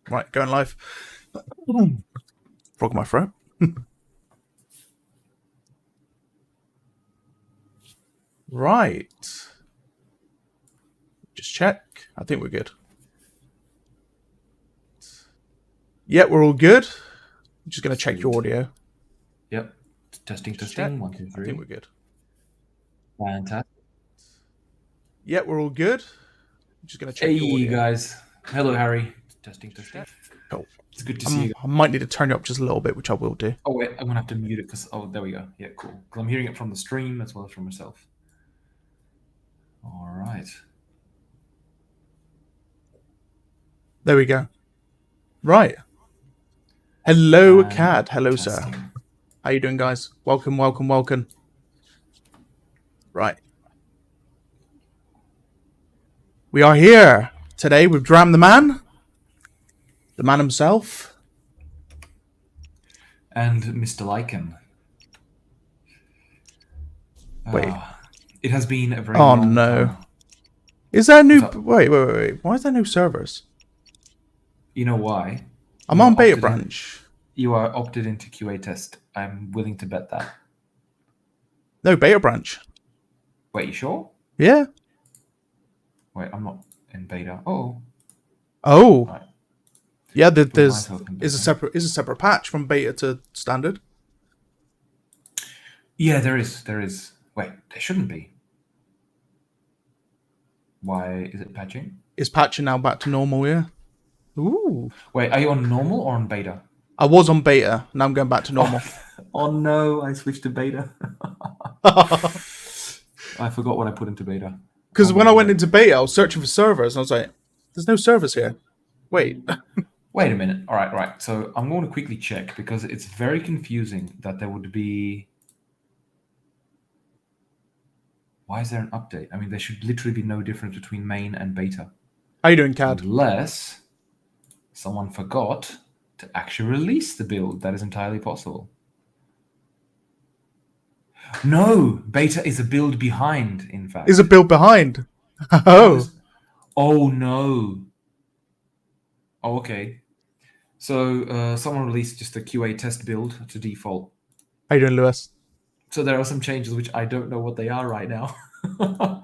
Right, going live. Frog in my throat. Right. Just check. I think we're good. Yeah, we're all good. I'm just going to check your audio. Yep. Testing, Just testing. check. 1, 2, 3. I think we're good. Fantastic. Yeah, we're all good. I'm just going to check your Hey, audio. guys. Hello, Harry. Testing, testing. Cool. It's good to see you. I might need to turn it up just a little bit, which I will do. Oh, wait. I'm going to have to mute it because... Oh, there we go. Yeah, cool. Because I'm hearing it from the stream as well as from myself. All right. There we go. Right. Hello, Cad. Hello, sir. How you doing, guys? Welcome, welcome, welcome. Right. We are here today with Dram the man himself. And Mr. Lycan. Wait. It has been a very long time. Is there new... Wait. Why is there no servers? You know why? I'm on beta branch. You are opted into QA test. I'm willing to bet that. No, beta branch. Wait, you sure? Yeah. Wait, I'm not in beta. Oh. Right. Yeah, there's a separate patch from beta to standard. Yeah, there is. Wait, there shouldn't be. Why is it patching? It's patching now back to normal, yeah. Ooh. Wait, are you on normal or on beta? I was on beta. Now I'm going back to normal. Oh no, I switched to beta. I forgot what I put into beta. Because when I went into beta, I was searching for servers, and I was like, there's no servers here. Wait. Wait a minute. All right. So I'm going to quickly check because it's very confusing that there would be... Why is there an update? I mean, there should literally be no difference between main and beta. How you doing, Cad? Unless someone forgot to actually release the build. That is entirely possible. No, beta is a build behind, in fact. Is a build behind? Oh. Oh, no. Oh, okay. So someone released just a QA test build to default. How you doing, Lewis? So there are some changes which I don't know what they are right now. On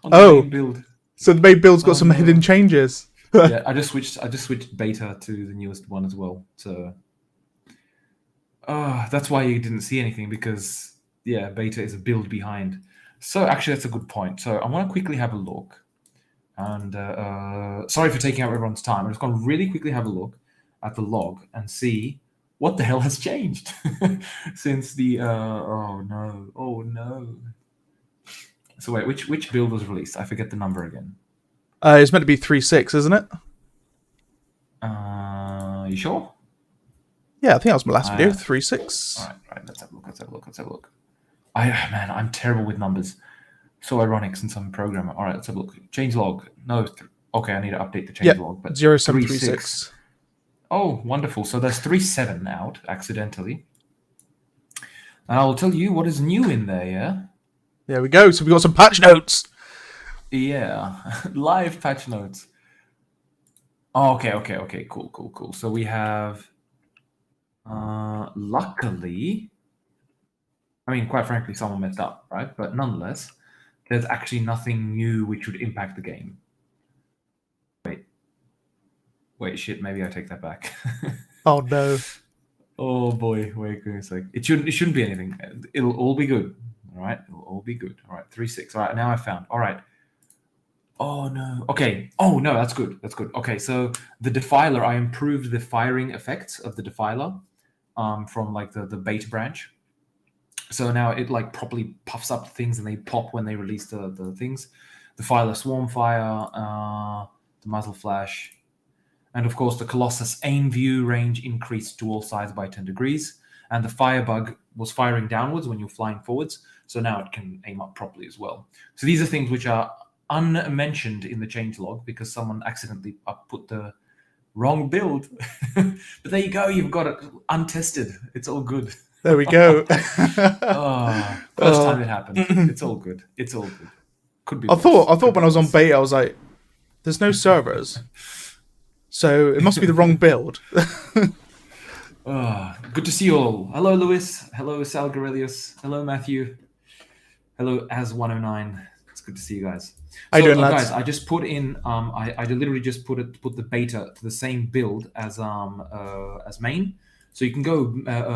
the main build. So the main build's got some hidden changes. Yeah, I just switched beta to the newest one as well. So that's why you didn't see anything, because yeah, beta is a build behind. So actually that's a good point. So I want to quickly have a look. And sorry for taking up everyone's time. I'm just going to really quickly have a look at the log and see what the hell has changed since the... oh no. So wait, which build was released? I forget the number again. It's meant to be 3.6, isn't it? You sure? Yeah, I think that was my last video. 3.6. All right. Let's have a look. I'm terrible with numbers. So ironic since I'm a programmer. All right, let's have a look. Change log. No. Okay, I need to update the change log. But 0736. Oh, wonderful. So there's 3.7 out accidentally. And I'll tell you what is new in there, yeah? There we go. So we got some patch notes. Yeah. Live patch notes. Oh, okay. Cool. So we have... luckily... I mean, quite frankly, someone messed up, right? But nonetheless, there's actually nothing new which would impact the game. Wait, shit, maybe I take that back. Oh, no. Oh, boy. Wait a sec. It shouldn't be anything. It'll all be good. All right? It'll all be good. All right, 3.6. All right, now I found. All right. Oh, no. Okay. Oh, no, that's good. Okay, so the Defiler, I improved the firing effects of the Defiler from, like, the beta branch. So now it, like, properly puffs up things and they pop when they release the things. The Defiler Swarm Fire, the Muzzle Flash, and of course the Colossus aim view range increased to all sides by 10 degrees. And the Firebug was firing downwards when you're flying forwards. So now it can aim up properly as well. So these are things which are unmentioned in the changelog because someone accidentally put the wrong build. But there you go. You've got it untested. It's all good. There we go. First time it happened. It's all good. Could be. I thought when I was on beta, I was like, "There's no servers." So it must be the wrong build. Good to see you all. Hello, Lewis. Hello, Sal Garelius. Hello, Matthew. Hello, As109. It's good to see you guys. How you So, doing, lads? guys, I just put in. I literally just put the beta to the same build as main. So you can go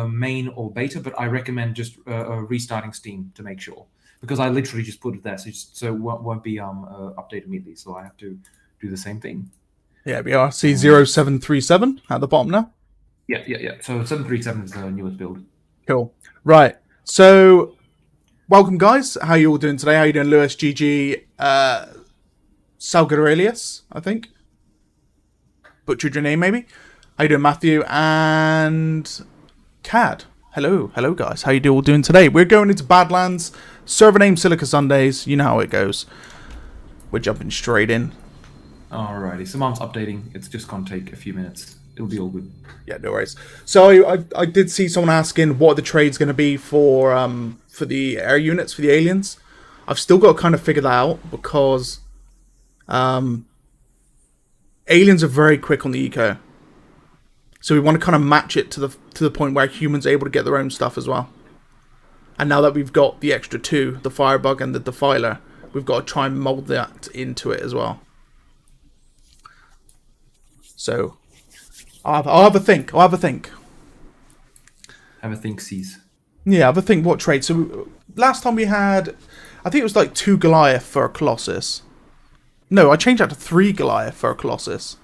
main or beta, but I recommend just restarting Steam to make sure, because I literally just put it there, so it won't be updated immediately. So I have to do the same thing. Yeah, we are C0737 at the bottom now. Yeah. So 737 is the newest build. Cool. Right. So, welcome, guys. How you all doing today? How you doing, Lewis, GG, Salgarelius, I think. Butchered your name, maybe. How you doing, Matthew and Cad? Hello, guys. How you all doing today? We're going into Badlands. Server name Silica Sundays. You know how it goes. We're jumping straight in. Alrighty. So mom's updating. It's just gonna take a few minutes. It'll be all good. Yeah, no worries. So I did see someone asking what the trade's going to be for the air units, for the aliens. I've still got to kind of figure that out because aliens are very quick on the eco. So we want to kind of match it to the point where humans are able to get their own stuff as well. And now that we've got the extra two, the Firebug and the Defiler, we've got to try and mold that into it as well. So I'll have a think. Have a think, sees. Yeah, have a think what trade. So last time we had, I think it was like 2 Goliath for a Colossus. No, I changed that to 3 Goliath for a Colossus.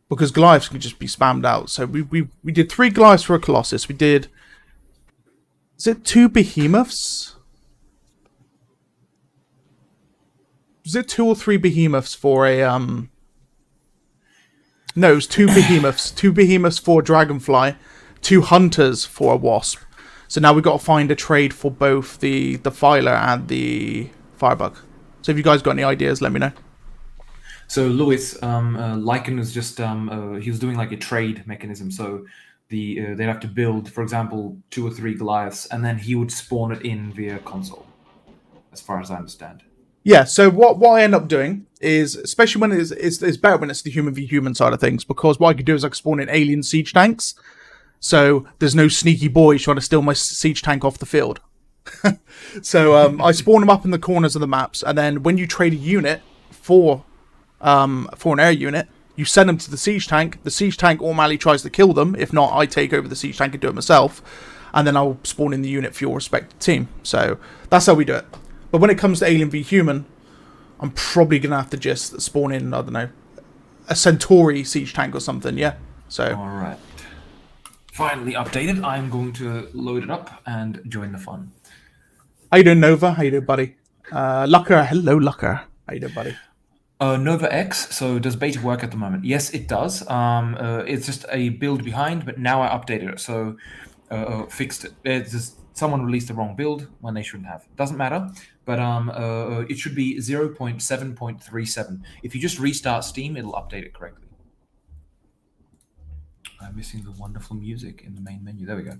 Because Goliaths can just be spammed out. So we did 3 Goliaths for a Colossus. We did... Is it 2 Behemoths? Was it 2 or 3 Behemoths for a... No, it was 2 Behemoths. 2 Behemoths for a Dragonfly. 2 Hunters for a Wasp. So now we've got to find a trade for both the Filer and the Firebug. So if you guys got any ideas, let me know. So Lewis, Lycan was just he was doing like a trade mechanism. So they'd have to build, for example, 2 or 3 Goliaths, and then he would spawn it in via console, as far as I understand. Yeah, so what I end up doing is, especially when it's better when it's the human v human side of things, because what I could do is I could spawn in alien siege tanks, so there's no sneaky boys trying to steal my siege tank off the field. So I spawn them up in the corners of the maps, and then when you trade a unit for an air unit, you send them to the siege tank. The siege tank automatically tries to kill them. If not, I take over the siege tank and do it myself, and then I'll spawn in the unit for your respective team. So that's how we do it. But when it comes to Alien v Human, I'm probably going to have to just spawn in, I don't know, a Centauri siege tank or something, yeah? So. Alright. Finally updated. I'm going to load it up and join the fun. How you doing, Nova? How you doing, buddy? Lucker. Hello, Lucker. How you doing, buddy? Nova X, so does beta work at the moment? Yes, it does. It's just a build behind, but now I updated it, so fixed it. It's just someone released the wrong build when they shouldn't have. Doesn't matter, but it should be 0.7.37. If you just restart Steam, it'll update it correctly. I'm missing the wonderful music in the main menu. There we go.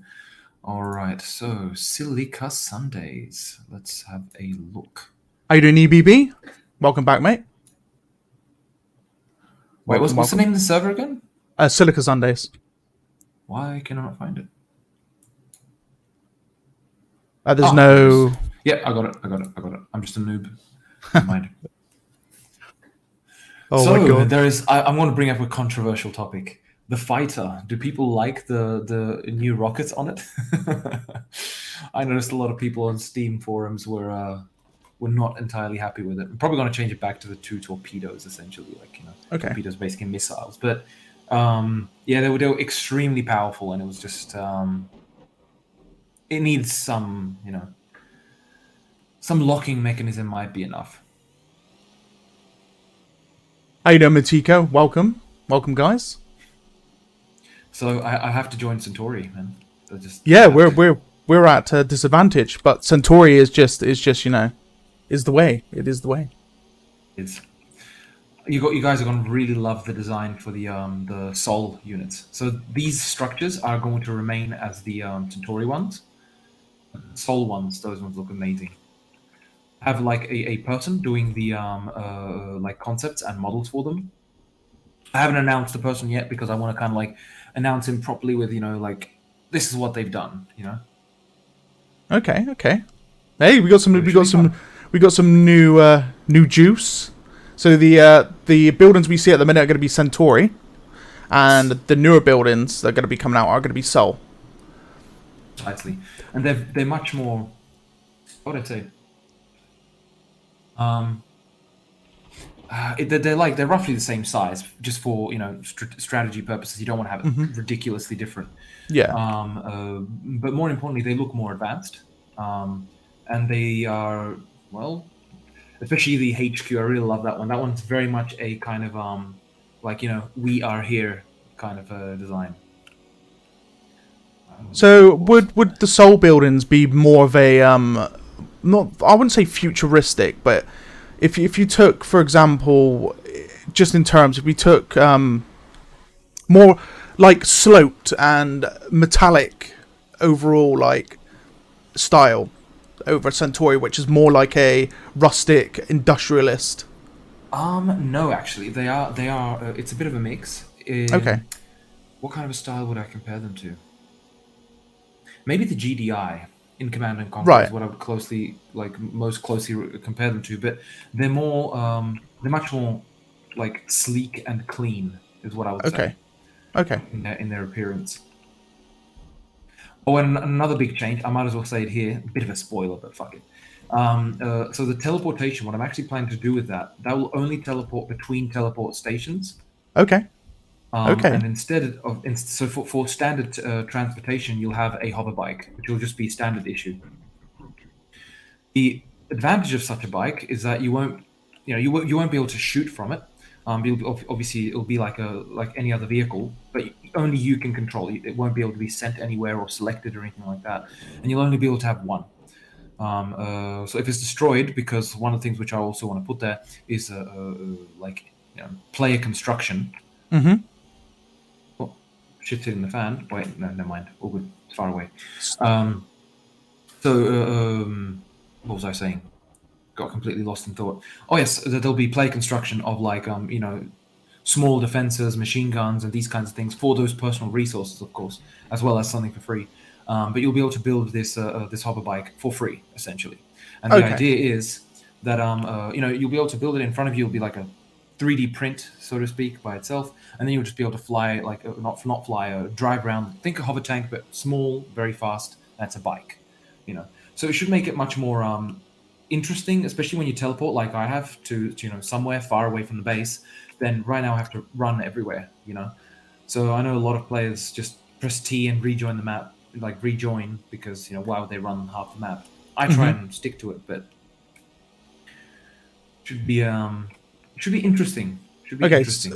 All right, so Silica Sundays. Let's have a look. How you doing, EBB? Welcome back, mate. Wait, what's the name of the server again? Silica Sundays. Why can I not find it? There's no... Yeah, I got it. I'm just a noob. Mind. Oh my god. There is. I want to bring up a controversial topic. The fighter. Do people like the new rockets on it? I noticed a lot of people on Steam forums were not entirely happy with it. I'm probably going to change it back to the 2 torpedoes, essentially, okay. Torpedoes basically missiles. But yeah, they were extremely powerful, and it was just it needs some some locking mechanism might be enough. How you doing, Matiko? Welcome, guys. So I have to join Centauri, man. We're at a disadvantage, but Centauri is just is the way. It is the way. You guys are going to really love the design for the Sol units. So these structures are going to remain as the Centauri ones. Sol ones, those ones look amazing. Have like a person doing the like concepts and models for them. I haven't announced the person yet because I want to kind of like announce him properly with, like, this is what they've done, Okay, okay. Hey, we got some. So it should be fun. We got some new juice. So the buildings we see at the minute are going to be Centauri, and the newer buildings that are going to be coming out are going to be Sol. Precisely. And they're much more, what would I say? Um, they're roughly the same size, just for strategy purposes. You don't want to have it ridiculously different. Yeah. But more importantly, they look more advanced, and they are, well, especially the HQ. I really love that one. That one's very much a kind of like we are here kind of design. So would the Sol buildings be more of a not, I wouldn't say futuristic, but if you took, for example, just in terms, if we took more like sloped and metallic overall like style over Centauri, which is more like a rustic industrialist. No, actually, they are. It's a bit of a mix. Okay. What kind of a style would I compare them to? Maybe the GDI in Command and Conquer is Right. what I would most closely compare them to. But they're more, they're much more like sleek and clean, is what I would say Okay. Okay. in their appearance. Oh, and another big change. I might as well say it here. A bit of a spoiler, but fuck it. So the teleportation. What I'm actually planning to do with that will only teleport between teleport stations. Okay. Okay. And so for standard transportation, you'll have a hover bike, which will just be standard issue. The advantage of such a bike is that you won't be able to shoot from it. Obviously, it'll be like any other vehicle, but only you can control it. It won't be able to be sent anywhere or selected or anything like that, and you'll only be able to have one. So if it's destroyed, because one of the things which I also want to put there is player construction. Mm-hmm. Shit's hitting the fan. Wait, no, never mind. All good. It's far away. What was I saying? Got completely lost in thought. Oh yes, there'll be play construction of small defenses, machine guns, and these kinds of things for those personal resources, of course, as well as something for free. But you'll be able to build this hover bike for free, essentially. And the idea is that you'll be able to build it in front of you. It'll be like a 3D print, so to speak, by itself, and then you'll just be able to fly, drive around. Think a hover tank, but small, very fast. That's a bike, So it should make it much more interesting, especially when you teleport, like I have to somewhere far away from the base. Then right now I have to run everywhere, So I know a lot of players just press T and rejoin the map, because why would they run half the map? I try and stick to it, but should be interesting.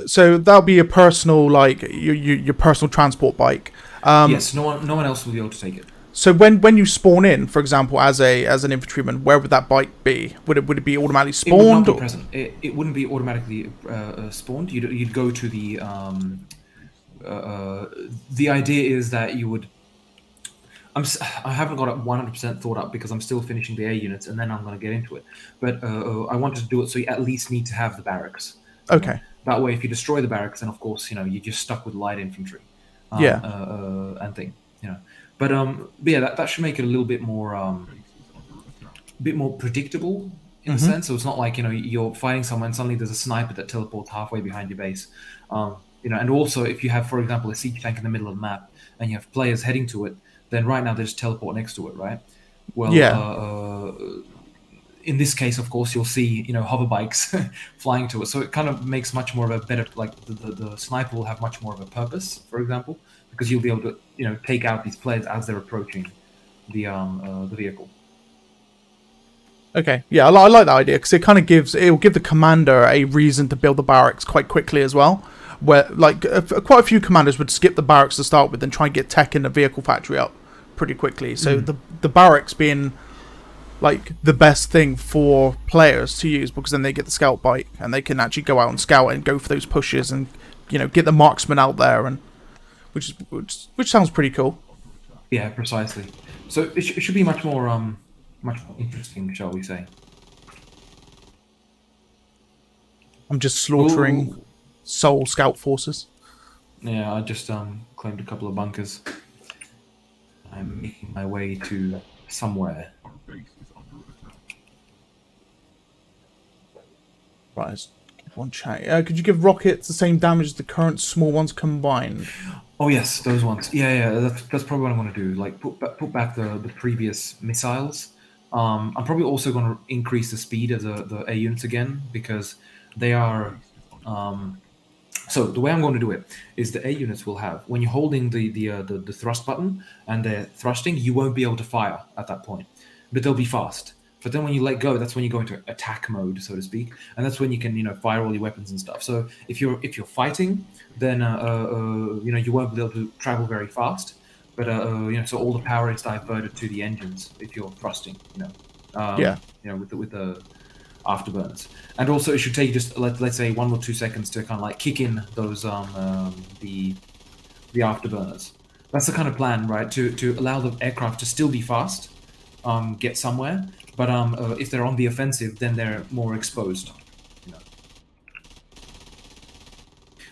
So that'll be your personal, your personal transport bike. Yes, no one else will be able to take it. So when you spawn in, for example, as an infantryman, where would that bike be? Would it be automatically spawned? It would not be present. It wouldn't be automatically spawned. You'd go to the. The idea is that you would. I haven't got it 100% thought up because I'm still finishing the A units, and then I'm going to get into it. But I wanted to do it so you at least need to have the barracks. Okay. That way, if you destroy the barracks, then of course you're just stuck with light infantry. And thing. But yeah, that should make it a little bit more predictable in a sense. So it's not like you're fighting someone and suddenly there's a sniper that teleports halfway behind your base. And also if you have, for example, a siege tank in the middle of the map and you have players heading to it, then right now they just teleport next to it, right? Well, in this case, of course, you'll see hover bikes flying to it, so it kind of makes much more of a better, the sniper will have much more of a purpose, for example, because you'll be able to take out these players as they're approaching the vehicle. Okay, yeah, I like that idea because it'll give the commander a reason to build the barracks quite quickly as well. Where quite a few commanders would skip the barracks to start with and try and get tech in the vehicle factory up pretty quickly. So the barracks being the best thing for players to use, because then they get the scout bike and they can actually go out and scout and go for those pushes and get the marksman out there, and which sounds pretty cool. Yeah, precisely. So it should be much more interesting, shall we say? I'm just slaughtering. Soul Scout forces. Yeah, I just claimed a couple of bunkers. I'm making my way to somewhere. Right, let's keep on chat. Could you give rockets the same damage as the current small ones combined? Oh yes, those ones. Yeah. That's probably what I'm going to do. Like put back the previous missiles. I'm probably also going to increase the speed of the A units again because they are. So the way I'm going to do it is the A units will have when you're holding the thrust button and they're thrusting, you won't be able to fire at that point, but they'll be fast. But then when you let go, that's when you go into attack mode, so to speak, and that's when you can fire all your weapons and stuff. So if you're fighting, then you won't be able to travel very fast. But so all the power is diverted to the engines if you're thrusting. Yeah. With the afterburners. And also, it should take just let's say 1 or 2 seconds to kind of like kick in those the afterburners. That's the kind of plan, right? To allow the aircraft to still be fast, get somewhere, but if they're on the offensive, then they're more exposed.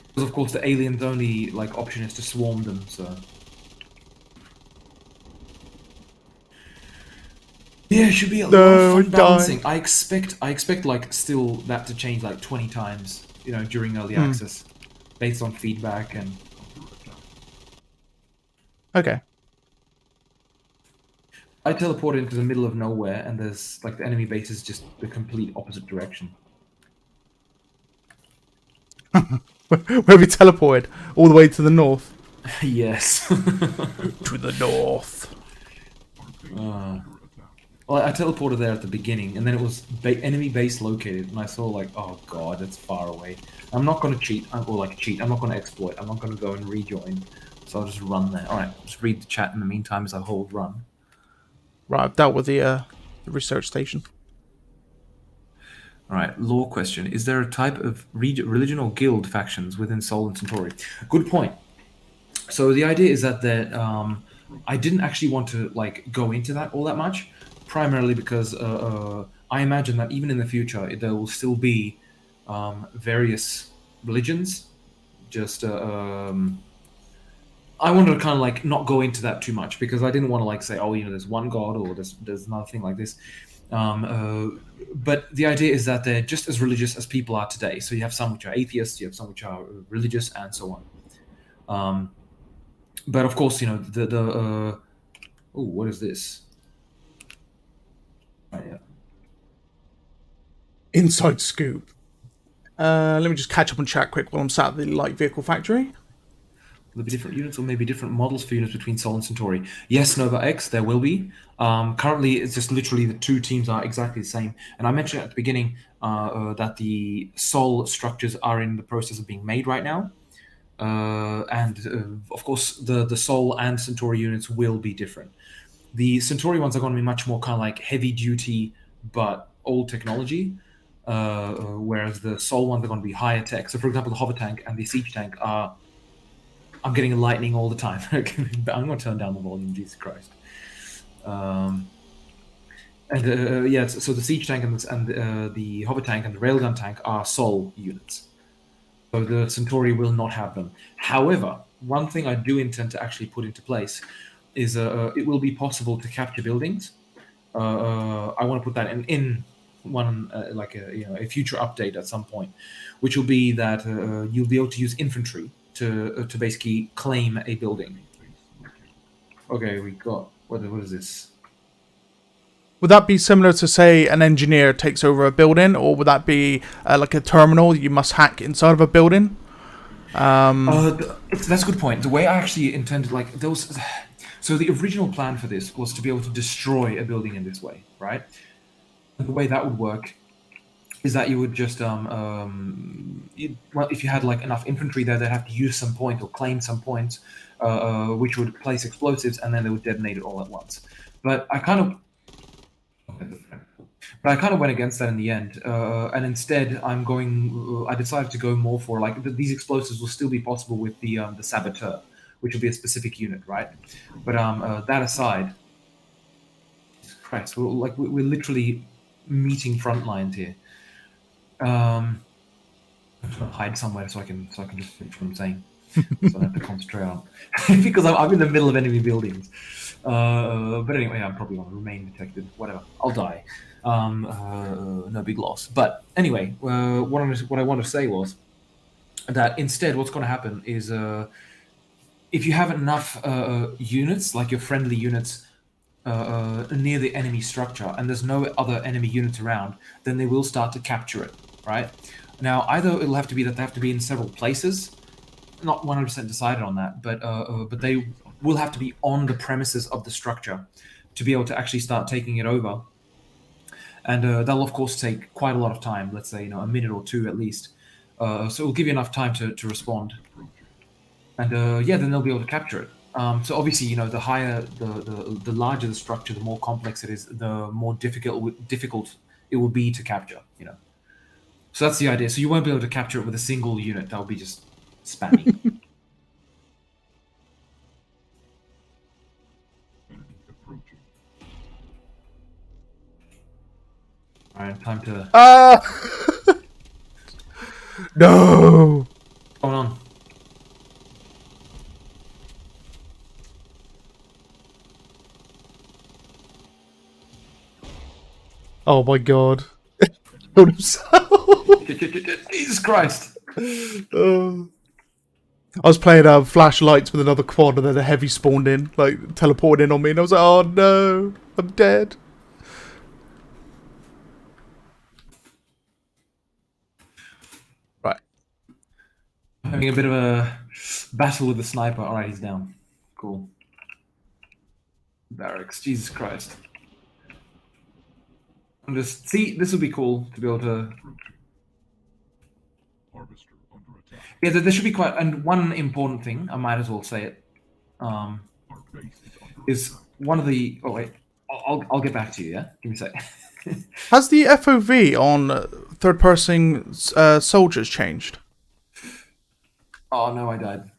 Because of course the aliens' only like option is to swarm them. So. Yeah, it should be a lot of fun balancing. I expect like still that to change like 20 times, during early access, based on feedback and. Okay. I teleported into the middle of nowhere, and there's like the enemy base is just the complete opposite direction. Where we teleported all the way to the north. Yes. To the north. Well, I teleported there at the beginning, and then it was enemy base located, and I saw like, oh god, that's far away. I'm not going to cheat, or cheat. I'm not going to exploit. I'm not going to go and rejoin. So I'll just run there. All right, just read the chat in the meantime as I hold run. Right, I've dealt with the research station. All right, lore question: is there a type of religion or guild factions within Sol and Centauri? Good point. So the idea is that I didn't actually want to go into that all that much, primarily because I imagine that even in the future there will still be various religions. Just I wanted to kind of not go into that too much because I didn't want to say, oh, there's one god or there's another thing like this. But the idea is that they're just as religious as people are today. So you have some which are atheists, you have some which are religious, and so on. But of course, oh, what is this? Oh, yeah. Inside scoop. Let me just catch up on chat quick while I'm sat at the light vehicle factory. Will there be different units or maybe different models for units between Sol and Centauri? Yes, Nova X, there will be. Currently, it's just literally the two teams are exactly the same. And I mentioned at the beginning that the Sol structures are in the process of being made right now. Of course, the Sol and Centauri units will be different. The Centauri ones are going to be much more kind of heavy duty, but old technology. Whereas the Sol ones are going to be higher tech. So, for example, the hover tank and the siege tank are. I'm getting lightning all the time. I'm going to turn down the volume. Jesus Christ. So the siege tank and the hover tank and the railgun tank are Sol units. So the Centauri will not have them. However, one thing I do intend to actually put into place is it will be possible to capture buildings. I want to put that in one a future update at some point, which will be that you'll be able to use infantry to basically claim a building. Okay, we got what is this? Would that be similar to, say, an engineer takes over a building, or would that be like a terminal you must hack inside of a building? That's a good point. The way I actually intended, those. So the original plan for this was to be able to destroy a building in this way, right? And the way that would work is that you would just, if you had enough infantry there, they'd have to use some point or claim some points, which would place explosives, and then they would detonate it all at once. But I kind of went against that in the end, and instead I decided to go more for these explosives will still be possible with the saboteur, which will be a specific unit, right? But that aside, Jesus Christ, we're literally meeting front lines here. hide somewhere so I can just finish what I'm saying. So I have to concentrate on because I'm in the middle of enemy buildings. But anyway, I'm probably going to remain detected. Whatever, I'll die. No big loss. But anyway, what I wanted to say was that instead, what's going to happen is if you have enough units, like your friendly units, near the enemy structure, and there's no other enemy units around, then they will start to capture it. Right now, either it'll have to be that they have to be in several places. Not 100% decided on that, but they will have to be on the premises of the structure to be able to actually start taking it over. And that'll of course take quite a lot of time. Let's say a minute or two at least. So it'll give you enough time to respond. And yeah, then they'll be able to capture it. So obviously, the higher, the larger the structure, the more complex it is, the more difficult it will be to capture. So that's the idea. So you won't be able to capture it with a single unit. That'll be just spammy. All right, time to. No. What's going on? Oh my god. Killed himself. Jesus Christ. I was playing flashlights with another quad and then a heavy spawned in, like teleported in on me, and I was like, oh no, I'm dead. Right. Having a bit of a battle with the sniper. Alright, he's down. Cool. Barracks. Jesus Christ. I'm just... See, this would be cool to be able to... Yeah, there should be quite... And one important thing, I might as well say it, is one of the... Oh, wait. I'll get back to you, yeah? Give me a sec. Has the FOV on third-person soldiers changed? Oh, no, I died.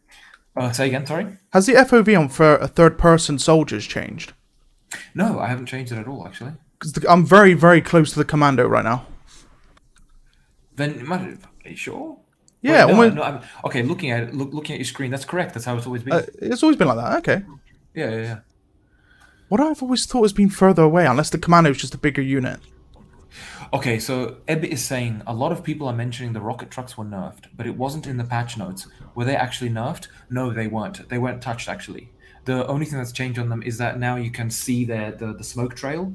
Say again, sorry? Has the FOV on third-person soldiers changed? No, I haven't changed it at all, actually. Because I'm very, very close to the commando right now. Then, are you sure? Yeah. Wait, no, okay, looking at your screen, that's correct. That's how it's always been. It's always been like that. Okay. Yeah. What I've always thought has been further away, unless the commando is just a bigger unit. Okay, so Eb is saying a lot of people are mentioning the rocket trucks were nerfed, but it wasn't in the patch notes. Were they actually nerfed? No, they weren't. They weren't touched, actually. The only thing that's changed on them is that now you can see the smoke trail,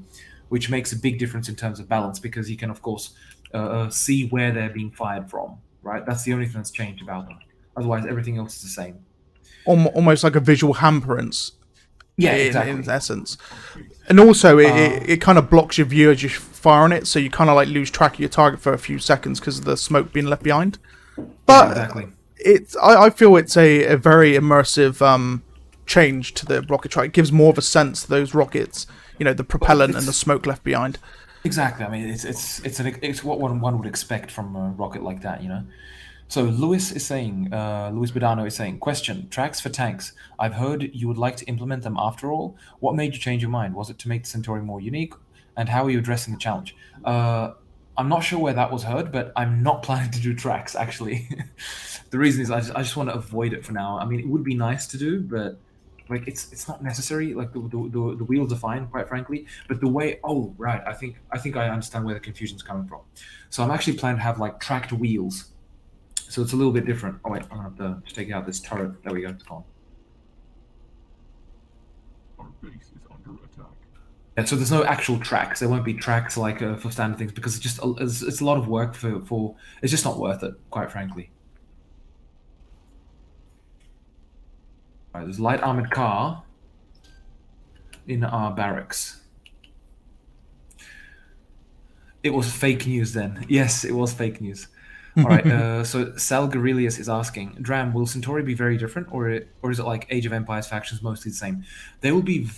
which makes a big difference in terms of balance, because you can, of course, see where they're being fired from, right? That's the only thing that's changed about them. Otherwise, everything else is the same. Almost like a visual hamperance. Yeah, exactly. In essence. And also, it kind of blocks your view as you fire on it, so you kind of like lose track of your target for a few seconds because of the smoke being left behind. But yeah, exactly. I feel it's a very immersive change to the rocket truck. It gives more of a sense to those rockets, the propellant and the smoke left behind. Exactly. I mean, it's what one would expect from a rocket like that, So Luis Bedano is saying, question, tracks for tanks. I've heard you would like to implement them after all. What made you change your mind? Was it to make the Centauri more unique? And how are you addressing the challenge? I'm not sure where that was heard, but I'm not planning to do tracks, actually. The reason is I just want to avoid it for now. I mean, it would be nice to do, but like it's not necessary. Like the wheels are fine, quite frankly. But the way... Oh, right. I think I understand where the confusion's coming from. So I'm actually planning to have like tracked wheels. So it's a little bit different. Oh wait, I'm gonna have to take out this turret. There we go, it's gone. Our base is under attack. Yeah, so there's no actual tracks. There won't be tracks like for standard things, because it's a lot of work for. It's just not worth it, quite frankly. All right, there's light armored car in our barracks. It was fake news then. Yes, it was fake news. All right, so Sal Garelius is asking, Dram, will Centauri be very different, or is it like Age of Empires factions mostly the same? They will be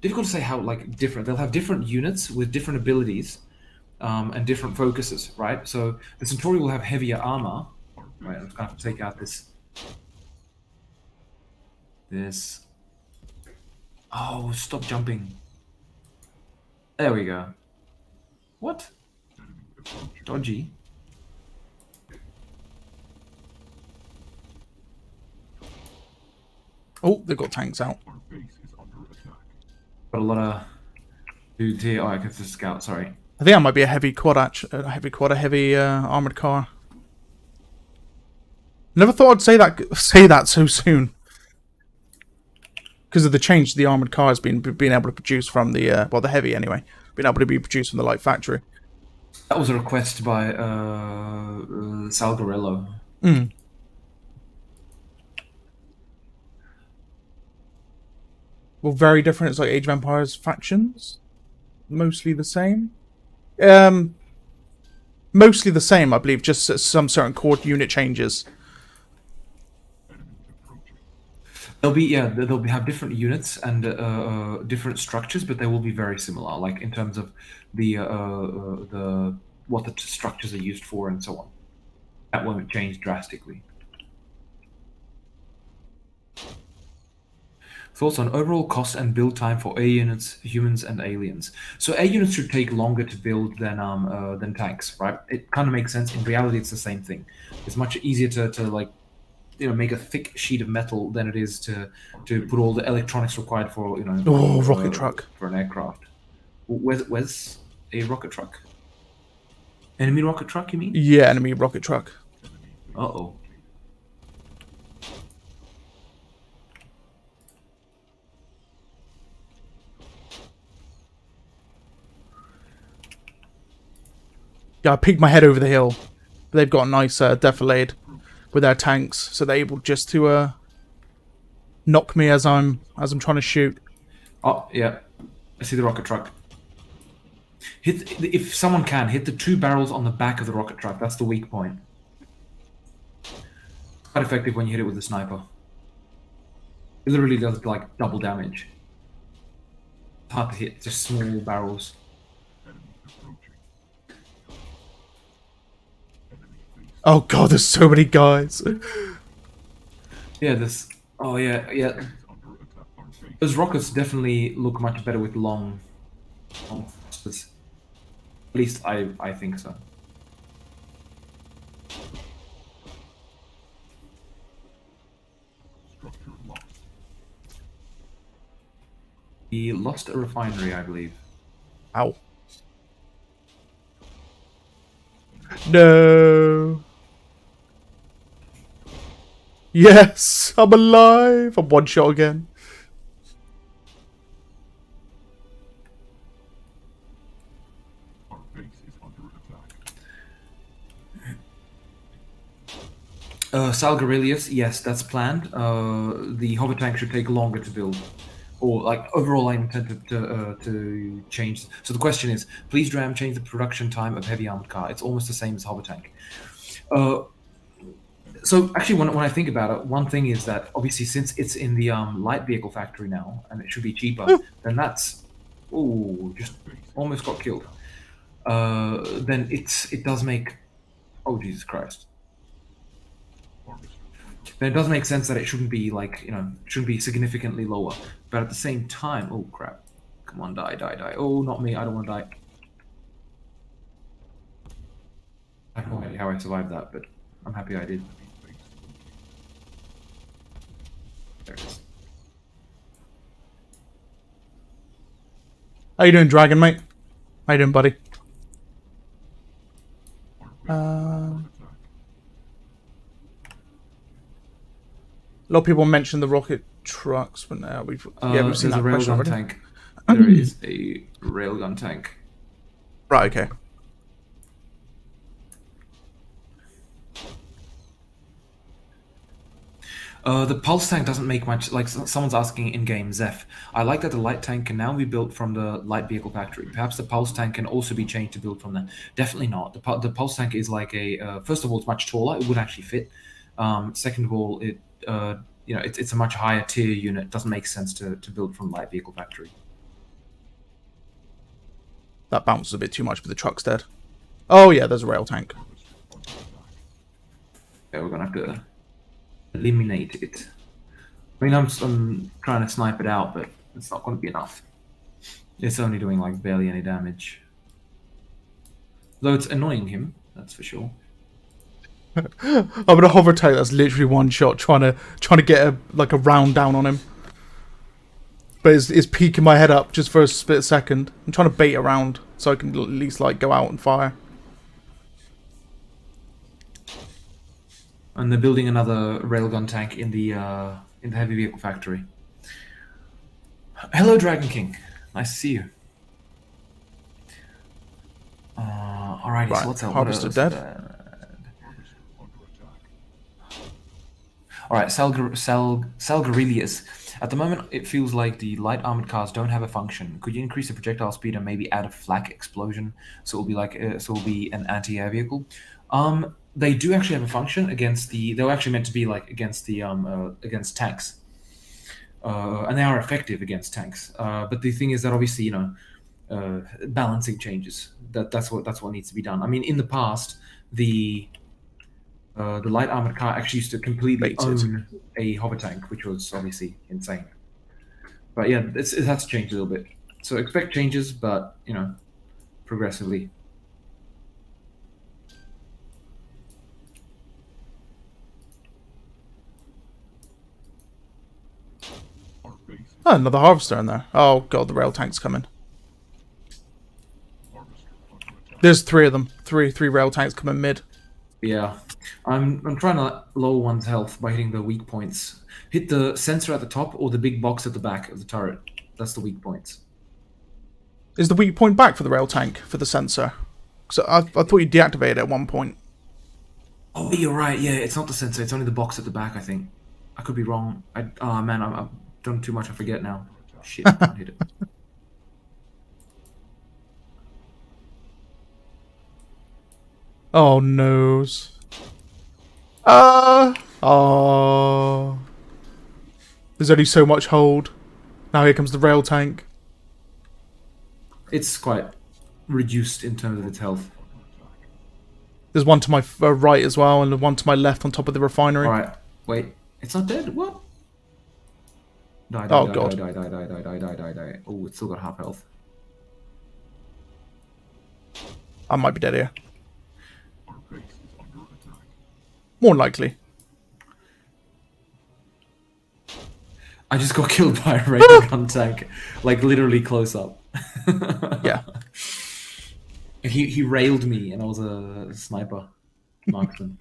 difficult to say how like different. They'll have different units with different abilities and different focuses, right? So the Centauri will have heavier armor. Right, I'm just gonna have to take out this. Oh, stop jumping. There we go. What? Dodgy. Oh, they've got tanks out. Got a lot of dudes here. Oh, I guess it's a scout. Sorry. I think that might be a heavy quad, a heavy armored car. Never thought I'd say that so soon. Because of the change the armored car has been able to produce from the the heavy anyway, being able to be produced from the light factory. That was a request by Salgarello. Mm. Well, very different. It's like Age of Empires factions, mostly the same. Mostly the same, I believe. Just some certain core unit changes. They'll have different units and different structures, but they will be very similar. Like in terms of the what the structures are used for and so on. That won't change drastically. Thoughts on overall cost and build time for A units, humans, and aliens. So A units should take longer to build than tanks, right? It kind of makes sense. In reality, it's the same thing. It's much easier to like, make a thick sheet of metal than it is to put all the electronics required for rocket truck for an aircraft. Where's a rocket truck? Enemy rocket truck, you mean? Yeah, enemy rocket truck. Uh-oh. Yeah, I peeked my head over the hill. They've got a nice defilade with their tanks, so they're able just to knock me as I'm trying to shoot. Oh yeah, I see the rocket truck. If someone can hit the 2 barrels on the back of the rocket truck. That's the weak point. Quite effective when you hit it with a sniper. It literally does like double damage. It's hard to hit, just small barrels. Oh god, there's so many guys. Yeah, this. Oh yeah. Those rockets definitely look much better with long thrusters. At least I think so. He lost a refinery, I believe. Ow. No. Yes, I'm alive. I'm one shot again. Salgarilius, yes, that's planned. The hover tank should take longer to build. Or, like, overall I intend to change. So the question is, please DRAM change the production time of heavy armored car. It's almost the same as hover tank. So actually, when I think about it, one thing is that obviously since it's in the light vehicle factory now, and it should be cheaper, then that's... Ooh, just almost got killed. Then it does make... Oh, Jesus Christ. Then it does make sense that it shouldn't be like, shouldn't be significantly lower. But at the same time, oh crap. Come on, die. Oh, not me, I don't want to die. I have no idea how I survived that, but I'm happy I did. There it is. How you doing, Dragon, mate? How you doing, buddy? A lot of people mention the rocket trucks, but now we've seen that a railgun already. tank. There is a railgun tank. Right, okay. The pulse tank doesn't make much. Like someone's asking in game, Zeph. I like that the light tank can now be built from the light vehicle factory. Perhaps the pulse tank can also be changed to build from there. Definitely not. The pulse tank is like a. First of all, it's much taller. It would actually fit. Second of all, it's a much higher tier unit. It doesn't make sense to build from light vehicle factory. That bounces a bit too much, but the truck's dead. Oh yeah, there's a rail tank. Yeah, we're gonna have to eliminate it. I mean, I'm trying to snipe it out, but it's not going to be enough. It's only doing like barely any damage. Though it's annoying him, that's for sure. I'm gonna hover tank that's literally one shot, trying to get a round down on him. But it's peeking my head up just for a split second. I'm trying to bait around so I can at least like go out and fire. And they're building another railgun tank in the heavy vehicle factory. Hello, Dragon King. Nice to see you. Alrighty, Right, so what's up? Harvester dead. Alright, Salgarelius. At the moment, it feels like the light armored cars don't have a function. Could you increase the projectile speed and maybe add a flak explosion so it'll be like so it'll be an anti-air vehicle? They do actually have a function against the. They were actually meant to be like against the against tanks, and they are effective against tanks. But the thing is that obviously balancing changes. That's what needs to be done. I mean, in the past, the light armored car actually used to completely own a hover tank, which was obviously insane. But yeah, it has to change a little bit. So expect changes, but progressively. Oh, another harvester in there. Oh god, the rail tank's coming. There's three of them. Three rail tanks coming mid. Yeah, I'm trying to lower one's health by hitting the weak points. Hit the sensor at the top or the big box at the back of the turret. That's the weak points. Is the weak point back for the rail tank for the sensor? So I thought you deactivated it at one point. Oh, you're right. Yeah, it's not the sensor. It's only the box at the back. I think. I could be wrong. Oh man, I've done too much. I forget now. Shit, I can't hit it. Oh noes. Oh. There's only so much hold. Now here comes the rail tank. It's quite reduced in terms of its health. There's one to my right as well, and one to my left on top of the refinery. Alright, wait. It's not dead? What? Die. Oh, it's still got half health. I might be dead here. More likely. I just got killed by a radar gun tank. Like, literally close up. Yeah. He railed me, and I was a sniper. Marksman.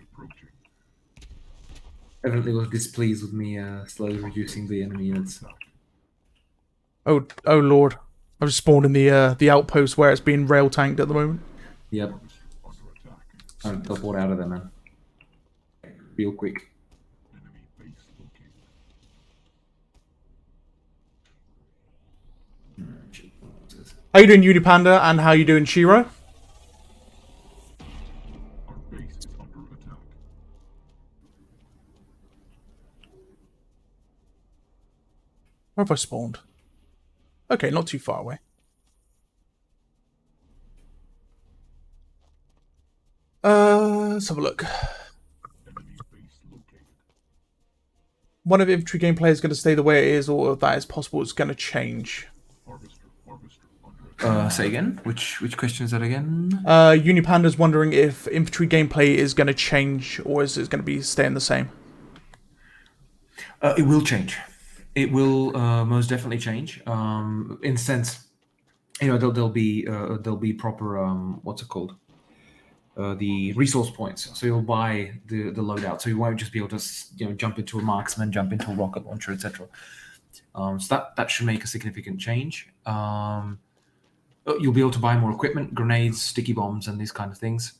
Evidently was displeased with me slowly reducing the enemy units. Oh lord. I've just spawned in the outpost where it's being rail tanked at the moment. Yep. I'll teleport out of there, man. Real quick. How you doing, Unipanda, and how you doing, Shiro? Where have I spawned? Okay, not too far away. Let's have a look. One of infantry gameplay is going to stay the way it is, or that is possible it's going to change. Say again? Which question is that again? Unipanda's wondering if infantry gameplay is going to change, or is it going to be staying the same? It will change. It will most definitely change. In the sense, there'll be proper what's it called? The resource points. So you'll buy the loadout. So you won't just be able to jump into a marksman, jump into a rocket launcher, etc. So that should make a significant change. You'll be able to buy more equipment, grenades, sticky bombs, and these kind of things.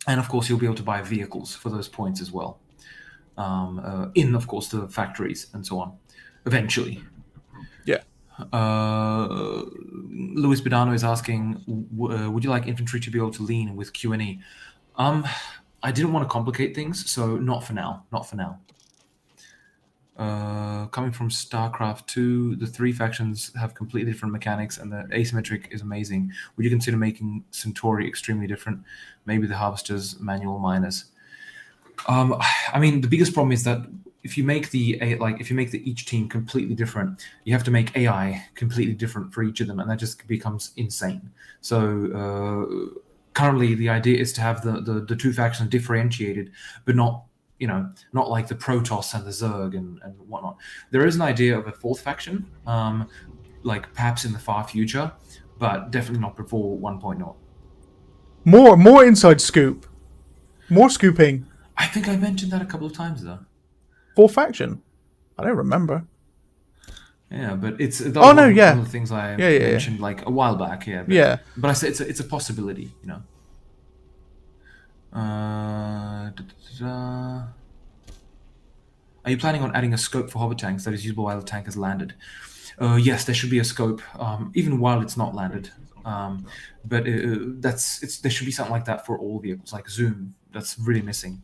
And of course, you'll be able to buy vehicles for those points as well. In, of course, the factories and so on. Eventually. Yeah. Luis Bedano is asking, would you like infantry to be able to lean with Q&E? I didn't want to complicate things, so not for now. Not for now. Coming from StarCraft 2, the three factions have completely different mechanics, and the asymmetric is amazing. Would you consider making Centauri extremely different? Maybe the Harvesters, manual miners. I mean, the biggest problem is that if you make each team completely different, you have to make AI completely different for each of them, and that just becomes insane. So currently the idea is to have the two factions differentiated, but not, not like the Protoss and the Zerg and whatnot. There is an idea of a fourth faction, like perhaps in the far future, but definitely not before 1.0. More inside scoop. More scooping. I think I mentioned that a couple of times though. Fourth faction. I don't remember. Yeah, but it's Oh no, one yeah. of the things I Yeah. mentioned like a while back. Yeah, Yeah. but I said it's a possibility. Are you planning on adding a scope for hover tanks that is usable while the tank has landed? Yes, there should be a scope, even while it's not landed. But there should be something like that for all vehicles, like zoom. That's really missing.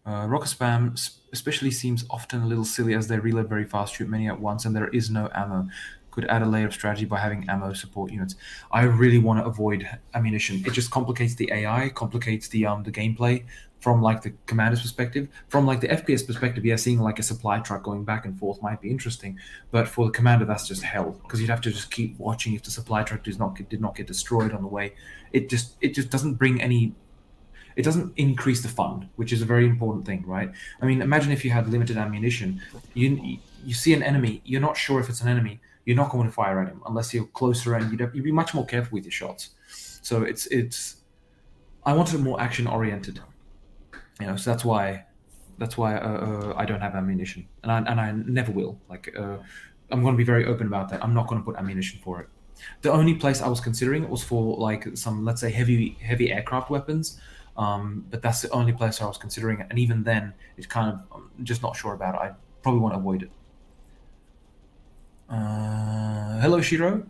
Rocket spam especially seems often a little silly as they reload very fast, shoot many at once, and there is no ammo. Could add a layer of strategy by having ammo support units. I really want to avoid ammunition. It just complicates the AI, complicates the gameplay from like the commander's perspective. From like the FPS perspective, yeah, seeing like a supply truck going back and forth might be interesting, but for the commander, that's just hell because you'd have to just keep watching if the supply truck did not get destroyed on the way. It just doesn't bring any. It doesn't increase the fun, which is a very important thing, right? I mean, imagine if you had limited ammunition. You see an enemy, you're not sure if it's an enemy. You're not going to fire at him unless you're closer, and you'd be much more careful with your shots. So it's. I wanted it more action oriented, So that's why I don't have ammunition, and I never will. Like I'm going to be very open about that. I'm not going to put ammunition for it. The only place I was considering was for like some, let's say, heavy aircraft weapons. But that's the only place I was considering it, and even then, it's kind of I'm just not sure about it. I probably want to avoid it. Hello, Shiro.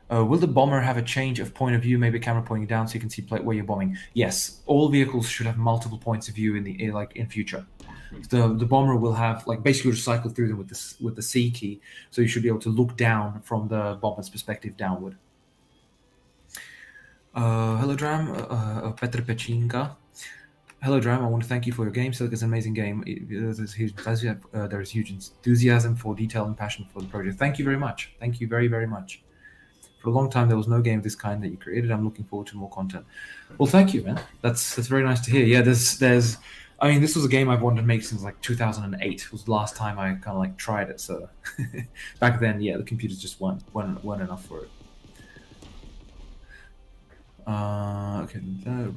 Will the bomber have a change of point of view, maybe a camera pointing down so you can see where you're bombing? Yes, all vehicles should have multiple points of view in future. The bomber will have like basically just cycle through them with the C key, so you should be able to look down from the bomber's perspective downward. Hello, Dram. Petr Pechinka. Hello, Dram. I want to thank you for your game. Silica is an amazing game. There is huge enthusiasm for detail and passion for the project. Thank you very much. Thank you very, very much. For a long time, there was no game of this kind that you created. I'm looking forward to more content. Well, thank you, man. That's very nice to hear. Yeah, there's. I mean, this was a game I've wanted to make since like 2008. It was the last time I kind of like tried it. So back then, yeah, the computers just weren't enough for it. Okay.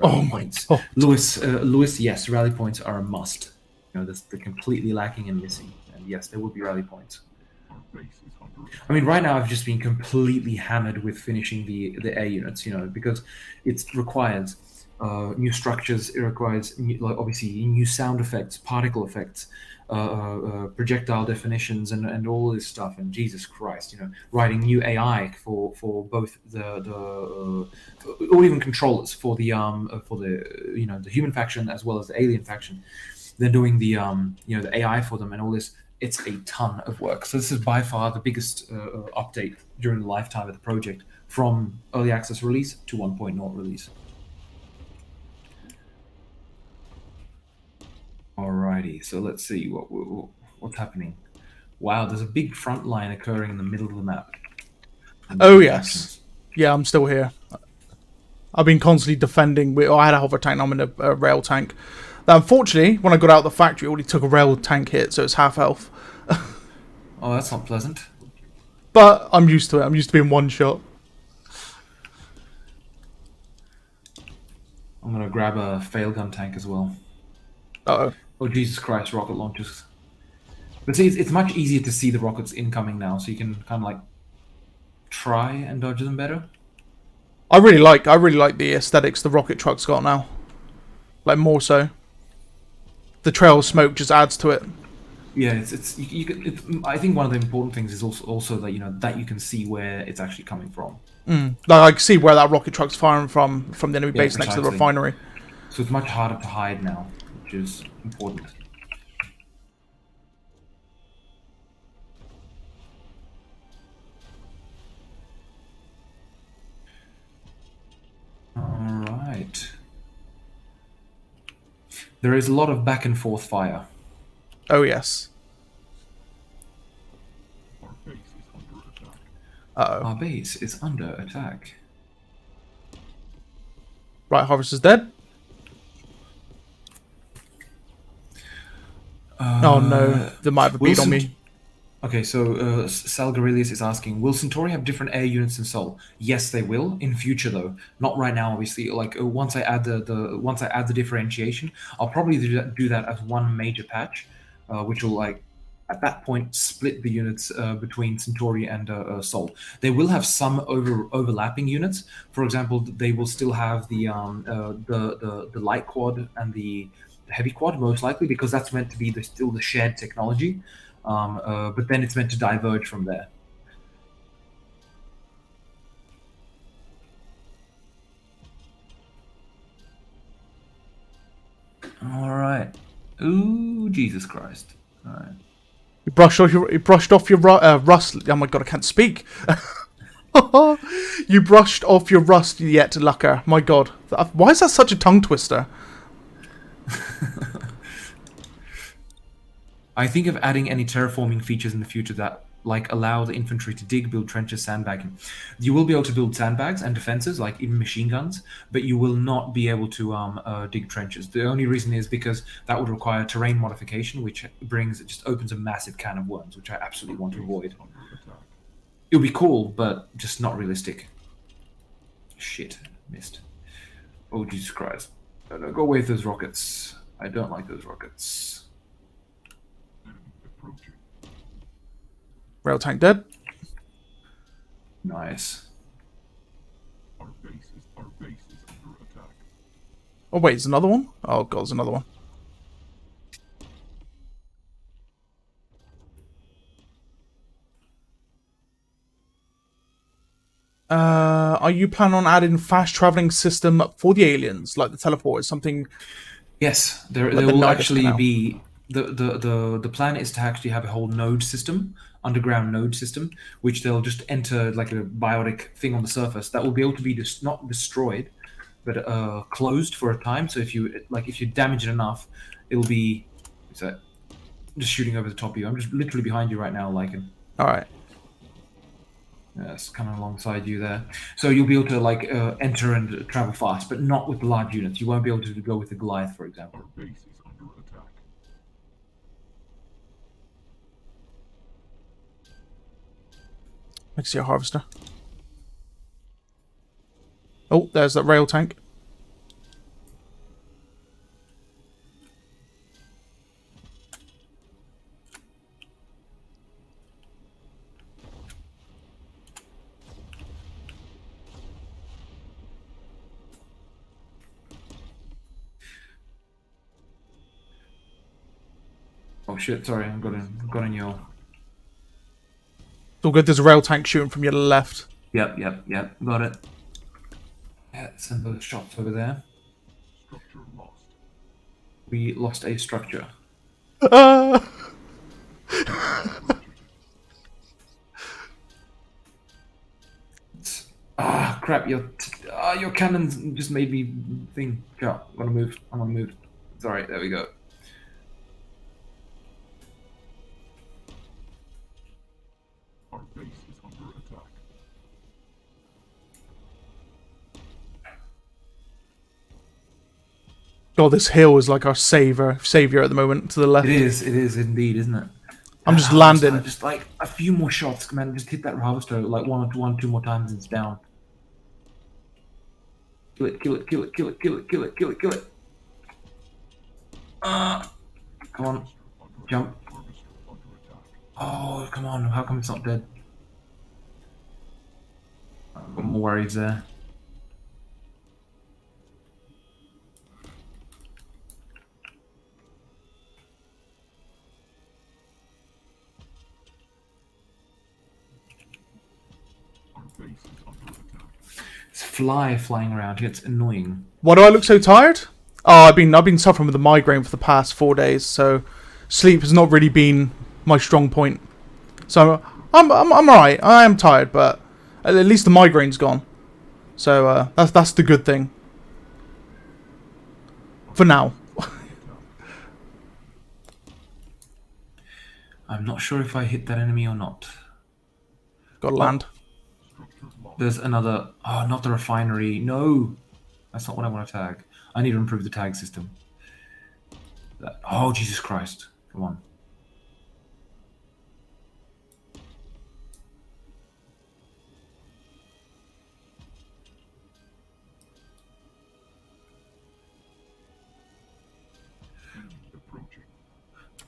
Oh my god. Lewis, yes, rally points are a must. They're completely lacking and missing. And yes, there will be rally points. I mean, right now I've just been completely hammered with finishing the air units, because it requires new structures. It requires obviously new sound effects, particle effects, projectile definitions, and all this stuff. And Jesus Christ, writing new AI for both the or even controllers for the the human faction as well as the alien faction. They're doing the the AI for them and all this. It's a ton of work. So this is by far the biggest update during the lifetime of the project, from early access release to 1.0 release. Alrighty, so let's see what's happening. Wow, there's a big front line occurring in the middle of the map. Oh yes, yeah, I'm still here. I've been constantly defending. I had a hover tank. Now I'm in a rail tank. Now, unfortunately, when I got out of the factory, it already took a rail tank hit, so it's half health. Oh, that's not pleasant. But I'm used to it. I'm used to being one shot. I'm gonna grab a failgun tank as well. Uh-oh. Oh, Jesus Christ, rocket launchers. But see, it's much easier to see the rockets incoming now, so you can kind of like try and dodge them better. I really like the aesthetics the rocket truck's got now. Like, more so. The trail of smoke just adds to it. Yeah, I think one of the important things is also that that you can see where it's actually coming from. Like, I can see where that rocket truck's firing from the enemy base next to the refinery. So it's much harder to hide now, which is important. All right. There is a lot of back and forth fire. Oh yes. Uh-oh. Our base is under attack. Right, Harvester's dead. Oh no, there might have a beat on me. Okay, so Salgarilius is asking, will Centauri have different air units in Sol? Yes, they will in future though. Not right now, obviously. Like once I add the differentiation, I'll probably do that as one major patch, which will like at that point split the units between Centauri and Sol. They will have some overlapping units. For example, they will still have the light quad and the heavy quad most likely because that's meant to be still the shared technology. But then it's meant to diverge from there. All right. Ooh, Jesus Christ! All right. You brushed off your rust. Oh my god, I can't speak. You brushed off your rust yet, Lucker. My god, why is that such a tongue twister? I think of adding any terraforming features in the future that like allow the infantry to dig, build trenches, sandbagging. You will be able to build sandbags and defenses, like even machine guns, but you will not be able to dig trenches. The only reason is because that would require terrain modification, which just opens a massive can of worms, which I absolutely want to avoid. It would be cool, but just not realistic. Shit, missed. Oh Jesus Christ! No, go away with those rockets. I don't like those rockets. Rail tank dead. Nice. Our base is under attack. Oh wait, there's another one? Oh god, there's another one. Are you planning on adding fast traveling system for the aliens, like the teleport? Something. Yes, there Like will actually be the plan is to actually have a whole node system, underground node system, which they'll just enter like a biotic thing on the surface that will be able to be not destroyed, but closed for a time. So if you damage it enough, it'll be. What's that? Just shooting over the top of you. I'm just literally behind you right now, Lycan. All right. Yes, kind of alongside you there. So you'll be able to like enter and travel fast, but not with large units. You won't be able to go with the Goliath, for example. Our base is under attack. I can see a harvester. Oh, there's that rail tank. Oh shit! Sorry, I got in your. It's all good. There's a rail tank shooting from your left. Yep. Got it. Yeah, send those shots over there. Structure lost. We lost a structure. Ah, crap! Your cannons just made me think. Yeah, I'm gonna move. Sorry, there we go. Our base is under attack. God, this hill is like our savior at the moment to the left. It is indeed, isn't it? I'm just landing. Just like a few more shots, man. Just hit that harvester like one, two more times, and it's down. Kill it. Come on, jump. Oh, come on! How come it's not dead? I've got more worries there. It's flying around here. It's annoying. Why do I look so tired? Oh, I've been suffering with a migraine for the past 4 days, so sleep has not really been my strong point. So I'm alright. I am tired, but at least the migraine's gone. So that's the good thing. For now. I'm not sure if I hit that enemy or not. Got to land. There's another. Oh, not the refinery. No. That's not what I want to tag. I need to improve the tag system. Oh, Jesus Christ. Come on. Approaching.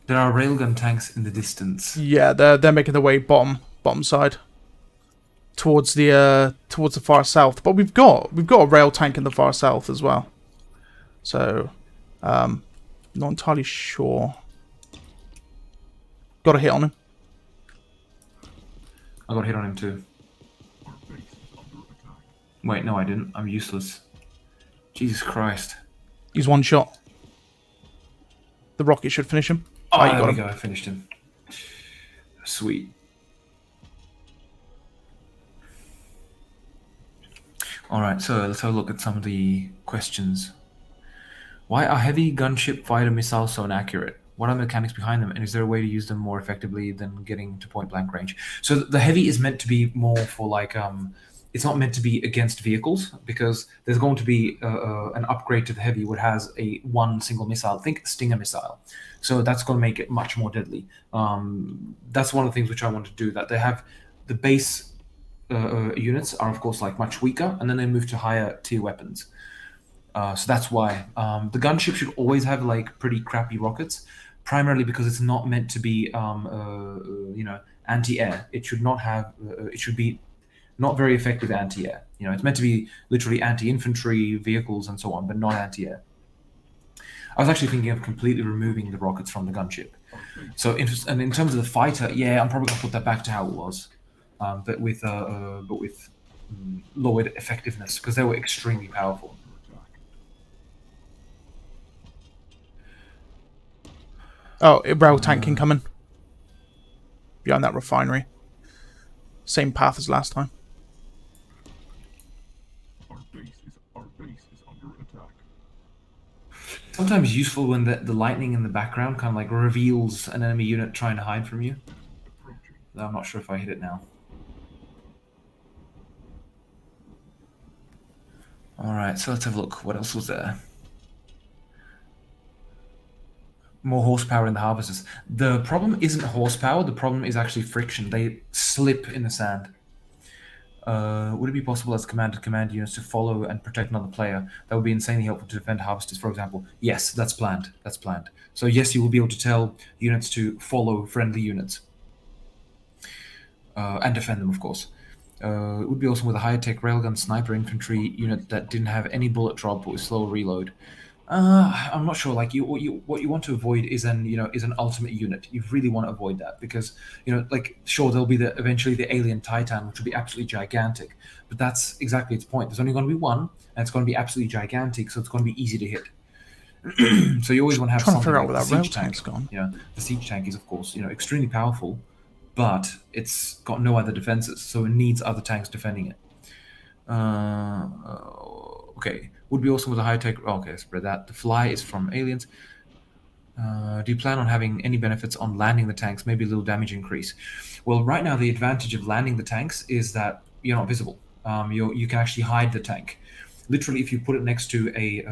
There are railgun tanks in the distance. Yeah, they're making their way bottom side towards the far south. But we've got a rail tank in the far south as well. So, not entirely sure. Got a hit on him. I got hit on him too. Our base is under attack. Wait, no, I didn't. I'm useless. Jesus Christ. He's one shot. The rocket should finish him. Oh, you there got we him. go. I finished him. Sweet. Alright, so let's have a look at some of the questions. Why are heavy gunship fighter missiles so inaccurate? What are the mechanics behind them, and is there a way to use them more effectively than getting to point blank range? So the heavy is meant to be more for like it's not meant to be against vehicles, because there's going to be an upgrade to the heavy which has one single missile. Think Stinger missile. So that's going to make it much more deadly. That's one of the things which I want to do. That they have the base units are of course like much weaker, and then they move to higher tier weapons. So that's why the gunship should always have like pretty crappy rockets, primarily because it's not meant to be anti-air. It should not have. It should be not very effective anti-air. It's meant to be literally anti-infantry vehicles and so on, but not anti-air. I was actually thinking of completely removing the rockets from the gunship. So in terms of the fighter, yeah, I'm probably gonna put that back to how it was, but with lowered effectiveness, because they were extremely powerful. Oh, a rail tank incoming. Behind that refinery. Same path as last time. Our base is under attack. Sometimes useful when the lightning in the background kind of like reveals an enemy unit trying to hide from you. Approaching. I'm not sure if I hit it now. Alright, so let's have a look. What else was there? More horsepower in the harvesters. The problem isn't horsepower, the problem is actually friction. They slip in the sand. Would it be possible as command units to follow and protect another player? That would be insanely helpful to defend harvesters, for example. Yes, that's planned. That's planned. So yes, you will be able to tell units to follow friendly units. And defend them, of course. It would be awesome with a high-tech railgun sniper infantry unit that didn't have any bullet drop but with slow reload. I'm not sure. Like what you want to avoid is an ultimate unit. You really want to avoid that because like sure there'll be eventually the alien Titan, which will be absolutely gigantic, but that's exactly its point. There's only going to be one, and it's going to be absolutely gigantic, so it's going to be easy to hit. So you always want to have Trying to something figure out like where the that rail siege tank's tank. gone. The siege tank is of course extremely powerful, but it's got no other defenses, so it needs other tanks defending it. Okay, would be awesome with a high-tech... Okay, spread that. The fly is from aliens. Do you plan on having any benefits on landing the tanks? Maybe a little damage increase. Well, right now the advantage of landing the tanks is that you're not visible. You can actually hide the tank. Literally, if you put it next to a...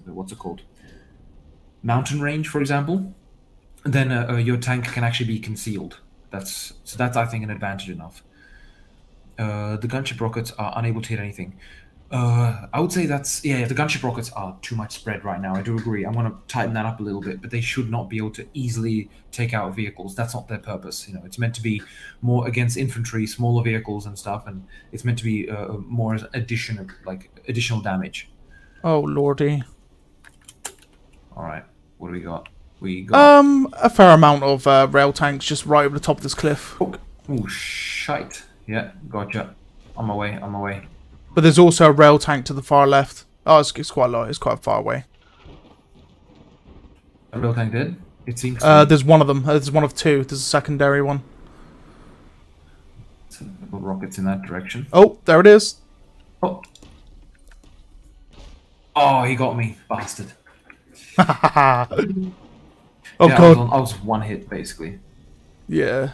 what's it called? Mountain range, for example, then your tank can actually be concealed. That's I think, an advantage enough. The gunship rockets are unable to hit anything. I would say the gunship rockets are too much spread right now. I do agree. I'm going to tighten that up a little bit, but they should not be able to easily take out vehicles. That's not their purpose. It's meant to be more against infantry, smaller vehicles and stuff, and it's meant to be more as additional damage. Oh lordy. All right, what do we got? We got A fair amount of rail tanks just right over the top of this cliff. oh shite. Yeah, gotcha. On my way. But there's also a rail tank to the far left. Oh, it's quite low. It's quite far away. A rail tank dead? It seems. There's one of them. There's one of two. There's a secondary one. So rockets in that direction. Oh, there it is. Oh, he got me, bastard. Oh yeah, god. I was one hit basically. Yeah.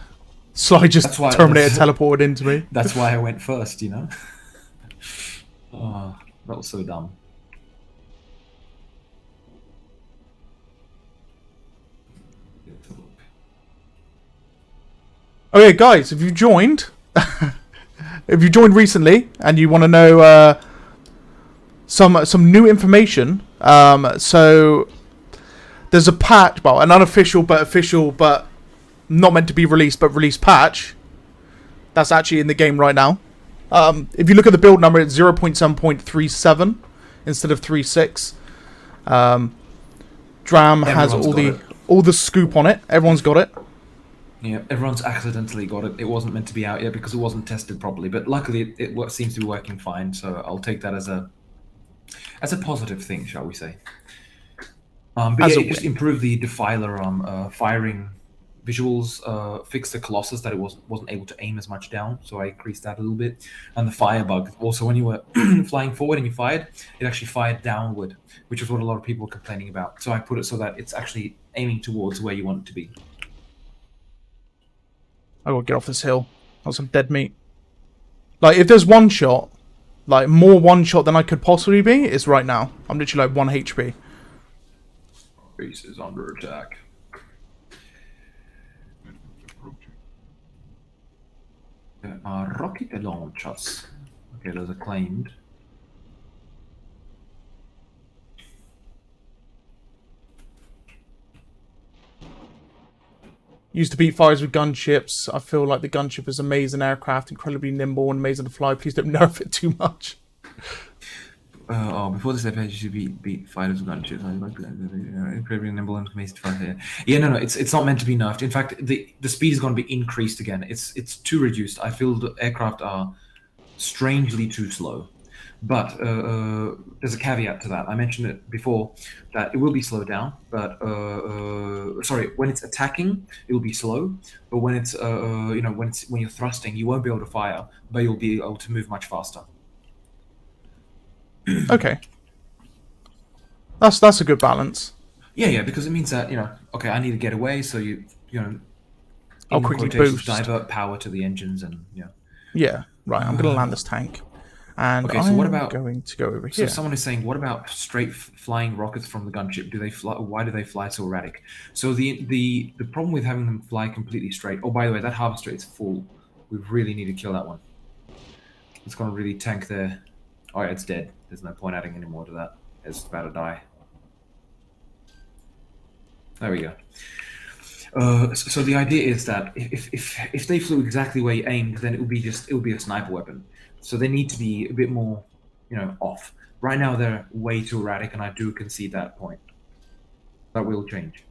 Sly just Terminator teleported into me. That's why I went first, Oh. That was so dumb. Let's have a look. Okay, guys, if you joined, if you joined recently and you want to know some new information, so there's a patch, well, an unofficial but official, but not meant to be released, but released patch that's actually in the game right now. If you look at the build number, it's 0.7.37 instead of 36. Dram has all the scoop on it. Everyone's got it. Yeah, everyone's accidentally got it. It wasn't meant to be out yet because it wasn't tested properly. But luckily, it seems to be working fine. So I'll take that as a positive thing, shall we say? But As yeah, a it just improved the Defiler firing visuals, fixed the Colossus that it wasn't able to aim as much down, so I increased that a little bit. And the fire bug, also when you were flying forward and you fired, it actually fired downward, which is what a lot of people were complaining about. So I put it so that it's actually aiming towards where you want it to be. I gotta get off this hill. That's some dead meat. Like, if there's one shot, like more one shot than I could possibly be, it's right now. I'm literally like 1 HP. Base is under attack. Enemies approaching. There are rocket launchers. Okay, those are claimed. Used to beat fires with gunships. I feel like the gunship is amazing aircraft, incredibly nimble and amazing to fly. Please don't nerf it too much. Before this episode, you should beat fighters with gunships. I like incredibly nimble and amazing to fight here. Yeah, no, it's not meant to be nerfed. In fact, the speed is going to be increased again. It's too reduced. I feel the aircraft are strangely too slow. But there's a caveat to that. I mentioned it before that it will be slowed down. But when it's attacking, it will be slow. But when it's when you're thrusting, you won't be able to fire, but you'll be able to move much faster. Okay. That's a good balance. Yeah, because it means that okay, I need to get away, so I'll in quickly quotations, boost. divert power to the engines and Yeah, right. I'm gonna land this tank, and Okay, so I'm what about- going to go over So here. someone is saying, what about straight flying rockets from the gunship? Do they fly? Why do they fly so erratic? So the problem with having them fly completely straight. Oh, by the way, that harvester is full. We really need to kill that one. It's gonna really tank there. Oh yeah, it's dead. There's no point adding any more to that. It's about to die. There we go. So the idea is that if they flew exactly where you aimed, then it would be a sniper weapon. So they need to be a bit more, off. Right now they're way too erratic, and I do concede that point. That will change.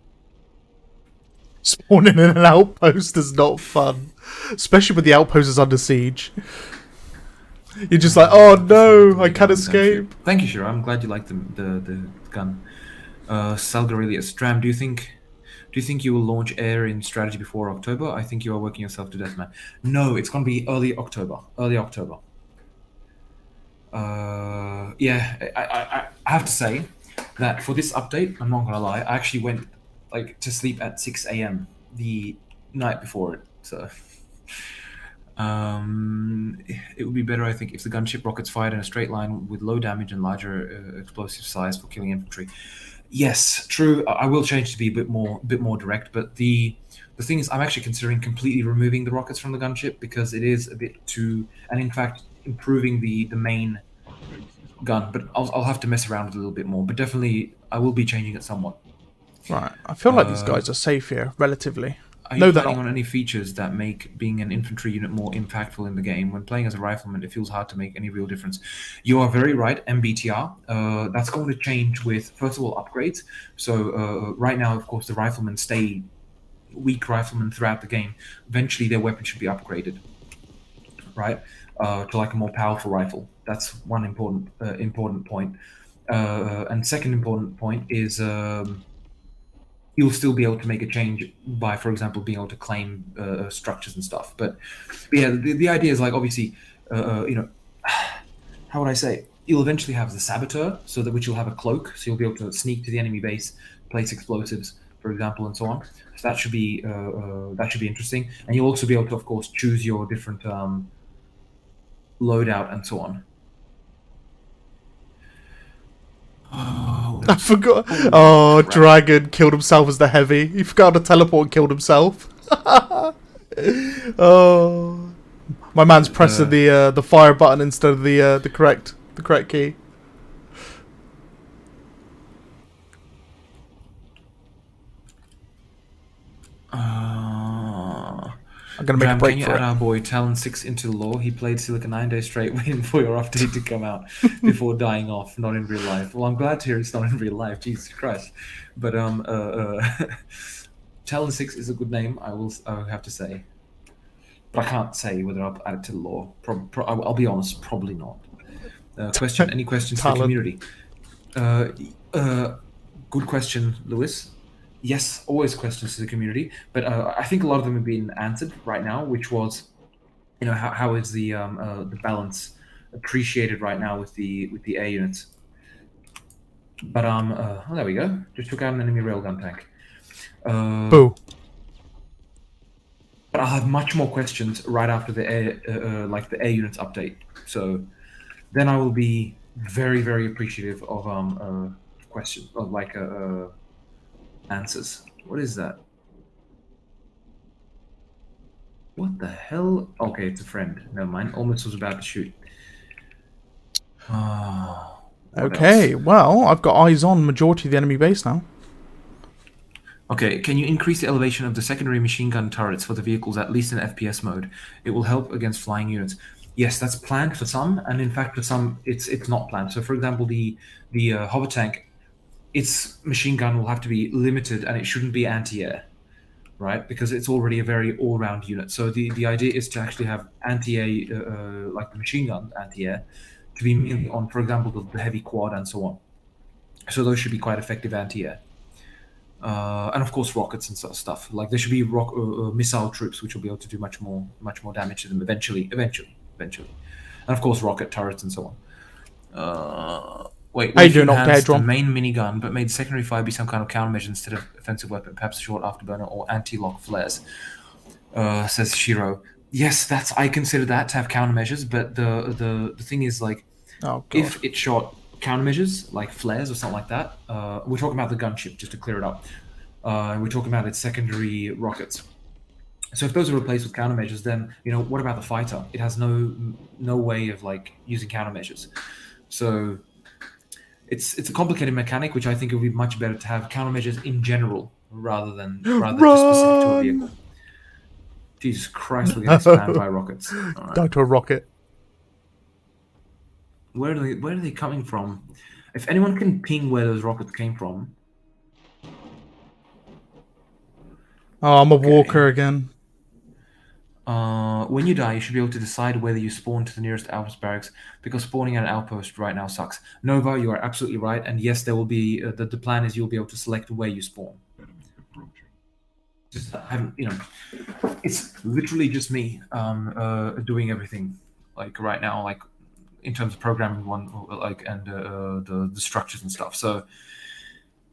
Spawning in an outpost is not fun, especially when the outpost is under siege. You're just like, oh no, I can't escape. Thank you, Shira. I'm glad you like the gun. Salgarelius, Dram, do you think you will launch air in strategy before October? I think you are working yourself to death, man. No, it's gonna be early October. I have to say that for this update, I'm not gonna lie, I actually went to sleep at 6 a.m. the night before it. So it would be better, I think, if the gunship rockets fired in a straight line with low damage and larger explosive size for killing infantry. Yes, true. I will change to be a bit more direct, but the thing is, I'm actually considering completely removing the rockets from the gunship because it is a bit too, and in fact, improving the main gun. But I'll have to mess around with it a little bit more. But definitely, I will be changing it somewhat. Right, I feel like these guys are safe here, relatively. Are you planning on any features that make being an infantry unit more impactful in the game? When playing as a rifleman, it feels hard to make any real difference. You are very right, MBTR. That's going to change with, first of all, upgrades. So right now, of course, the riflemen stay weak riflemen throughout the game. Eventually, their weapon should be upgraded, right, to like a more powerful rifle. That's one important point. And second important point is you'll still be able to make a change by, for example, being able to claim structures and stuff. But yeah, the idea is obviously, how would I say? You'll eventually have the saboteur, so that which you'll have a cloak, so you'll be able to sneak to the enemy base, place explosives, for example, and so on. So that should be interesting, and you'll also be able to, of course, choose your different loadout and so on. Oh, I forgot. Holy Oh, crap. Dragon killed himself as the heavy. He forgot to teleport and killed himself. Oh, my man's pressing the fire button instead of the correct key. I'm gonna make a Dram, break can you for add it. our boy Talon 6 into lore? He played Silica 9 days straight waiting for your update to come out before dying off, not in real life. Well, I'm glad to hear it's not in real life, Jesus Christ. But Talon 6 is a good name, I will have to say. But I can't say whether I'll add it to the lore. I'll be honest, probably not. Any questions for the Talon. community? Good question, Lewis. Yes, always questions to the community, but I think a lot of them have been answered right now, which was, how is the balance appreciated right now with the air units? But oh, there we go. Just took out an enemy railgun tank. Boo. But I'll have much more questions right after the air, the air units update. So then I will be very, very appreciative of questions of answers. What is that? What the hell? Okay, it's a friend. Never mind. Almost was about to shoot. What Okay, else? well, I've got eyes on majority of the enemy base now. Okay, can you increase the elevation of the secondary machine gun turrets for the vehicles, at least in FPS mode? It will help against flying units. Yes, that's planned for some, and in fact, for some, it's not planned. So, for example, the hover tank, its machine gun will have to be limited, and it shouldn't be anti-air, right? Because it's already a very all-round unit. So the idea is to actually have anti-air, like the machine gun anti-air, to be mainly on, for example, the heavy quad and so on. So those should be quite effective anti-air. And of course, rockets and sort of stuff. Like there should be missile troops, which will be able to do much more damage to them eventually. And of course, rocket turrets and so on. Wait, How what you if you doing, enhanced the Octadron? main minigun, but made secondary fire be some kind of countermeasure instead of offensive weapon, perhaps a short afterburner or anti-lock flares? Says Shiro. Yes, I consider that to have countermeasures, but the thing is, like, Oh, God. if it shot countermeasures like flares or something like that, we're talking about the gunship, just to clear it up. We're talking about its secondary rockets. So if those are replaced with countermeasures, then what about the fighter? It has no way of like using countermeasures. So it's a complicated mechanic, which I think it would be much better to have countermeasures in general rather than just specific to a vehicle. Jesus Christ, we're getting spammed by rockets. All right. Died to a rocket. Where are they coming from? If anyone can ping where those rockets came from. Oh, I'm a Okay. walker again. When you die, you should be able to decide whether you spawn to the nearest outpost barracks, because spawning at an outpost right now sucks. Nova, you are absolutely right, and yes, there will be the plan is you'll be able to select where you spawn. Enemy approaching. Just it's literally just me doing everything like right now, like in terms of programming and the structures and stuff. So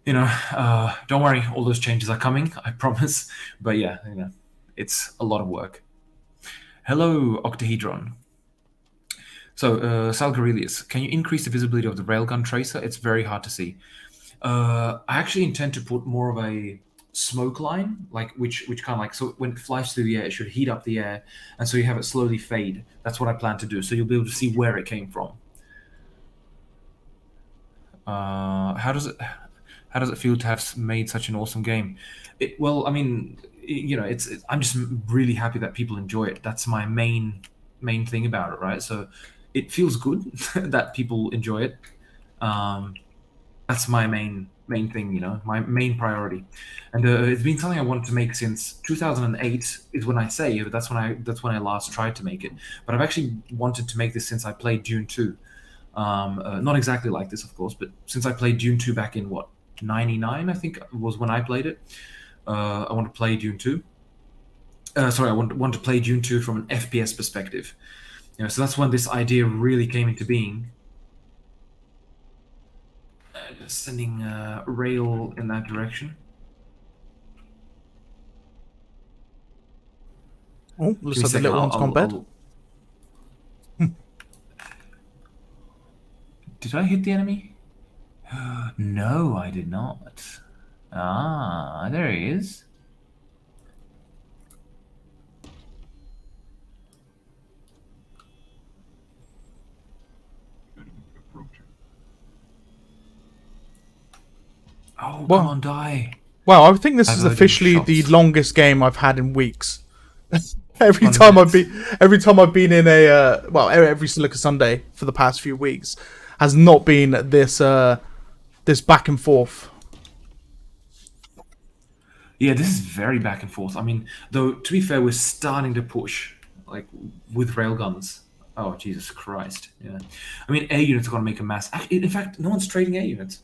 don't worry, all those changes are coming, I promise. But yeah, it's a lot of work. Hello, Octahedron. So, Salgarelius, can you increase the visibility of the railgun tracer? It's very hard to see. I actually intend to put more of a smoke line, like which kind of like, so when it flies through the air, it should heat up the air, and so you have it slowly fade. That's what I plan to do. So you'll be able to see where it came from. How does it feel to have made such an awesome game? Well, I mean, I'm just really happy that people enjoy it. That's my main thing about it, right? So it feels good that people enjoy it. That's my main thing, my main priority. And it's been something I wanted to make since 2008 is when I say, but that's when I last tried to make it. But I've actually wanted to make this since I played Dune 2. Not exactly like this, of course, but since I played Dune 2 back in 99, I think was when I played it. I want to play Dune 2. I want to play Dune 2 from an FPS perspective. So that's when this idea really came into being. Sending rail in that direction. Oh, looks like the little one's gone bed. Did I hit the enemy? No, I did not. Ah, there he is. Enemy approaching. Oh, come Well, on, die. wow, I think this is Diverging officially the shots. longest game I've had in weeks. Fun bits. Every time I've been in a every Silica Sunday for the past few weeks has not been this back and forth. Yeah, this is very back and forth. I mean, though, to be fair, we're starting to push, like, with railguns. Oh, Jesus Christ. Yeah. I mean, air units are going to make a mass. In fact, no one's trading air units.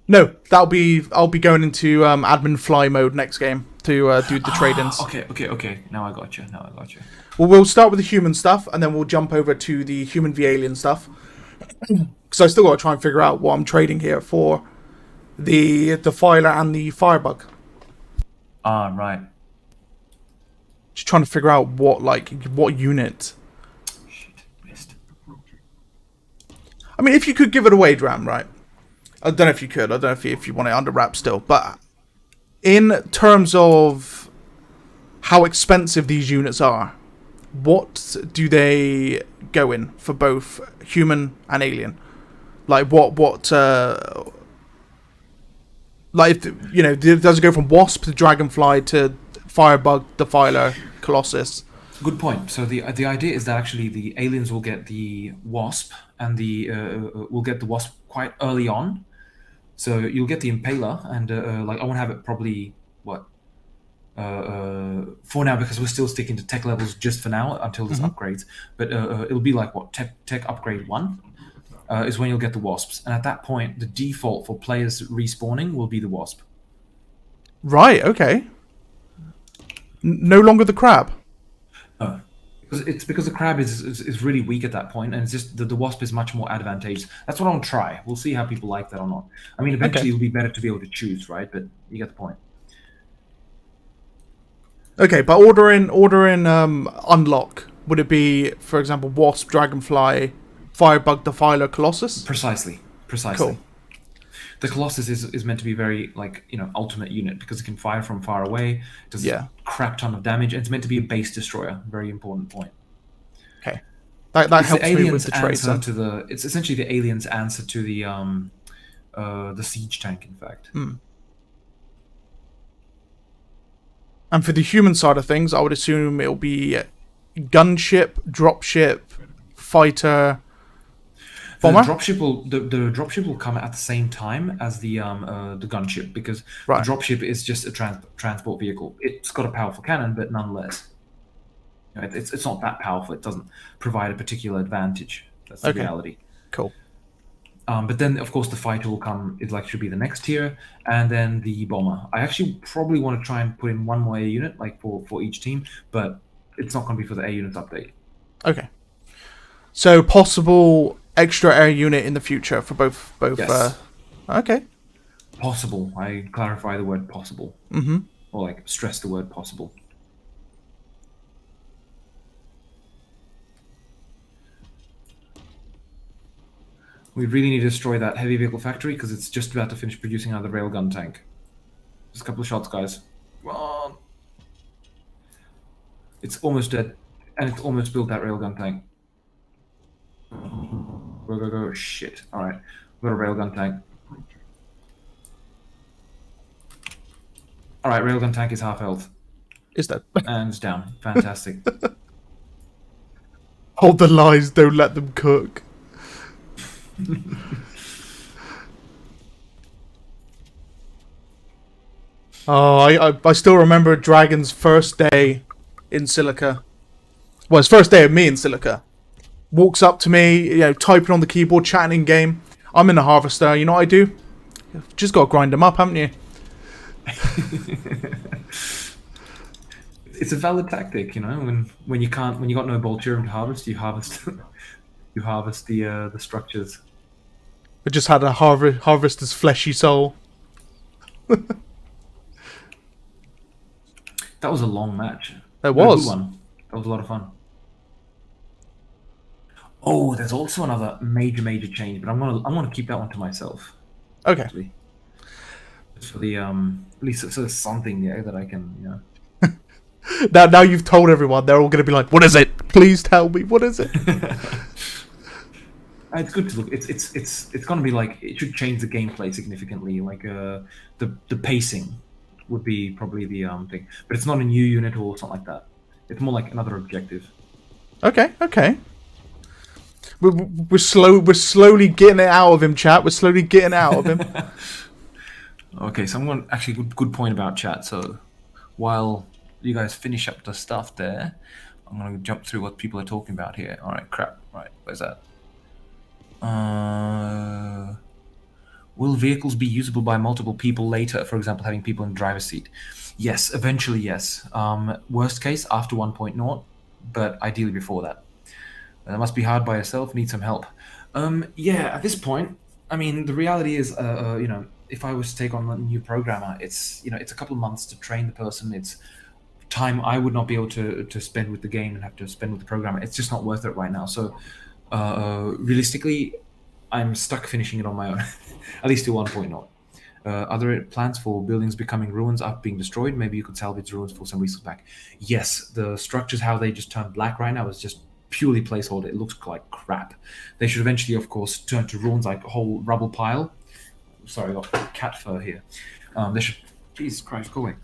No, I'll be going into admin fly mode next game to do the trade-ins. Okay. Now I got you. Well, we'll start with the human stuff, and then we'll jump over to the human v alien stuff. Because I still got to try and figure out what I'm trading here for the Defiler and the Firebug. Ah, right. Just trying to figure out what unit. Shit, missed. Approaching. I mean, if you could give it away, Dram, right? I don't know if you could. I don't know if you want it under wraps still. But in terms of how expensive these units are, what do they go in for both human and alien? Like like if, does it go from Wasp to Dragonfly to Firebug, Defiler, Colossus? Good point. So the idea is that actually the aliens will get the Wasp, and will get the Wasp quite early on. So you'll get the Impaler, and like I want to have it probably for now, because we're still sticking to tech levels just for now until this upgrades. But it'll be like tech upgrade 1 is when you'll get the Wasps, and at that point the default for players respawning will be the Wasp. Right. Okay. No longer the crab. Because the crab is really weak at that point, and it's just the Wasp is much more advantageous. That's what I'll try. We'll see how people like that or not. I mean, eventually it'll be better to be able to choose, right? But you get the point. Okay, but ordering unlock, would it be, for example, Wasp, Dragonfly, Firebug, Defiler, Colossus? Precisely. Cool. The Colossus is meant to be very, like, ultimate unit, because it can fire from far away, does a crap ton of damage, and it's meant to be a base destroyer. Very important point. Okay, that helps me with the trade. It's essentially the aliens' answer to the siege tank, in fact. And for the human side of things, I would assume it'll be gunship, dropship, fighter, bomber. The dropship will come at the same time as the gunship, because the dropship is just a transport vehicle. It's got a powerful cannon, but nonetheless, it's not that powerful. It doesn't provide a particular advantage. That's the reality. Cool. But then, of course, the fighter will come. Should be the next tier, and then the bomber. I actually probably want to try and put in one more air unit, like for each team, but it's not going to be for the air units update. Okay. So possible extra air unit in the future for both. Yes. Okay. Possible. I clarify the word possible. Or stress the word possible. We really need to destroy that heavy vehicle factory, because it's just about to finish producing another railgun tank. Just a couple of shots, guys. Come on. It's almost dead, and it's almost built that railgun tank. Go. Shit. Alright. We've got a railgun tank. Alright, railgun tank is half health. Is that? And it's down. Fantastic. Hold the lies, don't let them cook. Oh, I still remember Dragon's first day in Silica. Well, his first day of me in Silica. Walks up to me, typing on the keyboard, chatting in game. I'm in the Harvester. You know what I do? You've just got to grind them up, haven't you? It's a valid tactic, when you got no Bolturium to harvest, you harvest the structures. I just had a harvester's fleshy soul. That was a long match. It was. That was a lot of fun. Oh, there's also another major change, but I'm gonna keep that one to myself. Okay. actually. Just for the at least so there's something there that I can, you know. Now you've told everyone. They're all going to be like, "What is it? Please tell me. What is it?" It's good to look. It's gonna be like it should change the gameplay significantly. Like the pacing would be probably the thing, but it's not a new unit or something like that. It's more like another objective. Okay. Okay. We're slowly getting it out of him, chat. We're slowly getting it out of him. Okay, so I'm going actually good point about chat. So while you guys finish up the stuff there, I'm gonna jump through what people are talking about here. All right, crap. Right, where's that? Will vehicles be usable by multiple people later? For example, having people in the driver's seat. Yes, eventually, yes. Worst case after 1.0, but ideally before that. That must be hard by yourself. Need some help. Yeah, at this point, I mean, the reality is, you know, if I was to take on a new programmer, it's it's a couple of months to train the person. It's time I would not be able to spend with the game and have to spend with the programmer. It's just not worth it right now. So, realistically, I'm stuck finishing it on my own, at least to 1.0. Are there plans for buildings becoming ruins after being destroyed? Maybe you could salvage ruins for some resources back. Yes, the structures, how they just turned black right now, is just purely placeholder. It looks like crap. They should eventually, of course, turn to ruins, like a whole rubble pile. Sorry, I got cat fur here. They should. Jesus Christ, go away.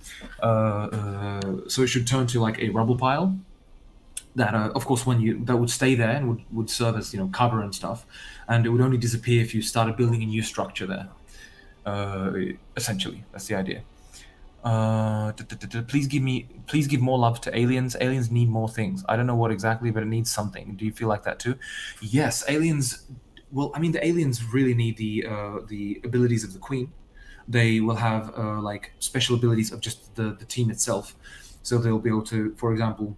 So it should turn to like a rubble pile. That, of course, that would stay there and would serve as cover and stuff, and it would only disappear if you started building a new structure there. Essentially, that's the idea. Please give more love to aliens. Aliens need more things. I don't know what exactly, but it needs something. Do you feel like that too? Yes, aliens. Well, I mean, the aliens really need the abilities of the Queen. They will have like special abilities of just the team itself. So they'll be able to, for example,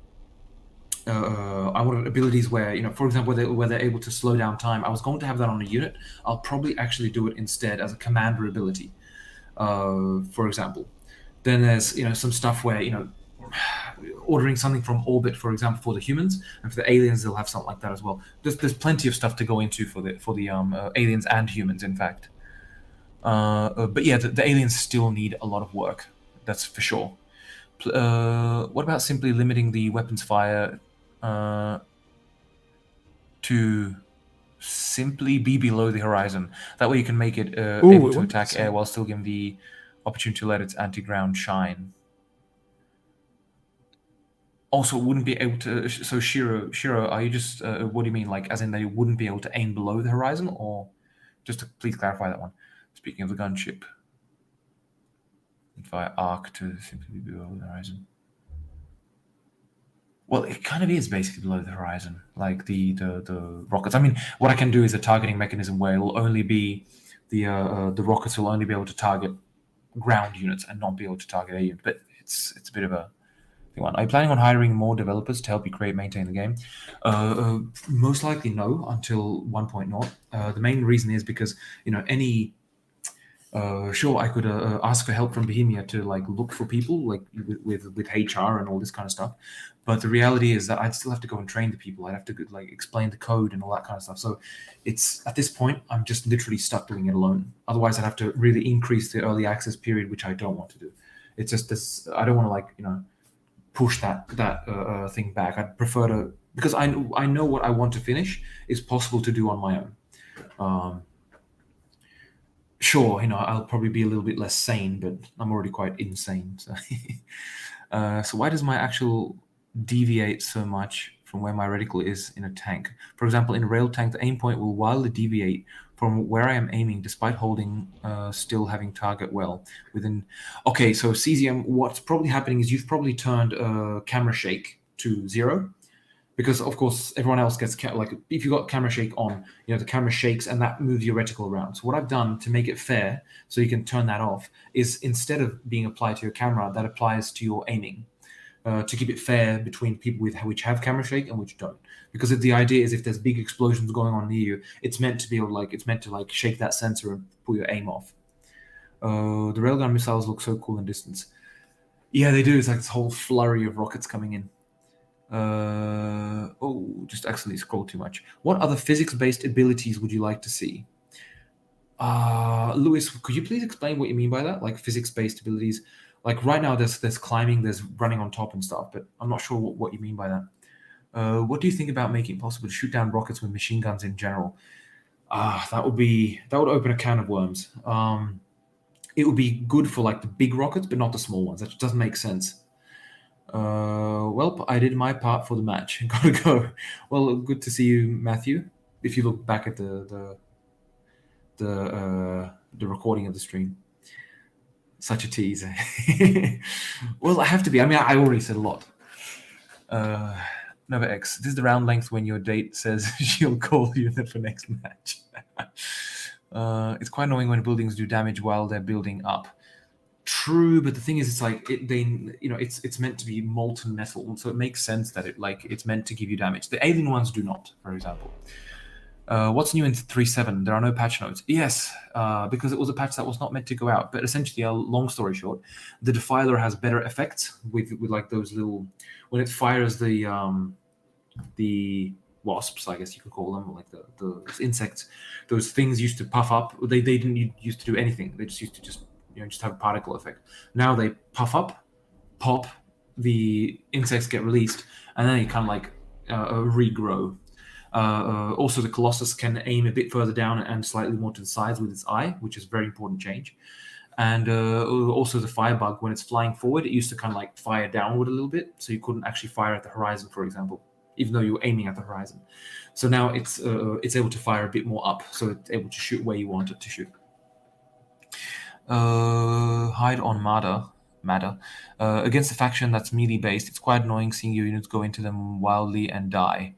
I wanted abilities where, for example, where they're able to slow down time. I was going to have that on a unit. I'll probably actually do it instead as a commander ability, for example. Then there's, some stuff where, ordering something from orbit, for example, for the humans, and for the aliens, they'll have something like that as well. There's plenty of stuff to go into for the aliens and humans, in fact. But yeah, the aliens still need a lot of work. That's for sure. What about simply limiting the weapons fire to simply be below the horizon? That way you can make it able to attack air while still giving the opportunity to let its anti-ground shine. Also, wouldn't be able to. So Shiro, are you just? What do you mean? Like, as in they wouldn't be able to aim below the horizon, or just to please clarify that one. Speaking of the gunship, fire arc to simply be below the horizon. Well, it kind of is basically below the horizon, like the rockets. I mean, what I can do is a targeting mechanism where it'll only be the rockets will only be able to target ground units and not be able to target a unit. But it's a bit of a thing. Are you planning on hiring more developers to help you maintain the game? Most likely no, until 1.0. The main reason is because any. Sure, I could ask for help from Bohemia to like look for people like with HR and all this kind of stuff, but the reality is that I'd still have to go and train the people. I'd have to like explain the code and all that kind of stuff. So it's at this point I'm just literally stuck doing it alone. Otherwise, I'd have to really increase the early access period, which I don't want to do. It's just this. I don't want to like push that thing back. I'd prefer to, because I know what I want to finish is possible to do on my own. Sure, I'll probably be a little bit less sane, but I'm already quite insane. So, so why does my actual deviate so much from where my reticle is in a tank? For example, in a rail tank, the aim point will wildly deviate from where I am aiming, despite holding, still having target well within. Okay, so Cesium, what's probably happening is you've probably turned camera shake to 0. Because of course everyone else gets like if you got camera shake on, the camera shakes and that moves your reticle around. So what I've done to make it fair, so you can turn that off, is instead of being applied to your camera, that applies to your aiming, to keep it fair between people which have camera shake and which don't. Because the idea is if there's big explosions going on near you, it's meant to be shake that sensor and pull your aim off. The railgun missiles look so cool in distance. Yeah, they do. It's like this whole flurry of rockets coming in. Just accidentally scrolled too much. What other physics-based abilities would you like to see? Lewis, could you please explain what you mean by that? Like physics-based abilities. Like right now, there's climbing, there's running on top and stuff, but I'm not sure what you mean by that. What do you think about making it possible to shoot down rockets with machine guns in general? That would open a can of worms. It would be good for like the big rockets, but not the small ones. That just doesn't make sense. Well, I did my part for the match. Gotta go. Well, good to see you, Matthew. If you look back at the recording of the stream, such a tease. Well, I have to be. I mean, I already said a lot. Nova X. This is the round length when your date says she'll call you for next match. It's quite annoying when buildings do damage while they're building up. True, but the thing is, it's like it's meant to be molten metal, so it makes sense that it's meant to give you damage. The alien ones do not, for example. What's new in 3.7? There are no patch notes. Yes, because it was a patch that was not meant to go out. But essentially, long story short, the Defiler has better effects with like those little when it fires the wasps, I guess you could call them, or like the insects. Those things used to puff up. They didn't used to do anything. They just used to just have a particle effect. Now they puff up, pop, the insects get released, and then they kind of like regrow. Also, the Colossus can aim a bit further down and slightly more to the sides with its eye, which is a very important change. And also the Firebug, when it's flying forward, it used to kind of like fire downward a little bit, so you couldn't actually fire at the horizon, for example, even though you were aiming at the horizon. So now it's able to fire a bit more up, so it's able to shoot where you want it to shoot. Hide on Matter. Against a faction that's melee based, it's quite annoying seeing your units go into them wildly and die.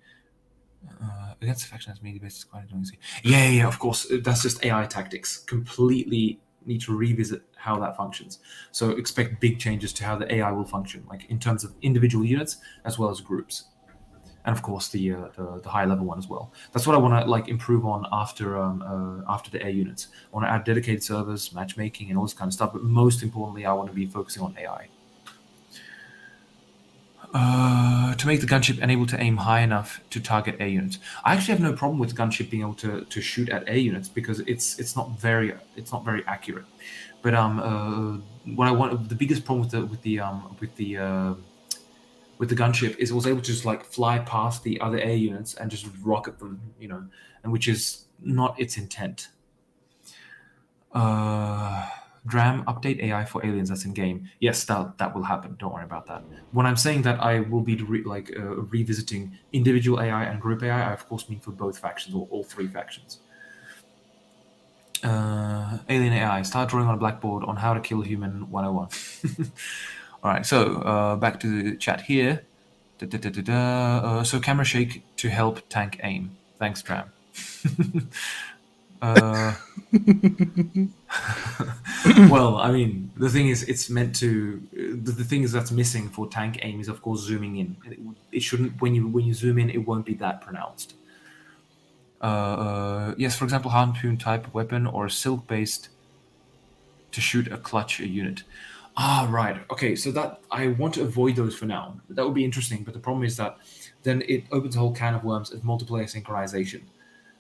Against a faction that's melee based, it's quite annoying. Yeah, of course. That's just AI tactics. Completely need to revisit how that functions. So expect big changes to how the AI will function, like in terms of individual units as well as groups. And of course the high level one as well. That's what I want to like improve on after the air units. I want to add dedicated servers, matchmaking, and all this kind of stuff. But most importantly, I want to be focusing on AI. To make the gunship unable to aim high enough to target air units. I actually have no problem with gunship being able to shoot at air units because it's not very accurate. But what I want, the biggest problem with the gunship is it was able to just like fly past the other air units and just rocket them, and which is not its intent. Dram update AI for aliens that's in game. Yes, that will happen. Don't worry about that. When I'm saying that I will be revisiting individual AI and group AI, I of course mean for both factions or all three factions. Alien AI. Start drawing on a blackboard on how to kill human 101. All right, so back to the chat here. So camera shake to help tank aim. Thanks, Dram. Well, I mean, the thing is, it's meant to. The thing is that's missing for tank aim is, of course, zooming in. It shouldn't. When you zoom in, it won't be that pronounced. Yes, for example, harpoon type weapon or silk based to shoot a clutch a unit. Right. Okay, so that I want to avoid those for now. That would be interesting, but the problem is that then it opens a whole can of worms of multiplayer synchronization,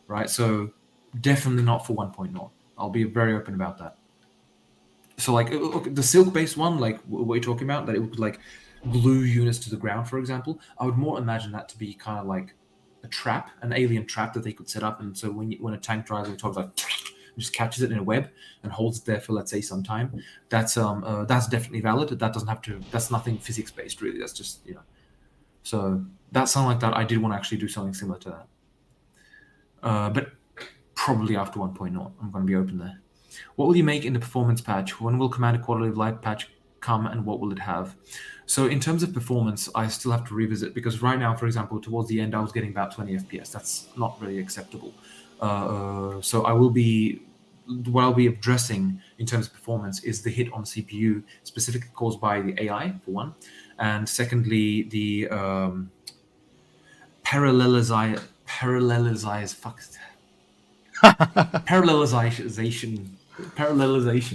right? So definitely not for 1.0. I'll be very open about that. So like the silk-based one, like what you're talking about, that it would like glue units to the ground, for example. I would more imagine that to be kind of like a trap, an alien trap that they could set up, and so when a tank drives on top, like just catches it in a web and holds it there for, let's say, some time. That's definitely valid. That doesn't have to. That's nothing physics based, really. That's just So that's something like that. I did want to actually do something similar to that. But probably after 1.0, I'm going to be open there. What will you make in the performance patch? When will Commander Quality of Life patch come, and what will it have? So in terms of performance, I still have to revisit because right now, for example, towards the end, I was getting about 20 FPS. That's not really acceptable. So what I'll be addressing in terms of performance is the hit on CPU, specifically caused by the AI, for one, and secondly, the parallelization.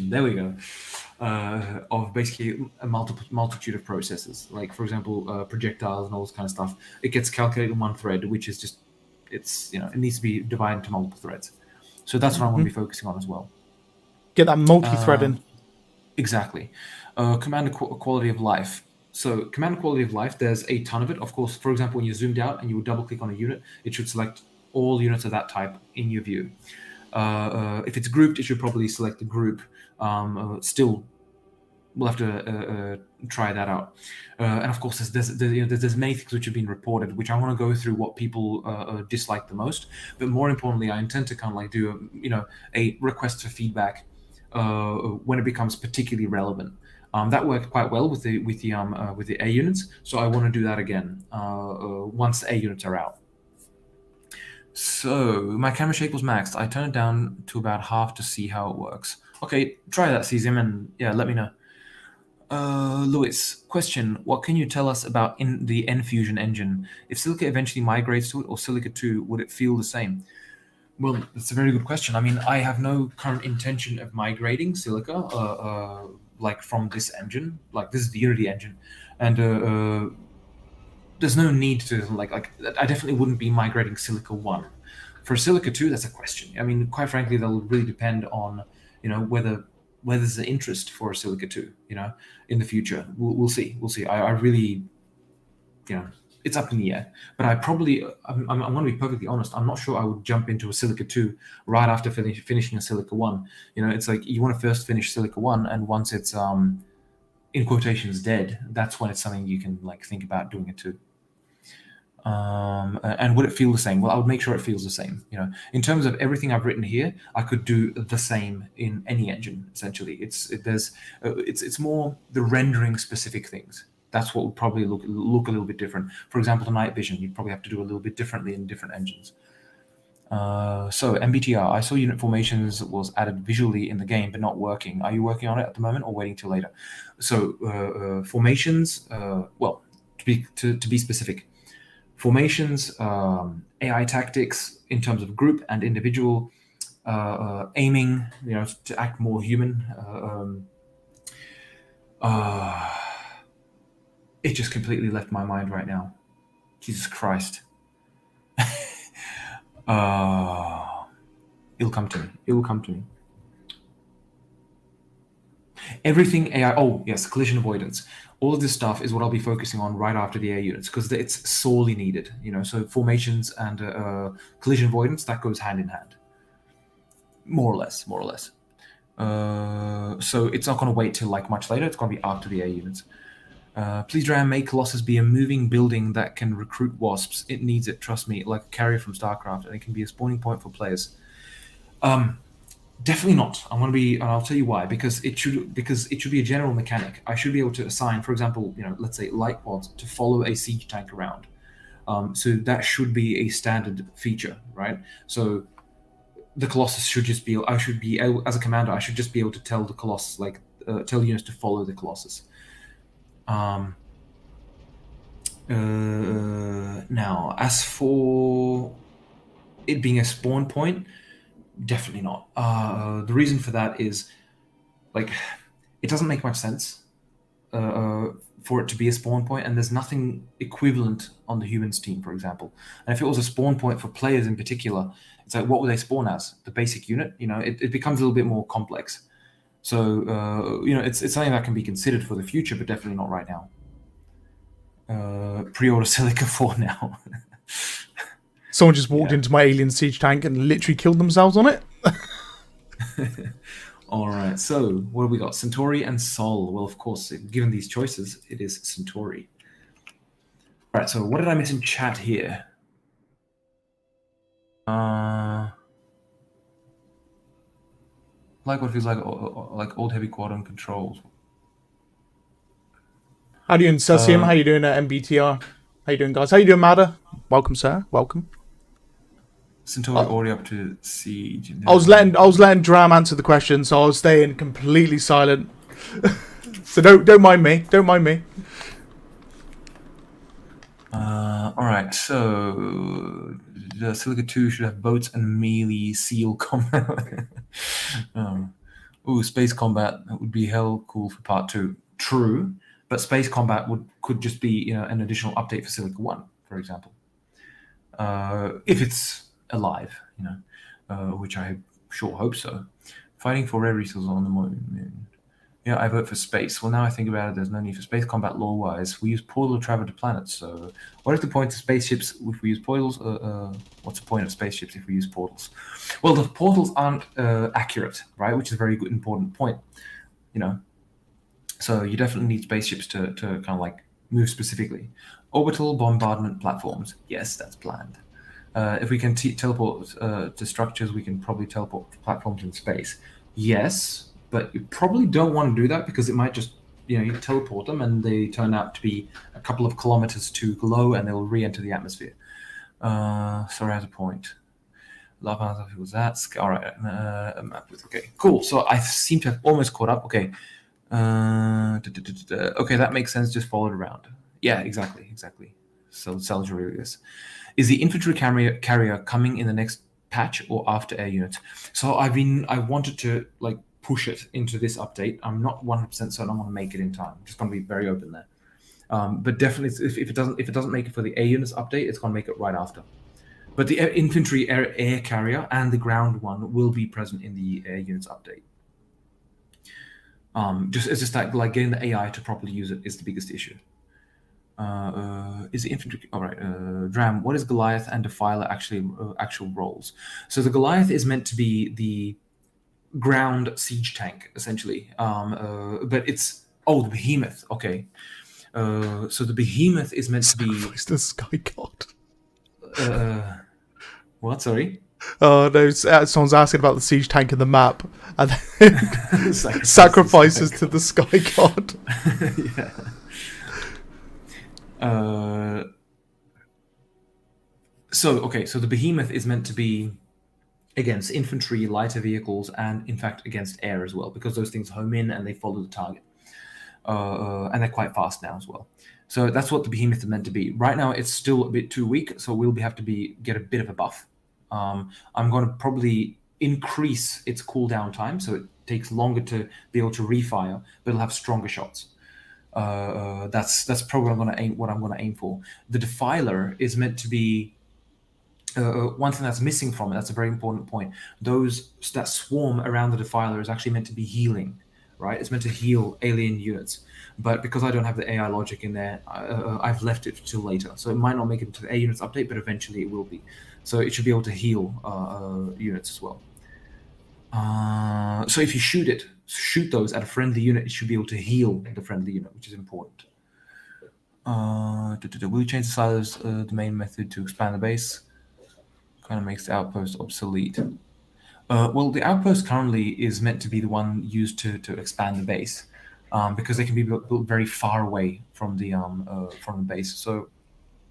There we go. Of basically a multitude of processes, like for example, projectiles and all this kind of stuff. It gets calculated in one thread, which is just it needs to be divided into multiple threads. So that's what I'm going to be focusing on as well. Get that multi-threading. Exactly. Command quality of life. So command quality of life, there's a ton of it. Of course, for example, when you're zoomed out and you double click on a unit, it should select all units of that type in your view. If it's grouped, it should probably select the group. Still, we'll have to try that out. And of course, there's many things which have been reported, which I want to go through what people dislike the most. But more importantly, I intend to kind of like do a request for feedback when it becomes particularly relevant. That worked quite well with the A units, so I want to do that again once the A units are out. So my camera shake was maxed. I turned it down to about half to see how it works. Okay, try that, Cesium, and yeah, let me know. Lewis, question: what can you tell us about the N-Fusion engine? If Silica eventually migrates to it, or Silica 2, would it feel the same? Well, that's a very good question. I mean, I have no current intention of migrating Silica, like from this engine. Like, this is the Unity engine, and there's no need to like. I definitely wouldn't be migrating Silica 1. For Silica 2, that's a question. I mean, quite frankly, that'll really depend on whether there's an interest for Silica 2. In the future, we'll see. I really, it's up in the air. But I'm going to be perfectly honest. I'm not sure I would jump into a Silica 2 right after finishing a Silica 1. It's like you want to first finish Silica 1, and once it's in quotations dead, that's when it's something you can like think about doing it too. And would it feel the same? Well, I would make sure it feels the same. In terms of everything I've written here, I could do the same in any engine. Essentially, it's more the rendering specific things. That's what would probably look a little bit different. For example, the night vision, you'd probably have to do a little bit differently in different engines. So MBTR, I saw unit formations was added visually in the game, but not working. Are you working on it at the moment, or waiting till later? So formations, well, to be specific, formations, AI tactics in terms of group and individual, aiming, to act more human. It just completely left my mind right now. Jesus Christ. It'll come to me. Everything AI. Oh yes, collision avoidance. All of this stuff is what I'll be focusing on right after the AI units, because it's sorely needed. So formations and collision avoidance, that goes hand in hand, more or less. So it's not going to wait till like much later. It's going to be after the AI units. Please try and make Colossus be a moving building that can recruit wasps. It needs it, trust me, like a carrier from StarCraft, and it can be a spawning point for players. Definitely not. I'm going to be, and I'll tell you why. Because it should be a general mechanic. I should be able to assign, for example, let's say light pods to follow a siege tank around. So that should be a standard feature, right? So the Colossus should just be. I should be able, as a commander, I should just be able to tell the Colossus, tell units to follow the Colossus. Now, as for it being a spawn point, definitely not. The reason for that is, it doesn't make much sense for it to be a spawn point, and there's nothing equivalent on the humans team, for example. And if it was a spawn point for players in particular, it's like, what would they spawn as? The basic unit? It becomes a little bit more complex. So, it's something that can be considered for the future, but definitely not right now. Pre-order Silica 4 now. Someone just walked into my alien siege tank and literally killed themselves on it. All right, so what have we got? Centauri and Sol. Well, of course, given these choices, it is Centauri. All right, so what did I miss in chat here? Like what feels like old heavy quadrant controls. How you doing, Cesium? How you doing at MBTR? How you doing, guys? How you doing, Mada? Welcome, sir. Welcome. Centauri already up to siege. I was letting Dram answer the question, so I was staying completely silent. So don't mind me. Don't mind me. All right, so the Silica 2 should have boats and melee seal combat. Space combat would be hell cool for part 2. True, but space combat could just be an additional update for Silica 1, for example. If it's alive, which I sure hope so. Fighting for rare resources on the moon. Yeah, I vote for space. Well, now I think about it, there's no need for space combat lore-wise. We use portal to travel to planets, so what is the point of spaceships if we use portals? What's the point of spaceships if we use portals? Well, the portals aren't accurate, right? Which is a very good, important point, you know. So you definitely need spaceships to kind of like move specifically. Orbital bombardment platforms. Yes, that's planned. If we can teleport to structures, we can probably teleport to platforms in space. Yes, but you probably don't want to do that because it might just, you teleport them and they turn out to be a couple of kilometers too low and they'll re-enter the atmosphere. Sorry, I have a point. Love how was that. All right, okay, cool. So I seem to have almost caught up. Okay, okay, that makes sense. Just follow it around. Yeah, exactly. So Salge Aurelius. Is the infantry carrier coming in the next patch or after air units? So I wanted to like push it into this update. I'm not 100% certain I want to make it in time. I'm just going to be very open there. But definitely, if it doesn't make it for the air units update, it's going to make it right after. But the infantry air carrier and the ground one will be present in the air units update. It's just like getting the AI to properly use it is the biggest issue. Is the infantry all right? Dram, what is Goliath and Defiler actual roles? So the Goliath is meant to be the ground siege tank essentially, but it's the Behemoth. Okay, so the Behemoth is meant to be the Sky God. What? Sorry. Oh no! Someone's asking about the siege tank in the map, and then sacrifices to the Sky God. Yeah. So the Behemoth is meant to be against infantry, lighter vehicles, and in fact against air as well, because those things home in and they follow the target, and they're quite fast now as well. So that's what the Behemoth is meant to be. Right now, it's still a bit too weak, so we'll have to get a bit of a buff. I'm going to probably increase its cooldown time, so it takes longer to be able to refire, but it'll have stronger shots. That's probably what I'm going to aim for. The Defiler is meant to be one thing that's missing from it. That's a very important point. That swarm around the Defiler is actually meant to be healing, right? It's meant to heal alien units, but because I don't have the AI logic in there, I've left it till later. So it might not make it to the A units update, but eventually it will be. So it should be able to heal units as well. So if you shoot those at a friendly unit, it should be able to heal the friendly unit, which is important. Will you change the silos domain method to expand the base? Kind of makes the outpost obsolete. Well, the outpost currently is meant to be the one used to expand the base, because they can be built very far away from the base. So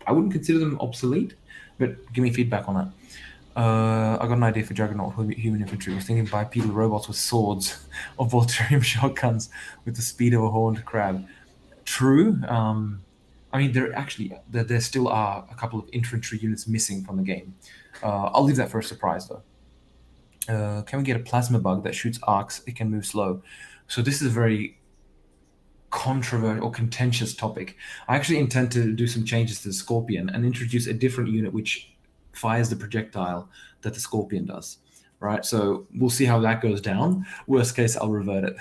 I wouldn't consider them obsolete, but give me feedback on that. I got an idea for Juggernaut human infantry. I was thinking bipedal robots with swords or Volturium shotguns with the speed of a horned crab. True. I mean, there still are a couple of infantry units missing from the game. I'll leave that for a surprise, though. Can we get a plasma bug that shoots arcs? It can move slow. So this is a very controversial or contentious topic. I actually intend to do some changes to the Scorpion and introduce a different unit which fires the projectile that the Scorpion does. Right, so we'll see how that goes down. Worst case, I'll revert it.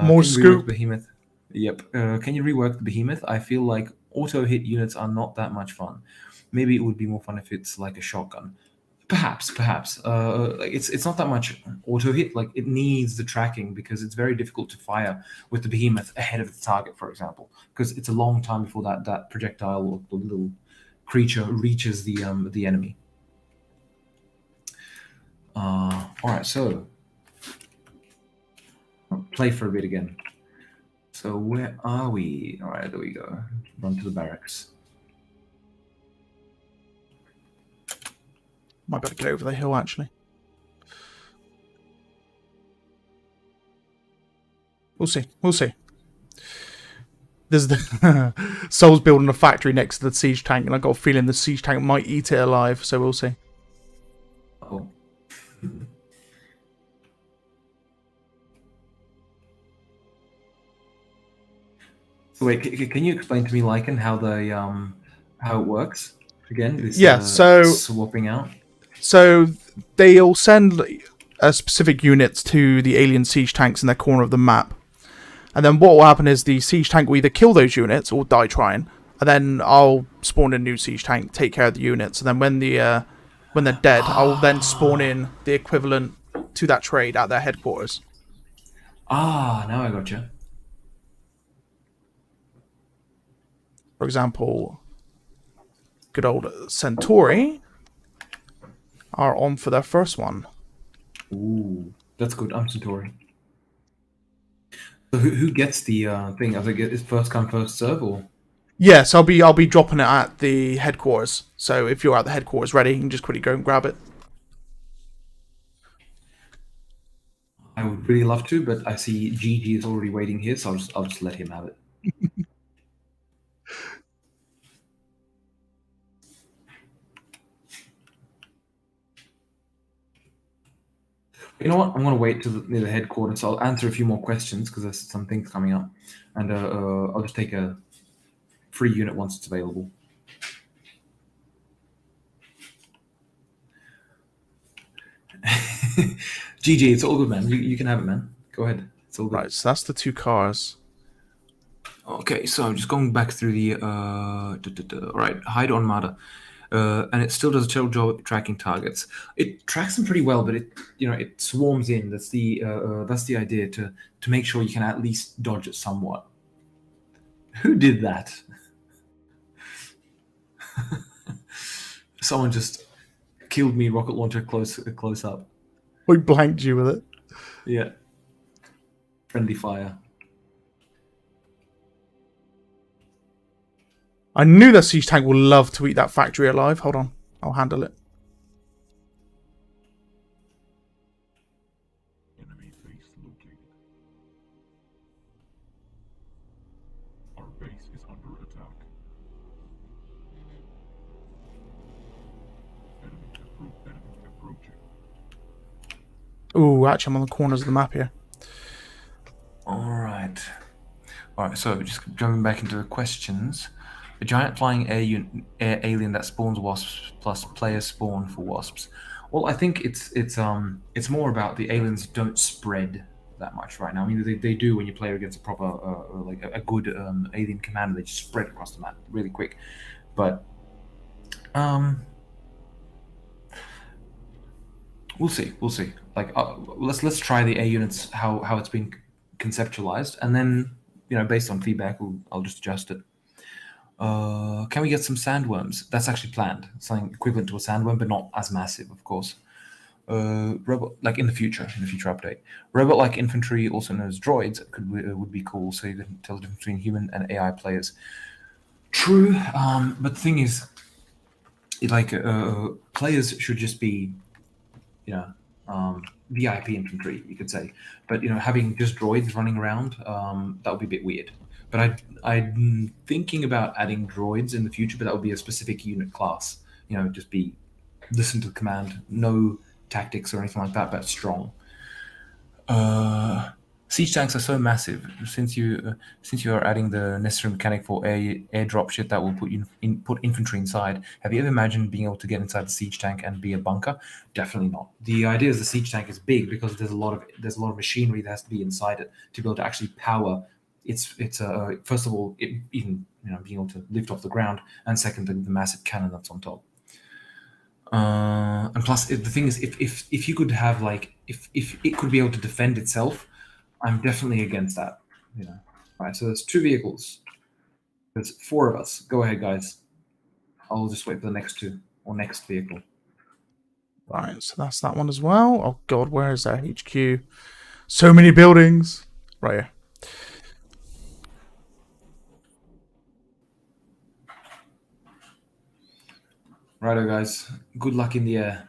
More scoop. Behemoth. Yep. Can you rework the Behemoth? I feel like auto hit units are not that much fun. Maybe it would be more fun if it's like a shotgun. Perhaps. It's not that much auto hit. Like, it needs the tracking because it's very difficult to fire with the Behemoth ahead of the target, for example, because it's a long time before that projectile or the little creature reaches the enemy. All right, so I'll play for a bit again. So where are we? All right, there we go. Run to the barracks. Might better get over the hill, actually. We'll see. There's the Soul's building a factory next to the siege tank, and I got a feeling the siege tank might eat it alive. So we'll see. Oh. So wait, can you explain to me, Lycan, how it works again? This, so swapping out. So they'll send specific units to the alien siege tanks in their corner of the map. And then what will happen is the siege tank will either kill those units or die trying. And then I'll spawn a new siege tank, take care of the units. And then when they're dead, I'll then spawn in the equivalent to that trade at their headquarters. Ah, now I gotcha. For example, good old Centauri are on for their first one. Ooh, that's good. I'm Centauri. So who gets the thing? I think it's first come first serve, or Yes, I'll be dropping it at the headquarters. So if you're at the headquarters ready, you can just quickly go and grab it. I would really love to, but I see GG is already waiting here, so I'll just let him have it. You know what? I'm gonna wait till near the headquarters. So I'll answer a few more questions because there's some things coming up, and I'll just take a free unit once it's available. GG, it's all good, man. You can have it, man. Go ahead. It's all good. Right, so that's the two cars. Okay, so I'm just going back through the all right, hide on Armada. And it still does a terrible job at tracking targets. It tracks them pretty well, but it swarms in. That's the idea to make sure you can at least dodge it somewhat. Who did that? Someone just killed me rocket launcher close up. We blanked you with it. Yeah. Friendly fire. I knew that siege tank will love to eat that factory alive. Hold on, I'll handle it. Enemy base located. Our base is under attack. Enemy approaching. Ooh, actually, I'm on the corners of the map here. All right. So just jumping back into the questions. A giant flying air alien that spawns wasps plus players spawn for wasps. Well, I think it's more about the aliens don't spread that much right now. I mean, they do when you play against a proper like a good alien commander. They just spread across the map really quick. But we'll see. Like let's try the air units how it's been conceptualized, and then based on feedback, I'll just adjust it. Can we get some sandworms? That's actually planned. Something equivalent to a sandworm, but not as massive, of course. Robot, like in the future update. Robot-like infantry, also known as droids, would be cool. So you can tell the difference between human and AI players. True, but the thing is, players should just be, VIP infantry, you could say. But having just droids running around, that would be a bit weird. But I'm thinking about adding droids in the future, but that would be a specific unit class. Just be listen to the command, no tactics or anything like that, but strong. Siege tanks are so massive. Since you are adding the necessary mechanic for airdrop shit that will put infantry inside, have you ever imagined being able to get inside the siege tank and be a bunker? Definitely not. The idea is the siege tank is big because there's a lot of machinery that has to be inside it to be able to actually power. It's first of all even being able to lift off the ground, and second the massive cannon that's on top. And plus the thing is, if you could have if it could be able to defend itself, I'm definitely against that. Right. So there's 2 vehicles. There's 4 of us. Go ahead, guys. I'll just wait for the next 2 or next vehicle. Right, so that's that one as well. Oh god, where is that HQ? So many buildings. Right here. Righto, guys. Good luck in the air.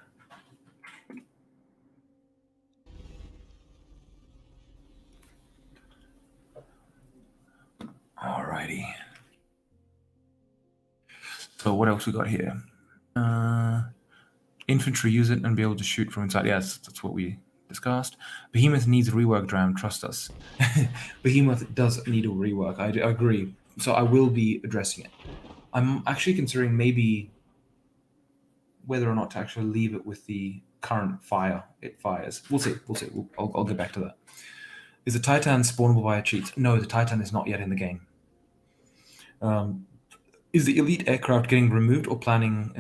Alrighty. So what else we got here? Infantry, use it and be able to shoot from inside. Yes, that's what we discussed. Behemoth needs rework, Dram. Trust us. Behemoth does need a rework. I agree. So I will be addressing it. I'm actually considering maybe whether or not to actually leave it with the current fire it fires. We'll see. We'll see. I'll get back to that. Is the Titan spawnable via cheats? No, the Titan is not yet in the game. Is the elite aircraft getting removed or planning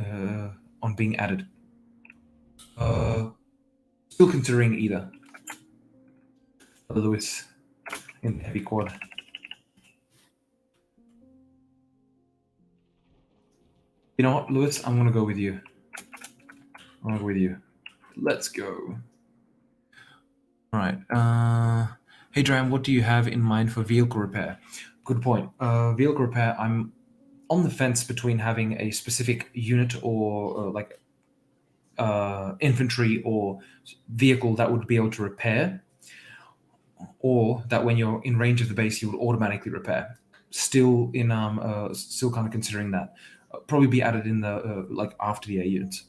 on being added? Still considering either. Lewis in heavy quad. You know what, Lewis? I'm gonna go with you. Let's go. All right. Hey, Dram, what do you have in mind for vehicle repair? Good point. Vehicle repair, I'm on the fence between having a specific unit or like infantry or vehicle that would be able to repair, or that when you're in range of the base, you would automatically repair. Still still kind of considering that. Probably be added in the like after the A units.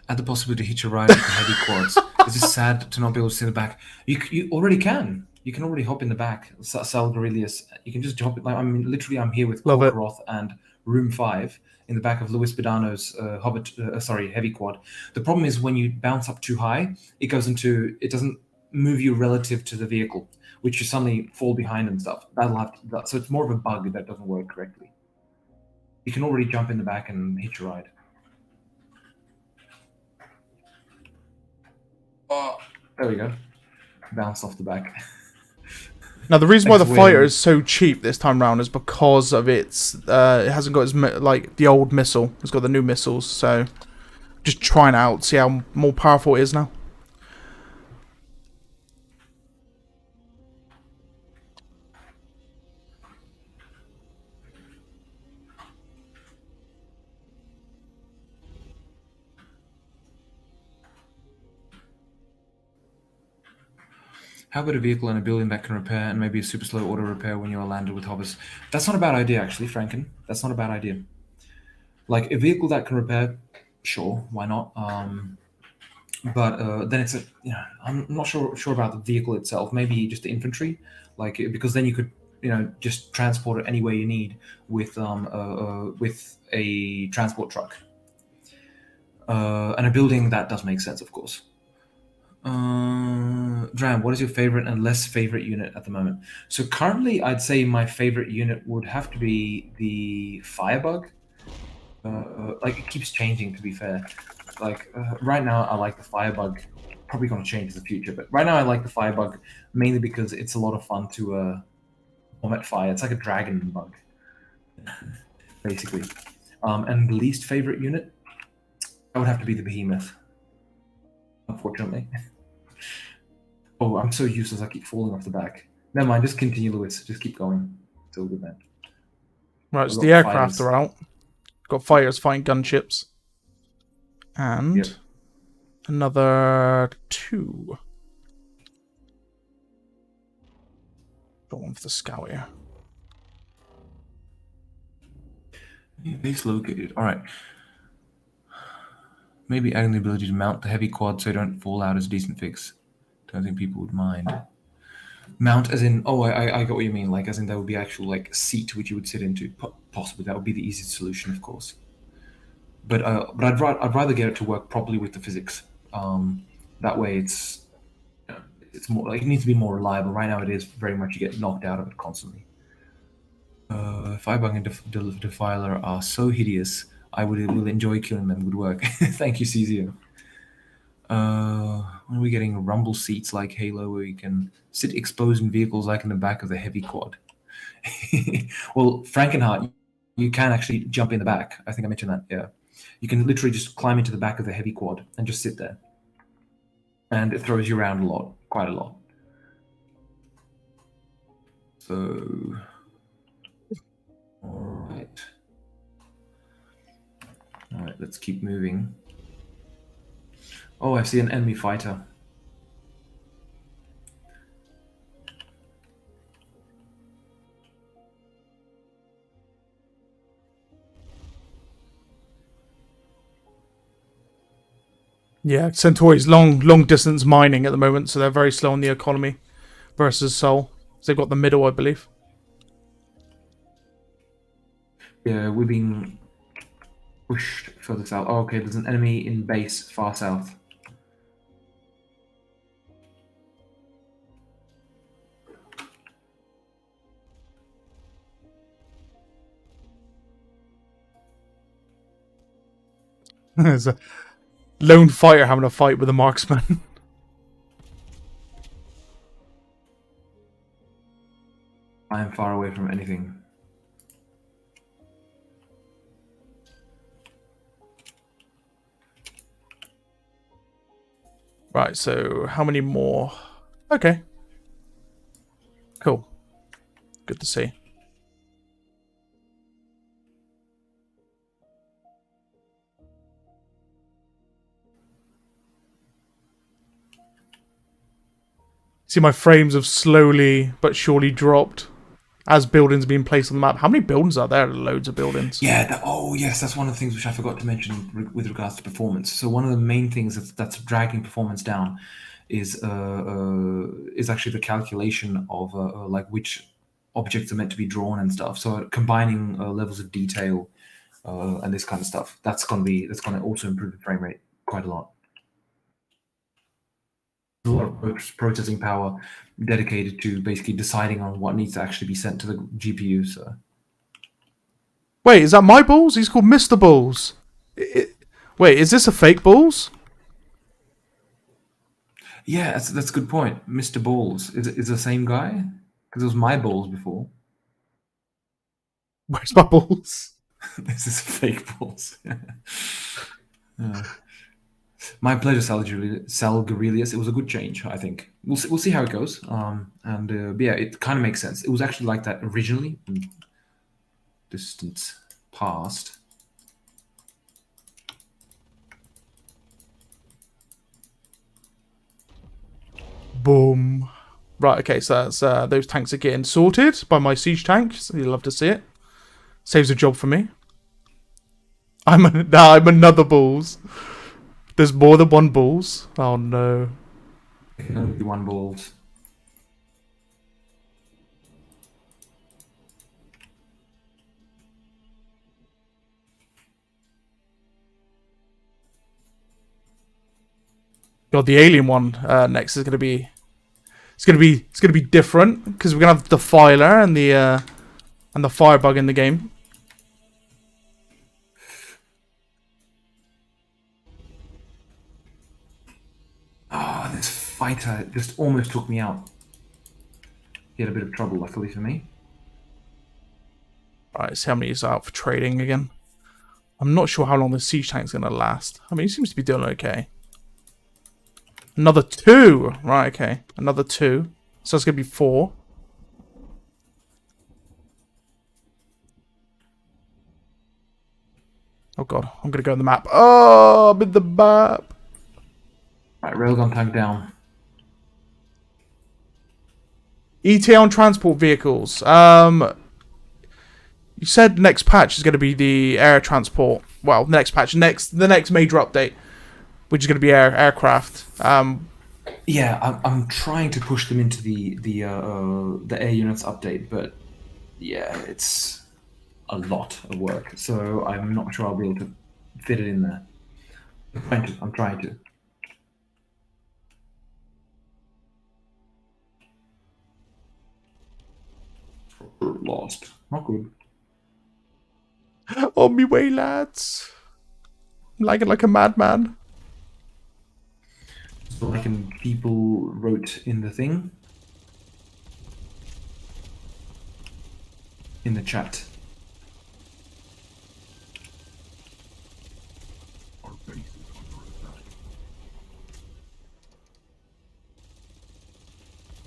Add the possibility to hitch a ride with the heavy quads. It's just sad to not be able to sit in the back. You already can. You can already hop in the back. Sal Gorilius. You can just hop. Like, I mean, literally, I'm here with Korkoroth and Room 5 in the back of Luis Bedano's heavy quad. The problem is when you bounce up too high, it doesn't move you relative to the vehicle, which you suddenly fall behind and stuff. So it's more of a bug that doesn't work correctly. You can already jump in the back and hitch a ride. Oh, there we go. Bounced off the back. Now the reason why the fighter is so cheap this time round is because of it hasn't got like the old missile. It's got the new missiles, so just trying it out, see how more powerful it is now. How about a vehicle and a building that can repair and maybe a super slow auto repair when you're landed with hovers? That's not a bad idea, actually, Franken. That's not a bad idea. Like a vehicle that can repair, sure, why not? But then it's I'm not sure about the vehicle itself. Maybe just the infantry, like because then you could just transport it anywhere you need with a transport truck. And a building that does make sense, of course. Dram, what is your favorite and less favorite unit at the moment? So currently, I'd say my favorite unit would have to be the Firebug. Like it keeps changing, to be fair. Like right now, I like the Firebug. Probably going to change in the future, but right now I like the Firebug mainly because it's a lot of fun to bomb at fire. It's like a dragon bug, basically. And the least favorite unit, that would have to be the Behemoth. Unfortunately. Oh, I'm so useless. I keep falling off the back. Never mind. Just continue, Lewis. Just keep going. It's all good, man. Right, so the aircraft are out. Got fighters fighting gunships. And another 2. Got one for the scout here. Base located. All right. Maybe adding the ability to mount the heavy quad so you don't fall out is a decent fix. Don't think people would mind. Mount as in, I got what you mean. Like as in there would be actual like seat which you would sit into. Possibly that would be the easiest solution, of course. But I'd rather get it to work properly with the physics. That way it's more like it needs to be more reliable. Right now it is very much you get knocked out of it constantly. Firebug and Defiler are so hideous. I will enjoy killing them. Good work. Thank you, Cezio. When are we getting rumble seats like Halo where you can sit exposed in vehicles like in the back of the heavy quad? Well, Frankenheart, you can actually jump in the back. I think I mentioned that, yeah. You can literally just climb into the back of the heavy quad and just sit there. And it throws you around a lot, quite a lot. So, all right, let's keep moving. Oh, I see an enemy fighter. Yeah, Centauri's long distance mining at the moment, so they're very slow on the economy versus Sol. So they've got the middle, I believe. Yeah, we're being pushed further south. Oh, okay, there's an enemy in base far south. There's a lone fighter having a fight with a marksman. I am far away from anything. Right, so how many more? Okay. Cool. Good to see. See, my frames have slowly but surely dropped as buildings are being placed on the map. How many buildings are there? Loads of buildings. Yeah, oh yes, that's one of the things which I forgot to mention with regards to performance. So one of the main things that's dragging performance down is actually the calculation of like which objects are meant to be drawn and stuff. So combining levels of detail and this kind of stuff. That's gonna also improve the frame rate quite a lot. A lot of processing power dedicated to basically deciding on what needs to actually be sent to the GPU. So. Wait, is that my balls? He's called Mr. Balls. Wait, is this a fake balls? Yeah, that's a good point. Mr. Balls is the same guy because it was my balls before. Where's my balls? This is fake balls. My pleasure, Salgarelius. It was a good change, I think. We'll see how it goes. But yeah, it kind of makes sense. It was actually like that originally, in distant past. Boom. Right, okay, so that's those tanks are getting sorted by my siege tank. So you'll love to see it. Saves a job for me. I'm another balls. There's more than one balls. Oh no. It can only be one balls. God, the alien one next is gonna be. It's gonna be different because we're gonna have the Defiler and the Firebug in the game. Ah, this fighter just almost took me out. He had a bit of trouble, luckily for me. Right, see how many is out for trading again. I'm not sure how long the siege tank's gonna last. I mean, he seems to be doing okay. Another 2! Right, okay. Another 2. So it's gonna be 4. Oh god, I'm gonna go on the map. Oh, I'm in the map. Right, railgun tank down. ETA on transport vehicles. You said next patch is going to be the air transport. Well, the next major update, which is going to be aircraft. Yeah, I'm trying to push them into the air units update, but yeah, it's a lot of work. So I'm not sure I'll be able to fit it in there. I'm trying to. Lost. Not good. On me way, lads. I'm lagging like a madman. So like people wrote in the thing. In the chat. Our base is under attack.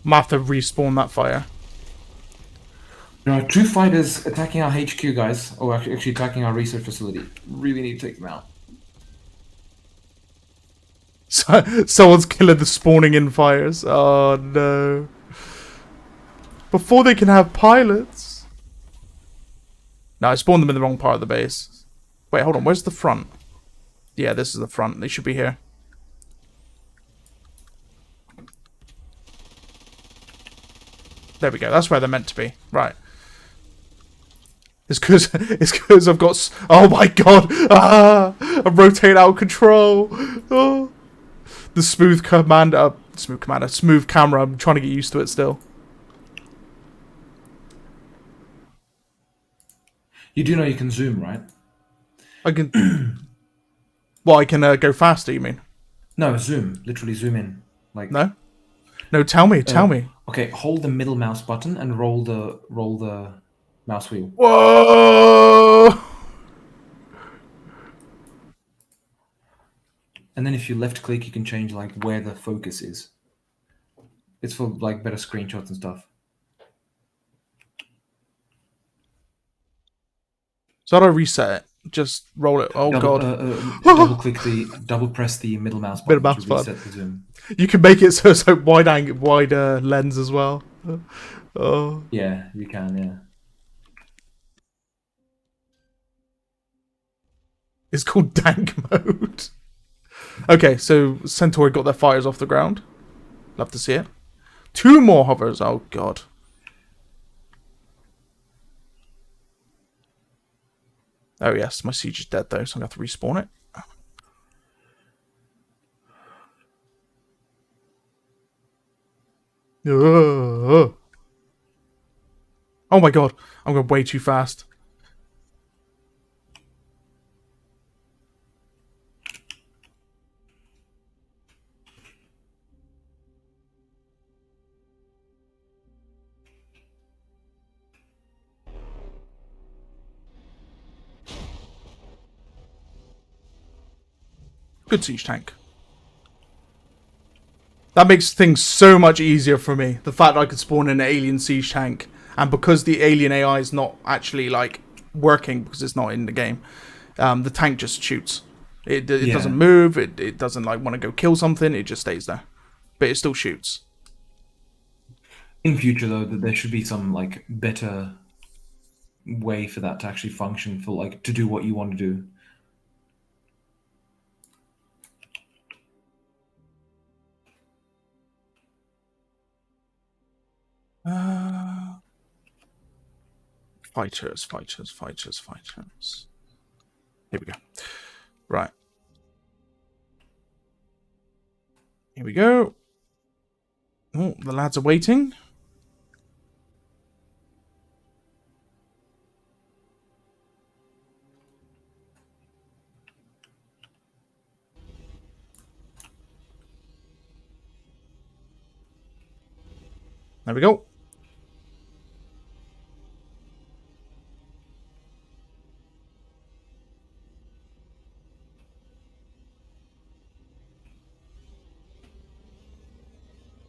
I'm gonna have to respawn that fire. There are 2 fighters attacking our HQ, guys. Or actually attacking our research facility. Really need to take them out. Someone's killing the spawning in fires. Oh no. Before they can have pilots. No, I spawned them in the wrong part of the base. Wait, hold on. Where's the front? Yeah, this is the front. They should be here. There we go. That's where they're meant to be. Right. It's because I've got. Oh my god! Ah, I'm rotating out of control. Oh. The smooth camera. I'm trying to get used to it still. You do know you can zoom, right? I can. Well, I can go faster. You mean? No, zoom. Literally zoom in. Like No. No. Tell me. Okay, hold the middle mouse button and roll the mouse wheel. Whoa! And then if you left click, you can change like where the focus is. It's for like better screenshots and stuff. So how do I reset it? Just roll it. Oh god! Double press the middle mouse Middle button mouse to button. reset the zoom. You can make it so it's like wide lens as well. Oh. Yeah, you can. Yeah. It's called dank mode. Okay, so Centauri got their fires off the ground. Love to see it. 2 more hovers. Oh god. Oh yes, my siege is dead though, so I'm gonna have to respawn it. Oh my god, I'm going way too fast. Good siege tank. That makes things so much easier for me. The fact that I could spawn in an alien siege tank, and because the alien AI is not actually like working because it's not in the game, the tank just shoots. It doesn't move. It doesn't like want to go kill something. It just stays there, but it still shoots. In future, though, that there should be some like better way for that to actually function, for like to do what you want to do. Fighters. Here we go. Right. Here we go. Oh, the lads are waiting. There we go.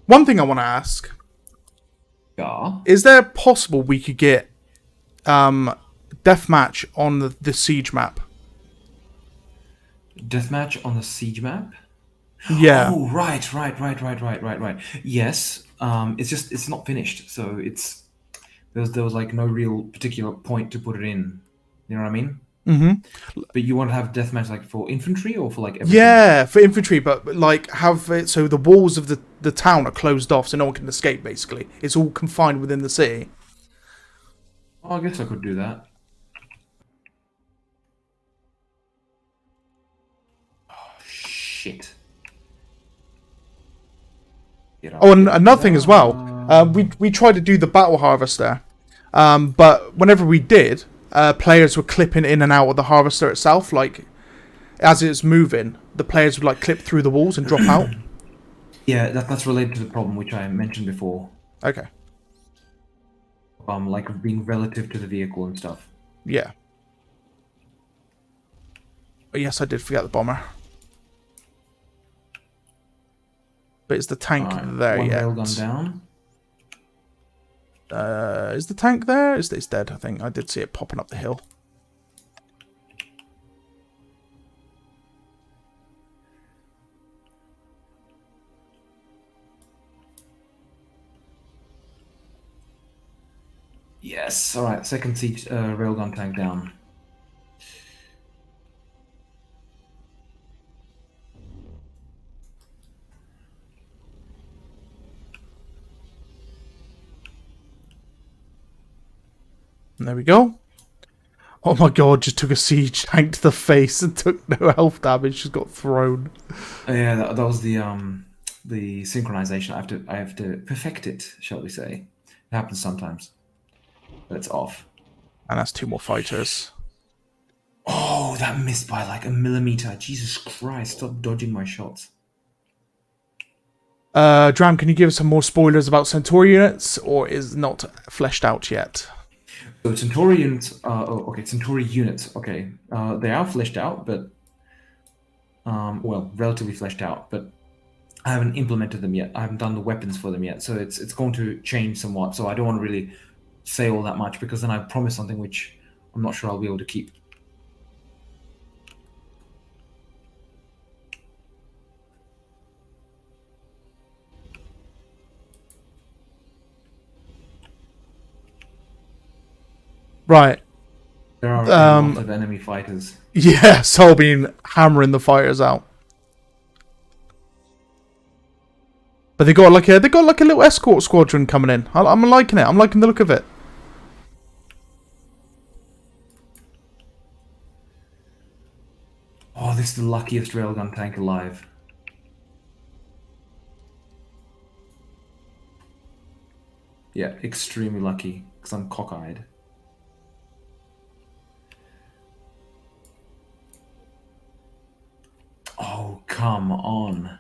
One thing I want to ask. Yeah. Is there possible we could get deathmatch on the siege map? Deathmatch on the siege map? Yeah. Oh, right. Yes. It's not finished, so there was like no real particular point to put it in. You know what I mean? Mm-hmm. But you want to have deathmatch like for infantry or for like everything? Yeah, for infantry, but like have it so the walls of the town are closed off so no one can escape, basically. It's all confined within the city. Oh, I guess I could do that. Oh, shit. Oh, and another thing as well. We tried to do the battle harvester, but whenever we did, players were clipping in and out of the harvester itself. Like as it's moving, the players would like clip through the walls and drop out. Yeah, that's related to the problem which I mentioned before. Okay. Like being relative to the vehicle and stuff. Yeah. But yes, I did forget the bomber. But is the tank there one yet? railgun down. Is the tank there? It's dead, I think. I did see it popping up the hill. Yes. All right. Second siege railgun tank down. And there we go. Oh my god, just took a siege tank to the face and took no health damage, just got thrown. Yeah, that was the synchronization. I have to perfect it, shall we say? It happens sometimes, but it's off. And that's 2 more fighters. Oh, that missed by like a millimeter. Jesus Christ! Stop dodging my shots. Dram, can you give us some more spoilers about Centauri units, or is not fleshed out yet? So Centauri units. Centauri units. Okay, they are fleshed out, but well, relatively fleshed out, but I haven't implemented them yet. I haven't done the weapons for them yet, so it's going to change somewhat. So I don't want to really say all that much because then I promise something which I'm not sure I'll be able to keep. Right. There are a lot of enemy fighters. Yeah, Sol been hammering the fighters out. But they got like a little escort squadron coming in. I'm liking it. I'm liking the look of it. Oh, this is the luckiest railgun tank alive. Yeah, extremely lucky because I'm cockeyed. Oh, come on.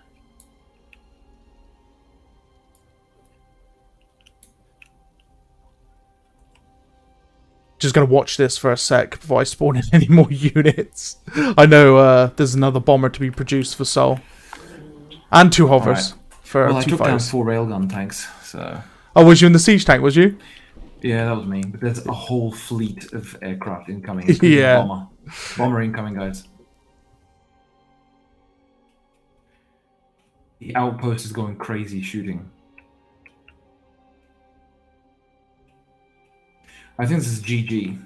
Just gonna watch this for a sec before I spawn in any more units. I know there's another bomber to be produced for Sol. And 2 hovers for Well, I 2 took down fighters. 4 railgun tanks, so... Oh, was you in the siege tank, was you? Yeah, that was me. But there's a whole fleet of aircraft incoming. including Yeah. Bomber incoming, guys. The outpost is going crazy shooting. I think this is GG.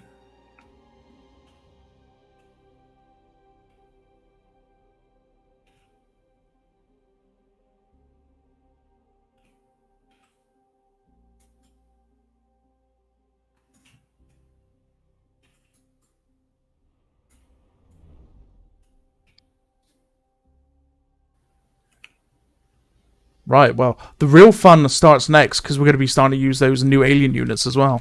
Right, well, the real fun starts next because we're going to be starting to use those new alien units as well.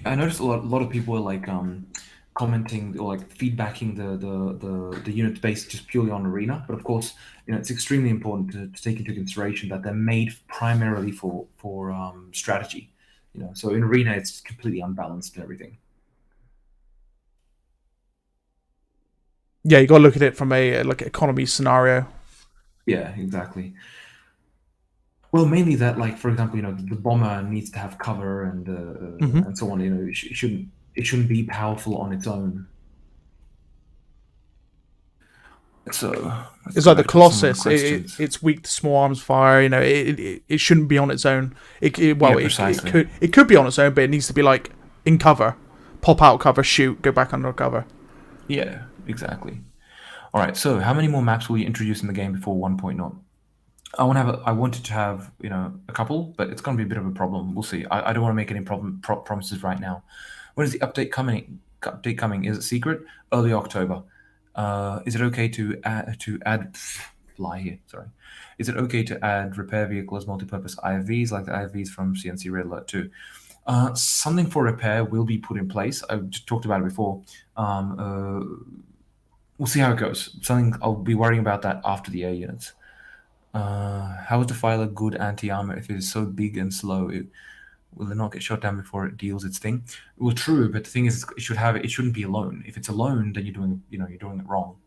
I noticed a lot of people were like commenting or like feedbacking the unit based just purely on arena. But of course, you know, it's extremely important to take into consideration that they're made primarily for strategy. You know, so in arena it's completely unbalanced and everything. Yeah, you got to look at it from a like economy scenario. Yeah, exactly. Well, mainly that, like for example, you know, the bomber needs to have cover and so on. You know, it shouldn't be powerful on its own. So It's like the Colossus. It's weak to small arms fire. You know, it shouldn't be on its own. It could be on its own, but it needs to be like in cover, pop out cover, shoot, go back under cover. Yeah, exactly. All right. So, how many more maps will you introduce in the game before 1.0? I wanted to have, you know, a couple, but it's going to be a bit of a problem. We'll see. I don't want to make any promises right now. When is the update coming? Is it secret? Early October. Is it okay to add fly here? Sorry. Is it okay to add repair vehicles, multi-purpose IFVs like the IFVs from CNC Red Alert 2? Something for repair will be put in place. I just talked about it before. We'll see how it goes. Something I'll be worrying about that after the air units. How is the Defiler good anti-armor if it is so big and slow? Will it not get shot down before it deals its thing? Well, true, but the thing is, it shouldn't be alone. If it's alone, then you're doing it wrong.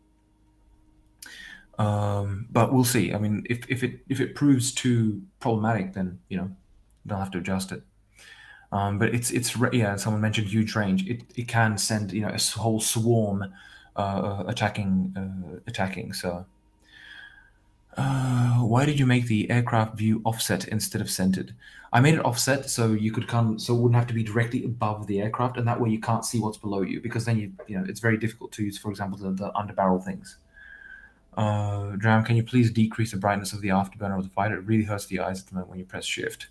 But we'll see. I mean, if it proves too problematic, then they'll have to adjust it. But yeah. Someone mentioned huge range. It can send a whole swarm attacking. So. Why did you make the aircraft view offset instead of centered? I made it offset so you could so it wouldn't have to be directly above the aircraft, and that way you can't see what's below you, because then it's very difficult to use, for example, the underbarrel things. Dram, can you please decrease the brightness of the afterburner of the fighter? It really hurts the eyes at the moment when you press shift.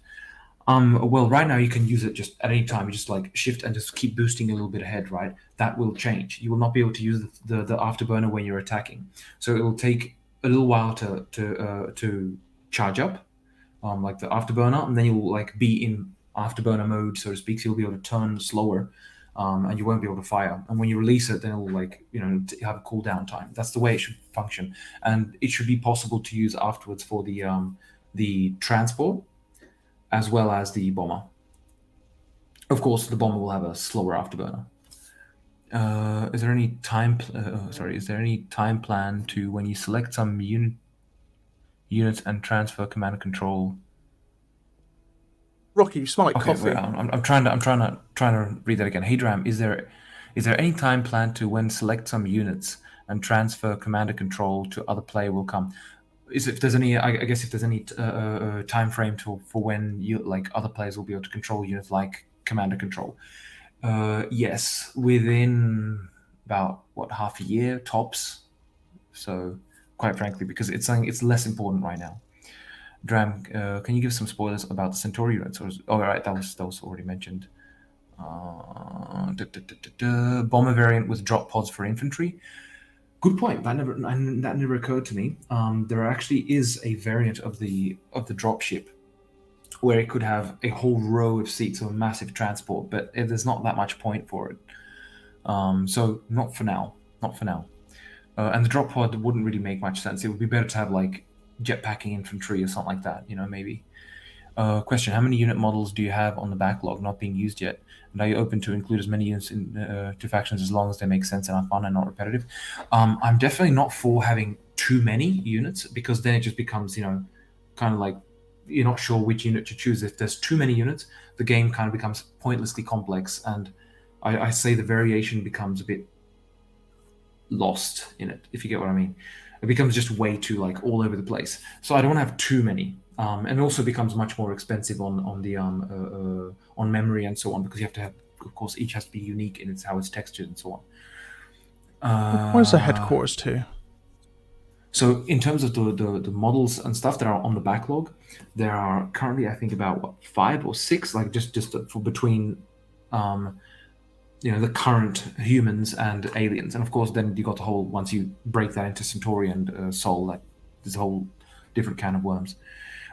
Well, right now you can use it just at any time. You just like shift and just keep boosting a little bit ahead, right? That will change. You will not be able to use the afterburner when you're attacking. So it will take a little while to charge up, like the afterburner, and then you'll like be in afterburner mode, so to speak. So you'll be able to turn slower, and you won't be able to fire. And when you release it, then it'll like have a cooldown time. That's the way it should function, and it should be possible to use afterwards for the transport as well as the bomber. Of course, the bomber will have a slower afterburner. Is there any time? Is there any time plan to when you select some units and transfer command and control? Rocky, you smell like Okay, coffee. wait, I'm trying to read that again. Hey, Dram, is there any time plan to when select some units and transfer command and control to other player will come? If there's any, I guess if there's any time frame for when you like other players will be able to control units like command and control. Yes, within about half a year tops. So, quite frankly, because it's something it's less important right now. Dram, can you give some spoilers about the Centauri units? Oh, right, that was already mentioned. Bomber variant with drop pods for infantry. Good point. That never occurred to me. There actually is a variant of the dropship where it could have a whole row of seats of a massive transport, but there's not that much point for it. So not for now. Not for now. And the drop pod wouldn't really make much sense. It would be better to have like jetpacking infantry or something like that. Maybe. Question: how many unit models do you have on the backlog not being used yet? And are you open to include as many units to factions as long as they make sense and are fun and not repetitive? I'm definitely not for having too many units because then it just becomes, kind of like you're not sure which unit to choose. If there's too many units, the game kind of becomes pointlessly complex, and I say the variation becomes a bit lost in it, if you get what I mean. It becomes just way too like all over the place. So I don't want to have too many. And it also becomes much more expensive on memory and so on because you have to have, of course, each has to be unique in how it's textured and so on. Where's the headquarters to? So in terms of the models and stuff that are on the backlog, there are currently I think about 5 or 6, like just for between, the current humans and aliens, and of course then you got the whole once you break that into Centauri and Sol, like there's a whole different can of worms.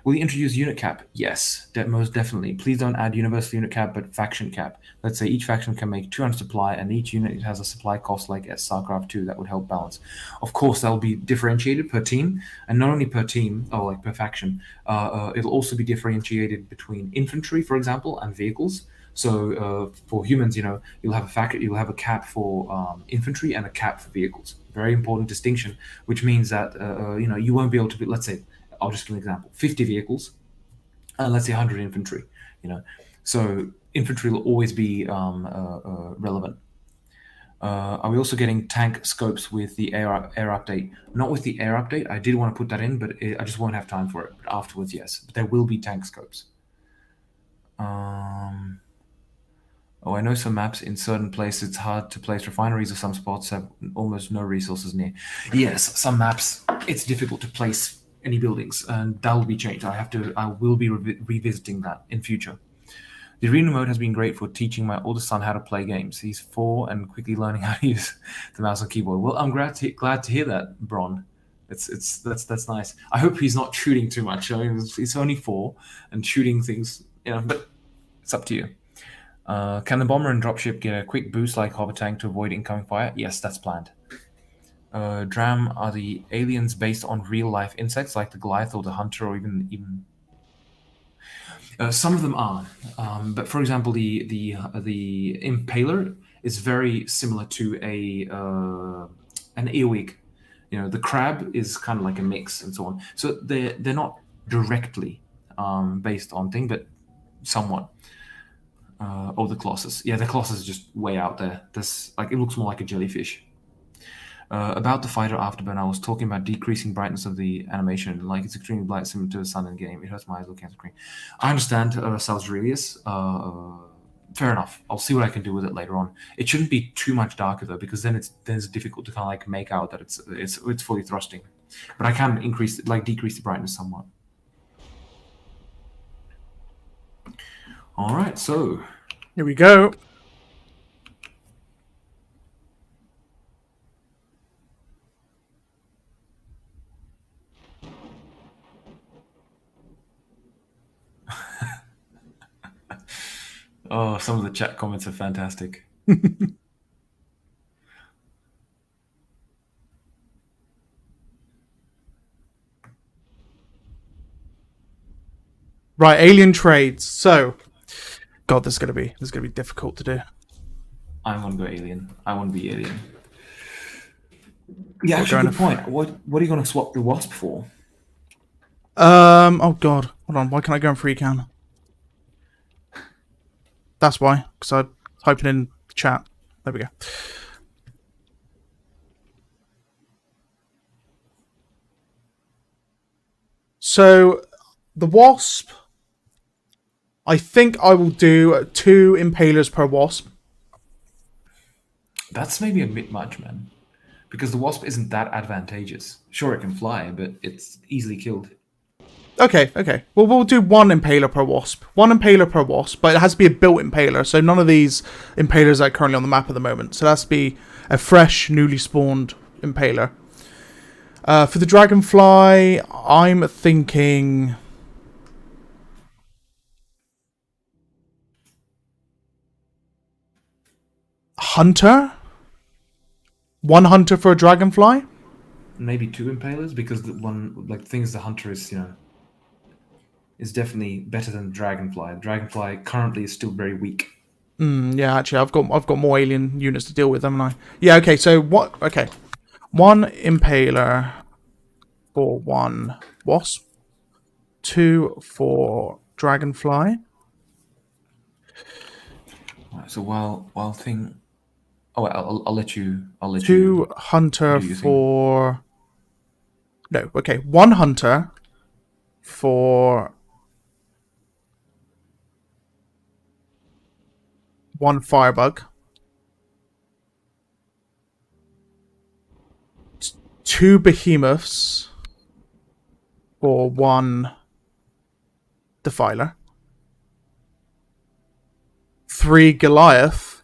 Will you introduce unit cap? Yes, most definitely. Please don't add universal unit cap, but faction cap. Let's say each faction can make 200 supply, and each unit has a supply cost like at StarCraft 2. That would help balance. Of course, that will be differentiated per team, and not only per team, like per faction. It'll also be differentiated between infantry, for example, and vehicles. So for humans, you'll have a cap for infantry and a cap for vehicles. Very important distinction, which means that you won't be able to be. Let's say, I'll just give an example: 50 vehicles, and let's say 100 infantry. So infantry will always be relevant. Are we also getting tank scopes with the air update? Not with the air update. I did want to put that in, but I just won't have time for it. But afterwards, yes. But there will be tank scopes. Oh, I know some maps in certain places it's hard to place refineries, or some spots have almost no resources near. Yes, some maps it's difficult to place any buildings, and that will be changed. I will be revisiting that in future. The arena mode has been great for teaching my oldest son how to play games. He's 4 and quickly learning how to use the mouse and keyboard. Well, I'm glad to hear that, Bron. That's nice. I hope he's not shooting too much. I mean, he's only 4 and shooting things, but it's up to you. Can the bomber and dropship get a quick boost like hover tank to avoid incoming fire? Yes, that's planned. Dram, are the aliens based on real life insects like the Goliath or the Hunter, or even? Some of them are, but for example, the Impaler is very similar to an earwig. The crab is kind of like a mix and so on. So they're not directly based on thing, but somewhat. Or the Colossus. Yeah, the Colossus is just way out there. It looks more like a jellyfish. About the fighter afterburn, I was talking about decreasing brightness of the animation. Like it's extremely bright, similar to the sun in the game. It hurts my eyes looking at the screen. I understand, Salzrelius. Fair enough. I'll see what I can do with it later on. It shouldn't be too much darker though, because then it's difficult to kind of like make out that it's fully thrusting. But I can decrease the brightness somewhat. All right, so Here we go. oh, some of the chat comments are fantastic. Right, alien trades. So, God, this is gonna be difficult to do. I'm gonna go alien. I want to be alien. Yeah, We're actually, going good point. What are you gonna swap the wasp for? Oh God, hold on. Why can't I go in free can? That's why, because I typing in chat. There we go. So, the wasp. I think I will do 2 impalers per wasp. That's maybe a bit much, man. Because the wasp isn't that advantageous. Sure, it can fly, but it's easily killed. Okay. Well, we'll do 1 impaler per wasp. 1 impaler per wasp, but it has to be a built impaler. So none of these impalers are currently on the map at the moment. So it has to be a fresh, newly spawned impaler. For the dragonfly, I'm thinking hunter. 1 hunter for a dragonfly. Maybe 2 impalers, because the things the hunter is definitely better than the dragonfly. The dragonfly currently is still very weak. Yeah, actually, I've got more alien units to deal with, haven't I? Yeah. Okay. So what? Okay, 1 impaler for 1 wasp, 2 for dragonfly. Right, so while thing, oh, I'll let you. 2 hunter do your thing. for. No. Okay, 1 hunter for 1 firebug. 2 behemoths for 1 defiler. 3 Goliath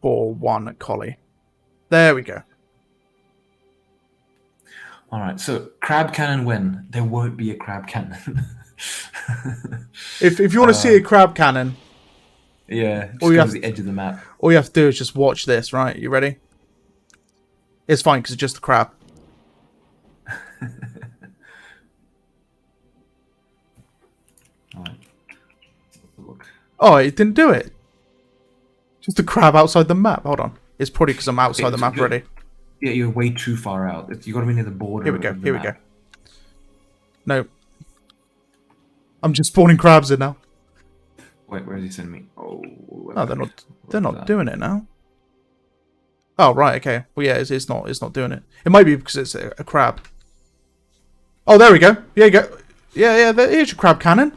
for 1 collie. There we go. All right. So crab cannon when? There won't be a crab cannon. If you want to see a crab cannon, yeah, just you go have to the edge of the map. all you have to do is just watch this, right? You ready? It's fine because it's just the crab. All right. Look. Oh, it didn't do it. Just a crab outside the map. Hold on. It's probably because I'm outside the map already. Yeah, you're way too far out. You got to be near the border. Here we go. of the Here we map. go. No. I'm just spawning crabs in now. Wait, where is he sending me? Oh, No, they're not doing it now. Oh, right, okay. Well, yeah, it's not doing it. It might be because it's a crab. Oh, there we go. Yeah, you go. Yeah, here's your crab cannon.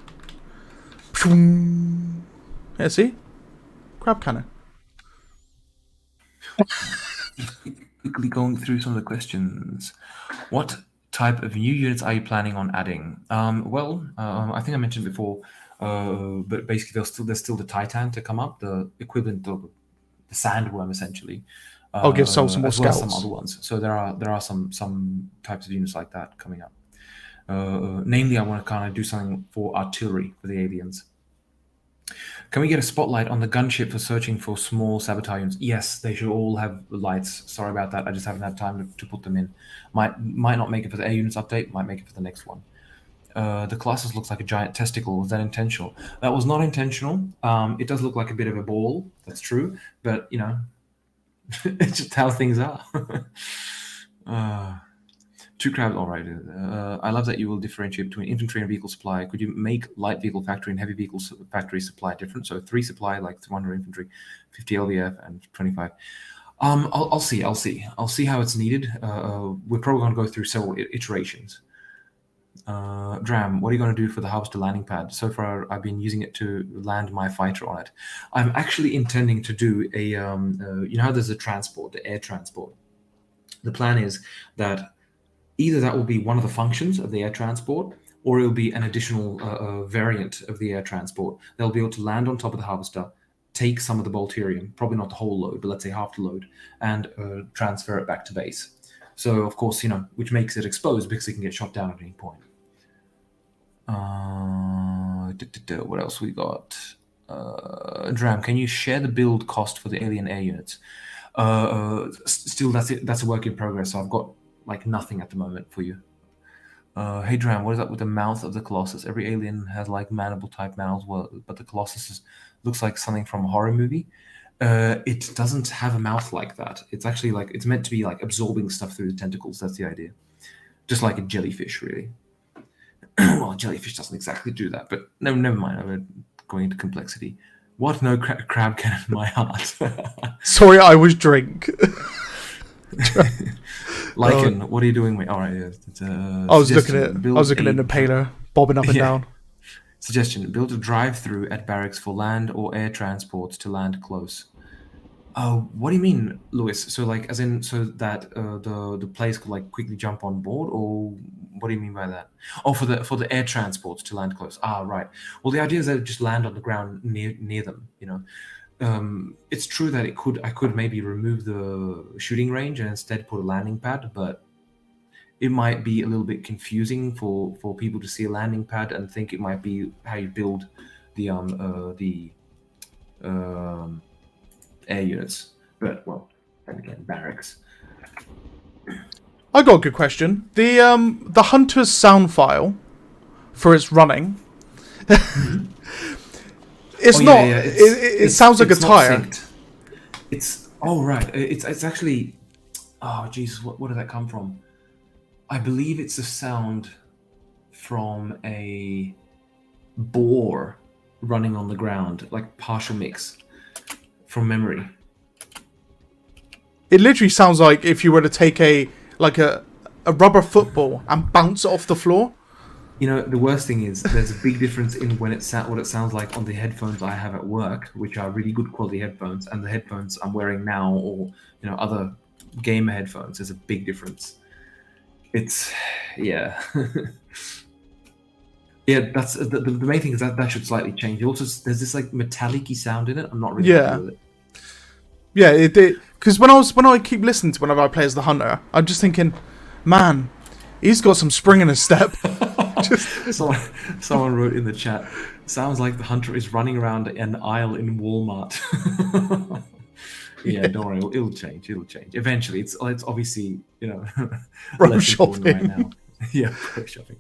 Yeah, see? Crab cannon. Quickly going through some of the questions. What type of new units are you planning on adding? I think I mentioned before, but basically there's still the Titan to come up, the equivalent of the Sandworm, essentially. I'll give Sol some more as well as scouts. some other ones. So there are some types of units like that coming up. Namely, I want to kind of do something for artillery for the aliens. Can we get a spotlight on the gunship for searching for small sabotage units? Yes, they should all have lights. Sorry about that. I just haven't had time to put them in. Might not make it for the air units update. Might make it for the next one. The Colossus looks like a giant testicle. Was that intentional? That was not intentional. It does look like a bit of a ball. That's true. But, it's just how things are. 2 crabs, all right. I love that you will differentiate between infantry and vehicle supply. Could you make light vehicle factory and heavy vehicle factory supply different? So 3 supply, like 100 infantry, 50 LVF, and 25. I'll see how it's needed. We're probably going to go through several iterations. Dram, what are you going to do for the harvester landing pad? So far, I've been using it to land my fighter on it. I'm actually intending to do a, how there's a transport, the air transport. The plan is that either that will be one of the functions of the air transport, or it will be an additional variant of the air transport. They'll be able to land on top of the harvester, take some of the Bolterium, probably not the whole load, but let's say half the load, and transfer it back to base. So, of course, which makes it exposed because it can get shot down at any point. What else we got? Dram, can you share the build cost for the alien air units? Still, that's a work in progress. So I've got like nothing at the moment for you. Hey Dram, what is up with the mouth of the Colossus? Every alien has like mandible type mouths, but the Colossus looks like something from a horror movie. It doesn't have a mouth like that. It's actually it's meant to be like absorbing stuff through the tentacles. That's the idea. Just like a jellyfish, really. Well, a jellyfish doesn't exactly do that, but no, never mind. I'm going into complexity. What? No crab can in my heart. Sorry, I was drink. Lycan, what are you doing, mate? All right, yeah. I was looking at an impaler bobbing up and down. Suggestion: build a drive-through at barracks for land or air transport to land close. Oh, what do you mean, Lewis? So as in, so that the players could quickly jump on board, or what do you mean by that? Oh, for the air transport to land close. Ah, right. Well, the idea is that it just land on the ground near them. It's true that I could maybe remove the shooting range and instead put a landing pad, but it might be a little bit confusing for people to see a landing pad and think it might be how you build the air units. But well, then again, barracks. I got a good question. The Hunter's sound file for its running. It sounds like a tire. It's right. It's actually. Oh Jesus! What did that come from? I believe it's a sound from a boar running on the ground, like partial mix from memory. It literally sounds like if you were to take a rubber football and bounce it off the floor. The worst thing is there's a big difference in what it sounds like on the headphones I have at work, which are really good quality headphones, and the headphones I'm wearing now, or other gamer headphones. There's a big difference. It's yeah. Yeah, that's the main thing is that should slightly change. Also, there's this metallic-y sound in it. I'm not really happy with it. Yeah, it because when I keep listening to whenever I play as the Hunter, I'm just thinking, man, he's got some spring in his step. Someone wrote in the chat, sounds like the Hunter is running around an aisle in Walmart. Yeah, don't worry, it'll change. Eventually, it's obviously Pro shopping right now. Yeah, pro shopping.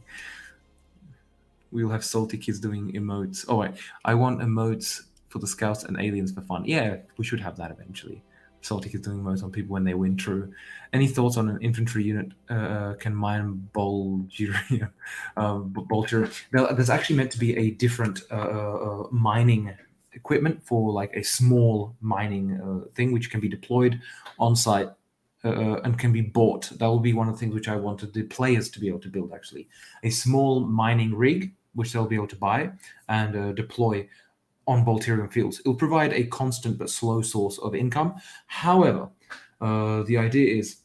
We'll have salty kids doing emotes. Oh wait, I want emotes for the scouts and aliens for fun. Yeah, we should have that eventually. Salty kids doing emotes on people when they win. True. Any thoughts on an infantry unit can mine Bolterium? There's actually meant to be a different mining equipment for a small mining thing which can be deployed on site and can be bought. That will be one of the things which I wanted the players to be able to build, actually. A small mining rig which they'll be able to buy and deploy on Bolterium fields. It'll provide a constant but slow source of income. However, the idea is,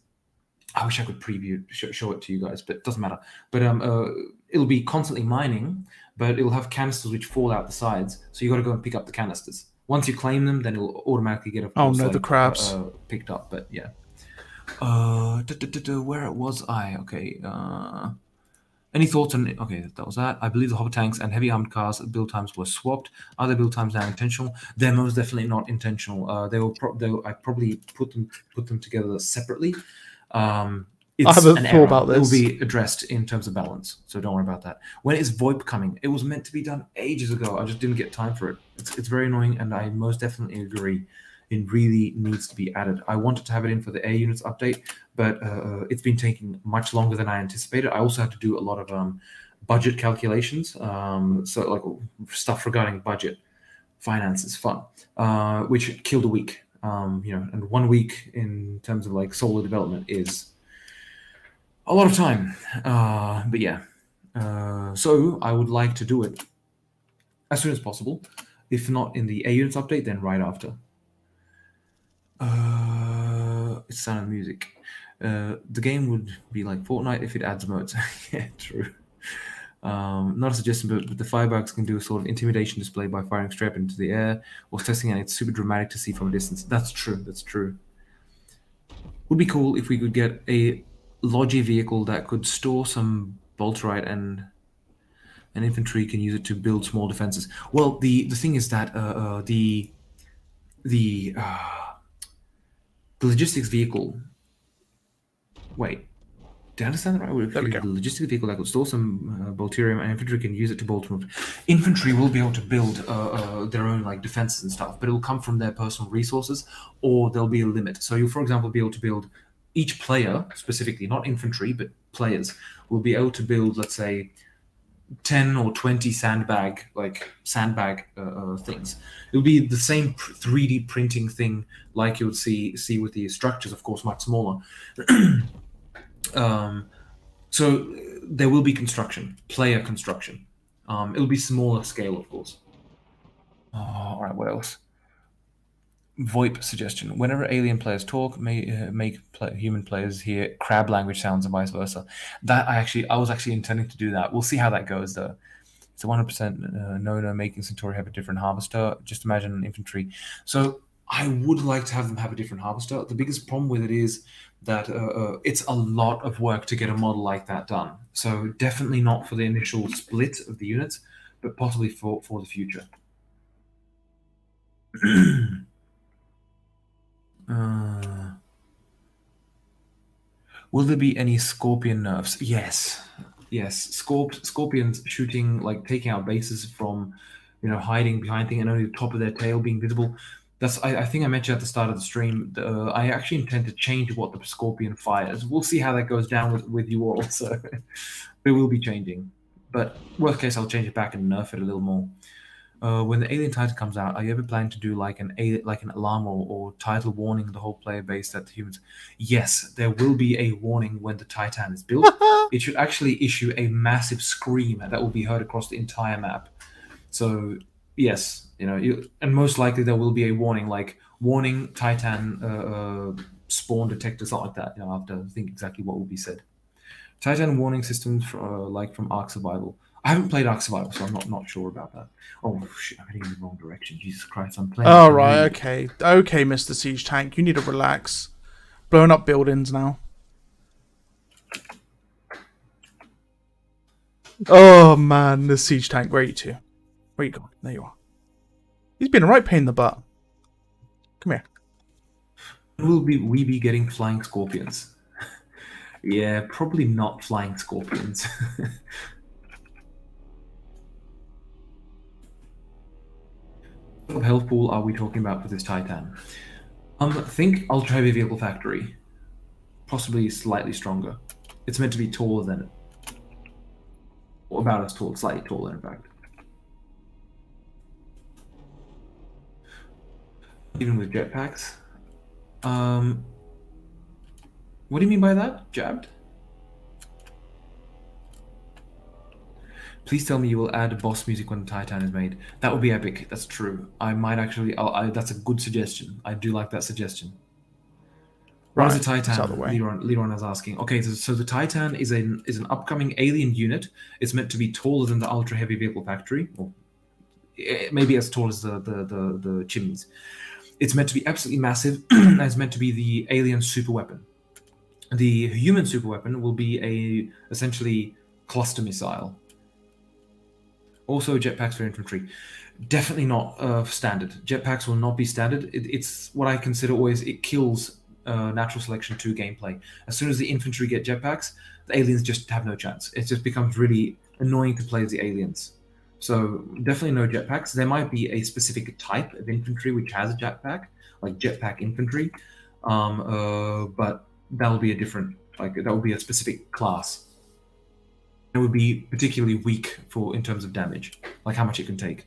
I wish I could show it to you guys, but it doesn't matter. But it'll be constantly mining, but it'll have canisters which fall out the sides. So you got to go and pick up the canisters. Once you claim them, then it'll automatically get the crabs picked up. But yeah. Where was I? Okay. Any thoughts on? Okay, that was that. I believe the hover tanks and heavy armored cars build times were swapped. Are their build times now intentional? They're most definitely not intentional. I probably put them together separately. I haven't thought about this. It will be addressed in terms of balance, so don't worry about that. When is VoIP coming? It was meant to be done ages ago. I just didn't get time for it. It's very annoying, and I most definitely agree. It really needs to be added. I wanted to have it in for the air units update, but it's been taking much longer than I anticipated. I also had to do a lot of budget calculations, so stuff regarding budget, finance is fun, which killed a week. And 1 week in terms of solo development is a lot of time. But yeah, so I would like to do it as soon as possible. If not in the air units update, then right after. It's Sound of Music. The game would be like Fortnite if it adds modes. Yeah, true. Not a suggestion, but the firebugs can do a sort of intimidation display by firing straight up into the air or testing, and it's super dramatic to see from a distance. That's true. That's true. Would be cool if we could get a Logi vehicle that could store some bolterite and infantry can use it to build small defenses. Well, the thing is that the logistics vehicle. Wait, did I understand that right? There we go. The logistics vehicle that could store some bolterium and infantry can use it to bolt. Infantry will be able to build their own like defenses and stuff, but it will come from their personal resources, or there'll be a limit. So you'll, for example, be able to build each player specifically, not infantry, but players will be able to build, let's say, 10 or 20 sandbag things. It'll be the same 3D printing thing like you would see with the structures, of course, much smaller. So there will be player construction. It'll be smaller scale, of course. All right, what else? VoIP suggestion. Whenever alien players talk, make human players hear crab language sounds and vice versa. That I was actually intending to do that. We'll see how that goes, though. It's a 100% no making Centauri have a different harvester. Just imagine an infantry. So I would like to have them have a different harvester. The biggest problem with it is that it's a lot of work to get a model like that done. So definitely not for the initial split of the units, but possibly for the future. Will there be any scorpion nerfs? Yes. Scorpions shooting, like taking out bases from, hiding behind things and only the top of their tail being visible. I think I mentioned at the start of the stream. I actually intend to change what the scorpion fires. We'll see how that goes down with you all. So it will be changing. But worst case, I'll change it back and nerf it a little more. When the Alien Titan comes out, are you ever planning to do like an alarm or title warning the whole player base that the humans? Yes, there will be a warning when the Titan is built. It should actually issue a massive scream that will be heard across the entire map. So yes, and most likely there will be a warning like warning Titan spawn detector, something like that. I have to think exactly what will be said. Titan warning systems like from Ark Survival. I haven't played Ark Survival, so I'm not sure about that. Oh shit, I'm heading in the wrong direction. Jesus Christ, I'm playing. Oh right, okay, Mr. Siege Tank, you need to relax. Blowing up buildings now. Oh man, the Siege Tank, where are you to? Where you going? There you are. He's been a right pain in the butt. Come here. Will we be getting flying scorpions? Yeah, probably not flying scorpions. What health pool are we talking about for this Titan? Think Ultra Heavy Vehicle Factory. Possibly slightly stronger. It's meant to be taller than it. Or about as tall, slightly taller in fact. Even with jetpacks. What do you mean by that? Jabbed? Please tell me you will add boss music when the Titan is made. That would be epic. That's true. I might actually. That's a good suggestion. I do like that suggestion. What is the Titan? Leron is asking. Okay, so the Titan is an upcoming alien unit. It's meant to be taller than the Ultra Heavy Vehicle Factory, or maybe as tall as the chimneys. It's meant to be absolutely massive. And it's meant to be the alien super weapon. The human super weapon will be essentially cluster missile. Also, jetpacks for infantry. Definitely not standard. Jetpacks will not be standard. It's what I consider always, it kills natural selection 2 gameplay. As soon as the infantry get jetpacks, the aliens just have no chance. It just becomes really annoying to play as the aliens. So definitely no jetpacks. There might be a specific type of infantry which has a jetpack, like jetpack infantry, but that will be that will be a specific class. It would be particularly weak in terms of damage, like how much it can take.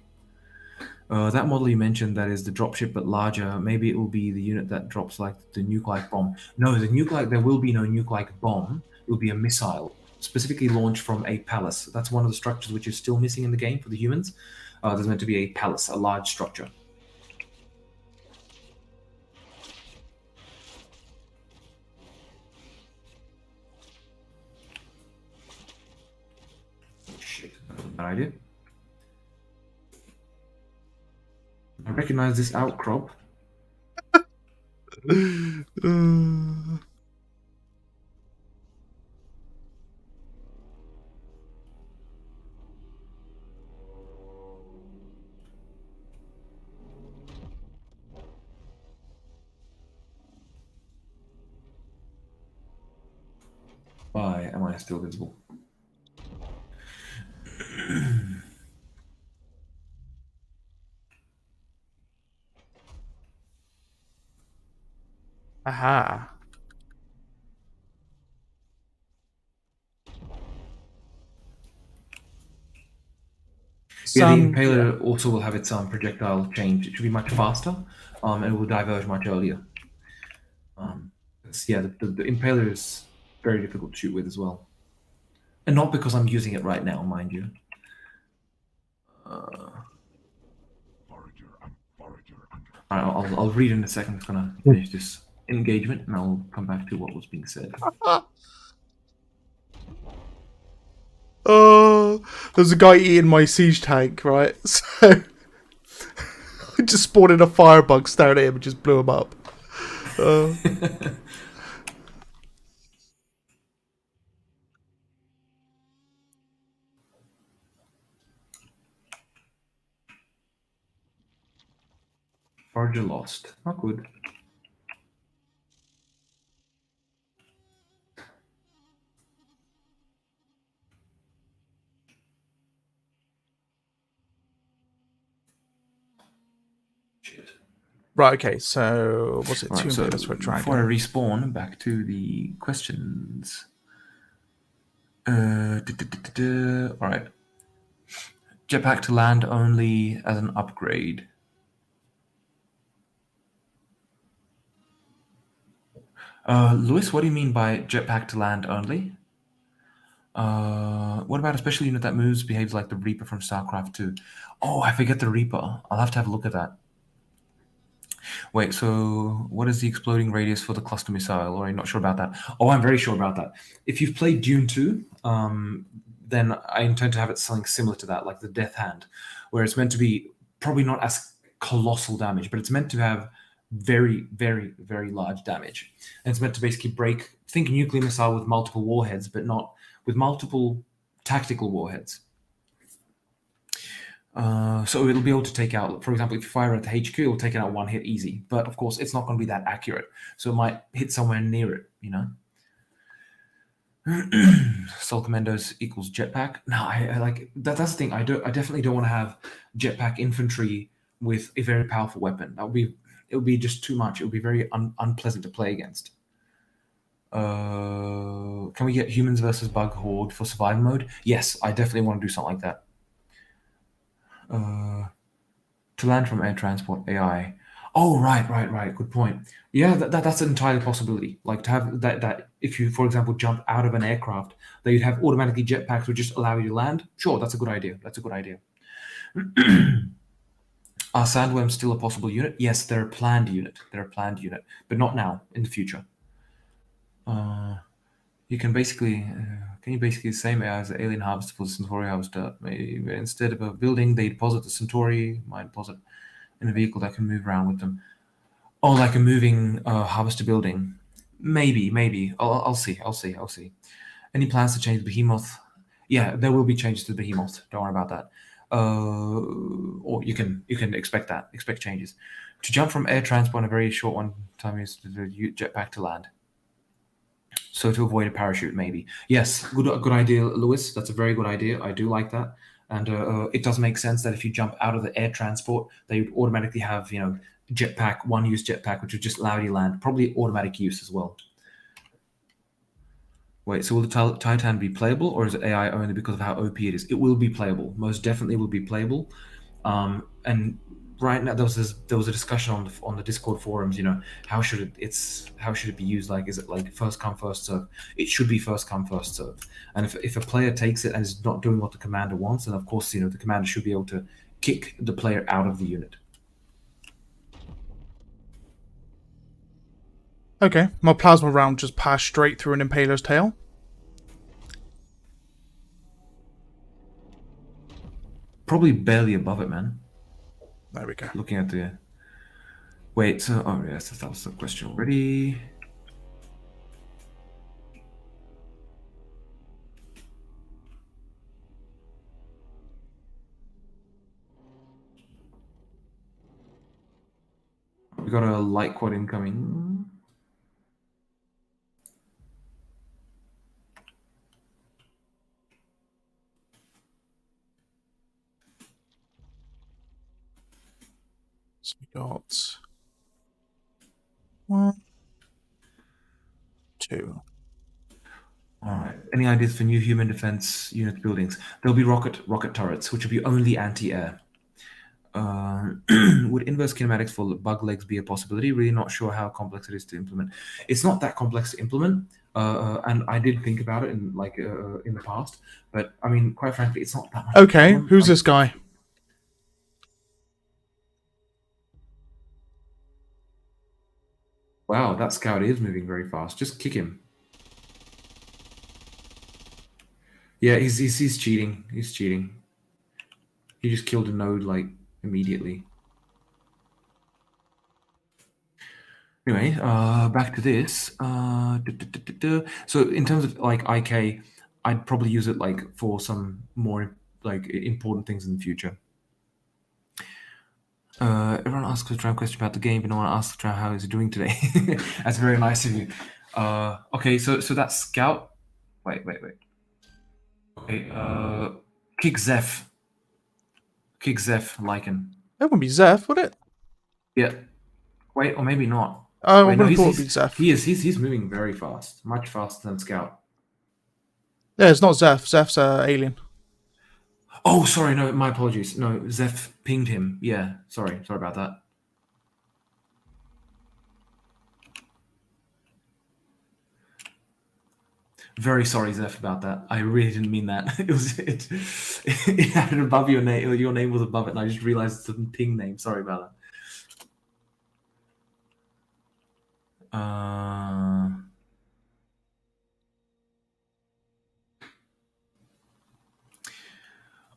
That model you mentioned that is the dropship but larger, maybe it will be the unit that drops like the nuke-like bomb. No, there will be no nuke-like bomb. It will be a missile, specifically launched from a palace. That's one of the structures which is still missing in the game for the humans. There's meant to be a palace, a large structure. bad idea. I recognize this outcrop. Why am I still visible? Aha. Yeah, the Some, Impaler also will have its projectile change. It should be much faster, and it will diverge much earlier. Yeah, the Impaler is very difficult to shoot with as well. And not because I'm using it right now, mind you. Forager and forager and I'll read in a second. I'm just gonna finish this engagement, and I'll come back to what was being said. oh, there's a guy eating my siege tank, right? So I just spawned in a firebug, stared at him, and just blew him up. Forager lost. Not good. Shit. Right, okay, so what's it? Right, Two so invaders for a before I dragon. respawn, back to the questions. All right. Jetpack to land only as an upgrade. Lewis, what do you mean by jetpack to land only? What about a special unit that moves, behaves like the Reaper from StarCraft 2? Oh, I forget the Reaper. I'll have to have a look at that. Wait, so what is the exploding radius for the cluster missile? Or are you not sure about that? Oh, I'm very sure about that. If you've played Dune 2, then I intend to have it something similar to that, like the Death Hand, where it's meant to be probably not as colossal damage, but it's meant to have very, very, very large damage. And it's meant to basically break, think nuclear missile with multiple warheads, but not with multiple tactical warheads. So it'll be able to take out, for example, if you fire at the HQ, it'll take it out one hit easy. But of course, it's not going to be that accurate. So it might hit somewhere near it, you know? Soul Commandos equals jetpack. No, I like that. That's the thing. I definitely don't want to have jetpack infantry with a very powerful weapon. It would be just too much. It would be very unpleasant to play against. Can we get humans versus bug horde for survival mode? Yes, I definitely want to do something like that. To land from air transport AI. Oh, right. Good point. Yeah, that's an entirely possibility. Like to have that if you, for example, jump out of an aircraft, that you'd have automatically jetpacks would just allow you to land. Sure, that's a good idea. Are sandworms still a possible unit? Yes, they're a planned unit. But not now. In the future. You can basically the same AI as the alien harvester for the Centauri harvester? Maybe instead of a building, they deposit the Centauri, might deposit in a vehicle that can move around with them. Oh, like a moving harvester building. Maybe. I'll see. Any plans to change the Behemoth? Yeah, there will be changes to the Behemoth. Don't worry about that. Or you can expect that. Expect changes. To jump from air transport in a very short one time is to jetpack to land. So to avoid a parachute, maybe. Yes, good idea, Lewis. That's a very good idea. I do like that. And it does make sense that if you jump out of the air transport, they would automatically have, jetpack, one-use jetpack, which would just allow you to land. Probably automatic use as well. Wait, so will the Titan be playable, or is it AI only because of how OP it is? It will be playable. Most definitely will be playable. And right now there was a discussion on the Discord forums. How should it be used? Like, is it like first come first serve? It should be first come first serve. And if a player takes it and is not doing what the commander wants, then of course the commander should be able to kick the player out of the unit. Okay, my plasma round just passed straight through an impaler's tail. Probably barely above it, man. There we go. Looking at the... Wait, so... Oh, yes, that was the question already. We got a light quad incoming. So we got 1, 2. All right. Any ideas for new human defense unit buildings? There'll be rocket turrets, which will be only anti-air. Would inverse kinematics for bug legs be a possibility? Really not sure how complex it is to implement. It's not that complex to implement, and I did think about it in the past. But I mean, quite frankly, it's not that much. Okay, who's this guy? Wow, that scout is moving very fast. Just kick him. Yeah, he's cheating. He's cheating. He just killed a node like immediately. Anyway, back to this. So in terms of like IK, I'd probably use it like for some more like important things in the future. Everyone asks a Tram question about the game, but no one asks Tram how he's doing today. That's very nice of you. Okay, so that scout. Wait. Okay, kick Zeph. Kick Zeph Lycan. That wouldn't be Zeph, would it? Yeah. Wait, or maybe not. Oh, Wait, I would have thought it'd be Zeph. He's moving very fast, much faster than Scout. Yeah, it's not Zeph. Zeph's alien. Oh, sorry, no, my apologies. No, Zeph pinged him. Yeah, sorry about that. Very sorry, Zeph, about that. I really didn't mean that. It had it above your name. Your name was above it, and I just realized it's a ping name. Sorry about that.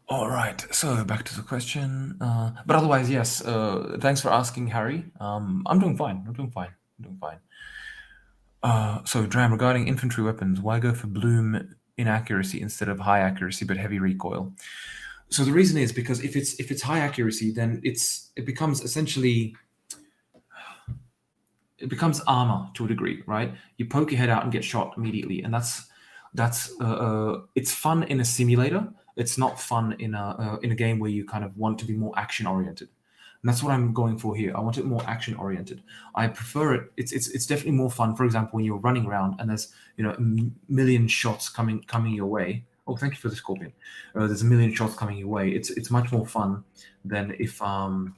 All right, so back to the question. But otherwise, yes. Thanks for asking, Harry. I'm doing fine. So, Dram, regarding infantry weapons, why go for bloom inaccuracy instead of high accuracy but heavy recoil? So the reason is because if it's high accuracy, then it becomes essentially armor to a degree, right? You poke your head out and get shot immediately, and that's it's fun in a simulator. It's not fun in a game where you kind of want to be more action oriented. And that's what I'm going for here. I want it more action oriented. I prefer it. It's definitely more fun. For example, when you're running around and there's a million shots coming your way. Oh, thank you for the scorpion. There's a million shots coming your way. It's much more fun than if you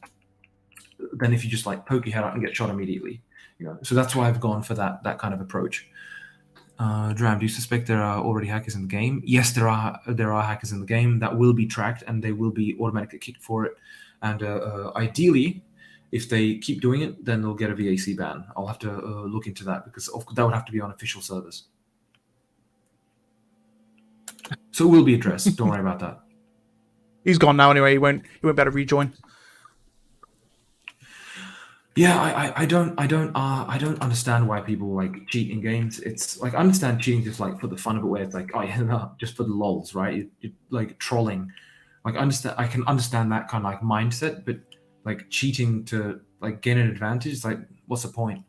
just like poke your head out and get shot immediately. So that's why I've gone for that kind of approach. Dram, do you suspect there are already hackers in the game? Yes, there are hackers in the game that will be tracked and they will be automatically kicked for it. And ideally, if they keep doing it, then they'll get a VAC ban. I'll have to look into that because that would have to be on official servers. So it will be addressed. Don't worry about that. He's gone now anyway. He won't be able to rejoin. Yeah, I don't understand why people like cheat in games. It's like I understand cheating just like for the fun of it, where it's like, oh yeah, no, just for the lols, right? You like trolling. Like I can understand that kind of like mindset, but like cheating to like gain an advantage, it's like, what's the point?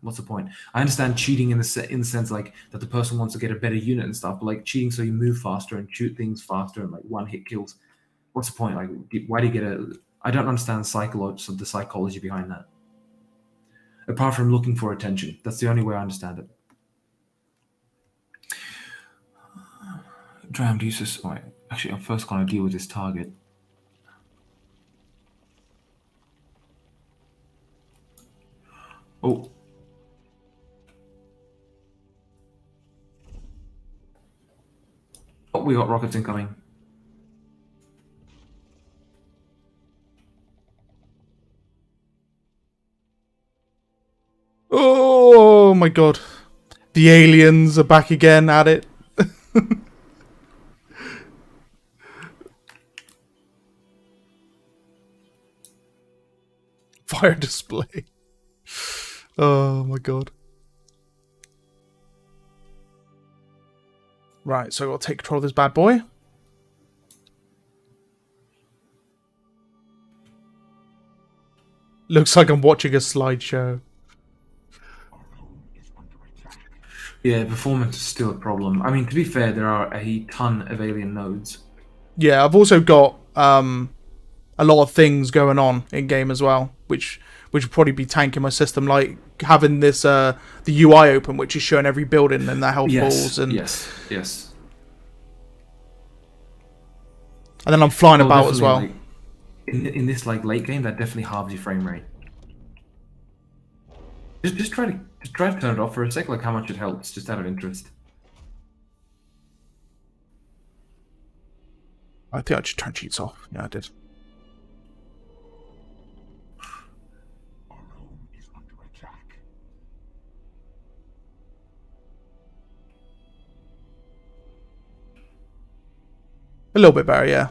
What's the point? I understand cheating in the sense like that the person wants to get a better unit and stuff, but like cheating so you move faster and shoot things faster and like one hit kills. What's the point? Like, why do you get a? I don't understand the psychology behind that. Apart from looking for attention, that's the only way I understand it. Dram, do you wait, actually, I'm first going to deal with this target. Oh. Oh, we got rockets incoming. Oh my god. The aliens are back again at it. fire display. Oh my god. Right, so I'll take control of this bad boy. Looks like I'm watching a slideshow. Yeah, performance is still a problem. I mean, to be fair, there are a ton of alien nodes. Yeah, I've also got a lot of things going on in game as well, which would probably be tanking my system, like having this the UI open, which is showing every building and their health balls, and yes. and then I'm flying about as well. Like, in this like late game, that definitely halves your frame rate. Just try to turn it off for a sec, like how much it helps, just out of interest. I think I should turn cheats off. Yeah, I did. Our home is under attack. A little bit better, yeah.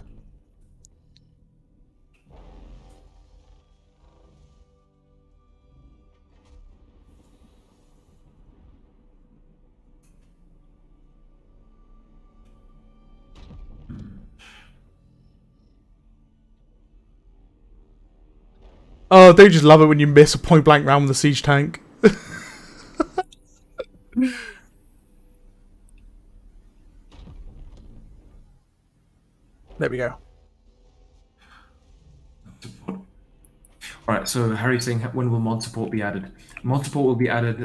Oh, they just love it when you miss a point blank round with the siege tank. There we go. Alright, so Harry's saying, when will mod support be added? Mod support will be added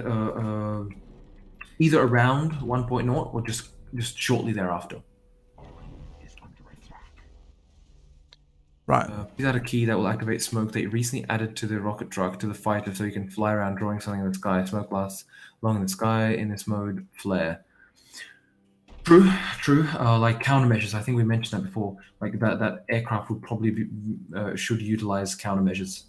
either around 1.0 or just shortly thereafter. Our home is under attack. Right. Please add a key that will activate smoke that you recently added to the rocket truck to the fighter so you can fly around drawing something in the sky. Smoke lasts long in the sky. In this mode, flare. True. Like countermeasures, I think we mentioned that before. Like that aircraft would probably be, should utilize countermeasures.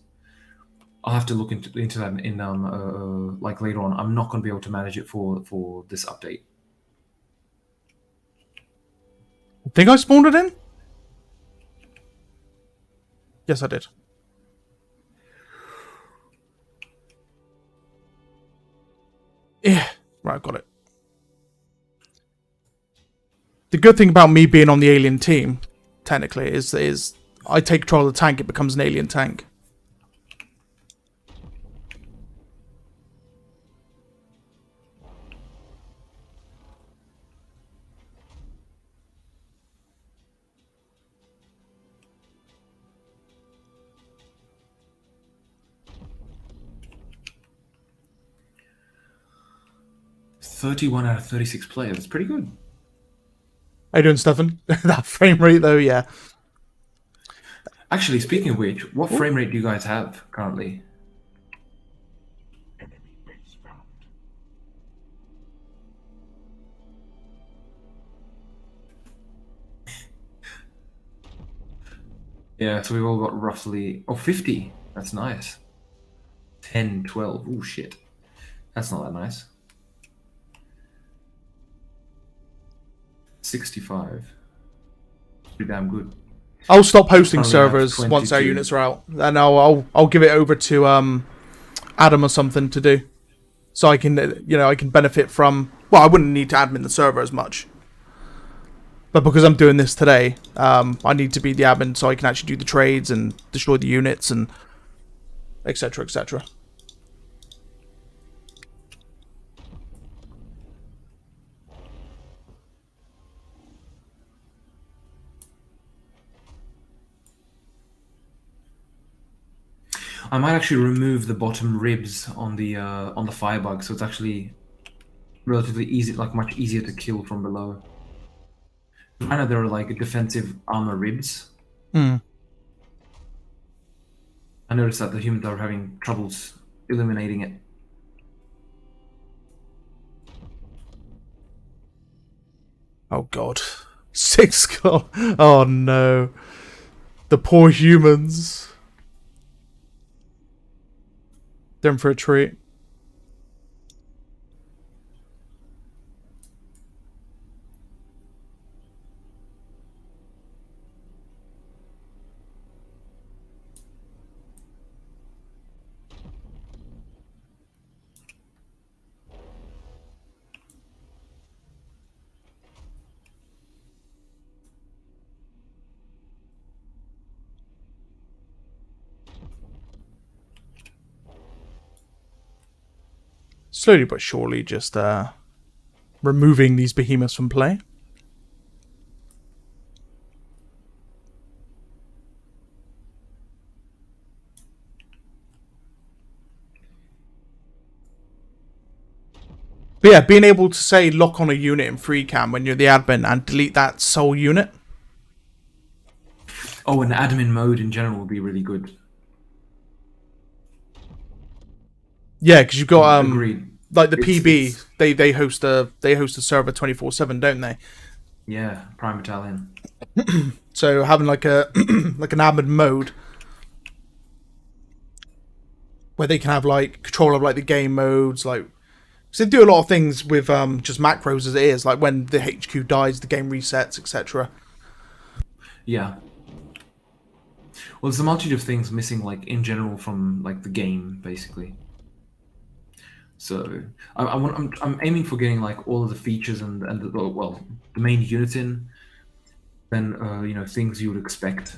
I'll have to look into that in like later on. I'm not going to be able to manage it for this update. Think I spawned it in? Yes, I did. Yeah. Right, got it. The good thing about me being on the alien team, technically, is I take control of the tank, it becomes an alien tank. $31 out of 36 players. That's pretty good. How you doing, Stefan? That frame rate, though, yeah. Actually, speaking of which, what frame rate do you guys have currently? Enemy base found. Yeah, so we've all got roughly 50. That's nice. 10, 12. Oh shit. That's not that nice. 65. Pretty damn good. I'll stop hosting Currently I have servers once our 22. units are out, and I'll give it over to Adam or something to do, so I can I can benefit from. Well, I wouldn't need to admin the server as much, but because I'm doing this today, I need to be the admin so I can actually do the trades and destroy the units and etc. etc. I might actually remove the bottom ribs on the firebug, so it's actually relatively easy, like much easier to kill from below. I know there are like defensive armor ribs. Hmm. I noticed that the humans are having troubles eliminating it. Oh god, 6 skull. Oh no, the poor humans. Them for a treat. slowly but surely just removing these behemoths from play. But yeah, being able to say lock on a unit in free cam when you're the admin and delete that sole unit. Oh, and admin mode in general would be really good. Yeah, because you've got Agreed. like the It's- PB, it's- they host a server 24/7, don't they? Yeah, Prime Battalion. So having like a like an admin mode where they can have like control of like the game modes, like so they do a lot of things with just macros as it is, like when the HQ dies, the game resets, etc. Yeah. Well, there's a multitude of things missing, like in general, from like the game, basically. So I'm aiming for getting like all of the features and the, well, the main unit in, then you know, things you would expect,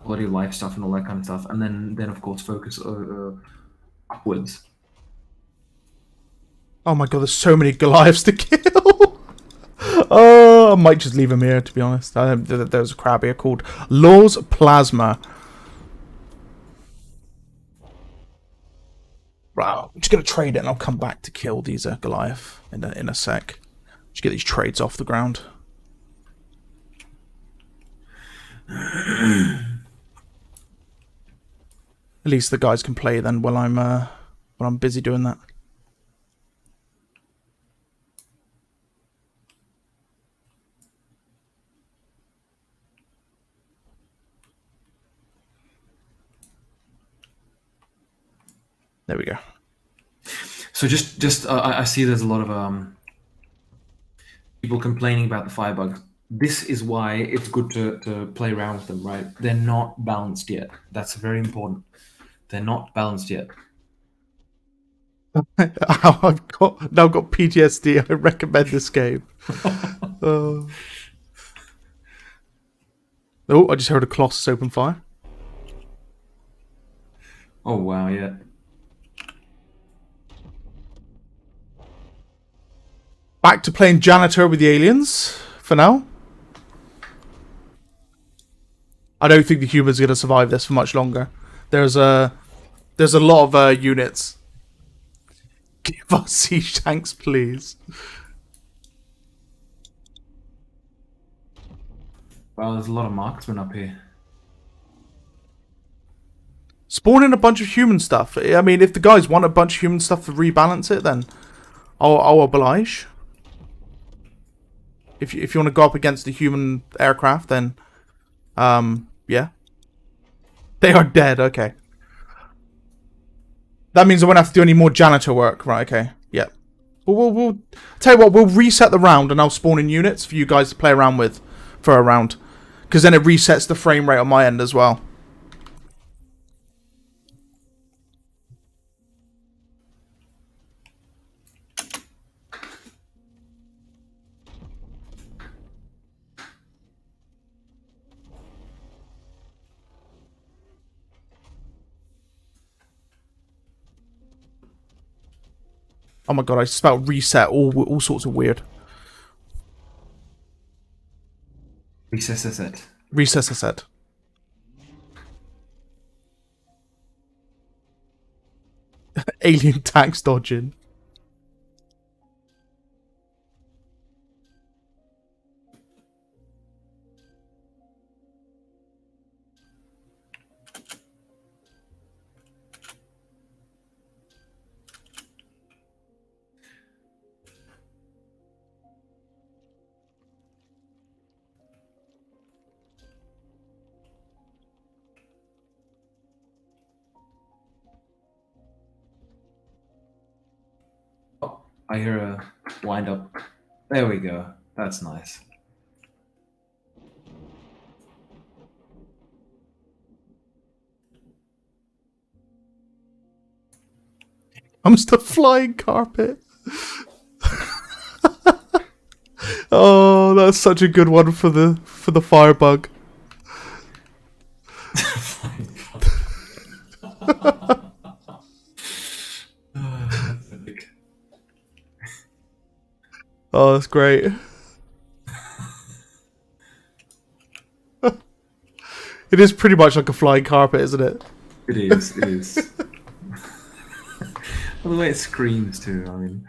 quality of life stuff and all that kind of stuff, and then of course focus upwards. Oh my god, there's so many Goliaths to kill. Oh, I might just leave him here, to be honest. There's a crab here called Law's Plasma. Right, I'm just going to trade it and I'll come back to kill these Goliath in a sec. Just get these trades off the ground. At least the guys can play then while I'm busy doing that. There we go. So I see there's a lot of people complaining about the firebugs. This is why it's good to play around with them, right? They're not balanced yet. That's very important. They're not balanced yet. I've now got PTSD. I recommend this game. Oh, I just heard a Colossus open fire. Oh wow, yeah. Back to playing janitor with the aliens for now. I don't think the humans are going to survive this for much longer. There's a lot of units. Give us siege tanks, please. Wow, there's a lot of marksmen up here. Spawn in a bunch of human stuff. I mean, if the guys want a bunch of human stuff to rebalance it, then I'll oblige. If you want to go up against the human aircraft, then yeah. They are dead, okay. That means I won't have to do any more janitor work. Right, okay. Yeah. We'll tell you what, we'll reset the round and I'll spawn in units for you guys to play around with for a round. Because then it resets the frame rate on my end as well. Oh my god, I spelled reset all sorts of weird. Recess is it. Recess, I said. Alien tax dodging. Oh, I hear a wind up. There we go. That's nice. I'm just a flying carpet. Oh, that's such a good one for the firebug. Oh, that's great. It is pretty much like a flying carpet, isn't it? It is. It is. Well, the way it screams too. I mean.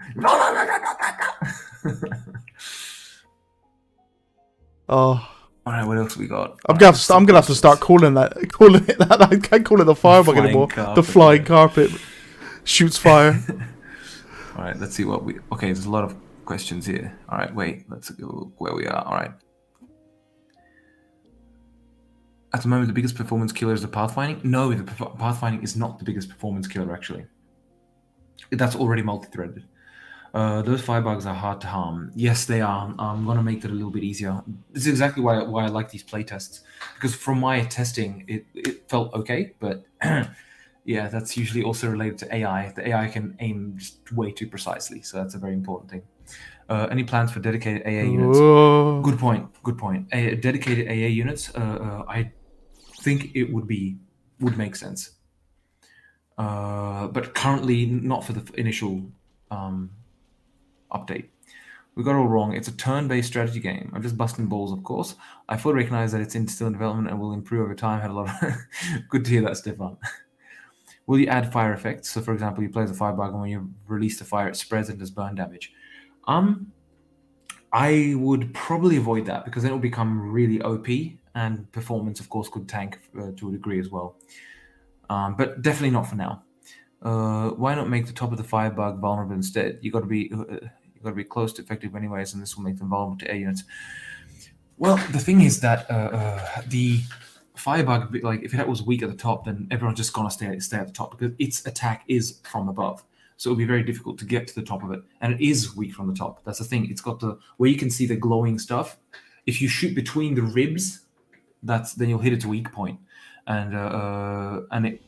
Oh, All right. What else we got? I'm gonna have to start calling it that. I can't call it the firebug Flying anymore. carpet, The flying yeah. carpet shoots fire. All right. Let's see what we. Okay. There's a lot of questions here. All right. Wait. Let's go where we are. All right. At the moment, the biggest performance killer is the pathfinding. No, the pathfinding is not the biggest performance killer, actually. That's already multi-threaded. Those firebugs are hard to harm. Yes, they are. I'm going to make that a little bit easier. This is exactly why I like these playtests. Because from my testing, it felt okay. But yeah, that's usually also related to AI. The AI can aim just way too precisely. So that's a very important thing. Any plans for dedicated AA units? Whoa. Good point. Good point. Dedicated AA units. I think it would make sense, but currently not for the initial update. We got it all wrong. It's a turn-based strategy game. I'm just busting balls, of course. I fully recognize that it's still in development and will improve over time. Had a lot of good to hear that, Stefan. Will you add fire effects? So, for example, you play as a firebug, and when you release the fire, it spreads and does burn damage. I would probably avoid that because then it will become really OP, and performance, of course, could tank to a degree as well. But definitely not for now. Why not make the top of the firebug vulnerable instead? You got to be close to effective anyways, and this will make them vulnerable to air units. Well, the thing is that the firebug, like if it was weak at the top, then everyone's just gonna stay at the top because its attack is from above. So it'll be very difficult to get to the top of it, and it is weak from the top. That's the thing. It's got where you can see the glowing stuff. If you shoot between the ribs, then you'll hit its weak point, and it.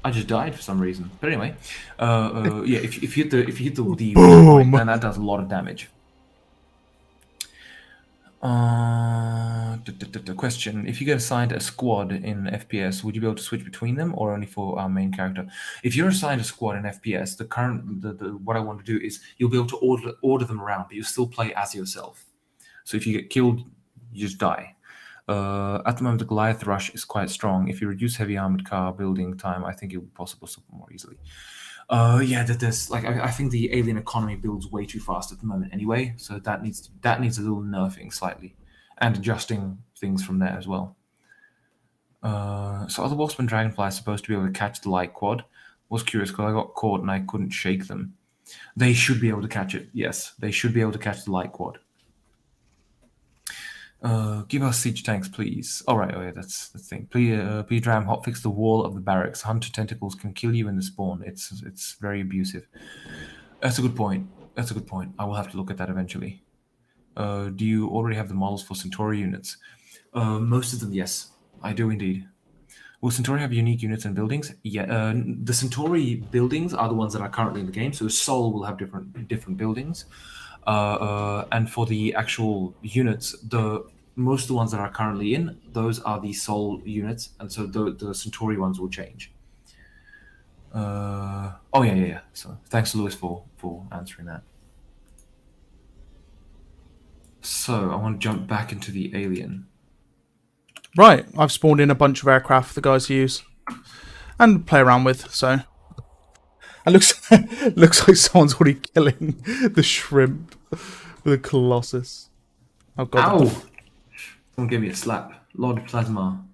I just died for some reason, but anyway, yeah. If you hit the weak point, then that does a lot of damage. Question: if you get assigned a squad in FPS, would you be able to switch between them, or only for our main character? If you're assigned a squad in FPS, what I want to do is you'll be able to order them around, but you still play as yourself. So if you get killed, you just die. At the moment, the Goliath Rush is quite strong. If you reduce heavy armored car building time, I think it will be possible to support more easily. Yeah, there's like I think the alien economy builds way too fast at the moment anyway, so that needs a little nerfing slightly, and adjusting things from there as well. So are the Wasp and Dragonfly supposed to be able to catch the light quad? Was curious because I got caught and I couldn't shake them. They should be able to catch it. Yes, they should be able to catch the light quad. Give us siege tanks, please. All right, oh yeah, that's the thing. Please Dram hotfix the wall of the barracks. Hunter tentacles can kill you in the spawn. It's very abusive. That's a good point. I will have to look at that eventually. Do you already have the models for Centauri units? Most of them, yes. I do indeed. Will Centauri have unique units and buildings? Yeah, the Centauri buildings are the ones that are currently in the game. So Sol will have different buildings. And for the actual units, most of the ones that are currently in, those are the Sol units, and so the Centauri ones will change. Oh yeah. So thanks to Lewis for answering that. So I want to jump back into the alien. Right, I've spawned in a bunch of aircraft for the guys to use and play around with. So it looks like someone's already killing the shrimp with a Colossus. Oh god! Ow! Someone gave me a slap. Lord Plasma.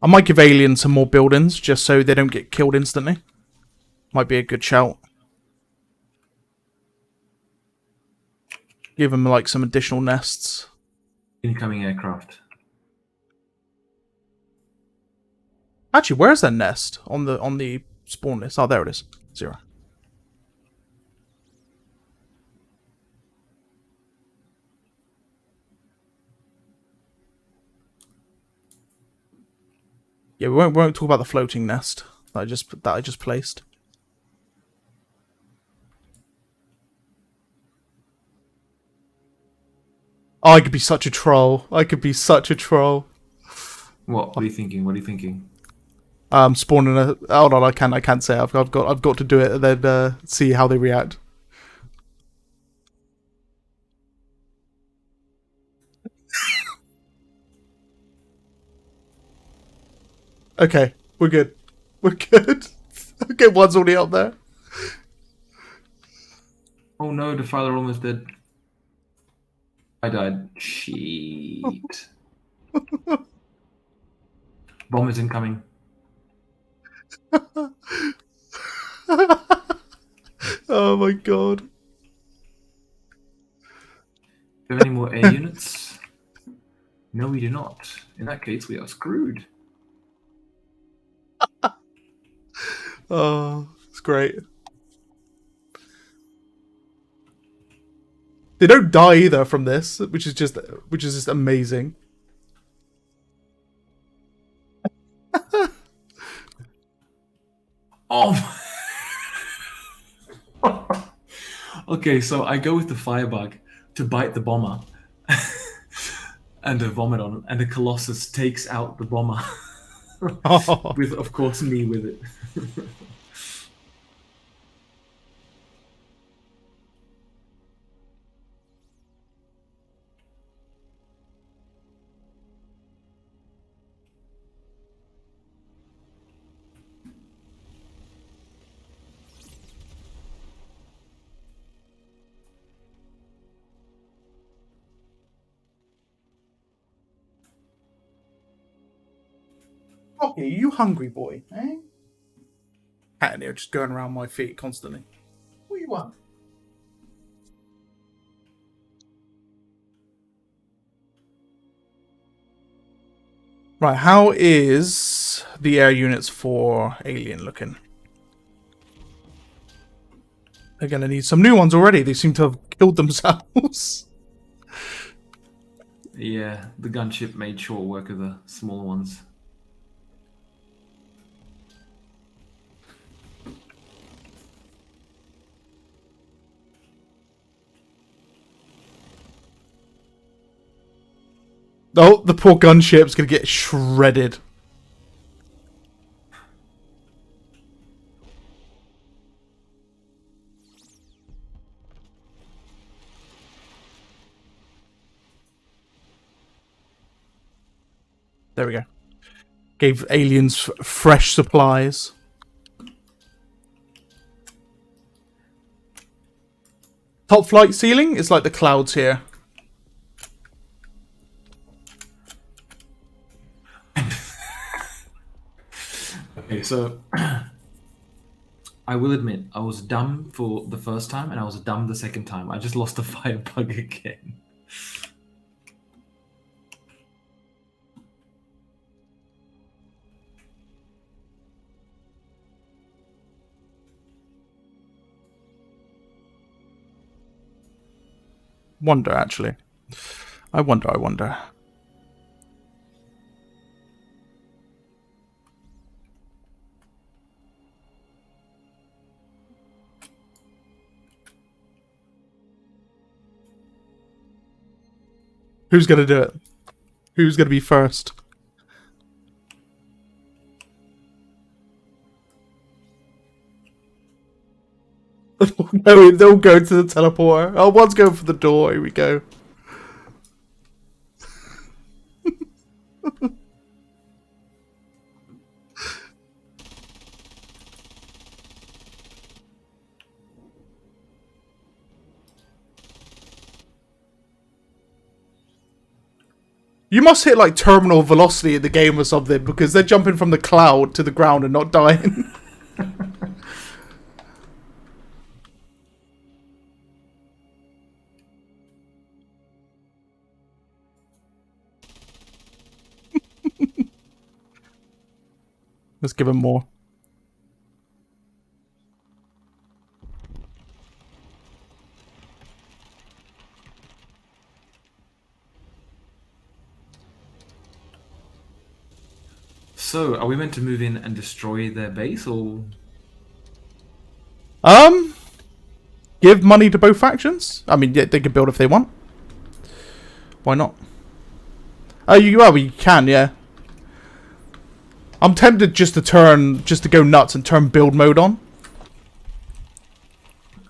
I might give aliens some more buildings just so they don't get killed instantly. Might be a good shout. Give them like some additional nests. Incoming aircraft. Actually, where's that nest on the spawn list? Oh, there it is. 0. Yeah, we won't talk about the floating nest that I just placed. Oh, I could be such a troll. I could be such a troll. What are you thinking? What are you thinking? Spawning a. Hold on, I can't say. I've got to do it and then see how they react. Okay, we're good. We're good. Okay, one's already up there. Oh no, the father almost dead. I died. Cheat. Bomb is incoming. Oh my god. Do you have any more air units? No, we do not. In that case, we are screwed. Oh, it's great. They don't die either from this, which is just amazing. Oh. Okay, so I go with the firebug to bite the bomber and to vomit on him, and the Colossus takes out the bomber. Oh. With, of course, me with it. Okay, you hungry boy, eh? Cat in here just going around my feet constantly. What do you want? Right, how is the air units for Alien looking? They're gonna need some new ones already. They seem to have killed themselves. Yeah, the gunship made short work of the smaller ones. Oh, the poor gunship's gonna get shredded. There we go. Gave aliens fresh supplies. Top flight ceiling is like the clouds here. Okay, so I will admit I was dumb for the first time and I was dumb the second time. I just lost the firebug again. Wonder, actually. I wonder. Who's gonna do it? Who's gonna be first? No, they'll go to the teleporter. Oh, one's going for the door. Here we go. You must hit like terminal velocity in the game or something, because they're jumping from the cloud to the ground and not dying. Let's give him more. So, are we meant to move in and destroy their base, or...? Give money to both factions. I mean, yeah, they can build if they want. Why not? Oh, you can, yeah. I'm tempted just to go nuts and turn build mode on.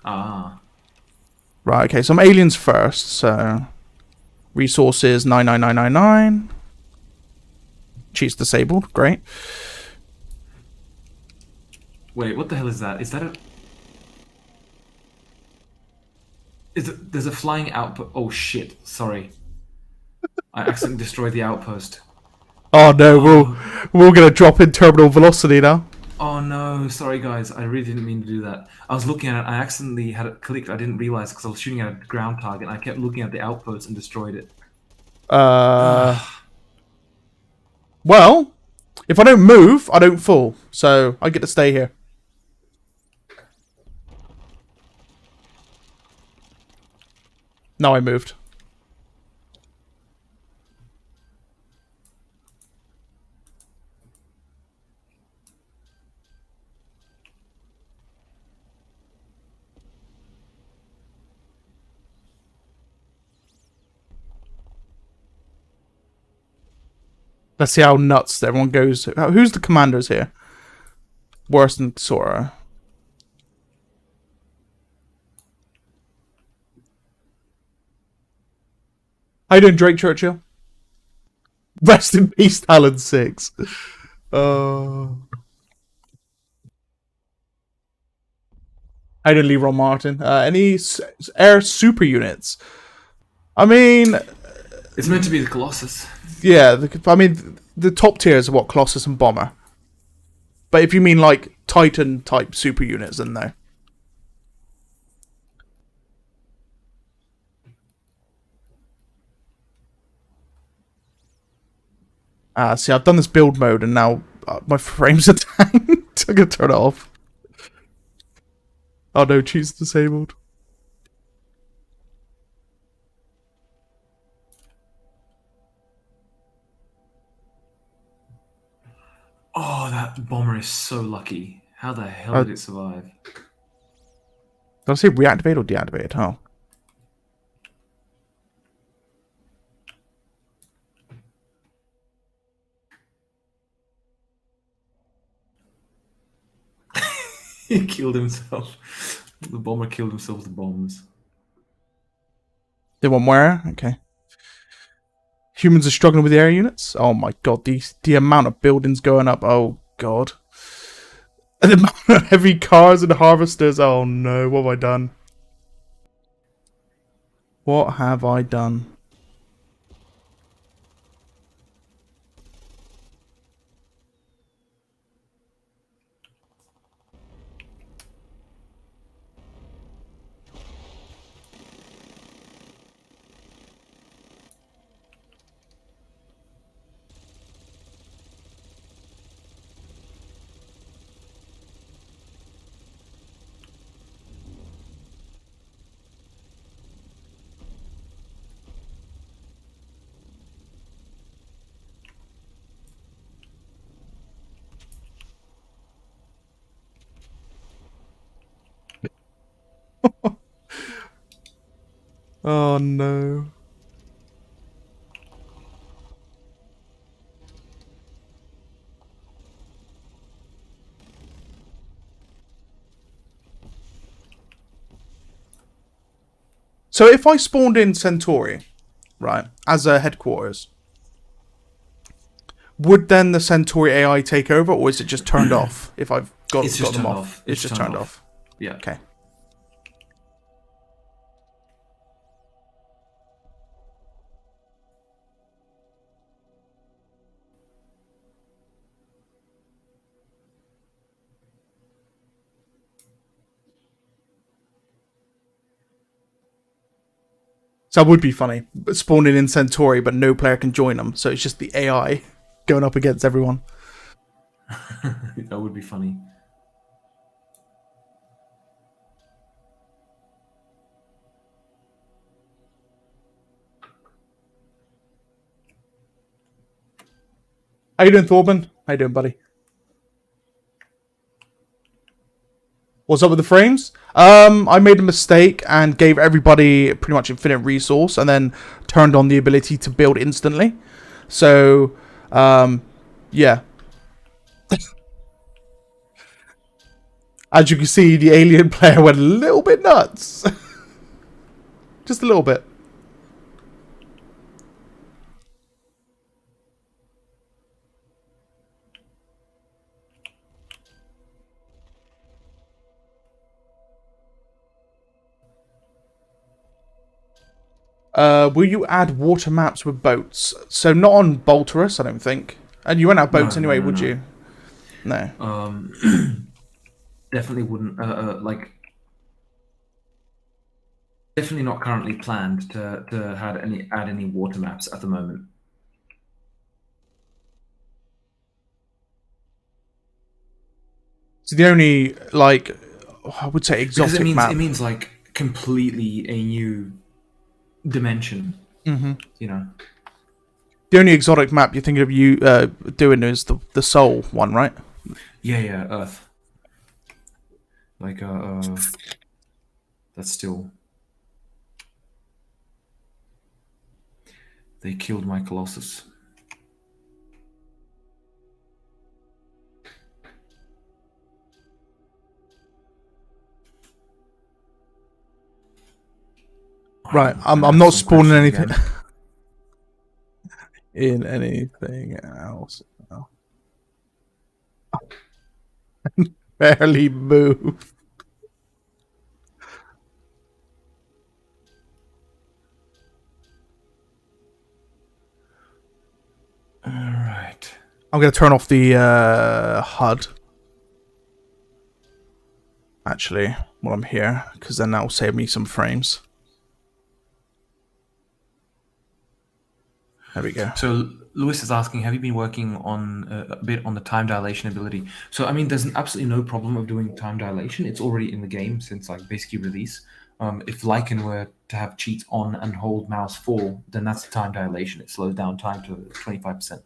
Ah. Right, okay, so I'm aliens first, so... Resources 99999. Cheats disabled, great. Wait, what the hell is that? Is that a... There's a flying outpost. Oh shit, sorry. I accidentally destroyed the outpost. Oh no, we're gonna drop in terminal velocity now. Oh no, sorry guys, I really didn't mean to do that. I was looking at it, I accidentally had it clicked, I didn't realize because I was shooting at a ground target and I kept looking at the outpost and destroyed it. Well, if I don't move, I don't fall, so I get to stay here. No, I moved. Let's see how nuts everyone goes. Who's the commanders here? Worse than Sora. How you doing, Drake Churchill? Rest in peace, Talon 6. How you doing, Leroy Martin? Any air super units? I mean... It's meant to be the Colossus. Yeah, the top tiers are what? Colossus and Bomber. But if you mean like Titan type super units, then no. See, I've done this build mode and now my frames are tanked. I'm gonna turn it off. Oh no, cheats disabled. Oh, that bomber is so lucky. How the hell did it survive? Did I say reactivate or deactivate? Oh. He killed himself. The bomber killed himself with the bombs. Did one where? Okay. Humans are struggling with the air units? Oh my god, the amount of buildings going up. Oh god. And the amount of heavy cars and harvesters. Oh no, what have I done? What have I done? Oh no. So if I spawned in Centauri, right, as a headquarters, would then the Centauri AI take over, or is it just turned off if I've got them off? It's just turned off. Yeah. Okay. So that would be funny. Spawning in Centauri, but no player can join them. So it's just the AI going up against everyone. That would be funny. How you doing, Thorben? How you doing, buddy? What's up with the frames? I made a mistake and gave everybody pretty much infinite resource, and then turned on the ability to build instantly. So, yeah. As you can see, the alien player went a little bit nuts. Just a little bit. Will you add water maps with boats? So not on Bolterus, I don't think. And you won't have boats anyway, would you? No. Definitely wouldn't. Definitely not currently planned to add any water maps at the moment. So the only, like, I would say exotic map. It means like completely a new dimension. Mm-hmm. You know. The only exotic map you're thinking of you doing is the Soul one, right? Yeah, Earth. Like that's still. They killed my Colossus. Right, I'm not spawning anything. In anything else. No. Barely move. Alright. I'm going to turn off the HUD. Actually, while I'm here, because then that will save me some frames. There we go. So Lewis is asking, have you been working on a bit on the time dilation ability? So I mean, there's absolutely no problem of doing time dilation. It's already in the game since like basically release. If Lycan were to have cheats on and hold mouse 4, then that's time dilation. It slows down time to 25%.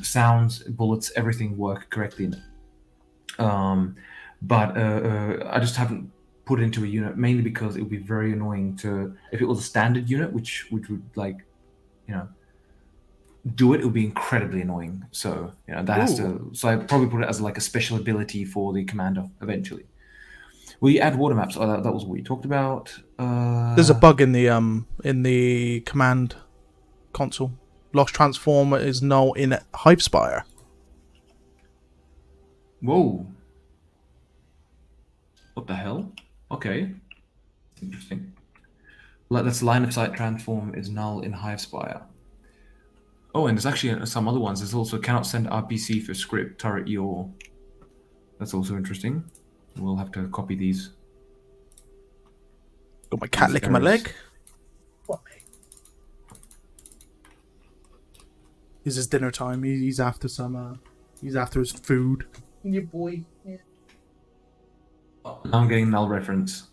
Sounds, bullets, everything work correctly in it. But I just haven't put it into a unit, mainly because it would be very annoying if it was a standard unit, which would like, do it would be incredibly annoying. So that has to. So I probably put it as like a special ability for the commander eventually. Will you add water maps? Oh, that was what you talked about. There's a bug in the command console. Lost transform is null in Hivespire. Whoa. What the hell? Okay. Interesting. That's line of sight transform is null in Hivespire. Oh, and there's actually some other ones. There's also cannot send RPC for script turret your. That's also interesting. We'll have to copy these. Got my cat licking my leg. What, mate? This is dinner time. He's after some. He's after his food. Your boy. Yeah. Oh, now I'm getting null reference.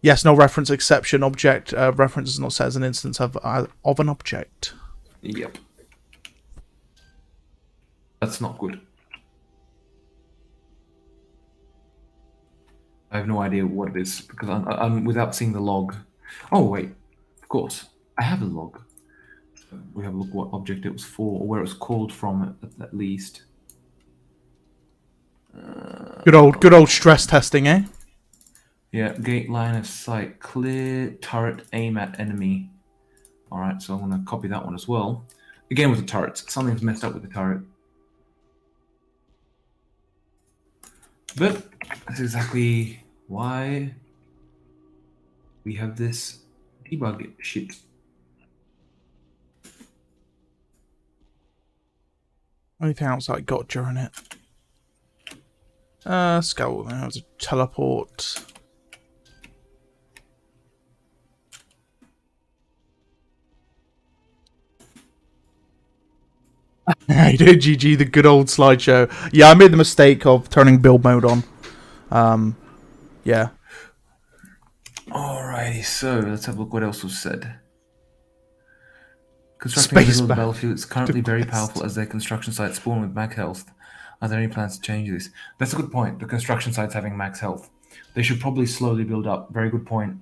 Yes, no reference exception. Object reference is not set as an instance of an object. Yep. That's not good. I have no idea what it is because I'm without seeing the log. Oh wait, of course I have a log. So we have a look what object it was for or where it was called from at least. Good old stress testing, eh? Yeah, gate line of sight clear, turret aim at enemy. All right, so I'm going to copy that one as well. Again with the turrets, something's messed up with the turret. But that's exactly why we have this debug shit. Anything else I got during it? Skull. There was a teleport. How you doing, GG? The good old slideshow. Yeah, I made the mistake of turning build mode on. Yeah. Alrighty, so let's have a look what else was said. Constructing a battlefield is currently very powerful as their construction sites spawn with mag health Are there any plans to change this? That's a good point. The construction sites having max health. They should probably slowly build up. Very good point.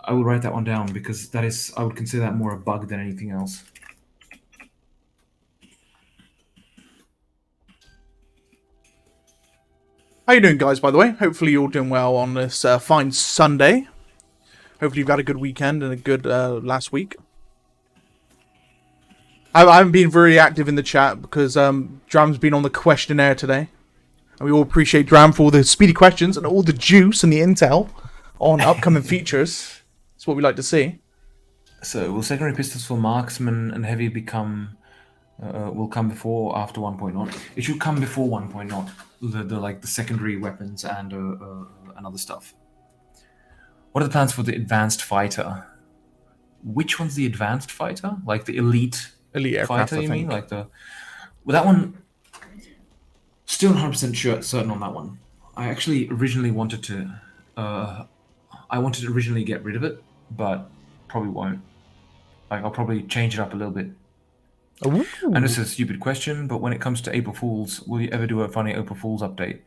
I will write that one down because that is, I would consider that more a bug than anything else. How you doing, guys, by the way? Hopefully you're all doing well on this fine Sunday. Hopefully you've had a good weekend and a good last week. I haven't been very active in the chat because Dram's been on the questionnaire today. And we all appreciate Dram for all the speedy questions and all the juice and the intel on upcoming features. That's what we like to see. So, will secondary pistols for marksman and heavy become will come before or after 1.0? It should come before 1.0. The secondary weapons and other stuff. What are the plans for the advanced fighter? Which one's the advanced fighter? Like the elite Aircraft, fighter? I You think. mean like the? Well, that one. Still 100% certain on that one. I actually originally wanted to. I wanted to originally get rid of it, but probably won't. Like I'll probably change it up a little bit. Ooh. And this is a stupid question, but when it comes to April Fools, will you ever do a funny April Fools update?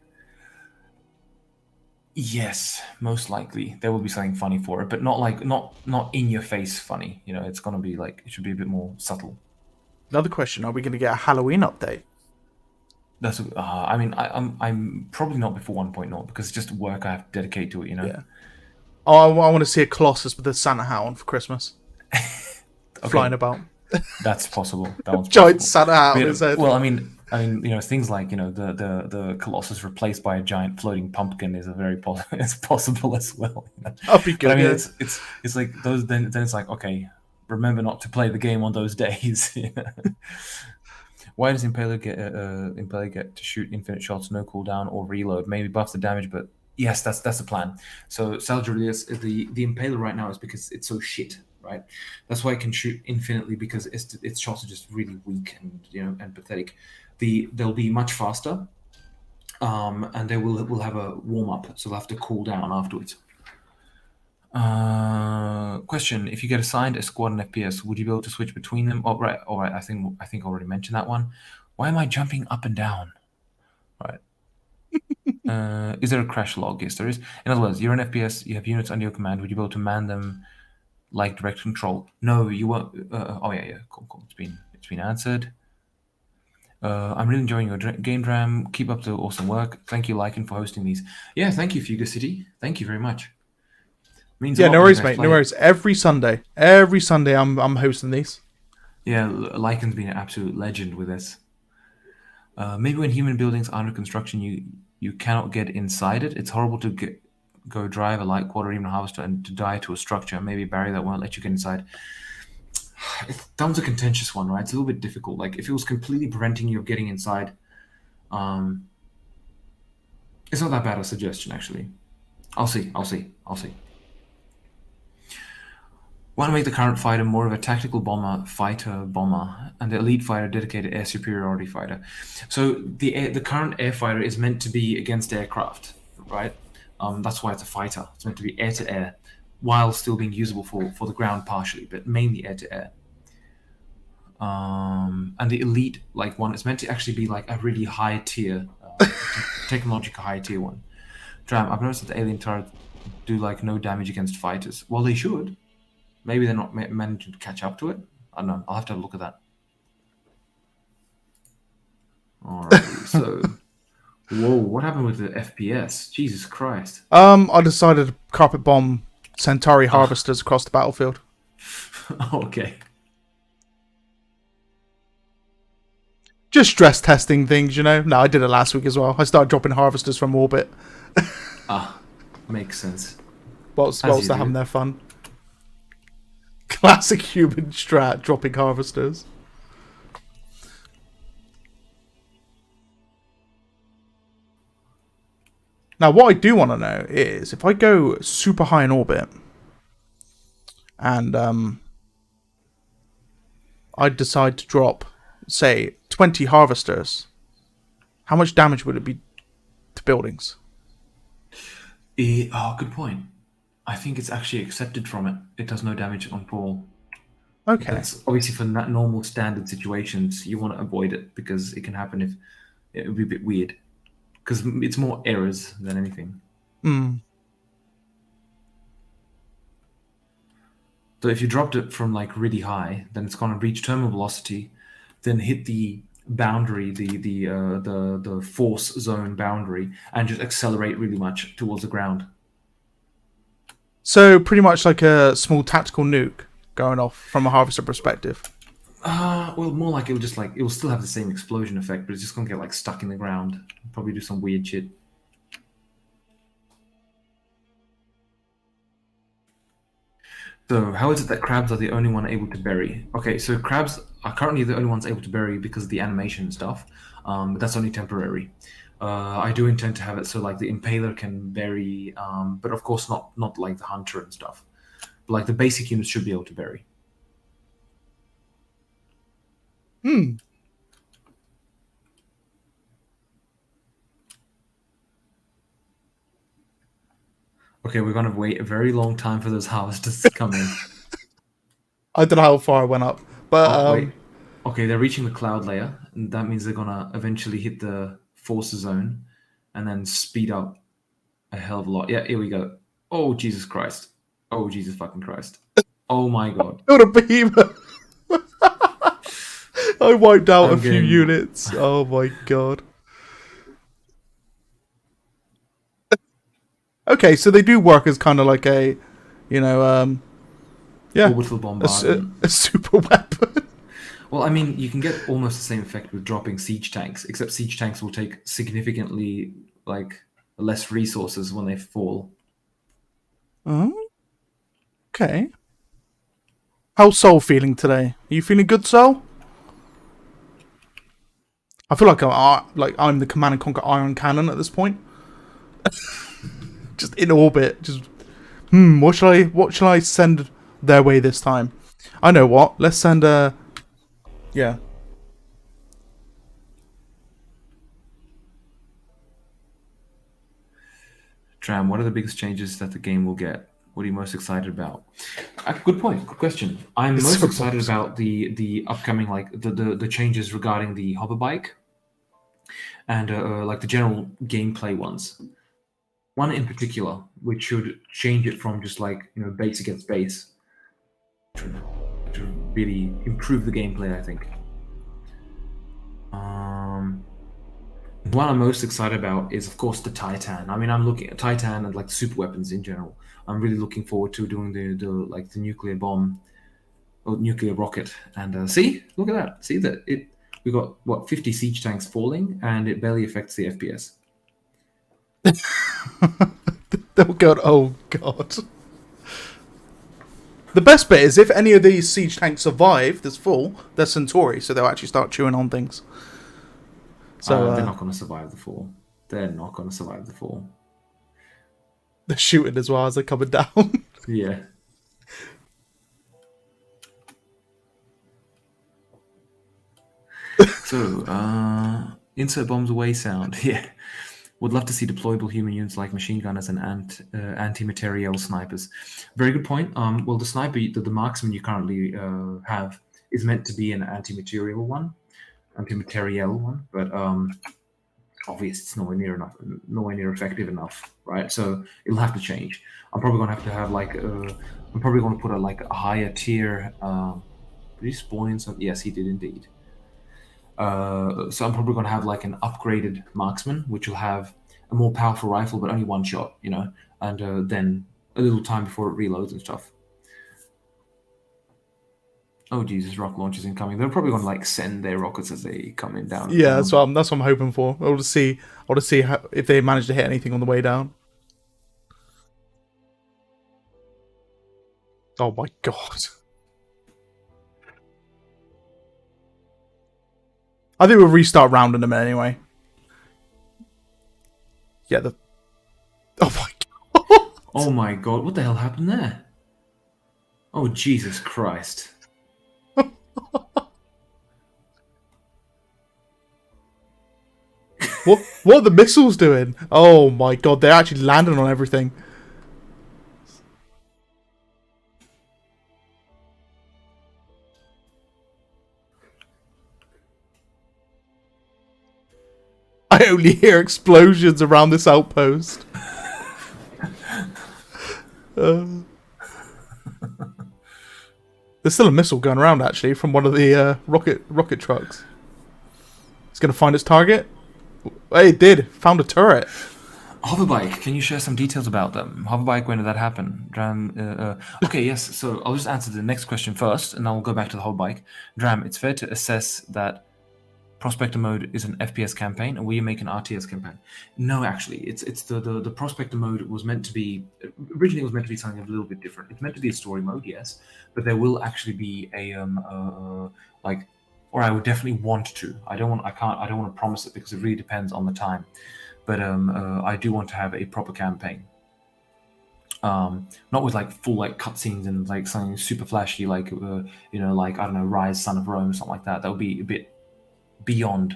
Yes, most likely there will be something funny for it, but not in your face funny. You know, it's gonna be like it should be a bit more subtle. Another question: are we going to get a Halloween update? That's. I mean, I'm probably not before 1.0 because it's just work I have to dedicate to it. You know. Yeah. Oh, I want to see a Colossus with a Santa hat on for Christmas, flying about. That's possible. That one's Giant possible. Santa hat on his head. Well, I mean, you know, things like the Colossus replaced by a giant floating pumpkin is a very it's possible as well. You know? That'd be good. But I mean, yeah. it's like those. Then it's like, okay, remember not to play the game on those days. Why does Impaler get to shoot infinite shots, no cooldown or reload? Maybe buff the damage, but yes, that's the plan. So Salgarius, the Impaler right now is because it's so shit, right? That's why it can shoot infinitely because its shots are just really weak and and pathetic. They'll be much faster, and they will have a warm up, so they'll have to cool down afterwards. Question: if you get assigned a squad and FPS, would you be able to switch between them? Oh, right. All right. I think I already mentioned that one. Why am I jumping up and down? Right. Is there a crash log? Yes, there is. In other words, you're an FPS. You have units under your command. Would you be able to man them like direct control? No, you won't. Oh yeah. Cool. It's been answered. I'm really enjoying your game Dram. Keep up the awesome work. Thank you, Lycan, for hosting these. Yeah, thank you, Fuga City. Thank you very much. Means Yeah, no worries, mate. No worries. Every Sunday, I'm hosting these. Yeah, Lycan's been an absolute legend with this. Maybe when human buildings are under construction, you cannot get inside it. It's horrible to go drive a light quad or even a harvester and to die to a structure. Maybe a barrier that won't let you get inside. That one's a contentious one, right? It's a little bit difficult. Like if it was completely preventing you of getting inside, it's not that bad a suggestion actually. I'll see. Want to make the current fighter more of a tactical fighter bomber, and the elite fighter dedicated air superiority fighter. So the current air fighter is meant to be against aircraft, right? That's why it's a fighter. It's meant to be air to air, while still being usable for the ground partially, but mainly air to air. And the elite one is meant to actually be like a really high tier, technological high tier one. Dram, I've noticed that the alien turrets do no damage against fighters. Well, they should. Maybe they're not managing to catch up to it. I don't know. I'll have to have a look at that. Alright, so... Whoa, what happened with the FPS? Jesus Christ. I decided to carpet bomb Centauri harvesters across the battlefield. Okay. Just stress testing things, No, I did it last week as well. I started dropping harvesters from orbit. Makes sense. Whilst they're having their fun. Classic human strat, dropping harvesters. Now, what I do want to know is, if I go super high in orbit, and I decide to drop, say, 20 harvesters, how much damage would it be to buildings? Good point. I think it's actually accepted from it. It does no damage on fall. Okay. That's obviously for normal standard situations. You want to avoid it because it can happen it would be a bit weird because it's more errors than anything. Hmm. So if you dropped it from like really high, then it's going to reach terminal velocity, then hit the boundary, the force zone boundary, and just accelerate really much towards the ground. So pretty much like a small tactical nuke going off from a harvester perspective. Well, more like it will still have the same explosion effect, but it's just gonna get like stuck in the ground. Probably do some weird shit. So, how is it that crabs are the only one able to bury? Okay, so crabs are currently the only ones able to bury because of the animation and stuff. But that's only temporary. I do intend to have it so like the impaler can bury, but of course not like the hunter and stuff. But like the basic units should be able to bury. Hmm. Okay, we're gonna wait a very long time for those harvesters to come in. I don't know how far I went up, but Oh, wait. Okay, they're reaching the cloud layer, and that means they're gonna eventually hit the force zone and then speed up a hell of a lot. Yeah, here we go. Oh, Jesus Christ. Oh, Jesus fucking Christ. Oh my god. killed a behemoth. I wiped out I'm a few getting- units. Oh my god. Okay, so they do work as kind of like a, yeah, Orbital bombardment. a super weapon. Well, I mean, you can get almost the same effect with dropping siege tanks, except siege tanks will take significantly, like, less resources when they fall. Oh, okay. How's Soul feeling today? Are you feeling good, Soul? I feel like I'm the Command and Conquer Iron Cannon at this point. Just in orbit. Just what shall I send their way this time? I know what. Let's send yeah. Tram, what are the biggest changes that the game will get? What are you most excited about? Good point. Good question. I'm It's most so excited awesome. about the upcoming like the changes regarding the hover bike and like the general gameplay ones. One in particular, which should change it from just like base against base to really improve the gameplay. I think. One I'm most excited about is, of course, the Titan. I mean, I'm looking at Titan and like super weapons in general. I'm really looking forward to doing the nuclear bomb or nuclear rocket. And see, look at that. See that it. We got what 50 siege tanks falling, and it barely affects the FPS. Oh god, oh god. The best bit is if any of these siege tanks survive this fall, they're Centauri, so they'll actually start chewing on things. So They're not going to survive the fall. They're not going to survive the fall. they're shooting as well as they're coming down. Yeah. So, insert bombs away sound. Yeah. Would love to see deployable human units like machine gunners and anti-materiel snipers. Very good point. Well, the sniper, the marksman you currently have is meant to be an anti-material one, but obviously it's nowhere near effective enough, right? So it'll have to change. I'm probably gonna have to have like I'm probably gonna put a higher tier. Did he spawn in some? Yes, he did indeed. So I'm probably going to have like an upgraded marksman, which will have a more powerful rifle, but only one shot, and then a little time before it reloads and stuff. Oh Jesus, rocket launchers incoming. They're probably going to like send their rockets as they come in down. Yeah, that's what I'm hoping for. I want to see if they manage to hit anything on the way down. Oh my god. I think we'll restart round in a minute anyway. Yeah, oh my god. Oh my god, what the hell happened there? Oh Jesus Christ. What are the missiles doing? Oh my god, they're actually landing on everything. I only hear explosions around this outpost. There's still a missile going around, actually, from one of the rocket trucks. It's going to find its target. Hey, it did. Found a turret. Hoverbike, can you share some details about them? Hoverbike, when did that happen? Okay, yes, so I'll just answer the next question first, and I'll go back to the hoverbike. Dram, it's fair to assess that Prospector mode is an FPS campaign, and will you make an RTS campaign? No, actually, it's the Prospector mode was meant to be, originally it was meant to be something a little bit different. It's meant to be a story mode, yes, but there will actually be or I would definitely want to. I don't want to promise it because it really depends on the time. But I do want to have a proper campaign, not with like full like cutscenes and like something super flashy, like like I don't know, Rise, Son of Rome, something like that. That would be a bit beyond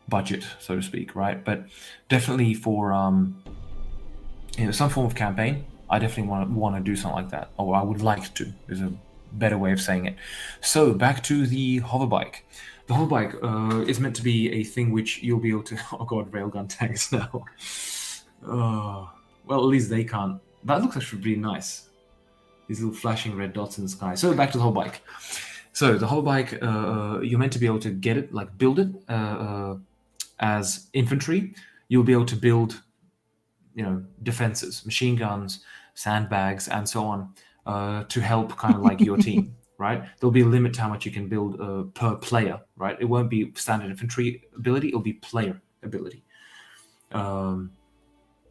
budget, so to speak, right? But definitely for some form of campaign, I definitely want to do something like that, or I would like to. Is a better way of saying it. So back to the hoverbike. The hoverbike is meant to be a thing which you'll be able to... Oh god, railgun tanks now. Well, at least they can't. That looks actually really nice. These little flashing red dots in the sky. So back to the hoverbike. So the hoverbike, you're meant to be able to get it, like build it as infantry. You'll be able to build, defenses, machine guns, sandbags, and so on to help kind of like your team. Right, there'll be a limit to how much you can build per player. Right, it won't be standard infantry ability; it'll be player ability. And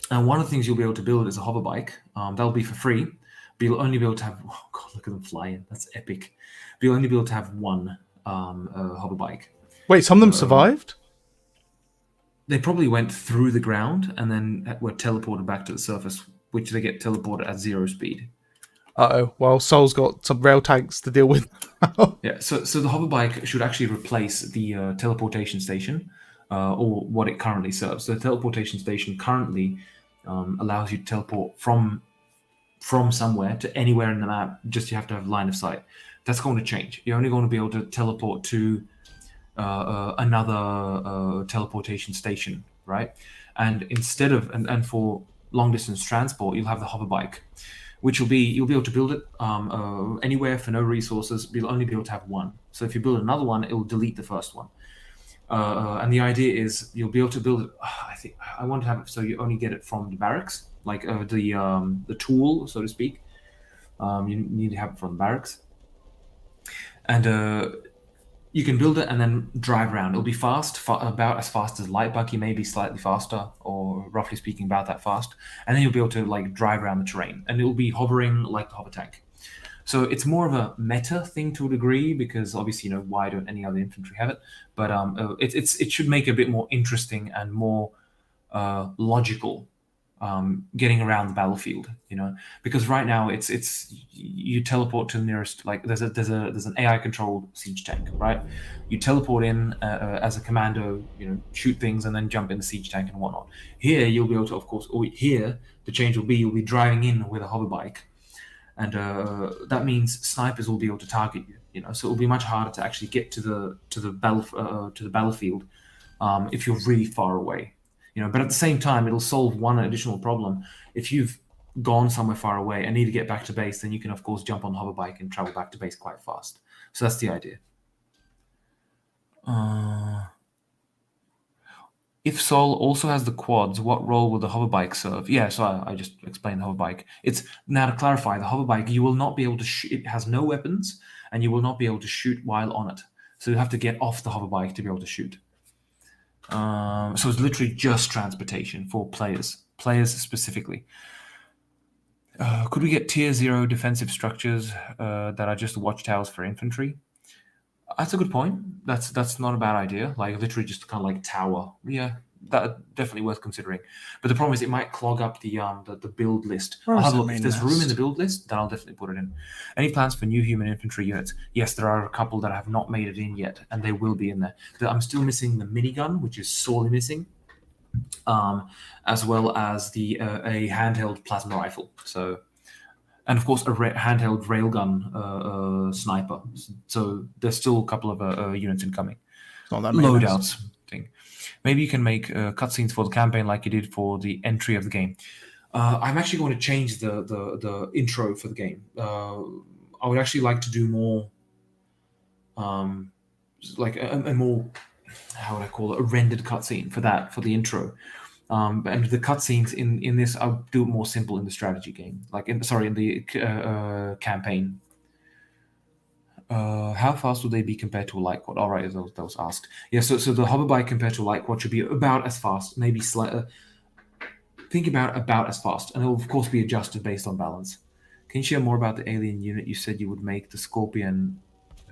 one of the things you'll be able to build is a hoverbike. That'll be for free, but you'll only be able to have. Oh god, look at them flying! That's epic. But you'll only be able to have one hoverbike. Wait, some of them survived? They probably went through the ground and then were teleported back to the surface, which they get teleported at 0 speed. Uh-oh. Well, Sol's got some rail tanks to deal with. Yeah, so the hoverbike should actually replace the teleportation station, or what it currently serves. So the teleportation station currently allows you to teleport from somewhere to anywhere in the map, just you have to have line of sight. That's going to change. You're only going to be able to teleport to another teleportation station, right? And instead of, and for long distance transport, you'll have the hoverbike, which you'll be able to build it anywhere for no resources. But you'll only be able to have one. So if you build another one, it will delete the first one. And the idea is you'll be able to build it. I want to have it so you only get it from the barracks, like the tool, so to speak. You need to have it from the barracks, and you can build it and then drive around. It'll be fast, about as fast as light buggy, maybe slightly faster, or roughly speaking, about that fast. And then you'll be able to like drive around the terrain, and it'll be hovering like the hover tank. So it's more of a meta thing to a degree, because obviously, why don't any other infantry have it? But it should make it a bit more interesting and more logical. Getting around the battlefield, because right now it's you teleport to the nearest, like there's an AI controlled siege tank, right? You teleport in as a commando, shoot things and then jump in the siege tank and whatnot. Here you'll be able to, of course, here the change will be you'll be driving in with a hoverbike, and that means snipers will be able to target you. So it'll be much harder to actually get to the battlefield if you're really far away. But at the same time, it'll solve one additional problem. If you've gone somewhere far away and need to get back to base, then you can, of course, jump on the hoverbike and travel back to base quite fast. So that's the idea. If Sol also has the quads, what role will the hoverbike serve? Yeah, so I just explained the hoverbike. It's now to clarify, the hoverbike, you will not be able to shoot. It has no weapons, and you will not be able to shoot while on it. So you have to get off the hoverbike to be able to shoot. So it's literally just transportation for players specifically. Could we get tier 0 defensive structures that are just watchtowers for infantry? That's a good point. That's not a bad idea. Like literally just kind of like tower. Yeah, that definitely worth considering. But the problem is it might clog up the build list. I'll have a look. If there's room in the build list, then I'll definitely put it in. Any plans for new human infantry units? Yes, there are a couple that have not made it in yet, and they will be in there. I'm still missing the minigun, which is sorely missing, as well as a handheld plasma rifle. So, and of course a handheld railgun sniper. So there's still a couple of units incoming. Not that many maps. loadouts thing. Maybe you can make cutscenes for the campaign like you did for the entry of the game. I'm actually going to change the intro for the game. I would actually like to do more, like a more, how would I call it, a rendered cutscene for the intro. And the cutscenes in this, I'll do it more simple in the strategy game, like in the campaign. How fast would they be compared to a light quad? All right, that was asked. Yeah, so the hover bike compared to a light quad should be about as fast, maybe slightly. Think about as fast, and it will of course be adjusted based on balance. Can you share more about the alien unit? You said you would make the Scorpion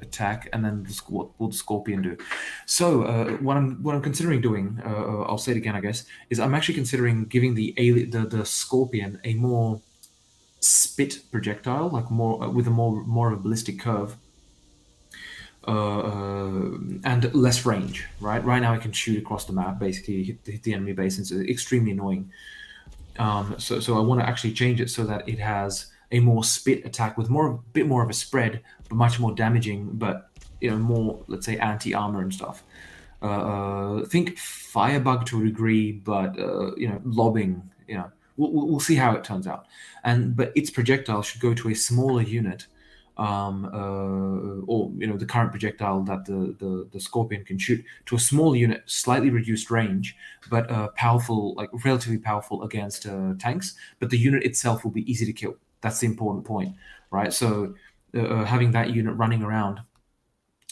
attack, and then what will the Scorpion do? So what I'm considering doing, I'll say it again, I guess, is I'm actually considering giving the Scorpion a more spit projectile, like more with a more of a ballistic curve. And less range, right? Right now I can shoot across the map, basically hit the enemy base, and it's extremely annoying. So I want to actually change it so that it has a more spit attack with a bit more of a spread, but much more damaging, but more, let's say, anti-armor and stuff. Think Firebug to a degree, but lobbing. We'll see how it turns out. But its projectile should go to a smaller unit. Or the current projectile that the Scorpion can shoot to a small unit, slightly reduced range, but powerful, like relatively powerful against tanks. But the unit itself will be easy to kill. That's the important point, right? So having that unit running around,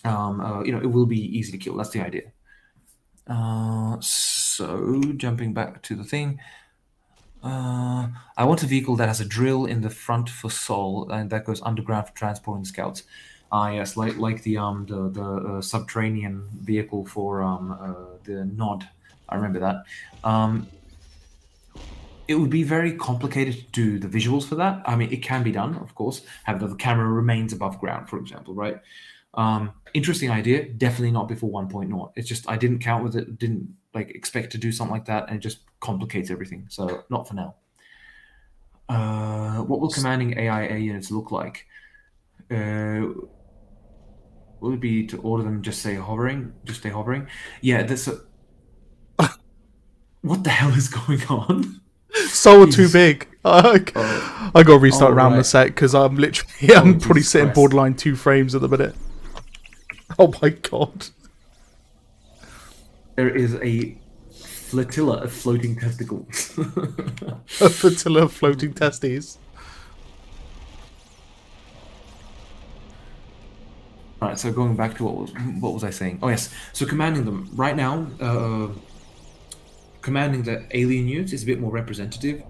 it will be easy to kill. That's the idea. So jumping back to the thing. I want a vehicle that has a drill in the front for Sol and that goes underground for transporting scouts. Yes, like the subterranean vehicle for the Nod. I remember that. It would be very complicated to do the visuals for that. I mean, it can be done, of course. Have the camera remains above ground, for example, right? Interesting idea. Definitely not before 1.0. It's just I didn't count with it. Didn't expect to do something like that, and it just complicates everything. So not for now. What will commanding AIA units look like? Will it be to order them just stay hovering? Just stay hovering? Yeah, that's a... What the hell is going on? So too big. I gotta restart around the set because I'm literally I'm probably sitting borderline 2 frames at the minute. Oh my god. There is a flotilla of floating testicles. A flotilla of floating testes. All right, so going back to what was I saying? Oh yes, so commanding them right now. Commanding the alien units is a bit more representative,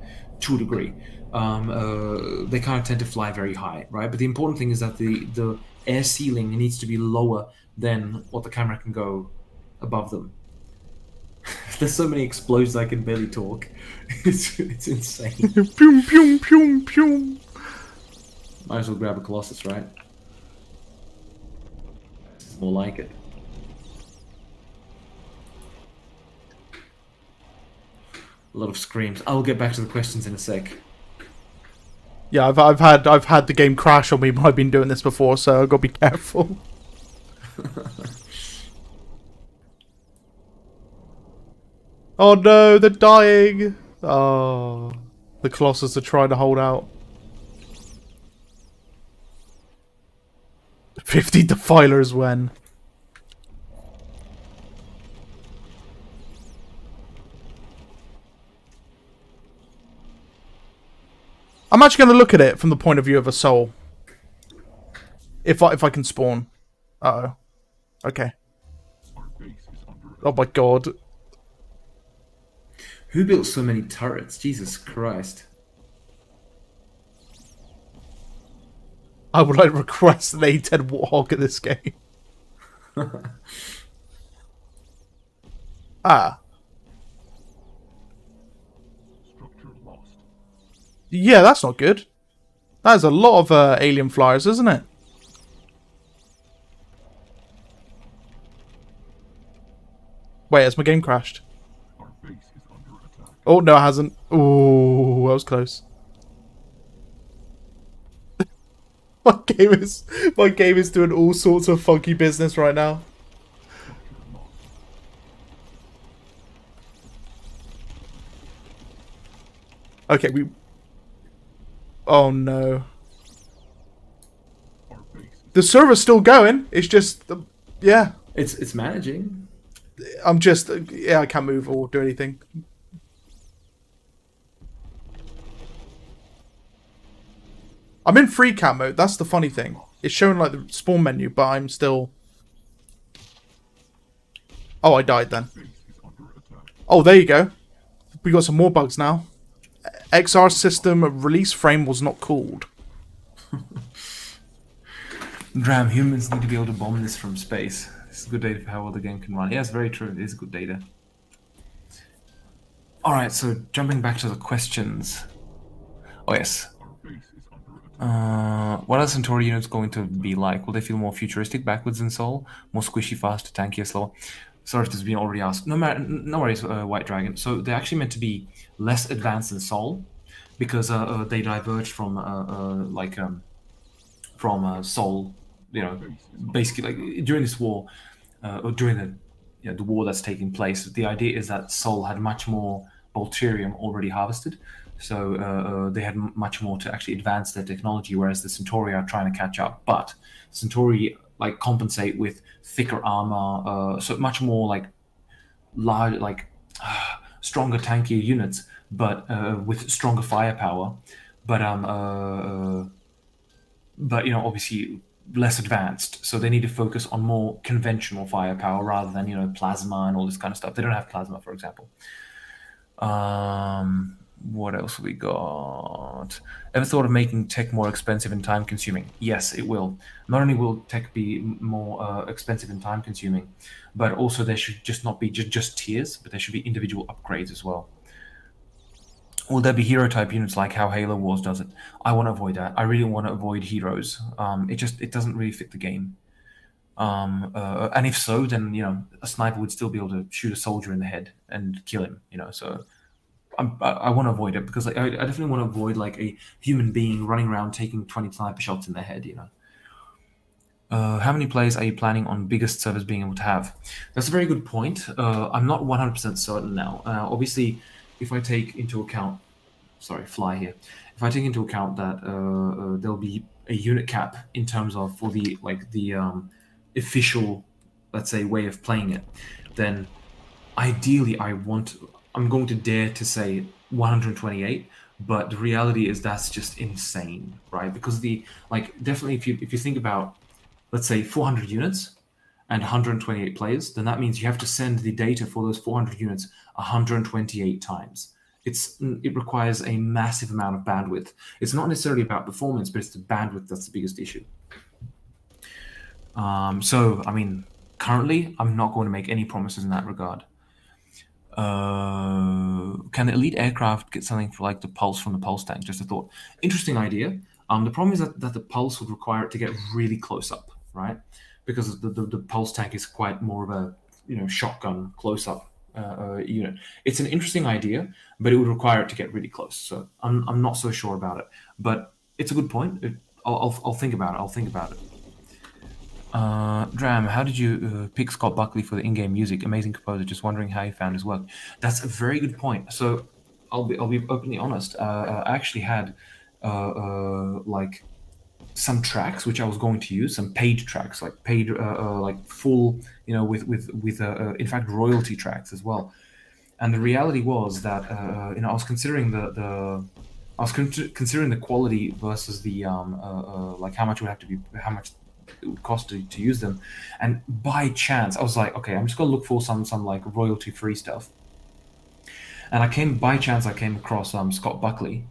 to a degree. They kind of tend to fly very high, right? But the important thing is that the air ceiling needs to be lower than what the camera can go above them. There's so many explosions I can barely talk. It's insane. Pew pew pew pew. Might as well grab a Colossus, right? It's more like it. A lot of screams. I'll get back to the questions in a sec. Yeah, I've had the game crash on me when I've been doing this before, so I've got to be careful. Oh no, they're dying. Oh, the Colossus are trying to hold out. 50 defilers when. I'm actually going to look at it from the point of view of a soul. If I can spawn. Uh-oh. Okay. Oh my god. Who built so many turrets? Jesus Christ. I would like to request an A10 Warthog in this game. Ah. Yeah, that's not good. That is a lot of alien flyers, isn't it? Wait, has my game crashed? Oh, no, it hasn't. Ooh, that was close. my game is doing all sorts of funky business right now. Okay, we. Oh no. Our base is The server's still going. It's just, yeah. It's managing. I'm just, yeah. I can't move or do anything. I'm in free cam mode. That's the funny thing. It's showing like the spawn menu, but I'm still. Oh, I died then. base is under attack. Oh, there you go. We got some more bugs now. XR system release frame was not called. Damn, humans need to be able to bomb this from space. This is good data for how well the game can run. Yes, very true. It is good data. Alright, so jumping back to the questions. Oh, yes. Our base is under attack. What are Centauri units going to be like? Will they feel more futuristic, backwards in Sol? More squishy, faster, tankier, slower? Sorry if this has been already asked. No worries, White Dragon. So they're actually meant to be less advanced than Sol because they diverged from Sol. You know, basically, like during this war, or during the war that's taking place, the idea is that Sol had much more Bolterium already harvested, so they had much more to actually advance their technology, whereas the Centauri are trying to catch up. But Centauri like compensate with thicker armor, so much more like large, like stronger, tankier units, but with stronger firepower. But you know, obviously less advanced, so they need to focus on more conventional firepower rather than, you know, plasma and all this kind of stuff. They don't have plasma, for example. What else have we got? Ever thought of making tech more expensive and time consuming? Yes, it will. Not only will tech be more expensive and time consuming, but also there should just not be just tiers, but there should be individual upgrades as well. Will there be hero type units like how Halo Wars does it? I want to avoid that. I really want to avoid heroes. It doesn't really fit the game. And if so, then, you know, a sniper would still be able to shoot a soldier in the head and kill him. You know, so I want to avoid it because like, I definitely want to avoid like a human being running around taking 20 sniper shots in their head. You know. How many players are you planning on biggest servers being able to have? That's a very good point. I'm not 100% certain now. Obviously, if I take into account, sorry, fly here. If I take into account that there'll be a unit cap in terms of for the official, let's say, way of playing it, then ideally I'm going to dare to say 128. But the reality is that's just insane, right? Because definitely if you think about, let's say, 400 units and 128 players, then that means you have to send the data for those 400 units 128 times. It requires a massive amount of bandwidth. It's not necessarily about performance, but it's the bandwidth that's the biggest issue. So, I mean, currently, I'm not going to make any promises in that regard. Can elite aircraft get something for like the pulse from the pulse tank? Just a thought. Interesting idea. The problem is that the pulse would require it to get really close up, right? Because the pulse tank is quite more of a, you know, shotgun close up unit. It's an interesting idea, but it would require it to get really close. So I'm not so sure about it, but it's a good point. I'll think about it. I'll think about it. Dram, how did you pick Scott Buckley for the in-game music? Amazing composer. Just wondering how you found his work. That's a very good point. So I'll be openly honest. I actually had like some tracks which I was going to use, some paid tracks, like paid like full, you know, with in fact royalty tracks as well. And the reality was that you know, I was considering considering the quality versus the like how much it would cost to use them. And by chance I was like, okay, I'm just gonna look for some like royalty free stuff. And I came across Scott Buckley.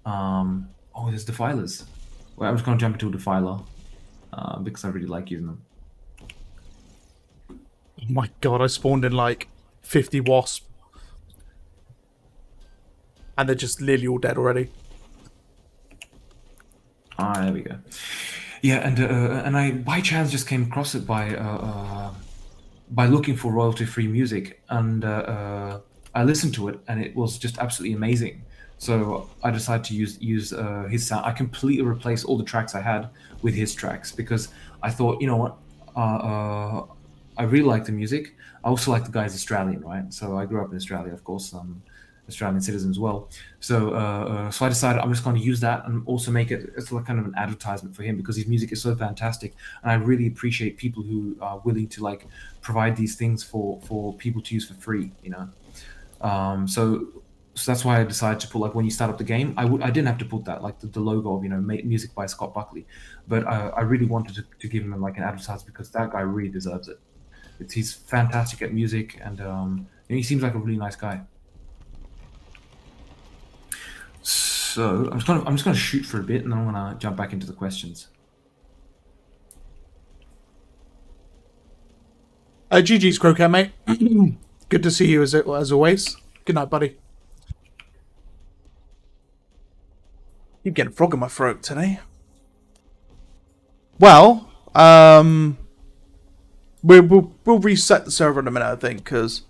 Oh, there's defilers. Well, I'm just gonna jump into a defiler because I really like using them. Oh my god, I spawned in like 50 wasp. And they're just literally all dead already. Ah, there we go. Yeah, and I by chance just came across it by looking for royalty-free music, and I listened to it, and it was just absolutely amazing. So I decided to use his sound. I completely replaced all the tracks I had with his tracks because I thought, you know what, I really like the music. I also like the guy's Australian, right? So I grew up in Australia, of course. Australian citizen as well. So so I decided I'm just going to use that and also make it as like kind of an advertisement for him, because his music is so fantastic, and I really appreciate people who are willing to like provide these things for people to use for free. So that's why I decided to put, like, when you start up the game, I didn't have to put that, like the logo of music by Scott Buckley, but I really wanted to give him like an advertisement, because that guy really deserves it. He's fantastic at music, and he seems like a really nice guy. So I'm just gonna shoot for a bit, and then I'm gonna jump back into the questions. GG's Croquet, mate. Good to see you as always. Good night, buddy. You're getting a frog in my throat today. Well, we'll reset the server in a minute, I think, because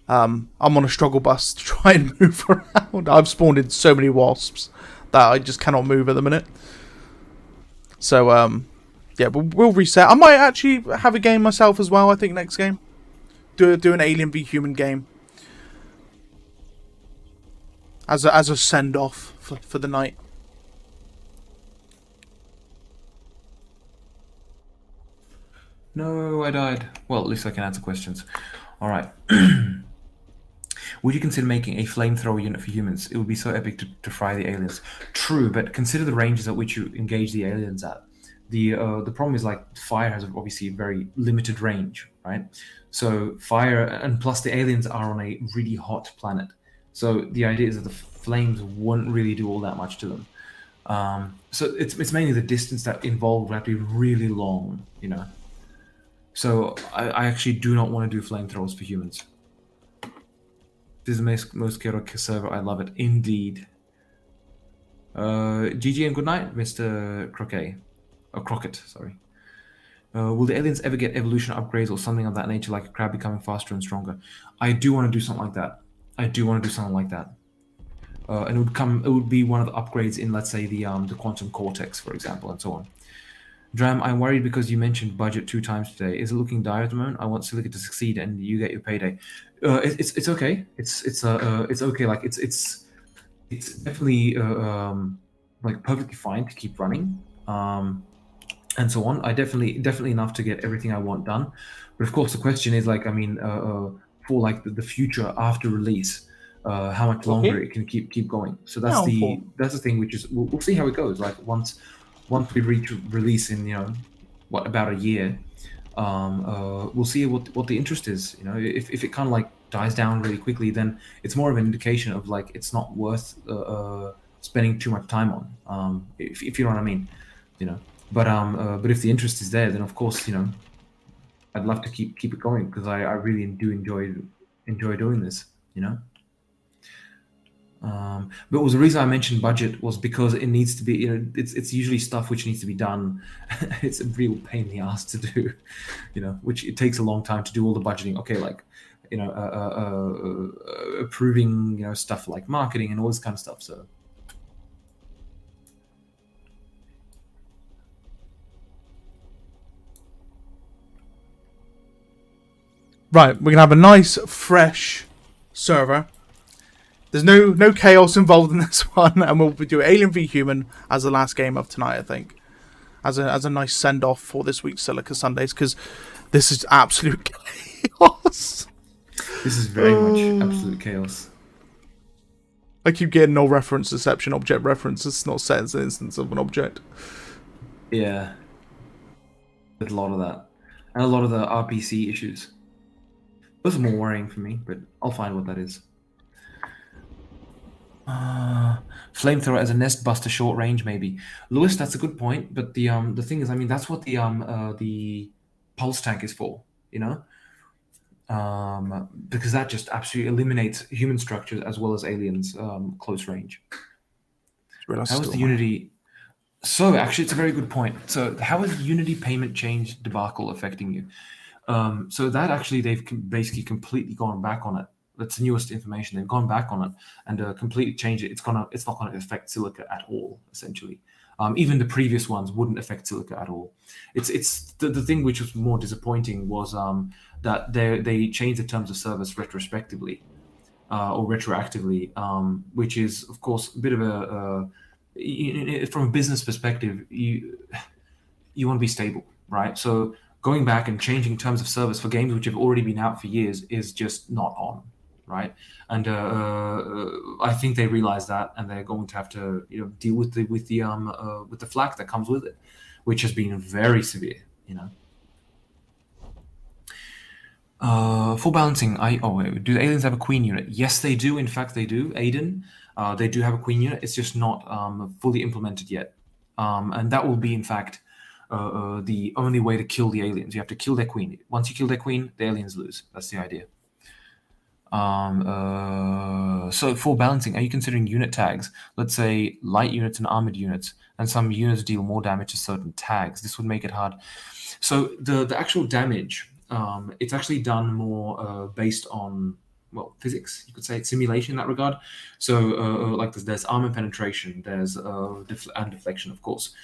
I'm on a struggle bus to try and move around. I've spawned in so many wasps that I just cannot move at the minute. So, yeah, we'll reset. I might actually have a game myself as well, I think, next game. Do an Alien v Human game. As a send-off for the night. No, I died. Well, at least I can answer questions. All right. Would you consider making a flamethrower unit for humans? It would be so epic to fry the aliens. True, but consider the ranges at which you engage the aliens at. The problem is, like, fire has obviously a very limited range, right? So fire, and plus the aliens are on a really hot planet. So the idea is that the flames wouldn't really do all that much to them. So it's mainly the distance that involved would have to be really long, So I actually do not want to do flamethrowers for humans. This is the most chaotic server. I love it. Indeed. GG and good night, Mr. Croquet. Crockett, sorry. Will the aliens ever get evolution upgrades or something of that nature, like a crab becoming faster and stronger? I do want to do something like that. And it would be one of the upgrades in, let's say, the quantum cortex, for example, and so on. Dram, I'm worried because you mentioned budget 2 times today. Is it looking dire at the moment? I want Silica to succeed and you get your payday. It's okay. It's okay. Like it's definitely like perfectly fine to keep running, and so on. I definitely enough to get everything I want done. But of course, the question is, like, I mean, for like the future after release, how much longer it can keep going. So that's the thing, which is we'll see how it goes. Like once we reach release in about a year, we'll see what the interest is. If it kind of like dies down really quickly, then it's more of an indication of like it's not worth spending too much time on. If you know what I mean, But if the interest is there, then of course I'd love to keep it going, because I really do enjoy doing this. But the reason I mentioned budget was because it needs to be, it's usually stuff which needs to be done. It's a real pain in the ass to do, which it takes a long time to do all the budgeting. Okay, like, approving, stuff like marketing and all this kind of stuff. So. Right, we're gonna have a nice, fresh server. There's no chaos involved in this one, and we'll do Alien v Human as the last game of tonight, I think, as a nice send off for this week's Silica Sundays, because this is absolute chaos. This is very much absolute chaos. I keep getting null reference, deception, object reference. It's not set as an instance of an object. Yeah, there's a lot of that, and a lot of the RPC issues. Those are more worrying for me, but I'll find what that is. Flamethrower as a nest buster short range, maybe. Lewis, that's a good point, but the thing is, I mean, that's what the pulse tank is for, because that just absolutely eliminates human structures as well as aliens close range. How is the Unity? So actually, it's a very good point. So how is the Unity payment change debacle affecting you? So that actually they've basically completely gone back on it. That's the newest information. They've gone back on it and completely changed it. It's not gonna affect Silica at all, essentially. Even the previous ones wouldn't affect Silica at all. It's the thing which was more disappointing was that they changed the terms of service retrospectively. or retroactively, which is of course a bit of from a business perspective, you want to be stable, right? So going back and changing terms of service for games which have already been out for years is just not on, right? And I think they realize that, and they're going to have to deal with the flack that comes with it, which has been very severe, Full balancing. Do the aliens have a queen unit? Yes, they do. In fact, they do. Aiden, they do have a queen unit. It's just not fully implemented yet, and that will be, in fact, the only way to kill the aliens. You have to kill their queen. Once you kill their queen, the aliens lose. That's the idea. So for balancing, are you considering unit tags? Let's say light units and armored units, and some units deal more damage to certain tags. This would make it hard. So the actual damage, it's actually done more based on physics. You could say it's simulation in that regard. So like there's armor penetration, there's and deflection, of course.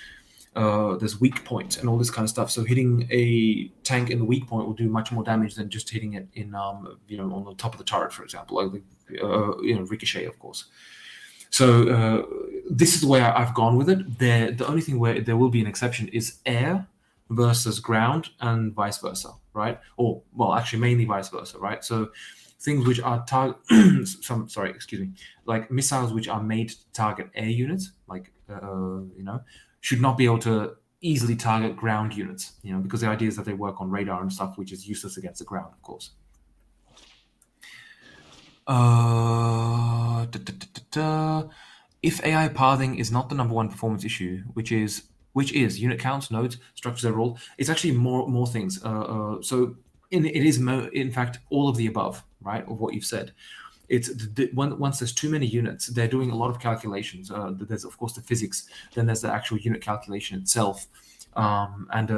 There's weak point and all this kind of stuff. So hitting a tank in the weak point will do much more damage than just hitting it in on the top of the turret, for example, like ricochet, of course. So this is the way I've gone with it. The only thing where there will be an exception is air versus ground, and vice versa, right? Or actually mainly vice versa, right? So things which are like missiles which are made to target air units, like should not be able to easily target ground units, because the idea is that they work on radar and stuff, which is useless against the ground, of course. If AI pathing is not the number one performance issue, which is unit counts, nodes, structures their role, it's actually more things. So it is in fact all of the above, right, of what you've said. It's once there's too many units, they're doing a lot of calculations. There's of course the physics, then there's the actual unit calculation itself, and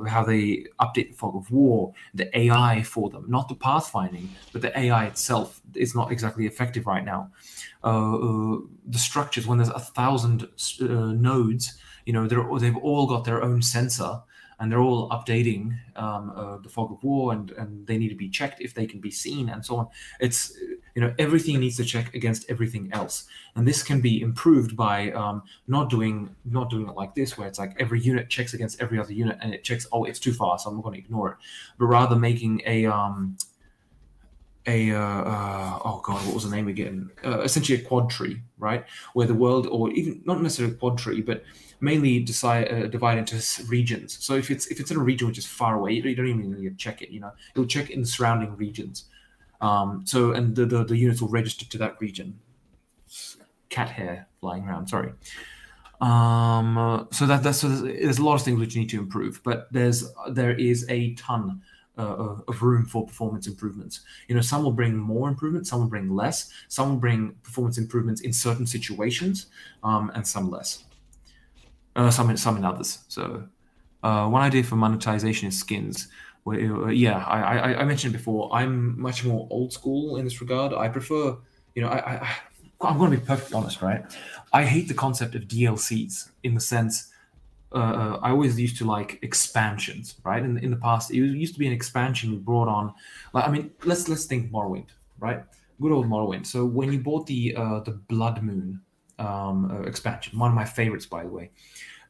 how they update the fog of war, the AI for them, not the pathfinding, but the AI itself is not exactly effective right now. The structures, when there's 1,000 nodes, they've all got their own sensor, and they're all updating the fog of war, and they need to be checked if they can be seen, and so on. It's everything needs to check against everything else, and this can be improved by not doing it like this, where it's like every unit checks against every other unit, and it checks, it's too far, so I'm going to ignore it, but rather making what was the name again? Essentially a quad tree, right? Where the world, or even not necessarily a quad tree, but mainly divide into regions. So if it's in a region which is far away, you don't even need to check it. It'll check in the surrounding regions. And the units will register to that region. Cat hair flying around. Sorry. So there's a lot of things which need to improve, but there is a ton of room for performance improvements. Some will bring more improvements, some will bring less, some will bring performance improvements in certain situations, and some less. Some in others. So one idea for monetization is skins. I mentioned before, I'm much more old school in this regard. I prefer, I'm going to be perfectly honest, right? I hate the concept of DLCs in the sense, I always used to like expansions, right? In the past, it used to be an expansion brought on. Let's think Morrowind, right? Good old Morrowind. So when you bought the Blood Moon expansion, one of my favorites, by the way,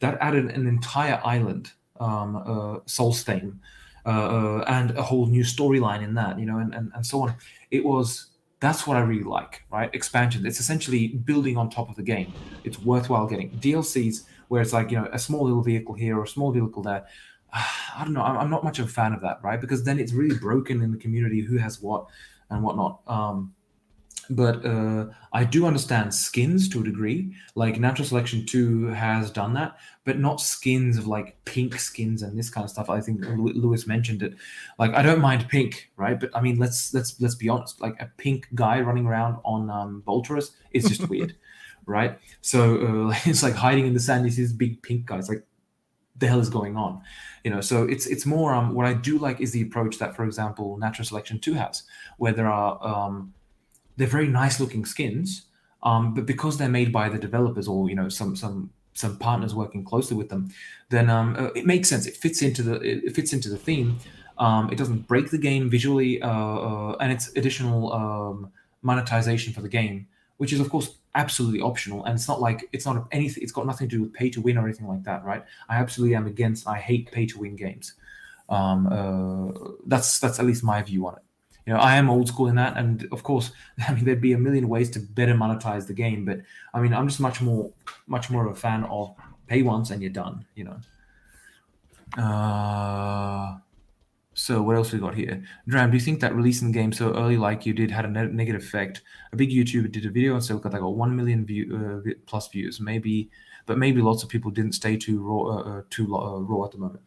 that added an entire island, Solstheim, and a whole new storyline in that, and so on. That's what I really like, right? Expansion. It's essentially building on top of the game. It's worthwhile getting. DLCs, where it's like, a small little vehicle here or a small vehicle there. I don't know. I'm not much of a fan of that, right? Because then it's really broken in the community, who has what and whatnot. But I do understand skins to a degree. Like Natural Selection 2 has done that, but not skins of like pink skins and this kind of stuff. I think Lewis mentioned it. Like I don't mind pink, right? But I mean, let's be honest. Like a pink guy running around on Bolterus is just weird, right? So it's like hiding in the sand. You see this big pink guy. It's like, the hell is going on? So it's more. What I do like is the approach that, for example, Natural Selection 2 has, where there are they're very nice looking skins, but because they're made by the developers or some partners working closely with them, then it makes sense. It fits into the theme. It doesn't break the game visually, and it's additional monetization for the game, which is of course absolutely optional, and it's not like it's not anything. It's got nothing to do with pay to win or anything like that, right? I absolutely am against. I hate pay to win games. That's at least my view on it. I am old school in that, and of course, I mean, there'd be a million ways to better monetize the game, but I mean, I'm just much more of a fan of pay once and you're done. So what else we got here? Dram, do you think that releasing the game so early like you did had a negative effect? A big YouTuber did a video on Silica that got 1 million plus views, but maybe lots of people didn't stay too raw at the moment.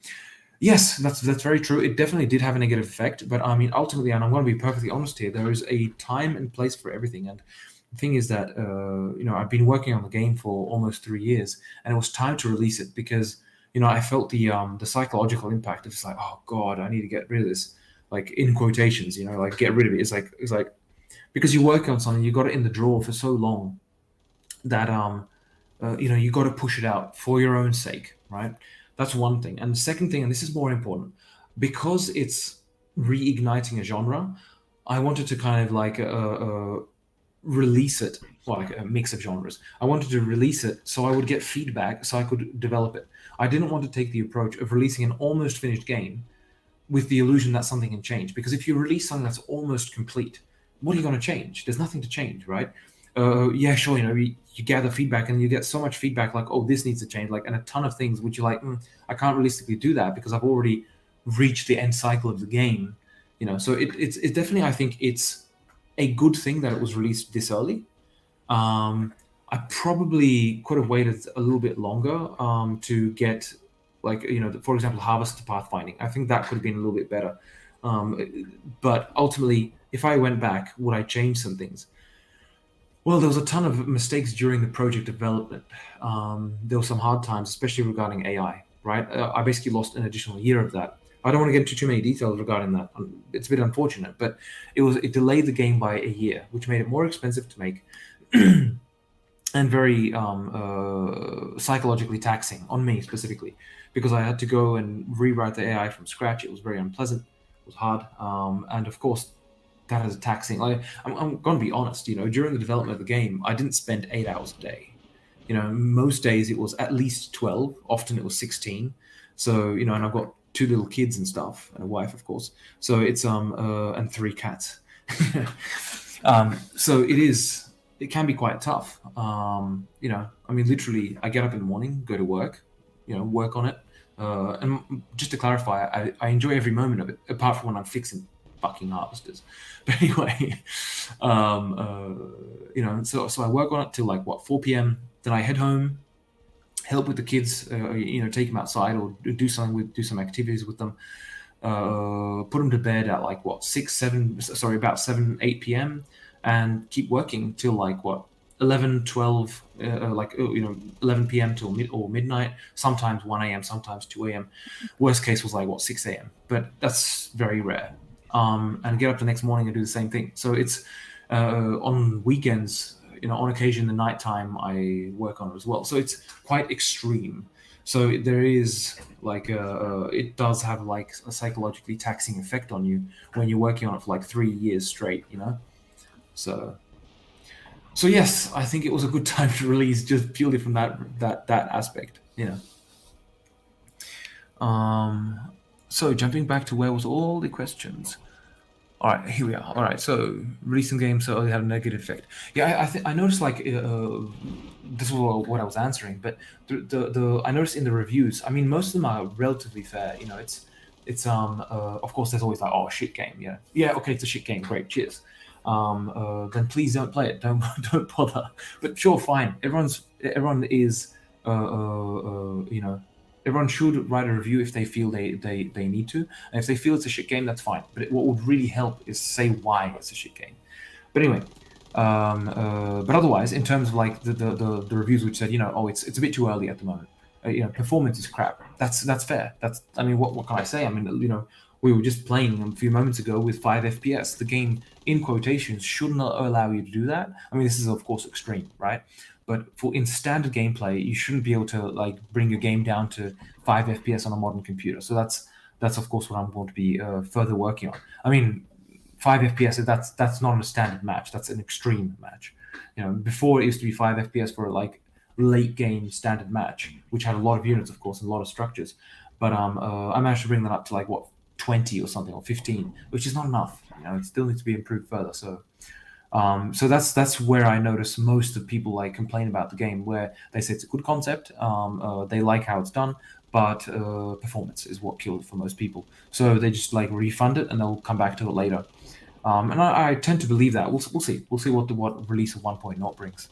Yes, that's very true. It definitely did have a negative effect, but I mean, ultimately, and I'm going to be perfectly honest here, there is a time and place for everything. And the thing is that I've been working on the game for almost 3 years, and it was time to release it because I felt the psychological impact of just like, oh God, I need to get rid of this, like in quotations, like get rid of it. It's like because you work on something, you got it in the drawer for so long that you got to push it out for your own sake, right? That's one thing. And the second thing, and this is more important, because it's reigniting a genre, I wanted to kind of like release it, well, like a mix of genres. I wanted to release it so I would get feedback so I could develop it. I didn't want to take the approach of releasing an almost finished game with the illusion that something can change. Because if you release something that's almost complete, what are you going to change? There's nothing to change, right? Yeah, sure, you gather feedback and you get so much feedback like, oh, this needs to change, like, and a ton of things which you're like, I can't realistically do that because I've already reached the end cycle of the game. So it's definitely, I think it's a good thing that it was released this early. I probably could have waited a little bit longer to get, like, for example, Harvest to Pathfinding. I think that could have been a little bit better. But ultimately, if I went back, would I change some things? Well, there was a ton of mistakes during the project development. There were some hard times, especially regarding AI, right? I basically lost an additional year of that. I don't want to get into too many details regarding that. It's a bit unfortunate, but it delayed the game by a year, which made it more expensive to make and very psychologically taxing on me specifically, because I had to go and rewrite the AI from scratch. It was very unpleasant. It was hard. And of course, that is taxing. Like, I'm going to be honest, during the development of the game, I didn't spend 8 hours a day. Most days it was at least 12. Often it was 16. So, and I've got 2 little kids and stuff, and a wife, of course. So it's and 3 cats. So it can be quite tough. I mean, literally, I get up in the morning, go to work, work on it. And just to clarify, I enjoy every moment of it, apart from when I'm fixing fucking harvesters. But anyway, so I work on it till like 4 p.m. Then I head home, help with the kids, take them outside or do some activities with them. Put them to bed at like about 7, 8 p.m. and keep working till like 11, 12, 11 p.m. till midnight, sometimes 1 a.m., sometimes 2 a.m. Worst case was like 6 a.m., but that's very rare. And get up the next morning and do the same thing. So it's on weekends, on occasion, the nighttime, I work on it as well. So it's quite extreme. So there is like it does have like a psychologically taxing effect on you when you're working on it for like 3 years straight, So yes, I think it was a good time to release just purely from that aspect, So jumping back to where was all the questions? All right, here we are. All right, so releasing games so it had a negative effect. Yeah, I noticed like this was what I was answering, but the I noticed in the reviews. I mean, most of them are relatively fair. It's of course there's always like, oh, shit game. Yeah, okay, it's a shit game. Great, cheers. Then please don't play it. Don't bother. But sure, fine. Everyone is everyone should write a review if they feel they need to, and if they feel it's a shit game, that's fine. But what would really help is say why it's a shit game. But anyway, but otherwise, in terms of like the reviews which said, it's a bit too early at the moment. Performance is crap. That's fair. I mean, what can I say? I mean, we were just playing a few moments ago with 5 FPS. The game, in quotations, shouldn't allow you to do that. I mean, this is of course extreme, right? But in standard gameplay, you shouldn't be able to like bring your game down to 5 FPS on a modern computer. So that's of course what I'm going to be further working on. I mean, 5 FPS. That's not a standard match. That's an extreme match. Before it used to be 5 FPS for like late game standard match, which had a lot of units, of course, and a lot of structures. But I managed to bring that up to like 20 or something, or 15, which is not enough. It still needs to be improved further. So that's where I notice most of people like complain about the game, where they say it's a good concept, they like how it's done, but performance is what killed it for most people. So they just like refund it and they'll come back to it later. And I tend to believe that. We'll see what release of 1.0 brings.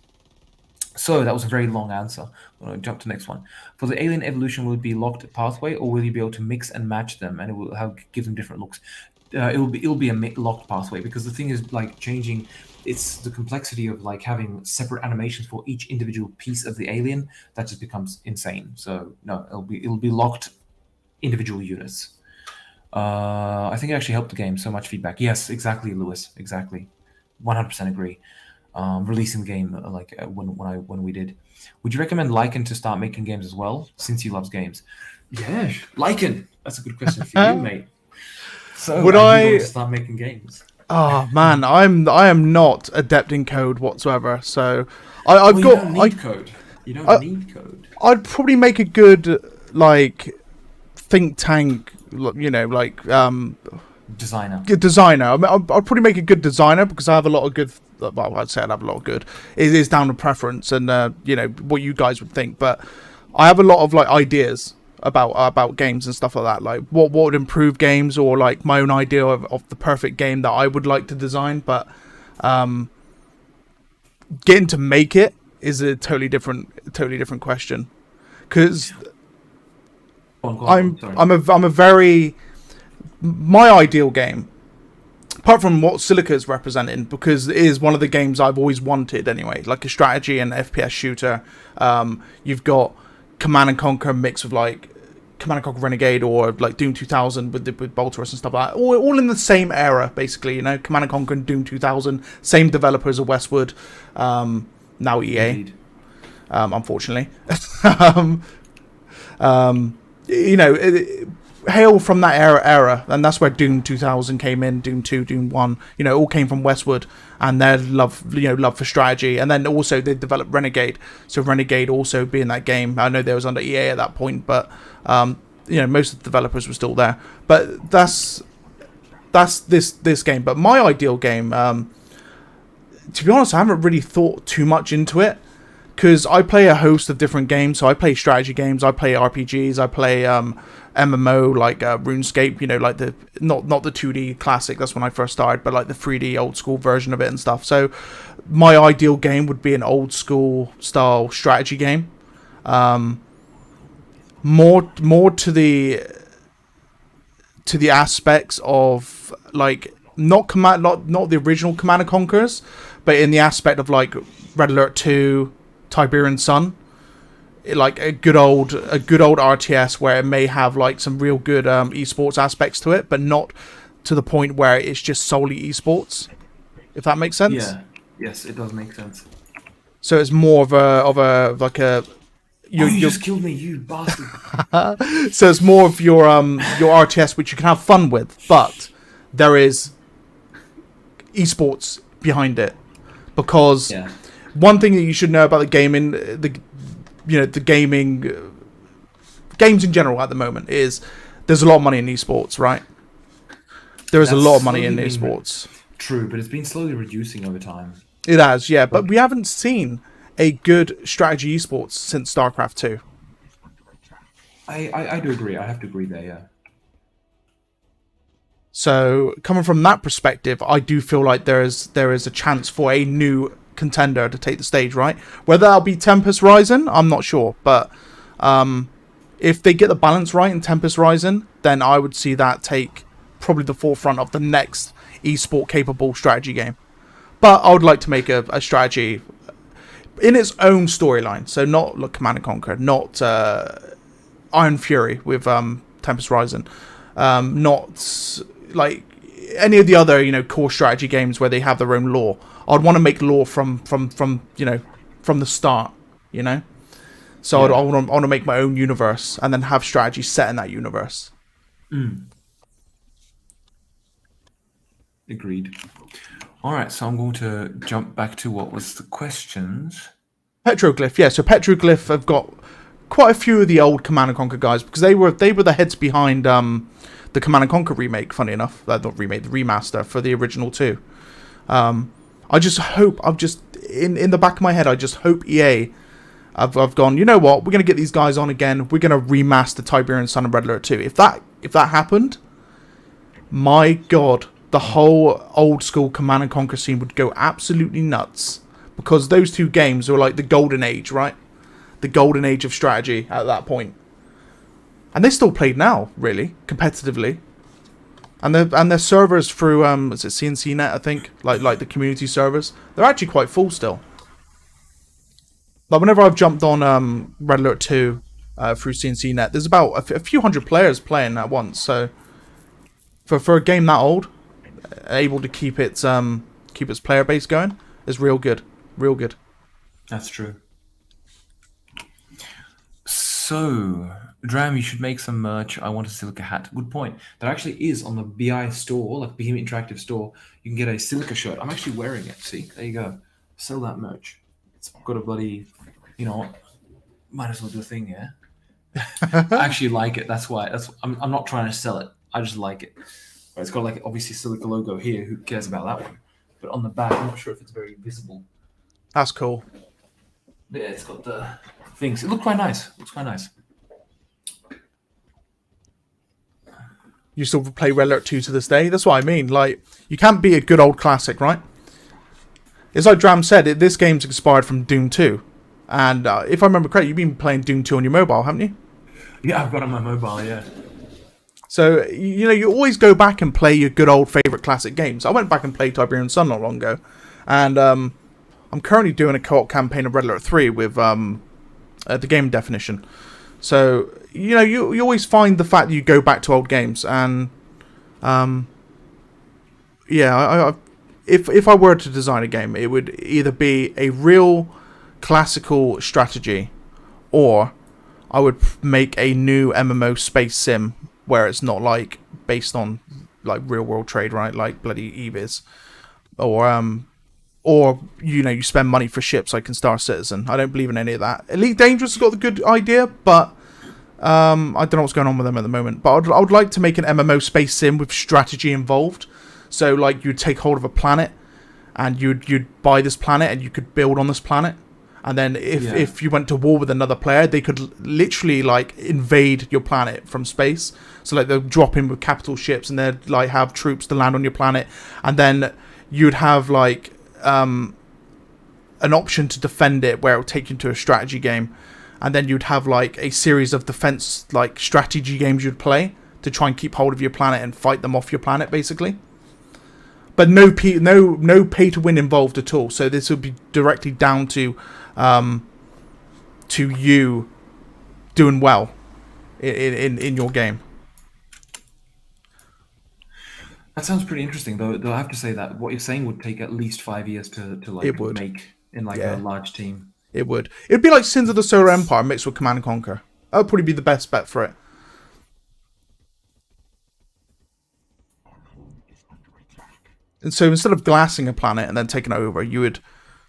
So that was a very long answer. I'm going to jump to the next one. For the alien evolution, will it be locked pathway, or will you be able to mix and match them, and it will give them different looks? It'll be a locked pathway, because the thing is like changing. It's the complexity of like having separate animations for each individual piece of the alien that just becomes insane. So no, it'll be locked individual units. I think it actually helped the game. So much feedback. Yes, exactly, Lewis. Exactly, 100% agree. Releasing the game when we did. Would you recommend Lycan to start making games as well, since he loves games? Yeah, Lycan. That's a good question for you, mate. So Would are you going to start making games? Oh man, I am not adept in code whatsoever. So You don't need code. You don't need code. I'd probably make a good like think tank, like Designer. good designer. I mean, I'd probably make a good designer, because I have a lot of good. Well, I'd say I'd have a lot of good. It is down to preference and what you guys would think, but I have a lot of like ideas about games and stuff like that. Like what would improve games, or like my own idea of the perfect game that I would like to design. But getting to make it is a totally different question, because my ideal game, apart from what Silica is representing, because it is one of the games I've always wanted anyway, like a strategy and FPS shooter. You've got Command and Conquer mixed with like Command and Conquer Renegade, or like Doom 2000 with Bolterus and stuff like that. All in the same era, basically. Command and Conquer and Doom 2000, same developers of Westwood, now EA. Indeed. Unfortunately. Hail from that era, and that's where Doom 2000 came in, Doom 2, Doom 1, all came from Westwood and their love for strategy. And then also they developed Renegade, so Renegade also being that game. I know they was under EA at that point, but most of the developers were still there. But that's this game. But my ideal game, to be honest, I haven't really thought too much into it, because I play a host of different games. So I play strategy games, I play RPGs, I play MMO like RuneScape, like the not the 2D classic, that's when I first started, but like the 3D old school version of it and stuff. So my ideal game would be an old school style strategy game, more to the aspects of like not the original Command and Conquerors, but in the aspect of like Red Alert 2, Tiberian Sun, like a good old RTS where it may have like some real good esports aspects to it, but not to the point where it's just solely esports, if that makes sense. Yeah. Yes, it does make sense. So it's more of a like a you just killed me, you bastard. So it's more of your RTS, which you can have fun with, but there is esports behind it, because one thing that you should know about the gaming, the gaming games in general at the moment, is there's a lot of money in esports, right? There is a lot of money in esports. True, but it's been slowly reducing over time. It has, yeah, but we haven't seen a good strategy esports since StarCraft 2. I do agree. I have to agree there, yeah. So coming from that perspective, I do feel like there is a chance for a new contender to take the stage, right? Whether that'll be Tempest Rising, I'm not sure, but if they get the balance right in Tempest Rising, then I would see that take probably the forefront of the next esport capable strategy game. But I would like to make a strategy in its own storyline, so not like Command and Conquer, not Iron Fury with Tempest Rising, not like any of the other core strategy games where they have their own lore. I'd want to make lore from the start, So I want to make my own universe and then have strategy set in that universe. Agreed. All right, so I'm going to jump back to what was the questions. Petroglyph, yeah. So Petroglyph have got quite a few of the old Command and Conquer guys because they were the heads behind the Command and Conquer remake. Funny enough, not remake, the remaster for the original 2. I just hope in the back of my head, I just hope EA I've gone, you know what, we're gonna get these guys on again. We're gonna remaster Tiberian Sun and Red Alert 2. If that happened, my God, the whole old school Command and Conquer scene would go absolutely nuts. Because those 2 games were like the golden age, right? The golden age of strategy at that point. And they still played now, really, competitively. And their servers through is it CNCnet, I think? Like the community servers. They're actually quite full still. Like whenever I've jumped on Red Alert 2 through CNCnet, there's about a few hundred players playing at once. So for a game that old, able to keep its player base going is real good. Real good. That's true. So, Dram, you should make some merch. I want a Silica hat. Good point. There actually is on the BI store, like Behemoth Interactive store, you can get a Silica shirt. I'm actually wearing it. See? There you go. Sell that merch. It's got a bloody, might as well do a thing, yeah? I actually like it. That's why. I'm not trying to sell it. I just like it. It's got like obviously Silica logo here. Who cares about that one? But on the back, I'm not sure if it's very visible. That's cool. Yeah, it's got the things. It looks quite nice. You still play Red Alert 2 to this day? That's what I mean. Like, you can't beat a good old classic, right? It's like Dram said, this game's inspired from Doom 2. And if I remember correctly, you've been playing Doom 2 on your mobile, haven't you? Yeah, I've got it on my mobile, yeah. So, you always go back and play your good old favourite classic games. I went back and played Tiberian Sun not long ago. And I'm currently doing a co-op campaign of Red Alert 3 with the game definition. So, you always find the fact that you go back to old games. And, if I were to design a game, it would either be a real classical strategy, or I would make a new MMO space sim where it's not like based on like real world trade, right? Like bloody EVIS, or you spend money for ships like in Star Citizen. I don't believe in any of that. Elite Dangerous has got the good idea, but I don't know what's going on with them at the moment. But I would like to make an MMO space sim with strategy involved. So like you'd take hold of a planet, and you'd buy this planet, and you could build on this planet. And then if you went to war with another player, they could literally like invade your planet from space. So like they'll drop in with capital ships, and they'd like have troops to land on your planet, and then you'd have like an option to defend it where it would take you to a strategy game, and then you'd have like a series of defense like strategy games you'd play to try and keep hold of your planet and fight them off your planet basically. But no pay to win involved at all. So this would be directly down to you doing well in your game. That sounds pretty interesting, though. I have to say that what you're saying would take at least 5 years to like make in like a large team. It would. It'd be like Sins of the Solar Empire mixed with Command and Conquer. That would probably be the best bet for it. And so instead of glassing a planet and then taking it over, you would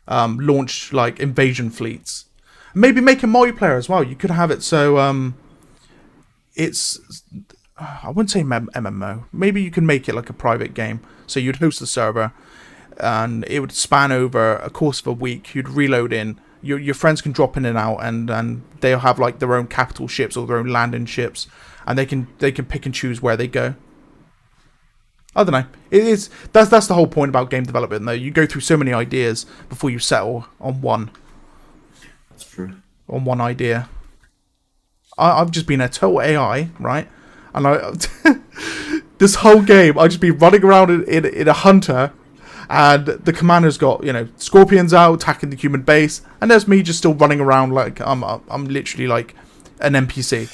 launch like invasion fleets. Maybe make a multiplayer as well. You could have it so it's, I wouldn't say MMO. Maybe you can make it like a private game. So you'd host the server, and it would span over a course of a week. You'd reload in. Your friends can drop in and out, and they'll have like their own capital ships or their own landing ships, and they can pick and choose where they go. I don't know. That's the whole point about game development, though. You go through so many ideas before you settle on one. That's true. On one idea. I've just been a total AI, right? And this whole game, I've just been running around in a hunter, and the commander's got scorpions out attacking the human base, and there's me just still running around like I'm literally like an NPC.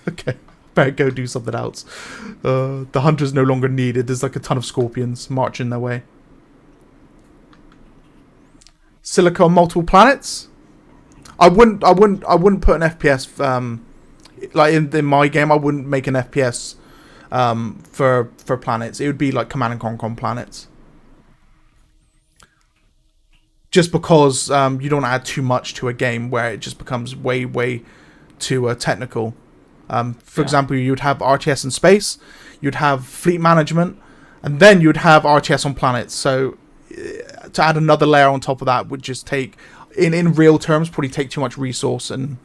Okay. Better go do something else. The hunter's no longer needed. There's like a ton of scorpions marching their way. Silica on multiple planets. I wouldn't put an FPS like in my game. I wouldn't make an FPS for planets. It would be like Command and Conquer planets. Just because you don't add too much to a game where it just becomes way too technical. For example, you'd have RTS in space, you'd have fleet management, and then you'd have RTS on planets. So to add another layer on top of that would just take, in real terms, probably take too much resource and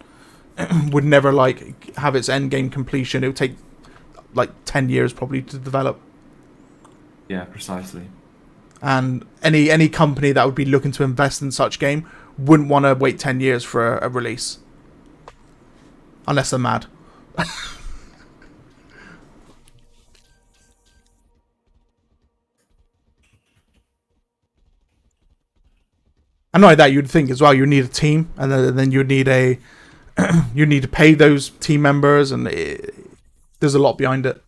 would never like have its end game completion. It would take like 10 years probably to develop. Yeah, precisely. And any company that would be looking to invest in such game wouldn't want to wait 10 years for a release. Unless they're mad. And not like that, you'd think as well, you need a team, and then you'd need you need to pay those team members, and there's a lot behind it.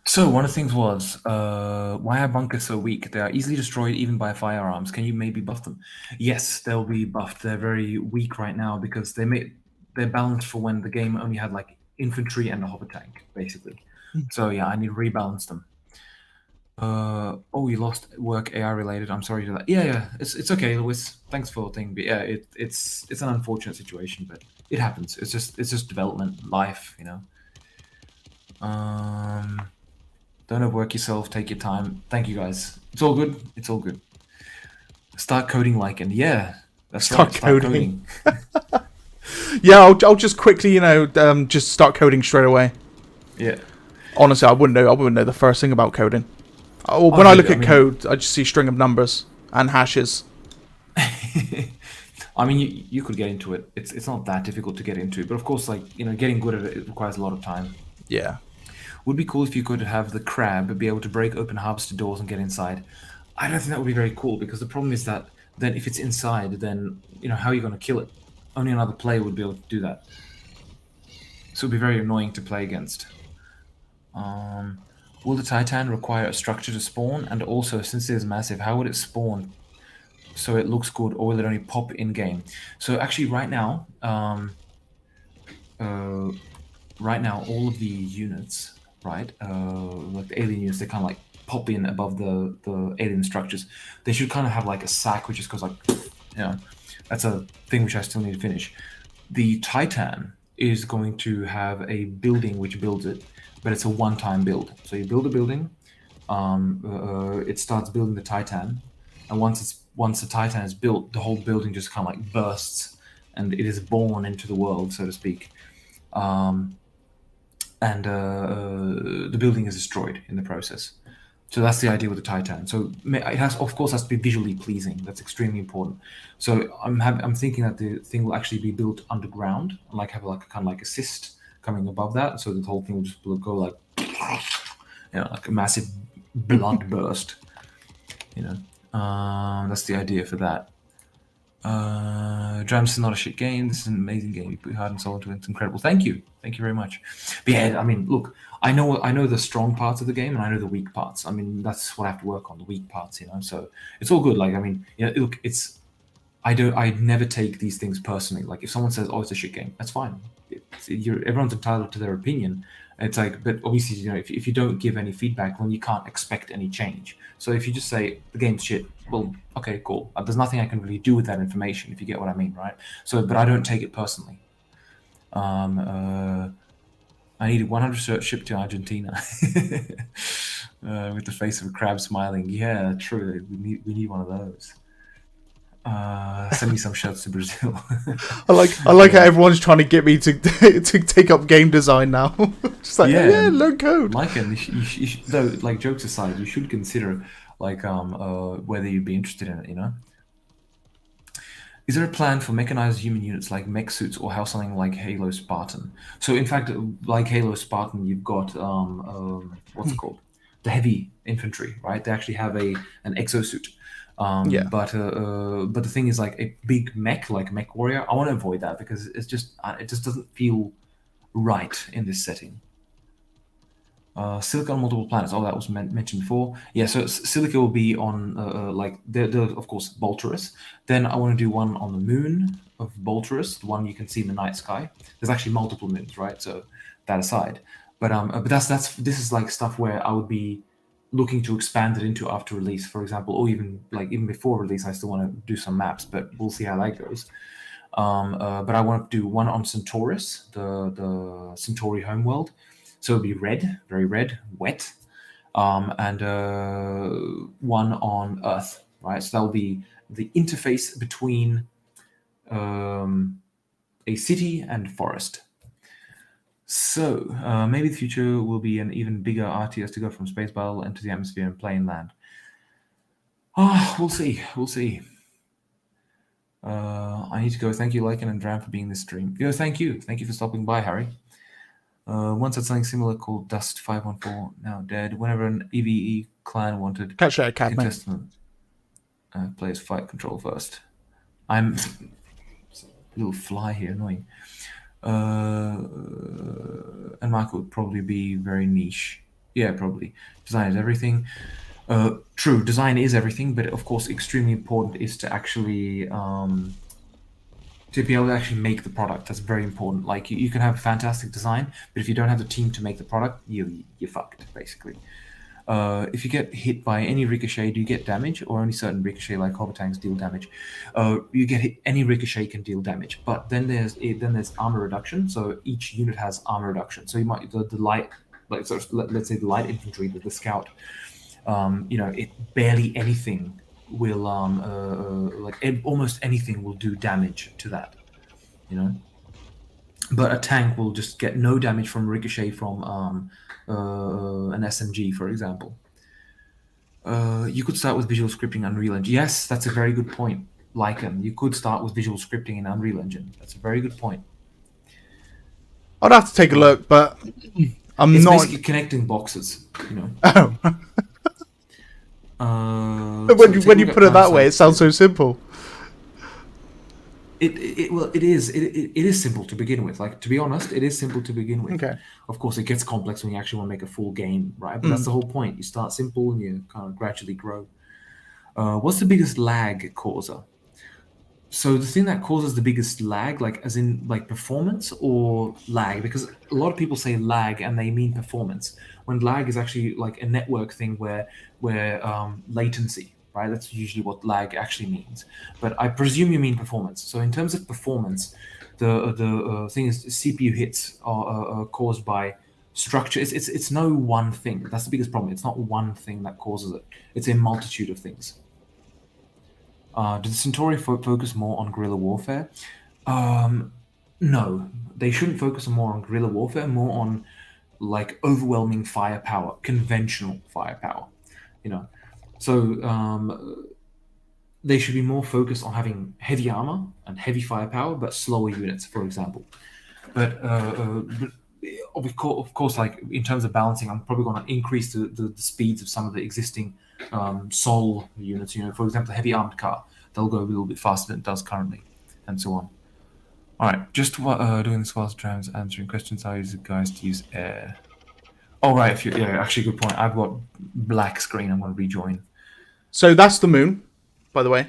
So one of the things was, why are bunkers so weak? They are easily destroyed even by firearms. Can you maybe buff them? Yes, they'll be buffed. They're very weak right now because they're balanced for when the game only had like infantry and a hover tank, basically. So yeah, I need to rebalance them. Oh, you lost work AI related. I'm sorry to that. Yeah, it's okay, Lewis. Thanks for the thing. But yeah, it's an unfortunate situation, but it happens. It's just development, life, you know. Don't overwork yourself. Take your time. Thank you, guys. It's all good. It's all good. Start coding like, and yeah, that's Start right. coding. Yeah, I'll just quickly, just start coding straight away. Yeah. Honestly, I wouldn't know the first thing about coding. When I look at code, I just see string of numbers and hashes. I mean, you could get into it. It's not that difficult to get into, but of course, like getting good at it requires a lot of time. Yeah. Would be cool if you could have the crab be able to break open hubs to doors and get inside. I don't think that would be very cool because the problem is that then if it's inside, then how are you going to kill it? Only another player would be able to do that. So it would be very annoying to play against. Will the Titan require a structure to spawn? And also, since it is massive, how would it spawn so it looks good, or will it only pop in game? So actually, right now, all of the units, right, like the alien units, they kind of like pop in above the alien structures. They should kind of have like a sack which just goes like, that's a thing which I still need to finish. The Titan is going to have a building which builds it, but it's a one-time build. So you build a building, it starts building the Titan, and once the Titan is built, the whole building just kind of like bursts, and it is born into the world, so to speak. And the building is destroyed in the process. So that's the idea with the Titan. So it has to be visually pleasing. That's extremely important. So I'm thinking that the thing will actually be built underground, and like have like a kind of like a cyst coming above that, so the whole thing will just go like, like a massive blood burst. That's the idea for that. Drams is not a shit game. This is an amazing game. You put hard and soul into it. It's incredible. Thank you very much. But yeah, I mean, look, I know the strong parts of the game and I know the weak parts. I mean, that's what I have to work on, the weak parts. So it's all good. Like, I mean, look, I never take these things personally. Like, if someone says, "Oh, it's a shit game," that's fine. Everyone's entitled to their opinion. It's like, but obviously, if you don't give any feedback, then you can't expect any change. So if you just say the game's shit, well, okay, cool. There's nothing I can really do with that information, if you get what I mean, right? So, but I don't take it personally. I needed 100 shirts shipped to Argentina with the face of a crab smiling. Yeah, true. We need one of those. Send me some shirts to Brazil. I like how everyone's trying to get me to take up game design now. Just like, yeah, learn code. Like, and though, like, jokes aside, you should consider like whether you'd be interested in it. Is there a plan for mechanized human units like mech suits, or how something like Halo Spartan? So in fact, like Halo Spartan, you've got what's it called? The heavy infantry, right? They actually have an exosuit. But the thing is, like a big mech, like Mech Warrior, I want to avoid that because it just doesn't feel right in this setting. Silica on multiple planets. Oh, that was mentioned before. Yeah, so Silica will be on like the of course Bolterus. Then I want to do one on the moon of Bolterus, the one you can see in the night sky. There's actually multiple moons, right? So that aside. But this is like stuff where I would be looking to expand it into after release, for example, or even before release. I still want to do some maps, but we'll see how that goes. But I want to do one on Centauris, the Centauri homeworld. So it'll be red, very red, wet, and one on Earth, right? So that'll be the interface between a city and forest. So maybe the future will be an even bigger RTS to go from space battle into the atmosphere and play and land. We'll see. We'll see. I need to go. Thank you, Lycan and Dram, for being in this stream. Yo, thank you. Thank you for stopping by, Harry. Once had something similar called Dust 514, now dead. Whenever an EVE clan wanted Catch that cat, mate. contestant players fight control first. I'm a little fly here, annoying. And Michael would probably be very niche. Yeah, probably. Design is everything. True, design is everything, but of course, extremely important is to actually to be able to actually make the product. That's very important. Like you can have fantastic design, but if you don't have the team to make the product, you're fucked basically. If you get hit by any ricochet, do you get damage, or only certain ricochet like hover tanks deal damage? You get hit, any ricochet can deal damage, but then there's armor reduction. So each unit has armor reduction. So you might the light, like sort of, let's say the light infantry, the scout. It barely anything will almost anything will do damage to that, but a tank will just get no damage from ricochet from an SMG, for example. You could start with visual scripting Unreal Engine. Yes, that's a very good point, Lycan. You could start with visual scripting in Unreal Engine. That's a very good point. I'd have to take a look, but it's not basically connecting boxes, Oh. When you put it that way, it sounds so simple. It is simple to begin with. Like, to be honest, it is simple to begin with. Okay. Of course, it gets complex when you actually want to make a full game, right? But that's the whole point. You start simple and you kind of gradually grow. What's the biggest lag causer? So the thing that causes the biggest lag, like as in like performance or lag, because a lot of people say lag and they mean performance, when lag is actually like a network thing where latency, right? That's usually what lag actually means. But I presume you mean performance. So in terms of performance, the thing is CPU hits are caused by structure. It's no one thing. That's the biggest problem. It's not one thing that causes it. It's a multitude of things. Does the Centauri focus more on guerrilla warfare? No, they shouldn't focus more on guerrilla warfare, more on like overwhelming firepower, conventional firepower, So they should be more focused on having heavy armor and heavy firepower, but slower units, for example. But of course, like in terms of balancing, I'm probably going to increase the speeds of some of the existing Sol units. For example, the heavy armored car, they'll go a little bit faster than it does currently, and so on. All right, just doing this whilst Tram's answering questions. I use it, guys, to use air. Oh right, actually, good point. I've got black screen. I'm going to rejoin. So that's the moon, by the way.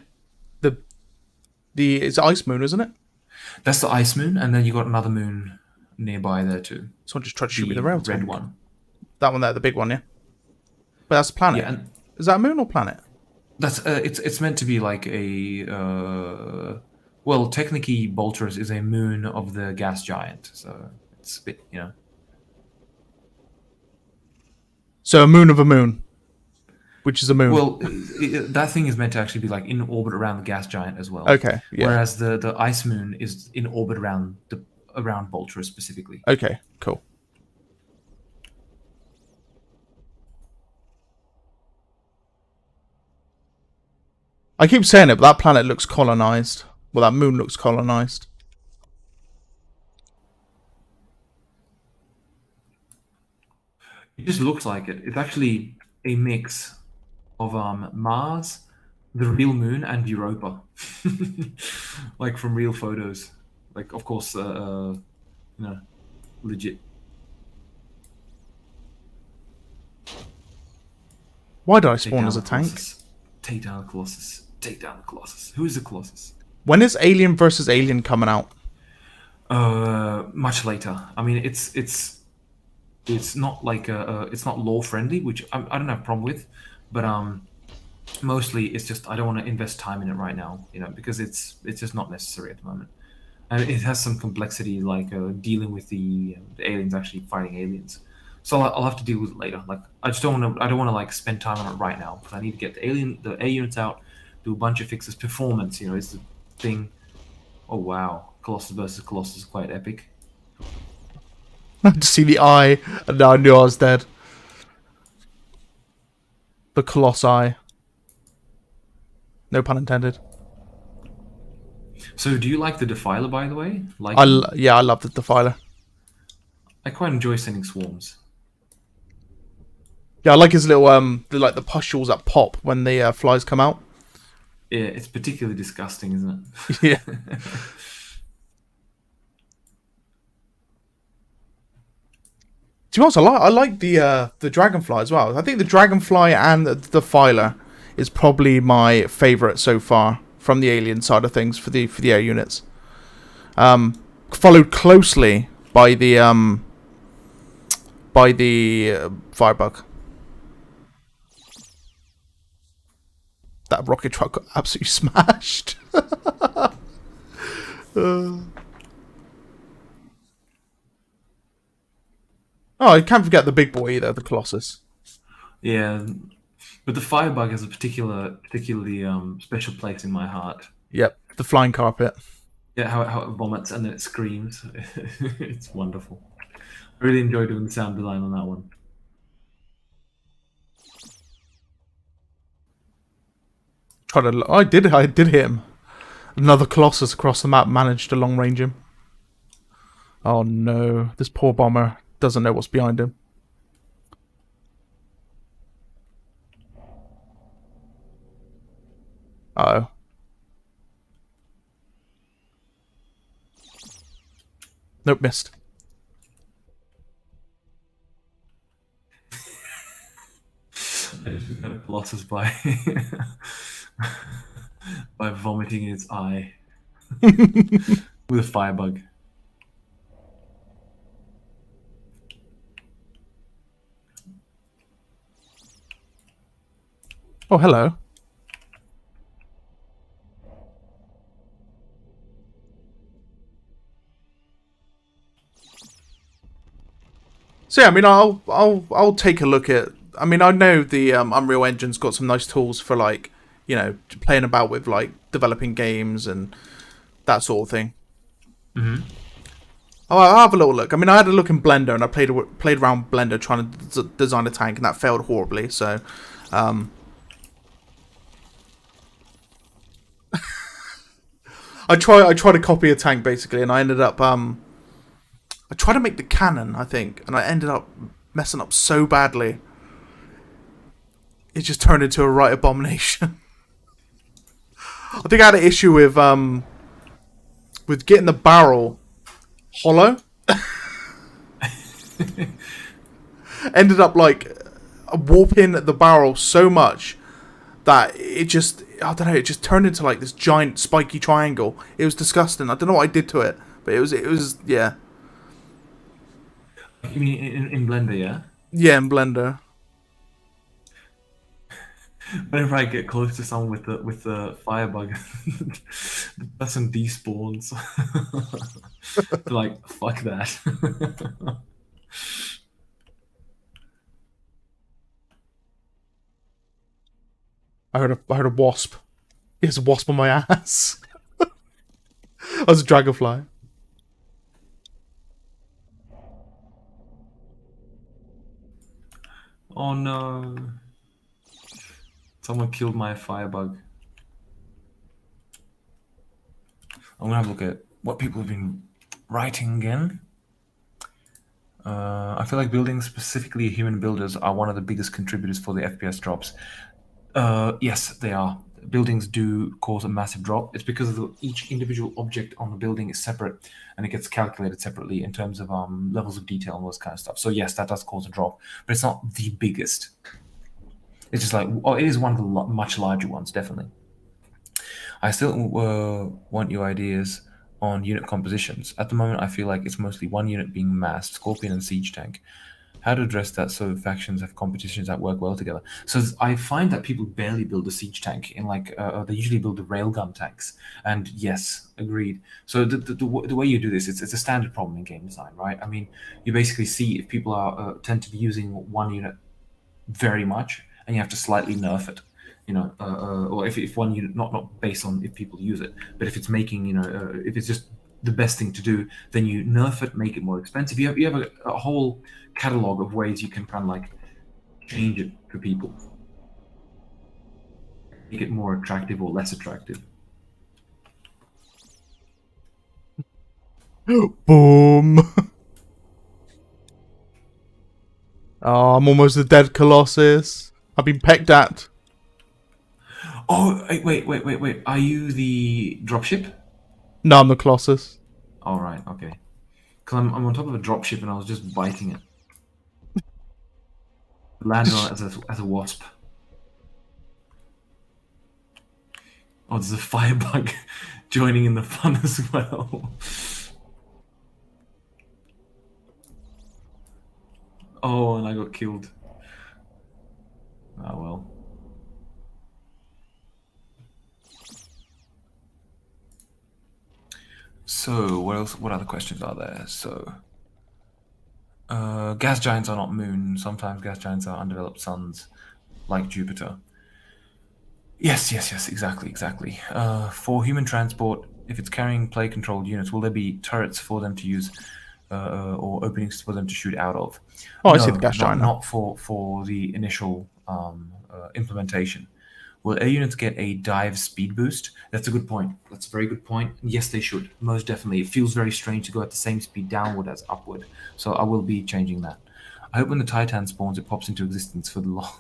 It's Ice Moon, isn't it? That's the Ice Moon, and then you got another moon nearby there too. Someone just tried to shoot me the rail red tank. one. That one there, the big one, yeah. But that's a planet. Yeah, and is that a moon or planet? that's it's meant to be like a well, technically, Bolterus is a moon of the gas giant, so it's a bit, So a moon of a moon, which is a moon. Well, that thing is meant to actually be like in orbit around the gas giant as well. Okay. Yeah. Whereas the ice moon is in orbit around Bolterus specifically. Okay. Cool. I keep saying it, but that planet looks colonized. Well, that moon looks colonized. It just looks like it. It's actually a mix of Mars, the real moon, and Europa. Like from real photos. Like, of course, legit. Why did I spawn as a tank? Take down the Colossus. Take down the Colossus. Who is the Colossus? When is Alien versus Alien coming out? Much later. I mean, it's it's not like it's not law friendly, which I don't have a problem with, but mostly it's just I don't want to invest time in it right now, because it's just not necessary at the moment. And it has some complexity, like dealing with the aliens actually fighting aliens. So I'll have to deal with it later. Like I just don't want to. I don't want to like spend time on it right now because I need to get the A units out, do a bunch of fixes. Performance, is the thing. Oh wow, Colossus versus Colossus is quite epic. I had to see the eye, and now I knew I was dead. The Colossi. No pun intended. So do you like the Defiler, by the way? Like Yeah, I love the Defiler. I quite enjoy sending swarms. Yeah, I like his little like the pustules that pop when the flies come out. Yeah, it's particularly disgusting, isn't it? Yeah. To be honest, I like the Dragonfly as well. I think the Dragonfly and the Defiler is probably my favourite so far from the alien side of things for the air units. Followed closely by the Firebug. That rocket truck got absolutely smashed. Oh, you can't forget the big boy either, the Colossus. Yeah, but the Firebug has a particularly special place in my heart. Yep, the flying carpet. Yeah, how it vomits and then it screams. It's wonderful. I really enjoy doing the sound design on that one. I did hit him. Another Colossus across the map managed to long range him. Oh no, this poor bomber doesn't know what's behind him. Uh-oh. Nope, missed. I just got a Colossus by by vomiting in its eye with a Firebug. Oh, hello. So yeah, I mean, I'll take a look at. I mean, I know the Unreal Engine's got some nice tools for like, playing about with like developing games and that sort of thing. Mm-hmm. I'll have a little look. I mean, I had a look in Blender and I played around Blender trying to design a tank, and that failed horribly. So, I tried to copy a tank basically, and I ended up I tried to make the cannon, I think, and I ended up messing up so badly. It just turned into a right abomination. I think I had an issue with getting the barrel hollow. Ended up like warping the barrel so much that it just, I don't know, it just turned into like this giant spiky triangle. It was disgusting. I don't know what I did to it, but it was yeah. You mean in Blender, yeah? Yeah, in Blender. Whenever I get close to someone with the Firebug, the person despawns. Like, fuck that. I heard a wasp. There's a wasp on my ass. I was a dragonfly. Oh no. Someone killed my Firebug. I'm gonna have a look at what people have been writing again. I feel like buildings, specifically human builders, are one of the biggest contributors for the FPS drops. Yes, they are. Buildings do cause a massive drop. It's because each individual object on the building is separate, and it gets calculated separately in terms of levels of detail and all this kind of stuff. So yes, that does cause a drop, but it's not the biggest. It's just like, it is one of the much larger ones, definitely. I still want your ideas on unit compositions. At the moment, I feel like it's mostly one unit being massed, Scorpion and Siege Tank. How to address that so factions have competitions that work well together. So I find that people barely build a siege tank in like they usually build the railgun tanks. And yes, agreed. So the way you do this, it's a standard problem in game design, right? I mean, you basically see if people are tend to be using one unit very much, and you have to slightly nerf it. Or if one unit not based on if people use it, but if it's making if it's just the best thing to do, then you nerf it, make it more expensive. You have a whole catalog of ways you can kind of like change it for people, make it more attractive or less attractive. Boom. Oh, I'm almost a dead Colossus. I've been pecked at. Oh, wait. Are you the dropship? No, I'm the Colossus. All right, okay. Because I'm on top of a dropship and I was just biting it. Landed on it as a wasp. Oh, there's a firebug joining in the fun as well. Oh, and I got killed. Oh well. So, what else? What other questions are there? So, gas giants are not moon. Sometimes gas giants are undeveloped suns, like Jupiter. Yes, exactly. For human transport, if it's carrying plague-controlled units, will there be turrets for them to use, or openings for them to shoot out of? Oh, I No, see the gas giant now. not for the initial implementation. Will air units get a dive speed boost? That's a good point. That's a very good point. Yes, they should. Most definitely. It feels very strange to go at the same speed downward as upward. So I will be changing that. I hope when the Titan spawns, it pops into existence for the law.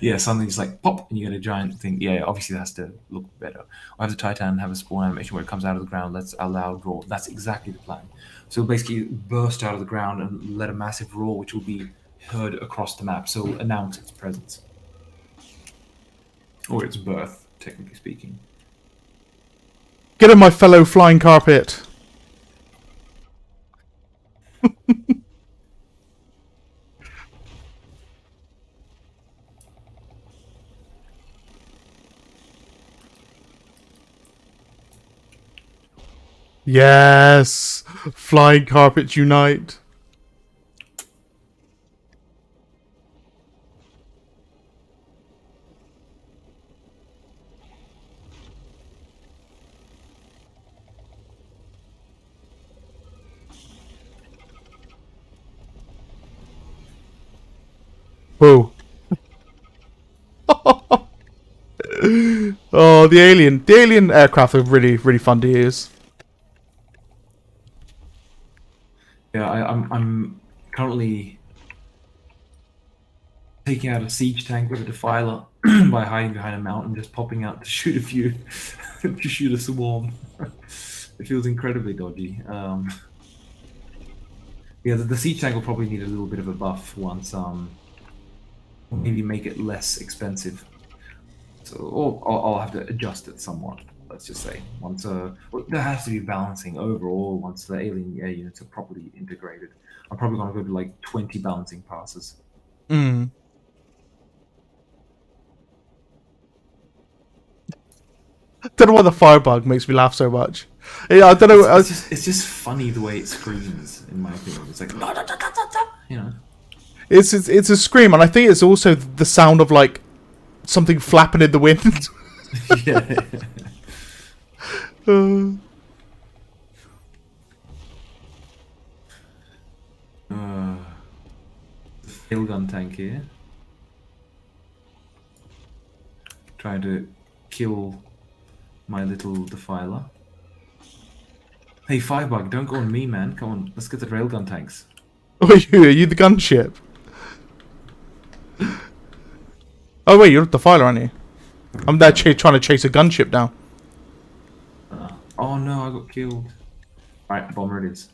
Yeah, something's like pop, and you get a giant thing. Yeah, obviously that has to look better. I have the Titan have a spawn animation where it comes out of the ground, lets a loud roar. That's exactly the plan. So basically, burst out of the ground and let a massive roar, which will be heard across the map. So announce its presence. Or its birth, technically speaking. Get in my fellow flying carpet. Yes! Flying carpets unite. Whoa. Oh, the alien aircraft are really fun to use. Yeah, I'm currently taking out a siege tank with a defiler by hiding behind a mountain, just popping out to shoot a few, to shoot a swarm. It feels incredibly dodgy. Yeah, the siege tank will probably need a little bit of a buff once, maybe make it less expensive. So, or I'll have to adjust it somewhat. Let's just say once well, there has to be balancing overall once the alien air units are properly integrated. I'm probably going to go to like 20 balancing passes. Mm. Don't know why the firebug makes me laugh so much. Yeah, I don't know. It's just funny the way it screams. In my opinion, it's like you know. It's a scream, and I think it's also the sound of like something flapping in the wind. Yeah. The fail gun tank here, trying to kill my little defiler. Hey, Firebug, don't go on me, man. Come on, let's get the railgun tanks. Are you the gunship? Oh wait, you're the filer, aren't you? I'm there trying to chase a gunship down. Oh no, I got killed. Alright, bomber it is.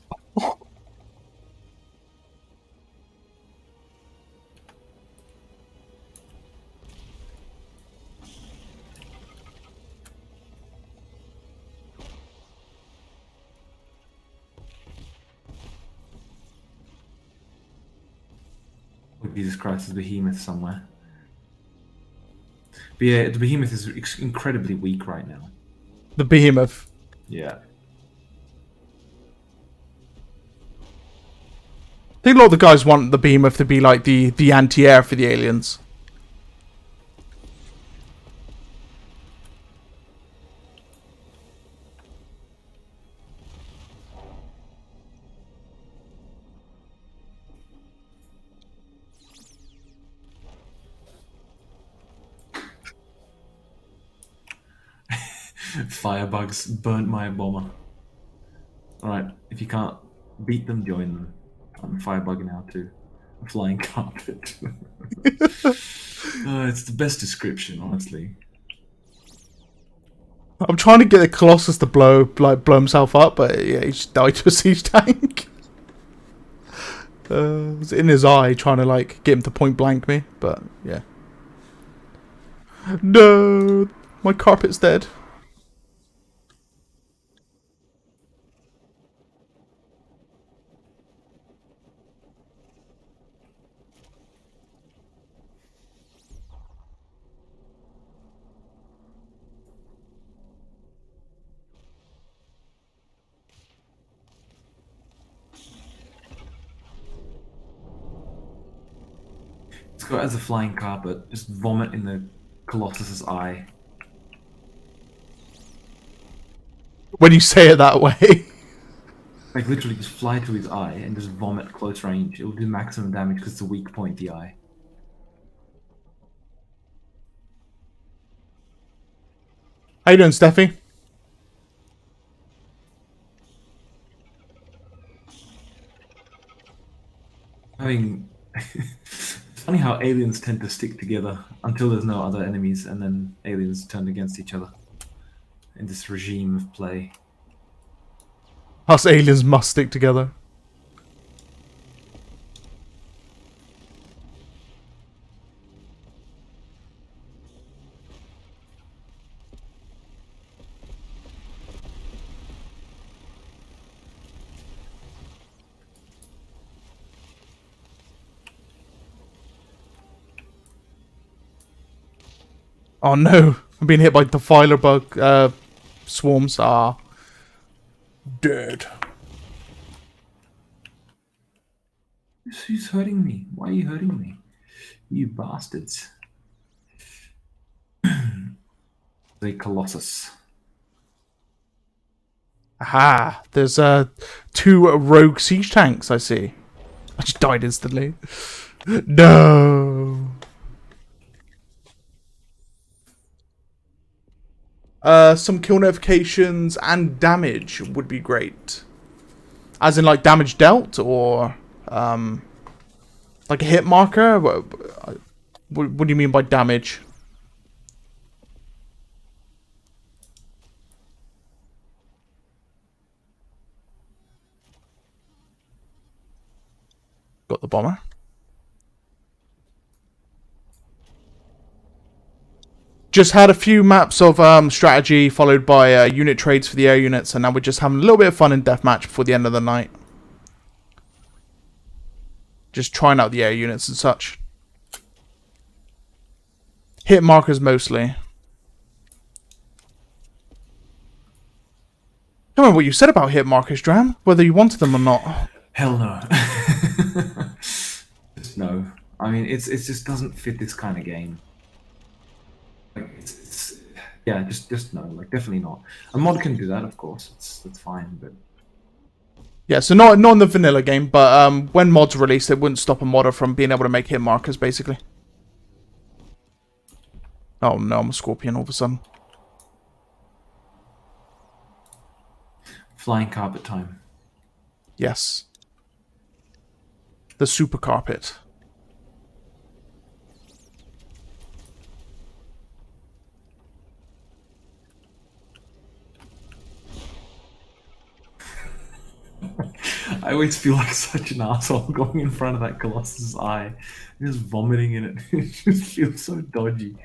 Jesus Christ, there's a behemoth somewhere. But yeah, the behemoth is incredibly weak right now. The behemoth. Yeah. I think a lot of the guys want the behemoth to be like the anti-air for the aliens. Firebugs burnt my bomber. Alright, if you can't beat them, join them. I'm firebugging now too. A flying carpet. It's the best description, honestly. I'm trying to get the Colossus to blow himself up, but yeah, he just died to a siege tank. It was in his eye, trying to like get him to point blank me, but yeah. No, my carpet's dead. Let's go as a flying carpet. Just vomit in the Colossus's eye. When you say it that way. Like literally just fly to his eye and just vomit close range. It will do maximum damage because it's a weak point, the eye. How you doing, Steffi? I mean, it's funny how aliens tend to stick together until there's no other enemies, and then aliens turn against each other in this regime of play. Us aliens must stick together. Oh no, I'm being hit by defiler bug swarms. Ah, dead. Who's hurting me? Why are you hurting me? You bastards. The Colossus. Aha, there's 2 rogue siege tanks, I see. I just died instantly. No. Some kill notifications and damage would be great. As in like damage dealt or like a hit marker? What do you mean by damage? Got the bomber. Just had a few maps of strategy followed by unit trades for the air units, and now we're just having a little bit of fun in deathmatch before the end of the night. Just trying out the air units and such. Hit markers mostly. I don't remember what you said about hit markers, Dram. Whether you wanted them or not. Hell no. Just no. I mean, it just doesn't fit this kind of game. Like, yeah, just no. Like, definitely not. A mod can do that, of course. That's fine, but Yeah, so not in the vanilla game, but when mods released, it wouldn't stop a modder from being able to make hit markers, basically. Oh no, I'm a scorpion all of a sudden. flying carpet time. Yes. The super carpet. I always feel like such an asshole going in front of that Colossus' eye, just vomiting in it. It just feels so dodgy.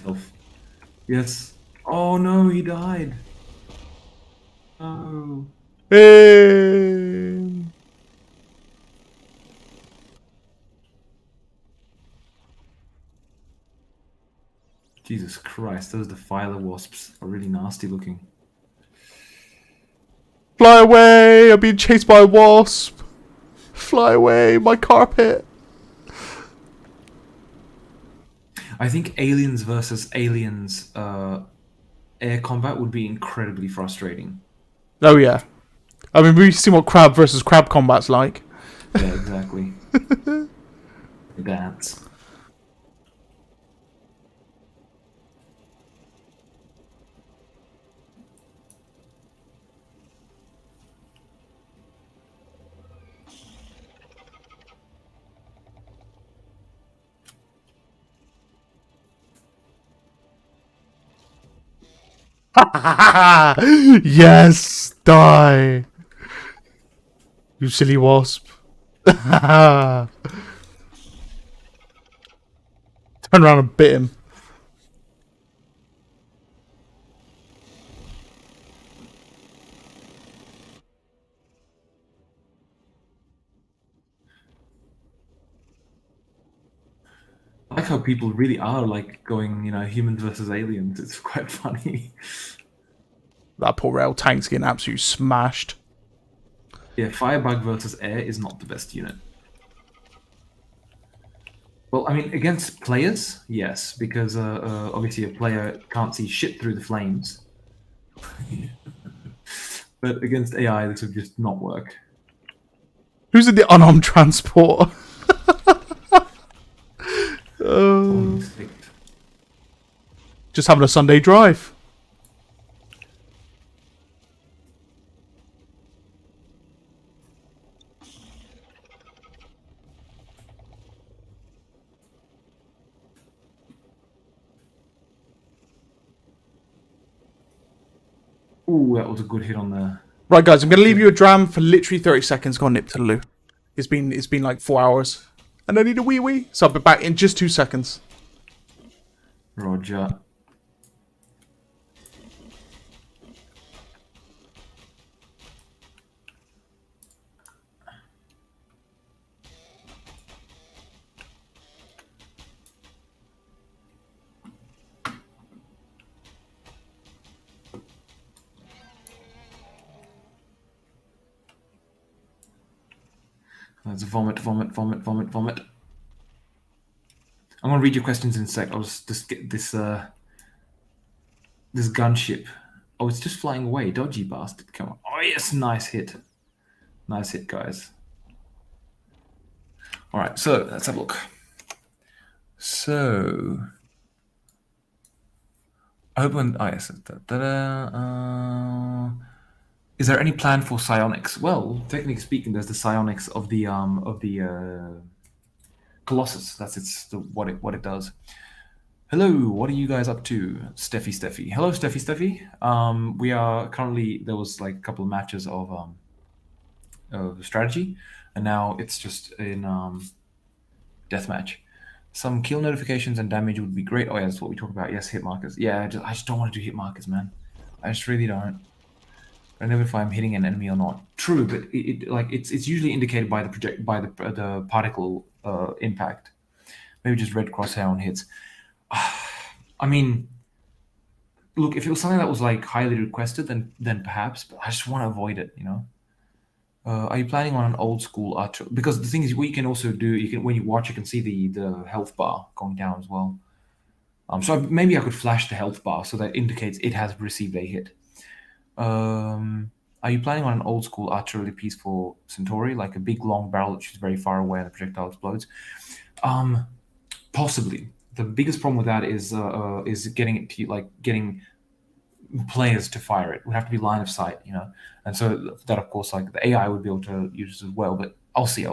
himself. Yes. Oh no, he died. Oh. Hey. Jesus Christ, those defiler wasps are really nasty looking. Fly away! I'm being chased by a wasp. Fly away, my carpet. I think aliens versus aliens air combat would be incredibly frustrating. Oh yeah. I mean, we've seen what crab versus crab combat's like. Yeah, exactly. The dance. Yes, die. You silly wasp. Turn around and bit him. I like how people really are like going, humans versus aliens. It's quite funny. That poor rail tank's getting absolutely smashed. Yeah, firebug versus air is not the best unit. Well, I mean, against players, yes, because obviously a player can't see shit through the flames. But against AI, this would just not work. Who's in the unarmed transport? Oh, Just having a Sunday drive. Ooh, that was a good hit on the. Right, guys, I'm going to leave you a dram for literally 30 seconds. Go on, nip to the loo. It's been like 4 hours. And I need a wee wee. So I'll be back in just 2 seconds. Roger. Let's vomit, vomit, vomit, vomit, vomit. I'm gonna read your questions in a sec. I'll just get this this gunship. Oh, it's just flying away. Dodgy bastard. Come on. Oh yes, nice hit. Nice hit, guys. Alright, so let's have a look. So open yes. Is there any plan for psionics? Well, technically speaking, there's the psionics of the Colossus. That's what it does. Hello, what are you guys up to? Steffi. Hello, Steffi. We are currently, there was like a couple of matches of strategy, and now it's just in deathmatch. Some kill notifications and damage would be great. Oh yeah, that's what we talk about. Yes, hit markers. Yeah, I just don't want to do hit markers, man. I just really don't. I don't know if I'm hitting an enemy or not. True, but it's usually indicated by the particle impact. Maybe just red crosshair on hits. I mean, look, if it was something that was like highly requested, then perhaps. But I just want to avoid it. Are you planning on an old school archer? Because the thing is, what you can also do, when you watch, you can see the health bar going down as well. So maybe I could flash the health bar so that indicates it has received a hit. Are you planning on an old school artillery piece for Centauri, like a big long barrel that shoots very far away and the projectile explodes? Possibly. The biggest problem with that is getting it to getting players to fire it. It would have to be line of sight, and so that of course like the AI would be able to use as well. But I'll see.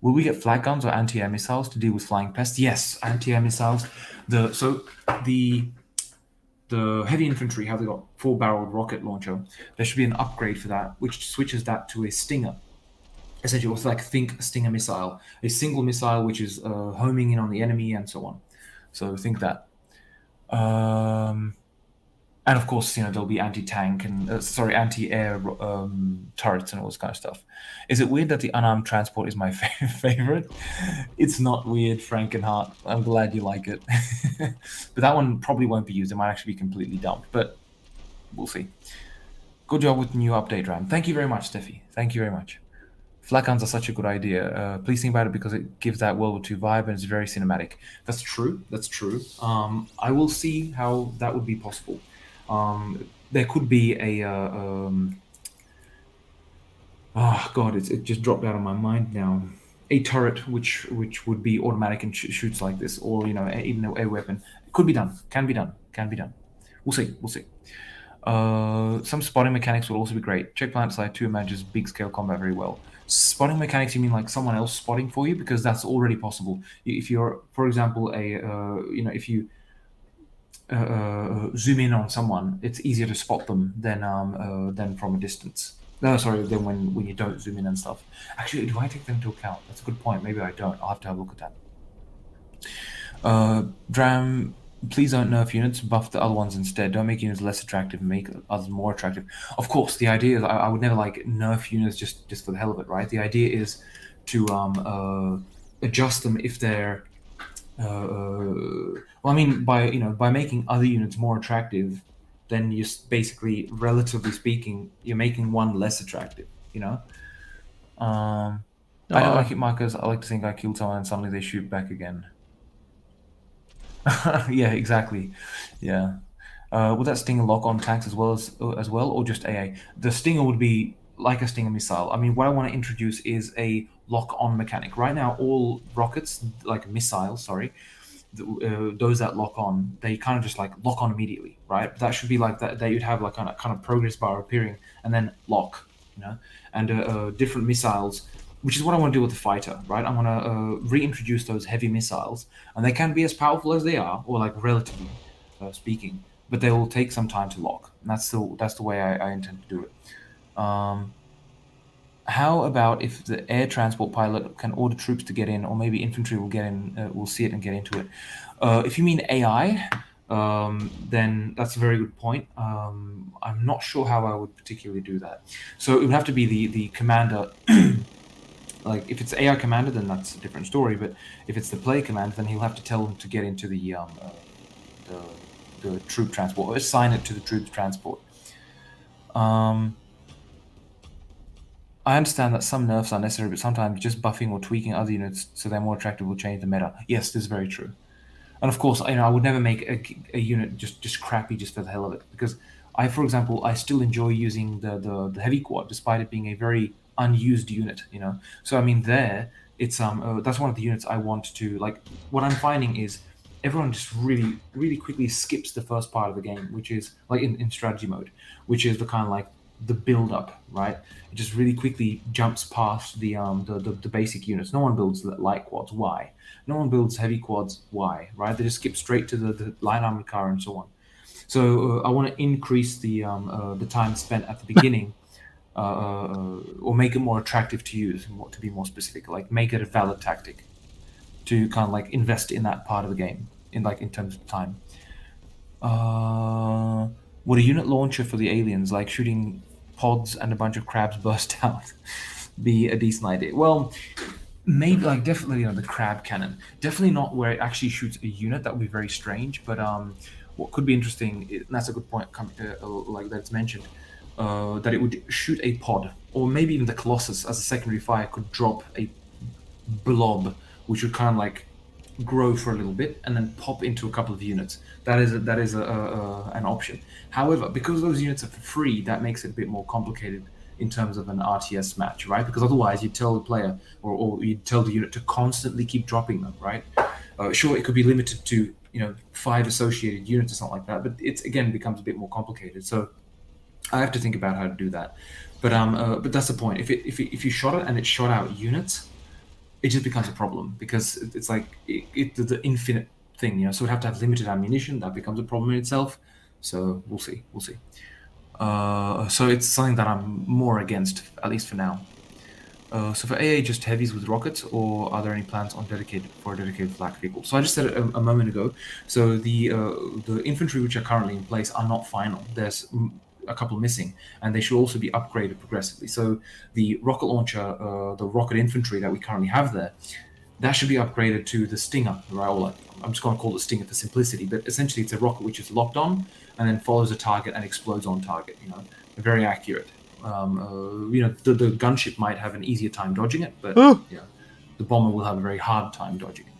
Will we get flag guns or anti-air missiles to deal with flying pests? Yes, anti-air missiles. The heavy infantry have got 4-barreled rocket launcher. There should be an upgrade for that, which switches that to a Stinger. Essentially, it's like think a Stinger missile, a single missile which is homing in on the enemy and so on. So think that. And of course, there'll be anti-tank and anti-air turrets and all this kind of stuff. Is it weird that the unarmed transport is my favorite? It's not weird, Frankenhart. I'm glad you like it. But that one probably won't be used. It might actually be completely dumped, but we'll see. Good job with the new update, Ram. Thank you very much, Steffi. Thank you very much. Flak guns are such a good idea. Please think about it because it gives that World War II vibe and it's very cinematic. That's true. That's true. I will see how that would be possible. There could be a oh god, it just dropped out of my mind now. A turret which would be automatic and shoots like this, or even a weapon. It could be done. Can be done. Can be done. We'll see. We'll see. Some spotting mechanics would also be great. Check Planet Side 2 manages big scale combat very well. Spotting mechanics, you mean like someone else spotting for you? Because that's already possible. If you're, for example, if you zoom in on someone, it's easier to spot them than from a distance. No, sorry, than when you don't zoom in and stuff. Actually, do I take that into account? That's a good point. Maybe I don't. I'll have to have a look at that. Dram, please don't nerf units. Buff the other ones instead. Don't make units less attractive. Make others more attractive. Of course, the idea is I would never like nerf units just for the hell of it, right? The idea is to adjust them if they're well, I mean, by making other units more attractive, then you're basically, relatively speaking, you're making one less attractive. I don't like it, Marcus. I like to think I killed someone and suddenly they shoot back again. Yeah, exactly. Yeah. Would that Stinger lock on tanks as well, or just AA? The Stinger would be like a Stinger missile. I mean, what I want to introduce is a lock-on mechanic. Right now, all rockets, like missiles, sorry, those that lock on, they kind of just like lock on immediately, right? That should be like that. They would have like kind of progress bar appearing and then lock, and different missiles, which is what I want to do with the fighter, right? I want to reintroduce those heavy missiles, and they can be as powerful as they are, or like relatively speaking, but they will take some time to lock. And that's the way I intend to do it. How about if the air transport pilot can order troops to get in, or maybe infantry will get in, will see it and get into it? If you mean AI, then that's a very good point. I'm not sure how I would particularly do that. So it would have to be the commander. Like if it's AI commander, then that's a different story. But if it's the player commander, then he'll have to tell them to get into the troop transport, or assign it to the troops transport. I understand that some nerfs are necessary, but sometimes just buffing or tweaking other units so they're more attractive will change the meta. Yes, this is very true. And of course, I would never make a unit just crappy just for the hell of it, because for example, I still enjoy using the heavy quad despite it being a very unused unit. So I mean, it's that's one of the units I want to like. What I'm finding is everyone just really really quickly skips the first part of the game, which is like in strategy mode, which is the kind of like the build up, right? It just really quickly jumps past the basic units. No one builds light quads. Why? No one builds heavy quads. Why? Right? They just skip straight to the light armored car and so on. So I want to increase the time spent at the beginning, or make it more attractive to use. To be more specific, like make it a valid tactic to kind of like invest in that part of the game in terms of time. Would a unit launcher for the aliens, like shooting pods and a bunch of crabs burst out, be a decent idea? Well, maybe like definitely the crab cannon. Definitely not where it actually shoots a unit. That would be very strange. But what could be interesting, and that's a good point, like that's mentioned, that it would shoot a pod, or maybe even the Colossus as a secondary fire could drop a blob, which would kind of like grow for a little bit and then pop into a couple of units. That is an option. However, because those units are for free, that makes it a bit more complicated in terms of an RTS match, right? Because otherwise you'd tell the player or you'd tell the unit to constantly keep dropping them, right? Sure, it could be limited to 5 associated units or something like that, but it's again becomes a bit more complicated. So I have to think about how to do that. But that's the point. If you shot it and it shot out units, it just becomes a problem, because it's like the infinite thing, so we'd have to have limited ammunition. That becomes a problem in itself. So we'll see. So it's something that I'm more against, at least for now. So for AA, just heavies with rockets, or are there any plans on for a dedicated flak vehicle? So I just said it a moment ago. So the infantry which are currently in place are not final. There's a couple missing, and they should also be upgraded progressively. So the rocket launcher, the rocket infantry that we currently have there, that should be upgraded to the Stinger, right? Or like, I'm just going to call it Stinger for simplicity, but essentially it's a rocket which is locked on and then follows a target and explodes on target. Very accurate. The gunship might have an easier time dodging it, but Oh. the bomber will have a very hard time dodging it.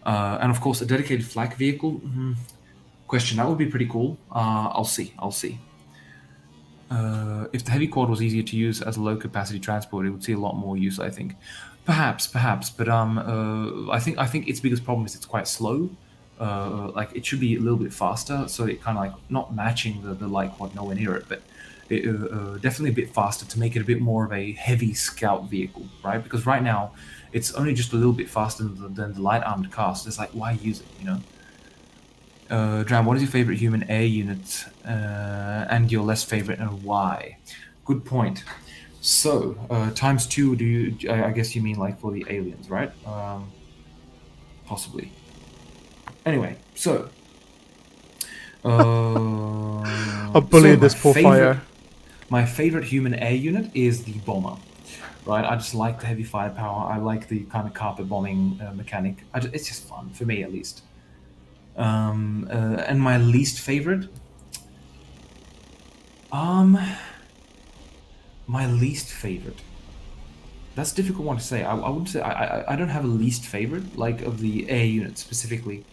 And of course, a dedicated flak vehicle. Question, that would be pretty cool. I'll see. If the heavy quad was easier to use as a low capacity transport, it would see a lot more use, I think. Perhaps, but I think its biggest problem is it's quite slow. Like it should be a little bit faster, so it kind of like not matching the light quad, nowhere near it, but definitely a bit faster to make it a bit more of a heavy scout vehicle, right? Because right now it's only just a little bit faster than the light armored cast. It's like, why use it? Dram, what is your favorite human air unit and your less favorite, and why? Good point. So, times two, I guess you mean like for the aliens, right? Possibly. Anyway, so. I bullied this poor fire. My favorite human air unit is the bomber, right? I just like the heavy firepower. I like the kind of carpet bombing mechanic. It's just fun, for me at least. And my least favorite? My least favorite. That's a difficult one to say. I wouldn't say I don't have a least favorite, like of the air unit specifically,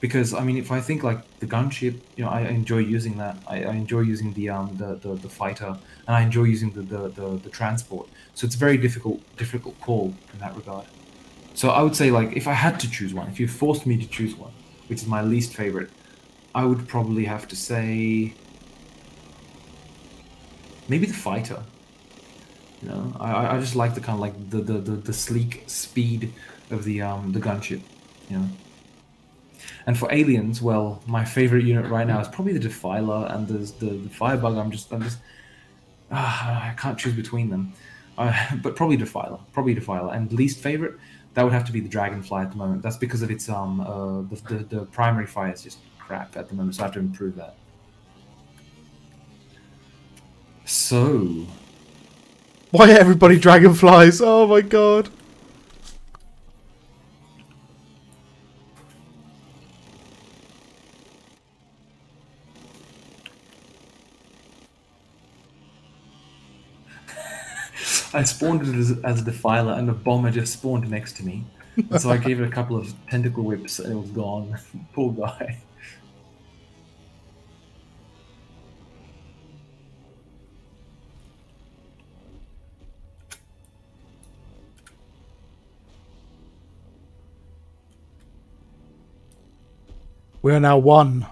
because I mean, if I think like the gunship, I enjoy using that. I enjoy using the fighter, and I enjoy using the transport. So it's a very difficult call in that regard. So I would say, like, if I had to choose one, if you forced me to choose one, which is my least favorite, I would probably have to say maybe the fighter. I just like the kind of like the sleek speed of the gunship. And for aliens, well, my favorite unit right now is probably the Defiler and the Firebug. I can't choose between them, but probably Defiler. And least favorite, that would have to be the Dragonfly at the moment. That's because of its the primary fire is just crap at the moment, so I have to improve that. So, Why are everybody dragonflies? Oh my god. I spawned it as a Defiler, and the bomber just spawned next to me. And so I gave it a couple of tentacle whips, and it was gone. Poor guy. We are now one.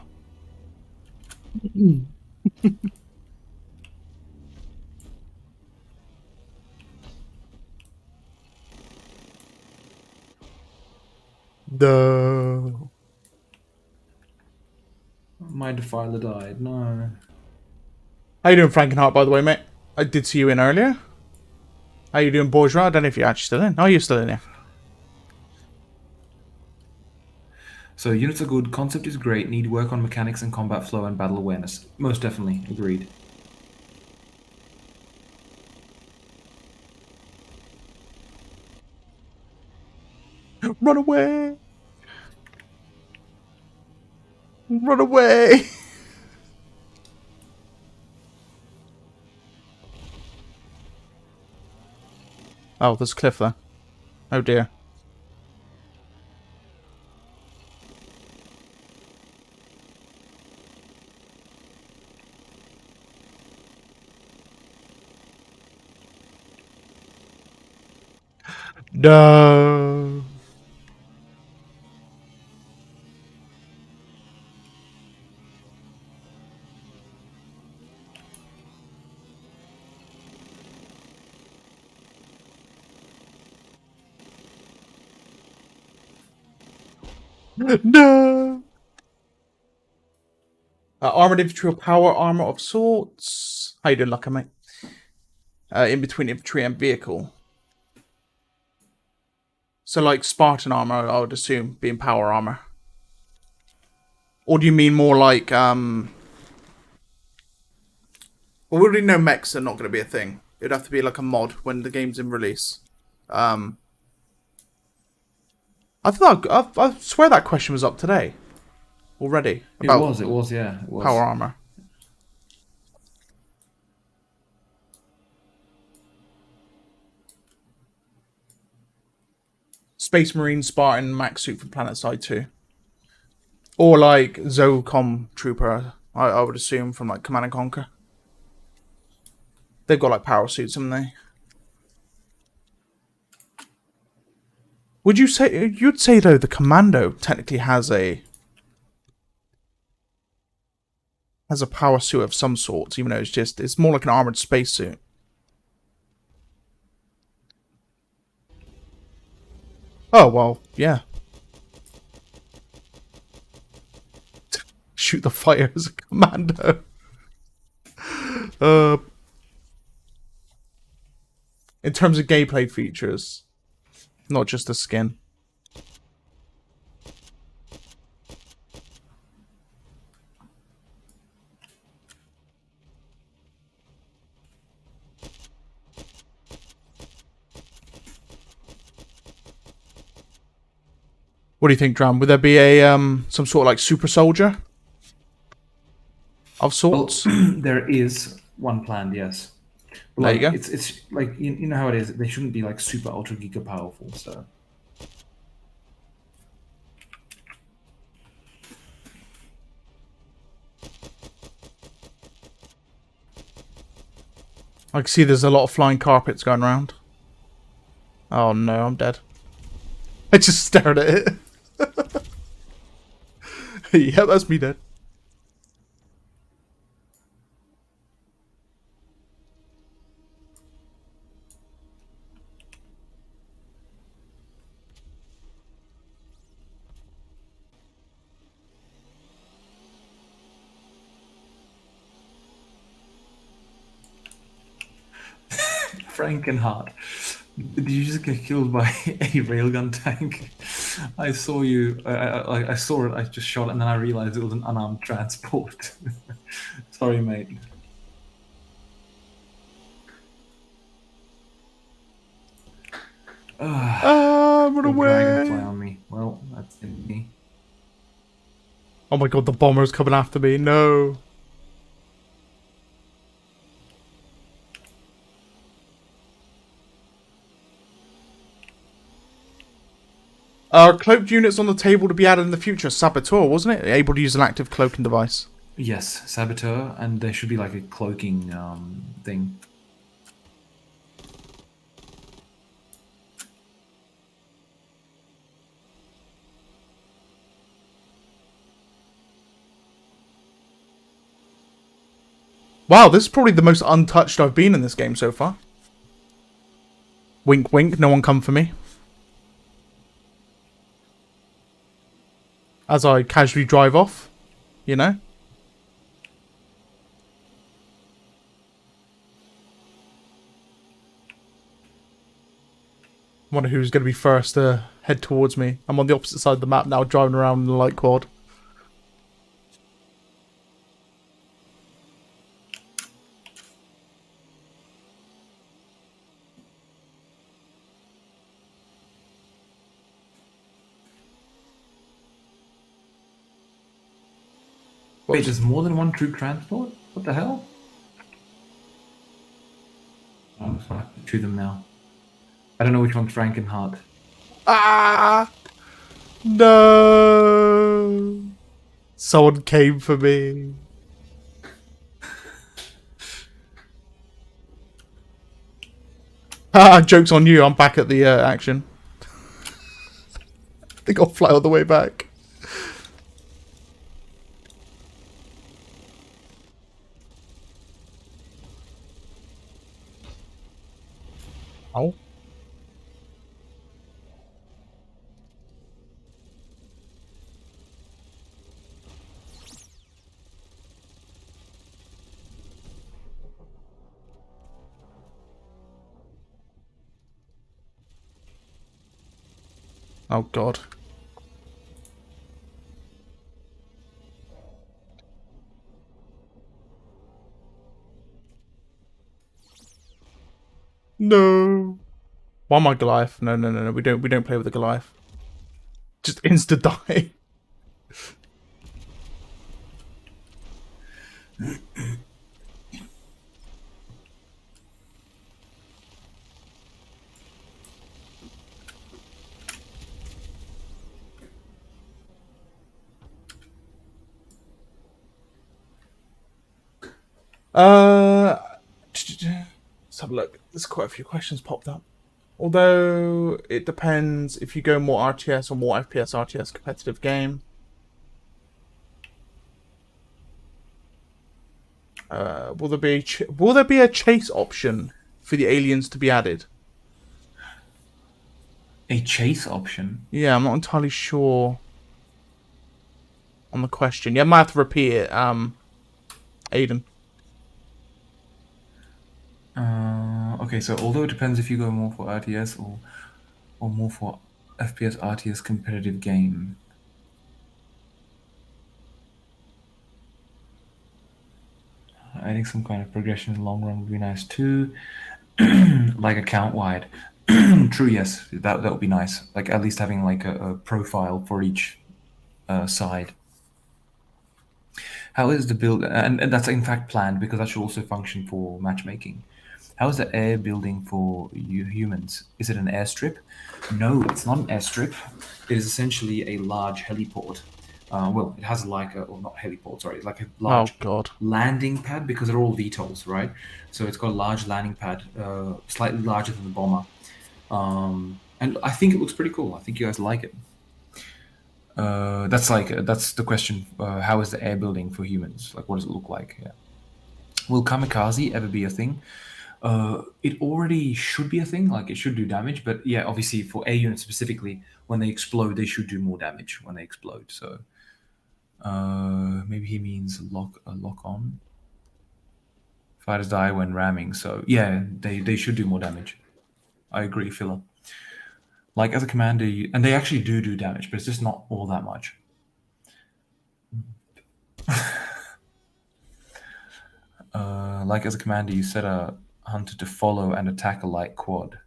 No. My Defiler died. No. How you doing, Frankenheart, by the way, mate? I did see you in earlier. How you doing, Bourgeois? I don't know if you're actually still in. Oh, you're still in here. So units are good, concept is great, need work on mechanics and combat flow and battle awareness. Most definitely, agreed. Run away! Run away! Oh, there's a cliff there. Oh dear. No. No. Armored infantry or power armor of sorts. How you doing, Lucker, mate? In between infantry and vehicle. So like Spartan armor, I would assume, being power armor. Or do you mean more like Well, we already know mechs are not going to be a thing. It'd have to be like a mod when the game's in release. I swear that question was up today already about It was, yeah, it was. power armor. Space Marine, Spartan, Max Suit from Planet Side 2. Or like Zocom Trooper, I would assume, from like Command and Conquer. They've got like power suits, haven't they? Would you say, you'd say though, the Commando technically has a power suit of some sort, even though it's more like an armored spacesuit. Oh, well, yeah. Shoot the fire as a commando. In terms of gameplay features, not just the skin. What do you think, Dram? Would there be a some sort of like super soldier of sorts? Well, there is one planned, yes. But There you go. It's like you know how it is. They shouldn't be like super ultra giga powerful. So I can see there's a lot of flying carpets going around. Oh no, I'm dead. I just stared at it. Yeah, that's me dead. Frankenheart. Did you just get killed by a railgun tank? I saw you. I saw it. I just shot it, and then I realized it was an unarmed transport. Sorry, mate. Run Dragonfly away! on me. Well, that's in me. Oh my god, the bomber's coming after me. No. Are cloaked units on the table to be added in the future? Saboteur, wasn't it? Able to use an active cloaking device. Yes, saboteur, and there should be like a cloaking thing. Wow, this is probably the most untouched I've been in this game so far. Wink, wink. No one come for me. As I casually drive off, you know? Wonder who's going to be first to head towards me. I'm on the opposite side of the map now, driving around in the light quad. Wait, there's more than one troop transport? What the hell? Oh, so I have to shoot them now. I don't know which one's Frankenheart. Ah! No! Someone came for me. Ah, joke's on you. I'm back at the action. I think I'll fly all the way back. Oh. Oh god. No. Why my Goliath? No, no, no, no. We don't play with the Goliath. Just insta die. Let's have a look. There's quite a few questions popped up. Although it depends if you go more RTS or more FPS RTS competitive game. Will there be a chase option for the aliens to be added? A chase option? Yeah, I'm not entirely sure on the question. Yeah, I might have to repeat it, Aiden. Okay, so although it depends if you go more for RTS or more for FPS RTS competitive game. Adding some kind of progression in the long run would be nice too. Like account wide. True, yes, that would be nice. Like at least having like a profile for each side. How is the build? And that's in fact planned because that should also function for matchmaking. How is the air building for you humans? Is it an airstrip? No, it's not an airstrip. It is essentially a large heliport. Well, it has like a, or not heliport, sorry, it's like a large Oh god. landing pad because they're all VTOLs, right? So it's got a large landing pad, slightly larger than the bomber. And I think it looks pretty cool. I think you guys like it. That's the question. How is the air building for humans? Like, what does it look like? Yeah. Will kamikaze ever be a thing? It already should be a thing. Like, it should do damage. But yeah, obviously for air units specifically, when they explode, they should do more damage when they explode. So maybe he means lock on. Fighters die when ramming. So yeah, they should do more damage. I agree, Philip. Like as a commander, and they actually do damage, but it's just not all that much. Like as a commander, you set a hunter to follow and attack a light quad.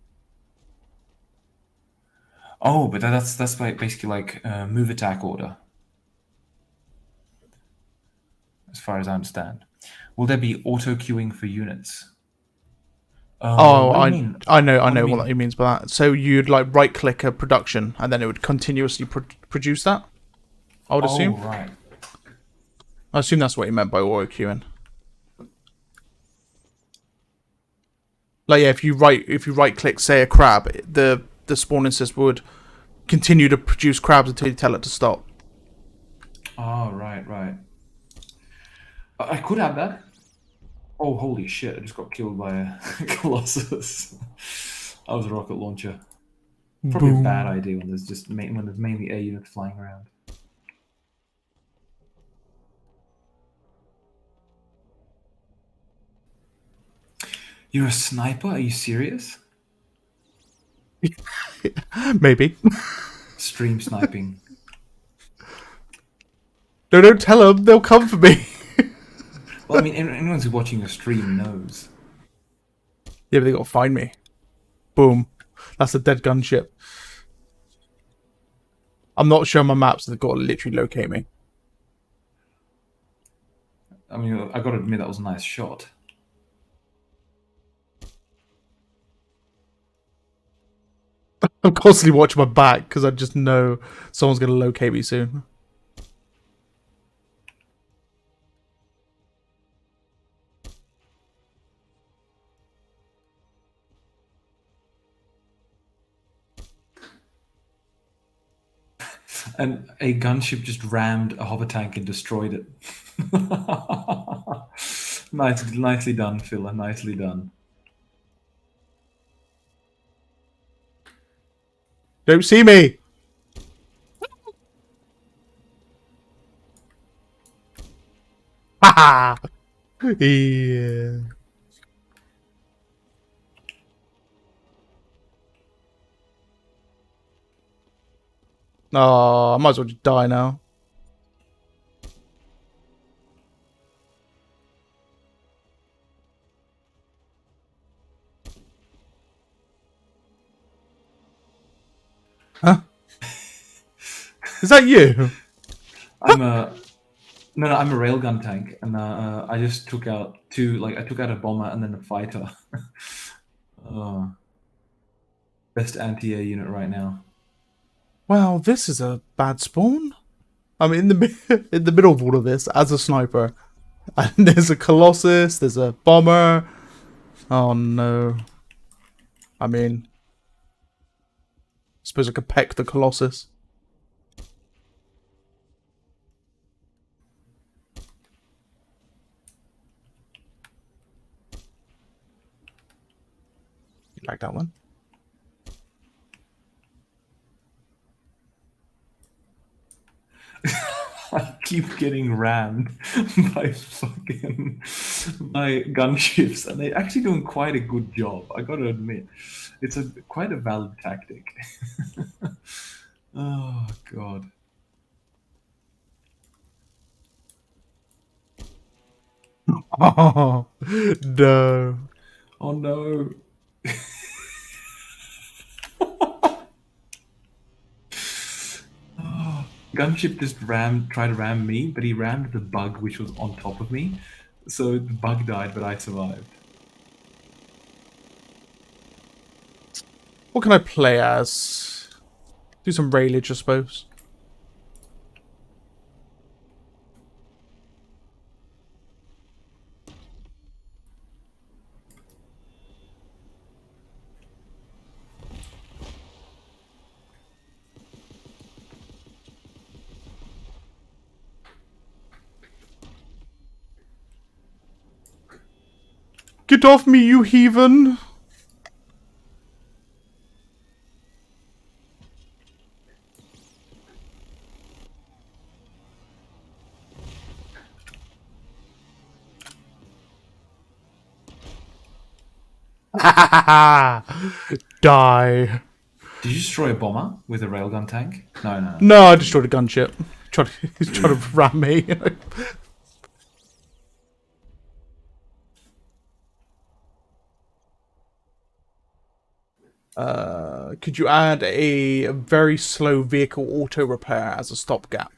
Oh, but that's like basically like move attack order, as far as I understand. Will there be auto queuing for units? Oh, What do you mean? I know What do you what mean? he means by that. So you'd like right click a production and then it would continuously produce that. I would assume. Oh, right. I assume that's what he meant by auto queuing. Like yeah, if you right click say a crab, the spawning system would continue to produce crabs until you tell it to stop. Oh, right. I could have that. Oh, holy shit! I just got killed by a colossus. That was a rocket launcher. Probably a bad idea when there's mainly air units flying around. You're a sniper? Are you serious? Maybe. Stream sniping. No, don't tell them. They'll come for me. Well, I mean, anyone who's watching your stream knows. Yeah, but they gotta find me. Boom. That's a dead gunship. I'm not showing my maps, so they've got to literally locate me. I mean, I gotta admit that was a nice shot. I'm constantly watching my back because I just know someone's gonna locate me soon. And a gunship just rammed a hover tank and destroyed it. Nicely done, Phil. Nicely done. Don't see me. Ha! Yeah. Oh, I might as well just die now. Huh? Is that you? I'm a I'm a railgun tank, and I just took out I took out a bomber and then a fighter. Oh, best anti-air unit right now. Well, this is a bad spawn. I'm in the in the middle of all of this as a sniper, and there's a Colossus. There's a bomber. Oh no. I mean, I suppose I could peck the Colossus. You like that one? I keep getting rammed by gunships, and they're actually doing quite a good job. I got to admit, it's quite a valid tactic. Oh god. Oh no. Oh no. Oh, Gunship just tried to ram me, but he rammed the bug which was on top of me. So the bug died, but I survived. What can I play as? Do some railage, I suppose. Get off me, you heathen! Die. Did you destroy a bomber with a railgun tank? No, no. No, I destroyed a gunship. He's trying to ram me. Could you add a very slow vehicle auto repair as a stopgap?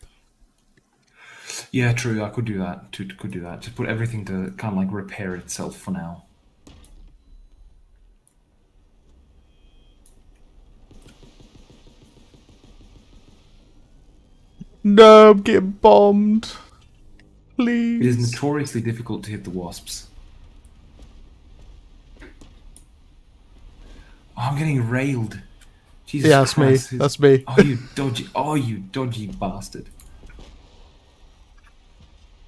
Yeah, true. I could do that. Could do that. Just put everything to kind of like repair itself for now. No, I'm getting bombed. It is Please. notoriously difficult to hit the wasps. Oh, I'm getting railed. Jesus Yeah, that's me. Christ. That's me. Oh, you dodgy bastard.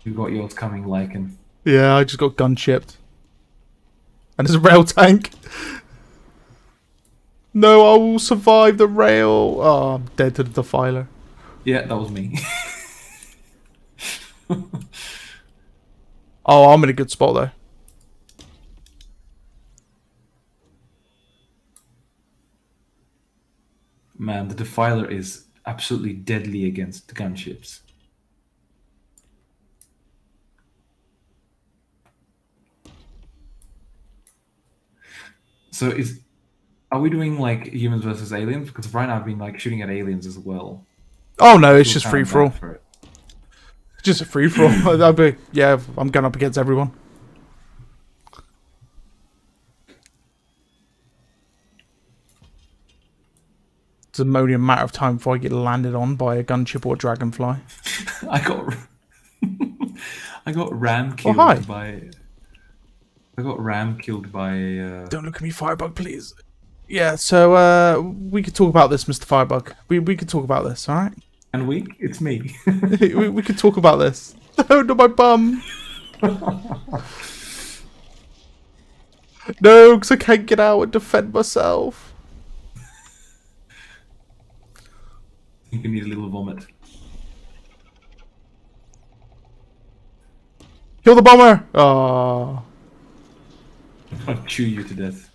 You got yours coming, Lycan. Yeah, I just got gunshipped. And there's a rail tank. No, I will survive the rail. Oh, I'm dead to the defiler. Yeah, that was me. Oh, I'm in a good spot though. Man, the defiler is absolutely deadly against gunships. So are we doing like humans versus aliens? Because right now I've been like shooting at aliens as well. Oh no, it's Feel just kinda free for all. bad for it. Just a free for all. Yeah, I'm going up against everyone. It's only a matter of time before I get landed on by a gunship or a dragonfly. I got I got ram killed hi. by I got ram killed by Don't look at me, Firebug, please. Yeah, so we could talk about this, Mr. Firebug. We could talk about this, alright? and it's me. we could talk about this. No, not my bum. No, because I can't get out and defend myself. You can need a little vomit. Kill the bomber! Oh. I'll chew you to death.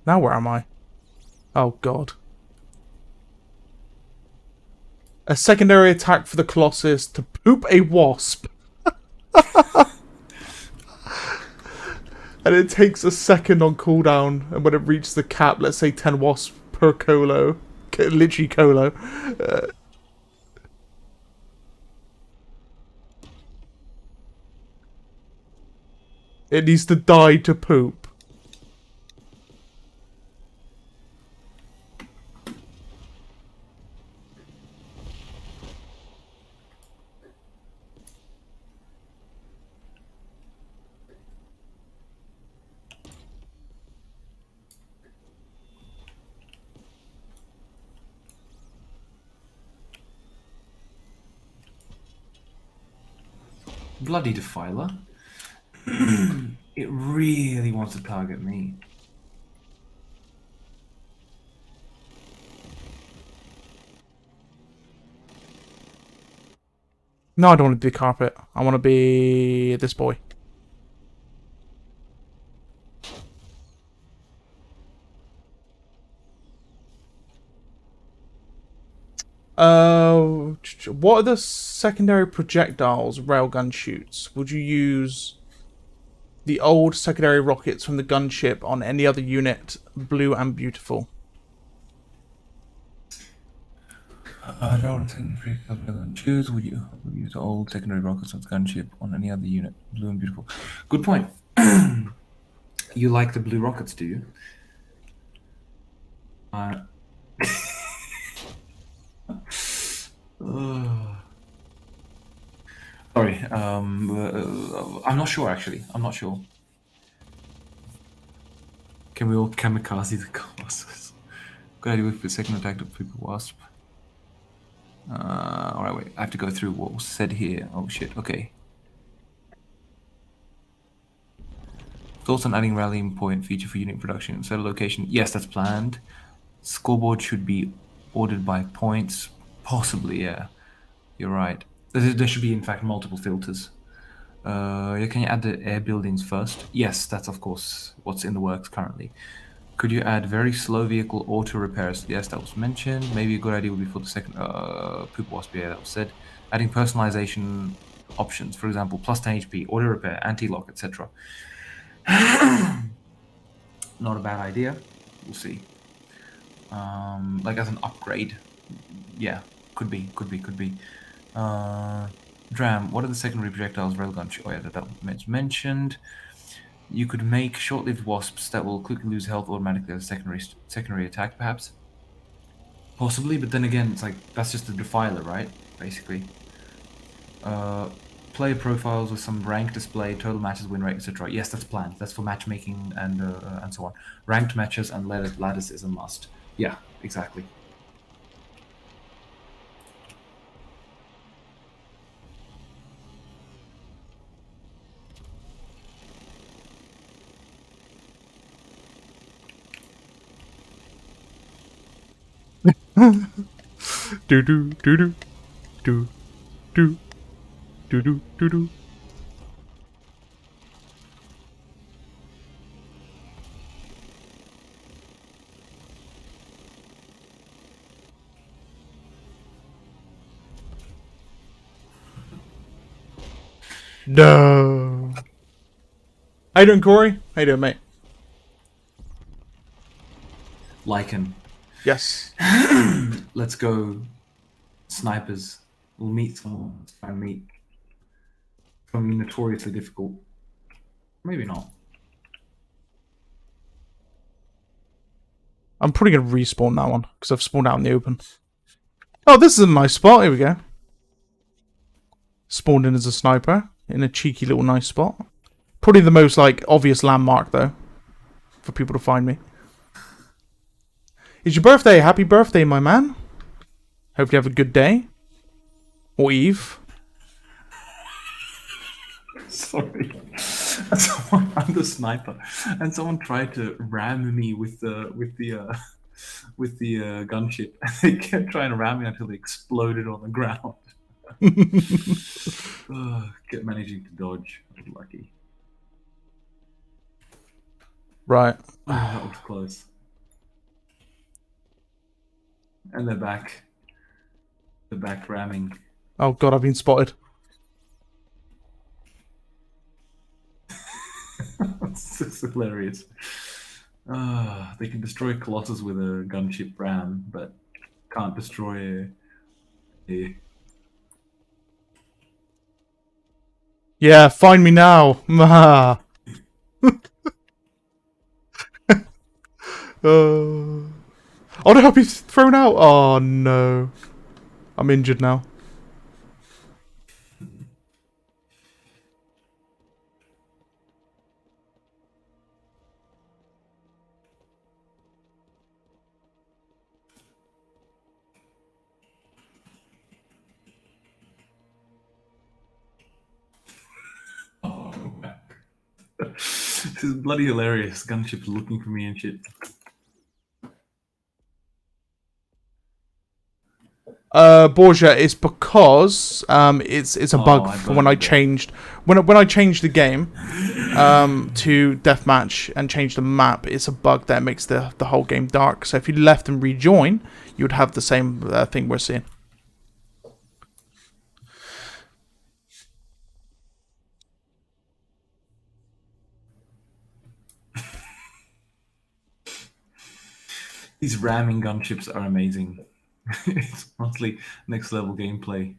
Now where am I? Oh god. A secondary attack for the Colossus to poop a wasp. And it takes a second on cooldown, and when it reaches the cap, let's say 10 wasps per colo. Literally colo. It needs to die to poop. Bloody Defiler. It really wants to target me. No, I don't want to be carpet. I want to be this boy. What are the secondary projectiles railgun shoots? Would you use the old secondary rockets from the gunship on any other unit, blue and beautiful? I don't think choose. Would you use old secondary rockets with gunship on any other unit? Blue and beautiful. Good point. You like the blue rockets, do you? Sorry. I'm not sure actually. I'm not sure. Can we all kamikaze the Colossus? Good idea with the second attack to people wasp. Alright, wait. I have to go through what was said here. Oh shit, okay. Thoughts on adding rallying point feature for unit production. Set a location. Yes, that's planned. Scoreboard should be ordered by points. Possibly, yeah. You're right. There should be, in fact, multiple filters. Can you add the air buildings first? Yes, that's of course what's in the works currently. Could you add very slow vehicle auto repairs? Yes, that was mentioned. Maybe a good idea would be for the second poop wasp. Yeah, that was said. Adding personalization options, for example, plus 10 HP, auto repair, anti-lock, etc. Not a bad idea. We'll see. Like as an upgrade. Yeah, could be. Dram, what are the secondary projectiles railgun? Oh yeah, that was mentioned. You could make short-lived wasps that will quickly lose health automatically as a secondary attack, perhaps. Possibly, but then again, it's like that's just a defiler, right? Basically. Player profiles with some rank display, total matches, win rate, etc. Yes, that's planned. That's for matchmaking and so on. Ranked matches and ladders is a must. Yeah, exactly. Do do do do do do do do do do. No. How you doing, Corey? How you doing, mate? Lycan. Yes. Let's go, snipers. We'll meet someone. Let's try and meet. It's going to be notoriously difficult. Maybe not. I'm probably going to respawn that one, because I've spawned out in the open. Oh, this is a nice spot. Here we go. Spawned in as a sniper, in a cheeky little nice spot. Probably the most, like, obvious landmark, though, for people to find me. It's your birthday. Happy birthday, my man. Hope you have a good day. Or eve. Sorry. I'm the sniper, and someone tried to ram me with the gunship. They kept trying to ram me until they exploded on the ground. Kept managing to dodge. I was lucky. Right. Oh, that was close. And they're back. They're back ramming. Oh god, I've been spotted. It's just hilarious. They can destroy Colossus with a gunship ram, but can't destroy a Yeah, find me now. Ah. Oh no, I've been thrown out. Oh no. I'm injured now. Oh, this is bloody hilarious. Gunship's looking for me and shit. Borgia, it's because it's a bug I for when I burned it. changed when I changed the game to deathmatch and changed the map. It's a bug that makes the whole game dark. So if you left and rejoin, you would have the same thing we're seeing. These ramming gunships are amazing. It's honestly next level gameplay.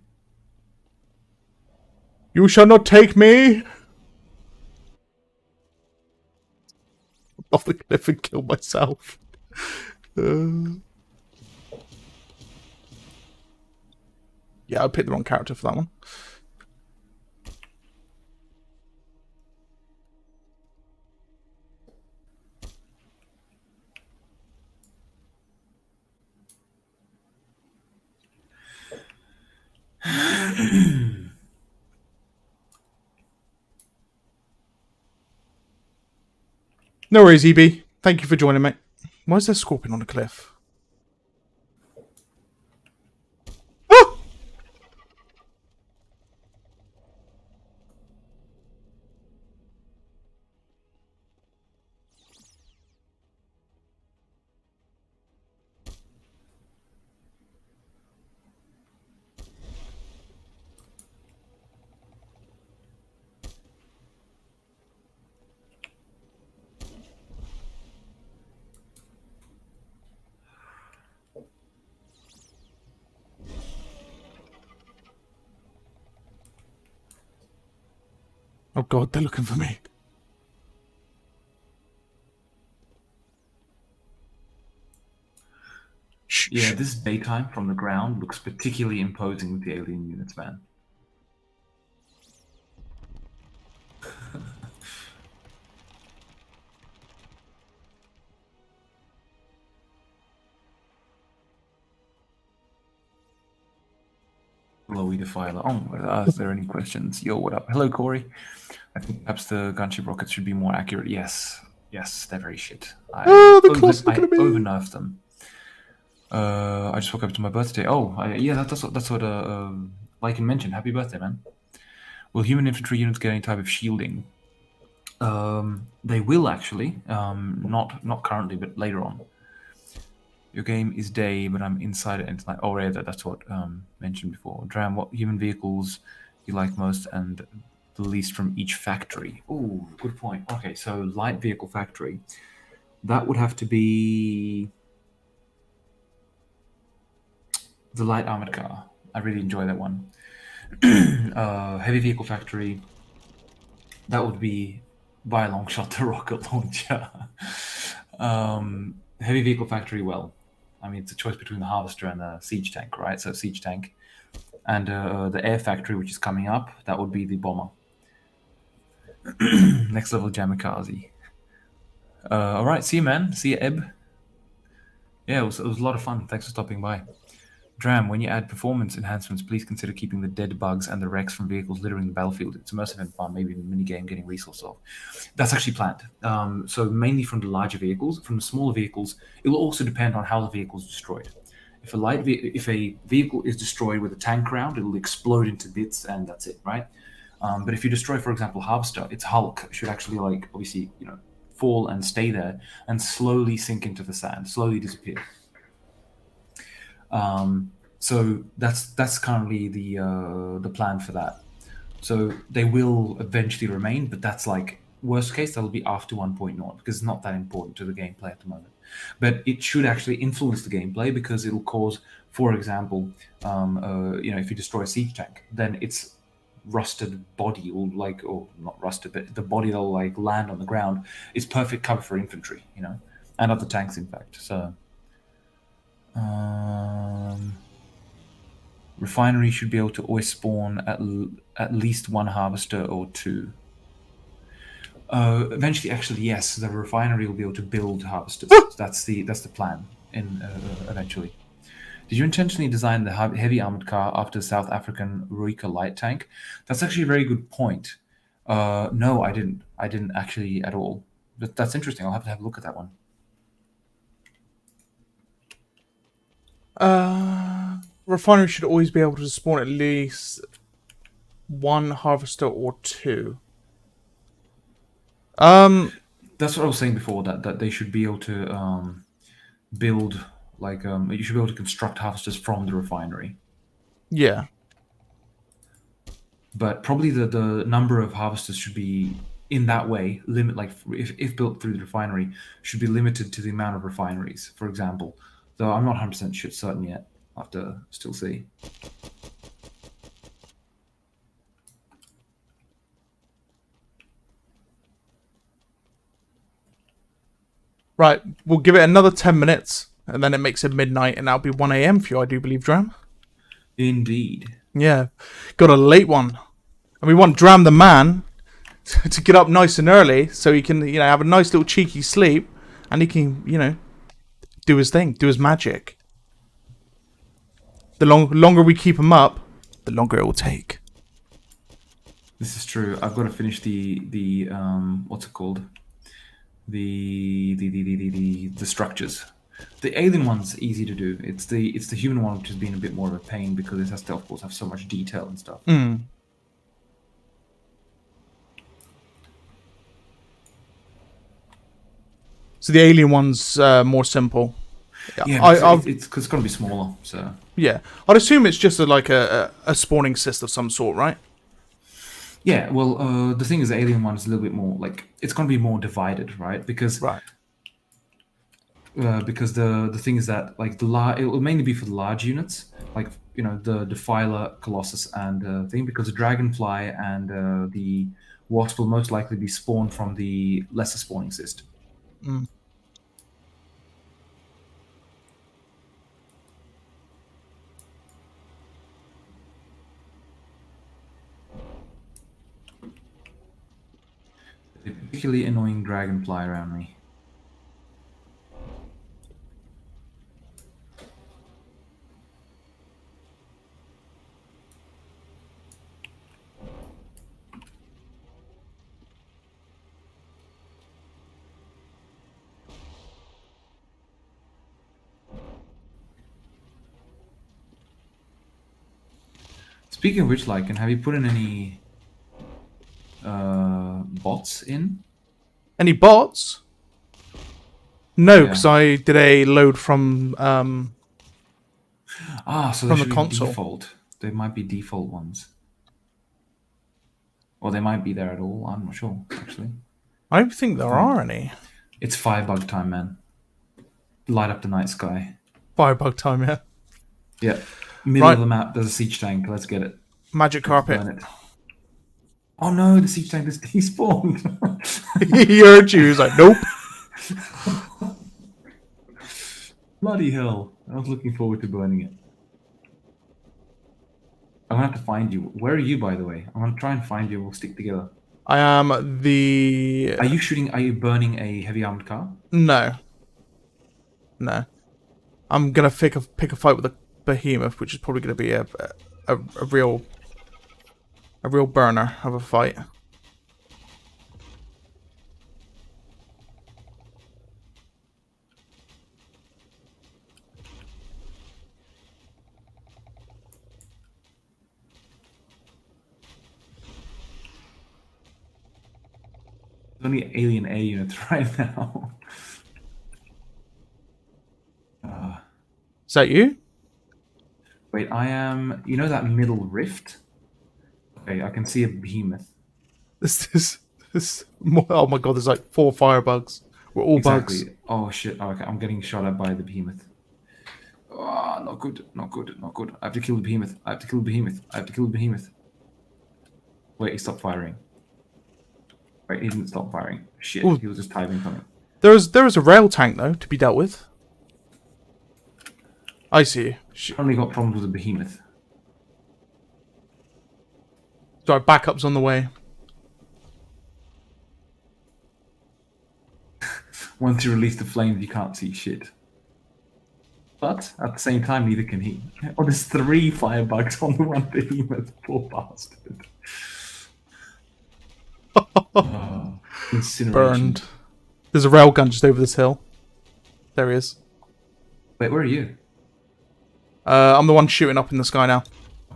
You shall not take me off the cliff and kill myself. Yeah, I picked the wrong character for that one. No worries, EB. Thank you for joining, mate. Why is there a scorpion on the cliff? Ah! Oh god, they're looking for me. Shh, Yeah, shh. this daytime from the ground looks particularly imposing with the alien units, man. Glowy the fire. Oh, are there any questions? Yo, what up? Hello, Corey. I think perhaps the gunship rockets should be more accurate. Yes, they're very shit. Oh, the claws looking at me. over nerfed them. I just woke up to my birthday. Oh, yeah, that's what Lycan mentioned. Happy birthday, man. Will human infantry units get any type of shielding? They will actually. Not currently, but later on. Your game is day, but I'm inside it and it's like, oh yeah, that's what mentioned before. Dram, what human vehicles you like most and the least from each factory? Oh, good point. Okay, so light vehicle factory. That would have to be the light armored car. I really enjoy that one. Heavy vehicle factory. That would be by a long shot the rocket launcher. Heavy vehicle factory, well, I mean, it's a choice between the harvester and the siege tank, right? So siege tank. And the air factory, which is coming up, that would be the bomber. Next level Jamikaze. All right, see you, man. See you, Eb. Yeah, it was a lot of fun. Thanks for stopping by. Dram, when you add performance enhancements, please consider keeping the dead bugs and the wrecks from vehicles littering the battlefield. It's immersive and fun, maybe in the minigame getting resource off. That's actually planned. So mainly from the larger vehicles. From the smaller vehicles, it will also depend on how the vehicle is destroyed. If a vehicle is destroyed with a tank round, it'll explode into bits and that's it, right? But if you destroy, for example, Harvester, its Hulk should actually, like, obviously, fall and stay there and slowly sink into the sand, slowly disappear. So that's currently the plan for that. So they will eventually remain, but that's like worst case. That'll be after 1.0 because it's not that important to the gameplay at the moment. But it should actually influence the gameplay because it'll cause, for example, if you destroy a siege tank, then its rusted body will or not rusted, but the body that'll like land on the ground is perfect cover for infantry, and other tanks, in fact. So. Refinery should be able to always spawn at least one harvester or two. Eventually, actually, yes, the refinery will be able to build harvesters. That's the plan. Eventually. Did you intentionally design the heavy armored car after the South African Ruika light tank? That's actually a very good point. No, I didn't. I didn't actually at all. But that's interesting. I'll have to have a look at that one. Refinery should always be able to spawn at least one harvester or two. That's what I was saying before. That they should be able to build you should be able to construct harvesters from the refinery. Yeah. But probably the number of harvesters should be in that way if built through the refinery should be limited to the amount of refineries, for example. Though I'm not 100% certain yet. I'll have to still see. Right, we'll give it another 10 minutes, and then it makes it midnight, and that'll be 1 a.m. for you, I do believe, Dram. Indeed. Yeah, got a late one. And we want Dram the man to get up nice and early, so he can, have a nice little cheeky sleep, and he can, do his thing, do his magic. The longer we keep him up, the longer it will take. This is true. I've got to finish the what's it called? The structures. The alien one's easy to do. It's the human one which has been a bit more of a pain because it has to, of course, have so much detail and stuff. So the alien one's more simple. Yeah, it's going to be smaller. So yeah, I'd assume it's just a spawning system of some sort, right? Yeah, well, the thing is, the alien one is a little bit more it's going to be more divided, right? Because the thing is that it will mainly be for the large units, the Defiler, Colossus, and thing. Because the Dragonfly and the Wasp will most likely be spawned from the lesser spawning system. A particularly annoying dragonfly around me. Speaking of which, Lycan, have you put in any bots in? Any bots? No, because I did a load from so from they the should be console. default. They might be default ones. Or they might be there at all. I'm not sure, actually. I don't think there are any. It's firebug time, man. Light up the night sky. Firebug time, yeah. Yeah. Middle of the map, there's a siege tank. Let's get it. Magic carpet. Burn it. Oh no, the siege tank is despawned. He heard you. He was like, nope. Bloody hell. I was looking forward to burning it. I'm gonna have to find you. Where are you, by the way? I'm gonna try and find you. We'll stick together. I am the... Are you burning a heavy armored car? No. I'm gonna pick a fight with a behemoth, which is probably gonna be a real burner of a fight. Only alien air units right now. Is that you? Wait, I am. You know that middle rift? Okay, I can see a behemoth. This. Oh my god! There's like 4 firebugs. We're all bugs. Exactly. Oh shit. Oh, okay, I'm getting shot at by the behemoth. Oh, not good. Not good. Not good. I have to kill the behemoth. I have to kill the behemoth. I have to kill the behemoth. Wait, he stopped firing. Wait, he didn't stop firing. Shit, Ooh. he was just typing something. There is a rail tank though to be dealt with. I see. Only got problems with the behemoth. Sorry, backup's on the way. Once you release the flames, you can't see shit. But at the same time, neither can he. Oh, there's 3 firebugs on the one behemoth. Poor bastard. Oh, incineration. Burned. There's a railgun just over this hill. There he is. Wait, where are you? I'm the one shooting up in the sky now.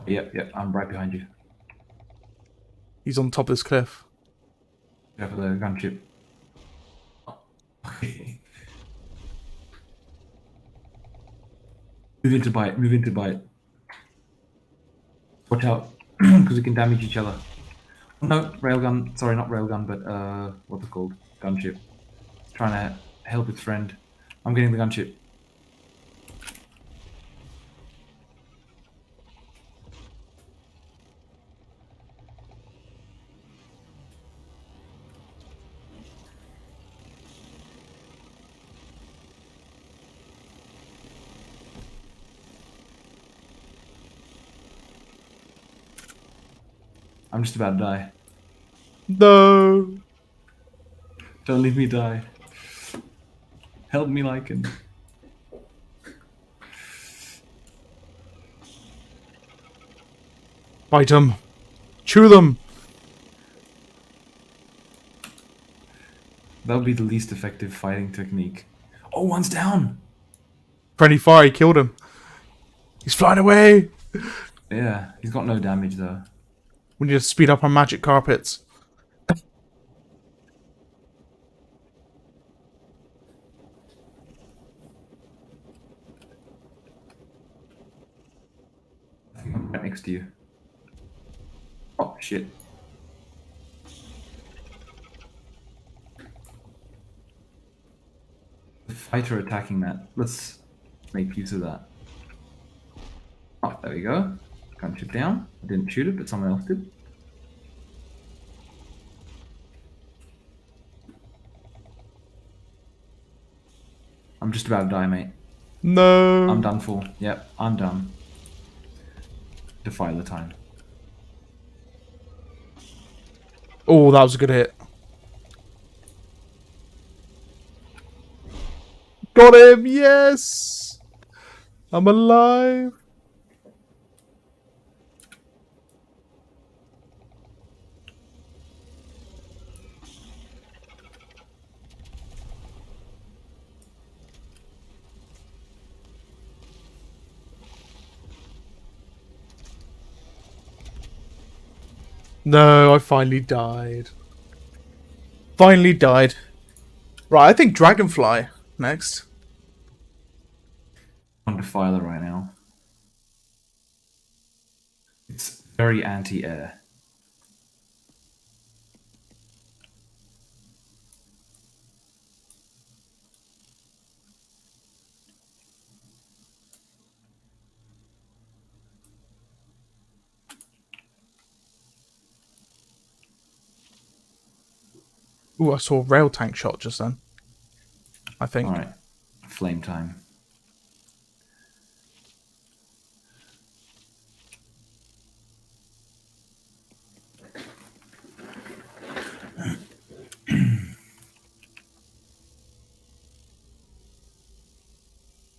Yep, I'm right behind you. He's on top of this cliff. Go for the gunship. Okay. Move into bite, move into bite. Watch out, because we can damage each other. No, railgun. Sorry, not railgun, but what's it called? Gunship. Trying to help its friend. I'm getting the gunship. I'm just about to die. No. Don't leave me die. Help me, Lycan. Bite them. Chew them. That would be the least effective fighting technique. Oh, one's down! Friendly fire, he killed him. He's flying away. Yeah, he's got no damage though. We need to speed up our magic carpets. I think I'm right next to you. Oh, shit. The fighter attacking that. Let's make use of that. Oh, there we go. Gunship down. I didn't shoot it, but someone else did. I'm just about to die, mate. No. I'm done for. Yep, I'm done. Defy the time. Oh, that was a good hit. Got him, yes! I'm alive. No, I finally died. Finally died. Right, I think Dragonfly next. I'm on Defiler right now. It's very anti-air. Ooh, I saw a rail tank shot just then. I think. Alright. Flame time.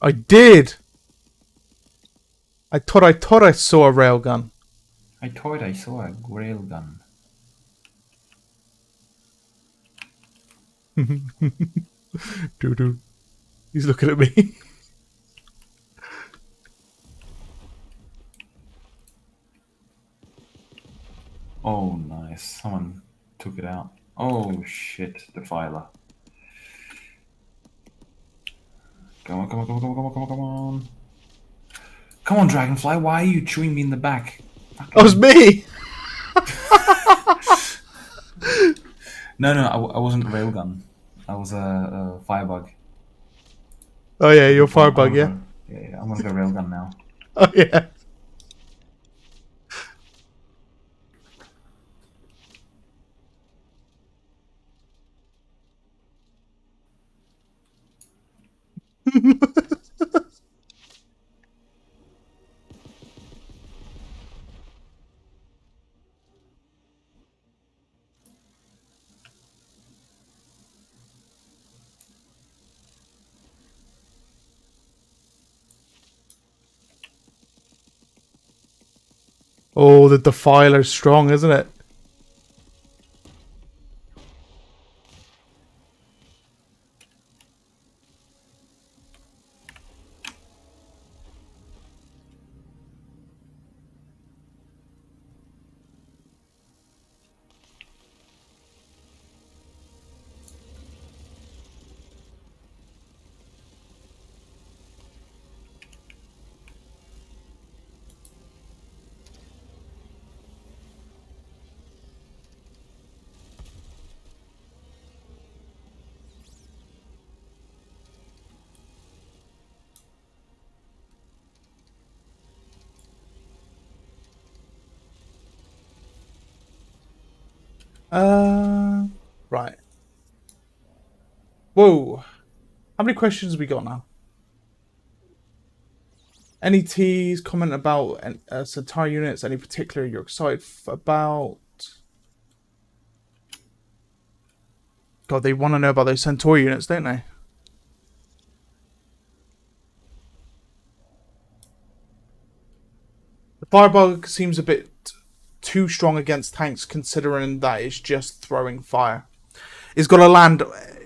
I did! I thought I saw a railgun. I thought I saw a railgun. Doo-doo. He's looking at me. Oh, nice. Someone took it out. Oh shit, Defiler. Come on, come on, come on, come on, come on, come on, come on. Come on, Dragonfly, why are you chewing me in the back? That was me! No, no, I wasn't a railgun. I was a firebug. Oh yeah, you're Firebug, yeah? Yeah, I'm gonna go railgun now. Oh yeah. Oh, the Defiler's strong, isn't it? Right. Whoa. How many questions have we got now? Any T's, comment about Centaur units, any particular you're excited about? God, they want to know about those Centaur units, don't they? The Firebug seems a bit too strong against tanks considering that it's just throwing fire. It's got to land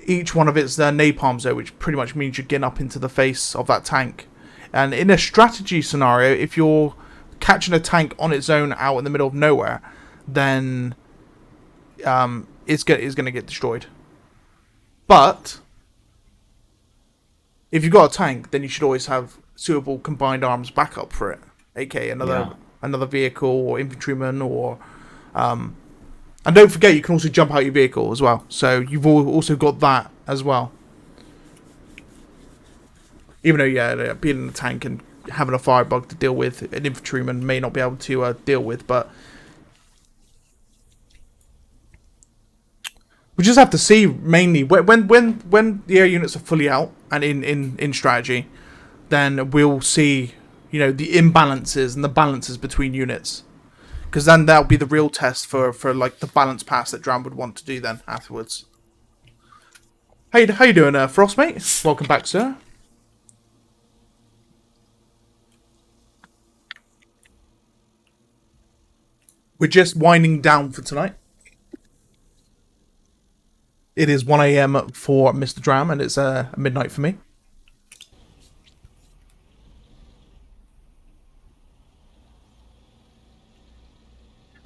each one of its napalms though, which pretty much means you're getting up into the face of that tank. And in a strategy scenario, if you're catching a tank on its own out in the middle of nowhere, then it's going to get destroyed. But if you've got a tank, then you should always have suitable combined arms backup for it, aka another vehicle or infantryman or. And don't forget, you can also jump out your vehicle as well. So you've also got that as well. Even though, yeah, being in a tank and having a firebug to deal with, an infantryman may not be able to deal with, but we just have to see mainly when the air units are fully out and in strategy, then we'll see, you know, the imbalances and the balances between units, because then that'll be the real test for like the balance pass that Dram would want to do then afterwards. How you doing, Frostmate? Welcome back, sir. We're just winding down for tonight. It is 1 a.m. for Mr. Dram, and it's midnight for me.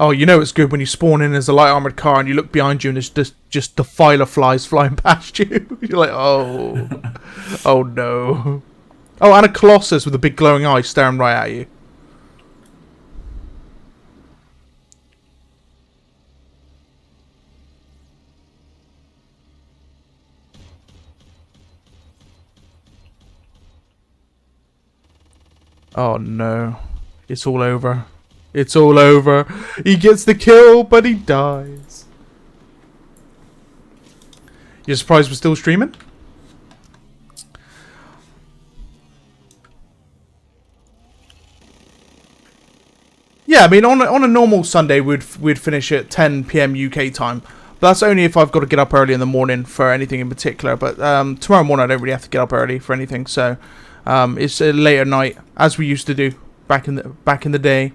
Oh, you know it's good when you spawn in as a light armored car and you look behind you and there's just the Defiler flies flying past you. You're like, oh, oh no. Oh, and a Colossus with a big glowing eye staring right at you. Oh no. It's all over. It's all over. He gets the kill, but he dies. You're surprised we're still streaming? Yeah, I mean, on a normal Sunday, we'd finish at 10 p.m. UK time. But that's only if I've got to get up early in the morning for anything in particular. But tomorrow morning, I don't really have to get up early for anything. So it's a later night, as we used to do back in the day.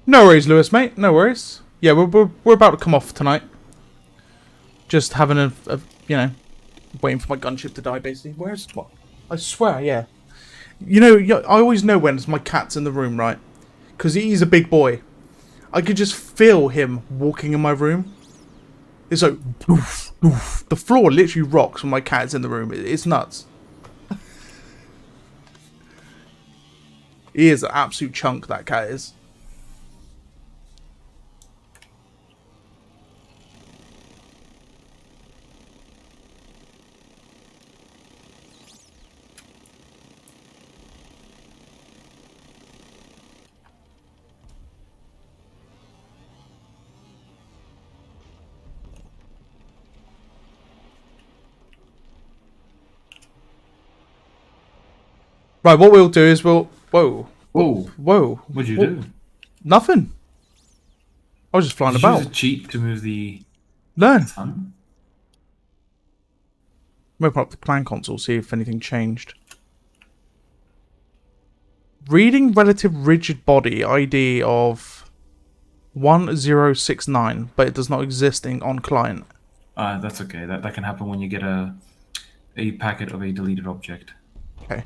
No worries, Lewis, mate. No worries. Yeah, we're about to come off tonight. Just having a waiting for my gunship to die, basically. Where's what? I swear, yeah. You know, I always know when my cat's in the room, right? Because he's a big boy. I could just feel him walking in my room. It's like, doof, doof. The floor literally rocks when my cat's in the room. It's nuts. He is an absolute chunk, that cat is. Right, what we'll do is we'll... Whoa. Whoa. Whoa. What'd you do? Nothing. I was just flying Did you about. use a cheat to move the Learn. sun? Open up the command console, see if anything changed. Reading relative rigid body ID of 1069, but it does not exist on client. That's okay. That can happen when you get a packet of a deleted object. Okay.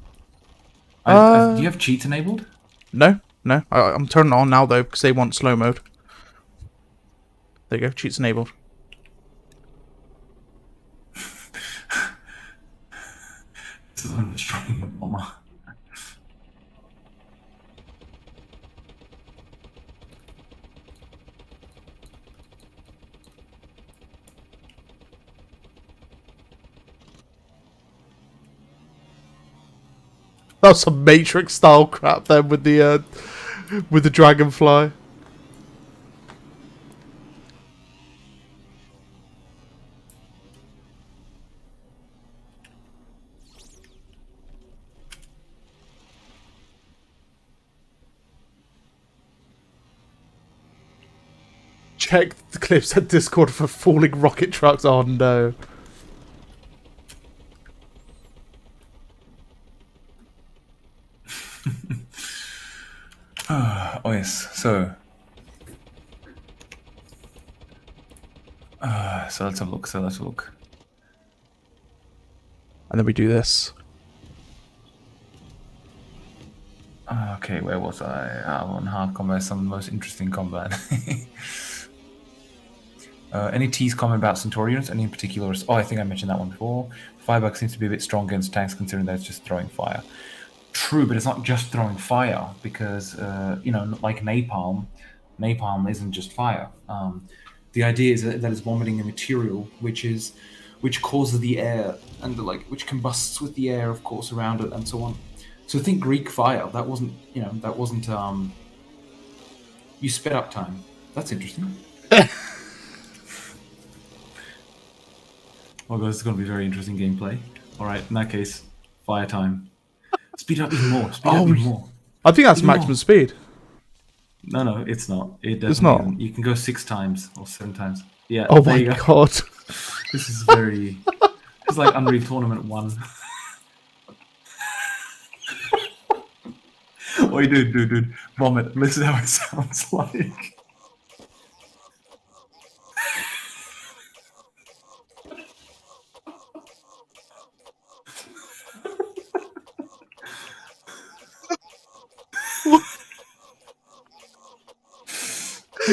Do you have cheats enabled? No. I'm turning it on now though because they want slow mode. There you go. Cheats enabled. This is a strong bomber. That was some Matrix style crap then with the dragonfly. Check the clips at Discord for falling rocket trucks. Oh no. Oh yes, so let's have a look. And then we do this. Okay, where was I? On hard combat, some of the most interesting combat. Any tease comment about Centaurians? Any in particular? Oh, I think I mentioned that one before. Firebug seems to be a bit strong against tanks, considering that it's just throwing fire. True, but it's not just throwing fire because like napalm isn't just fire. The idea is that it's vomiting a material which causes the air and which combusts with the air, of course, around it and so on. So think Greek fire. That wasn't you sped up time. That's interesting. Oh god, this is going to be very interesting gameplay. All right, in that case, fire time. Speed up even more. I think that's maximum speed. No, it's not. It's not. Even, you can go 6 times or 7 times. Yeah. Oh my god. This is very. It's like Unreal Tournament 1. Oh, dude, vomit. Listen how it sounds like.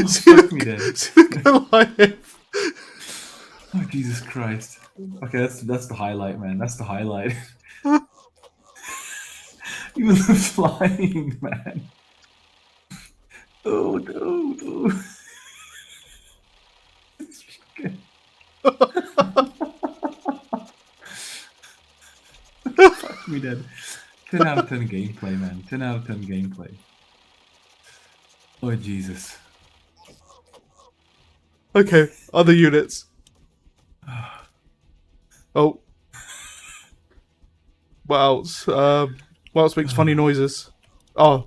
Fuck me dead. Oh Jesus Christ. Okay, that's the highlight, man. That's the highlight. Even the flying, man. Oh no. Fuck me dead. 10 out of 10 gameplay, man. 10 out of 10 gameplay. Oh Jesus. Okay, other units. Oh. What else? What else makes funny noises? Oh.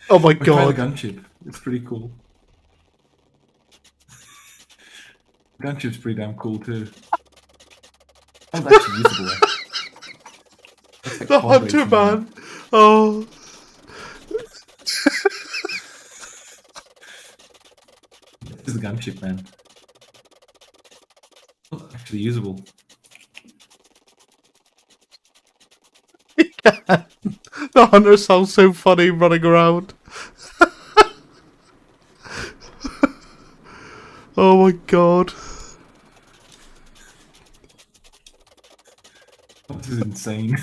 Oh my god. Try the gunship. It's pretty cool. Gunship's pretty damn cool too. Oh, that's usable. That's like The hunter man. Oh. the gunship, man. Oh, actually usable. The hunter sounds so funny running around. Oh my god. This is insane.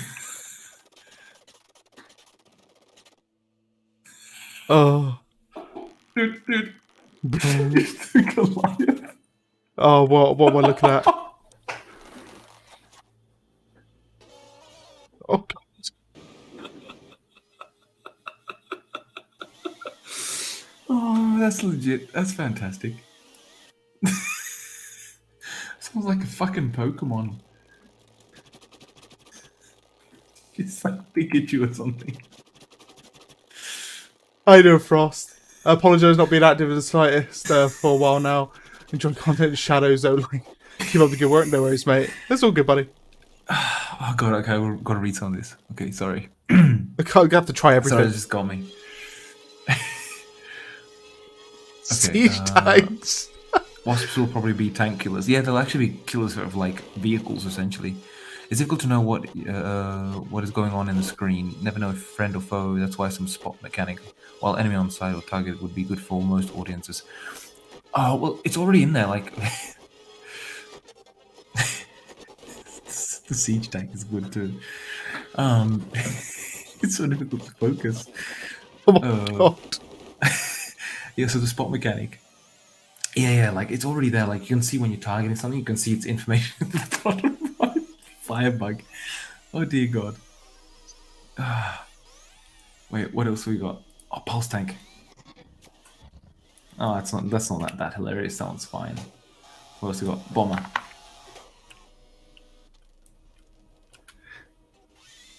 Oh. Dude. It's the Goliath. Oh, what am I looking at? Oh god. Oh, that's legit. That's fantastic. Sounds like a fucking Pokemon. It's like Pikachu or something. Hi there, Frost. I apologise not being active in the slightest for a while now. Enjoy content in shadows only. Keep up the good work, no worries, mate. That's all good, buddy. Oh god, okay, we've got to read some of this. Okay, sorry. I can't have to try everything. Sorry, it just got me. Siege tanks. Wasps will probably be tank killers. Yeah, they'll actually be killers of like vehicles essentially. It's difficult to know what is going on in the screen. Never know if friend or foe. That's why some spot mechanic, while enemy on side or target, would be good for most audiences. Oh well, it's already in there. Like the siege tank is good too. It's so difficult to focus. Oh my god. Yeah, so the spot mechanic. Yeah, like it's already there. Like you can see when you're targeting something, you can see its information at the bottom. Firebug. Oh dear god. Wait, what else we got? Oh, pulse tank. Oh, that's not that hilarious. That one's fine. What else we got? Bomber.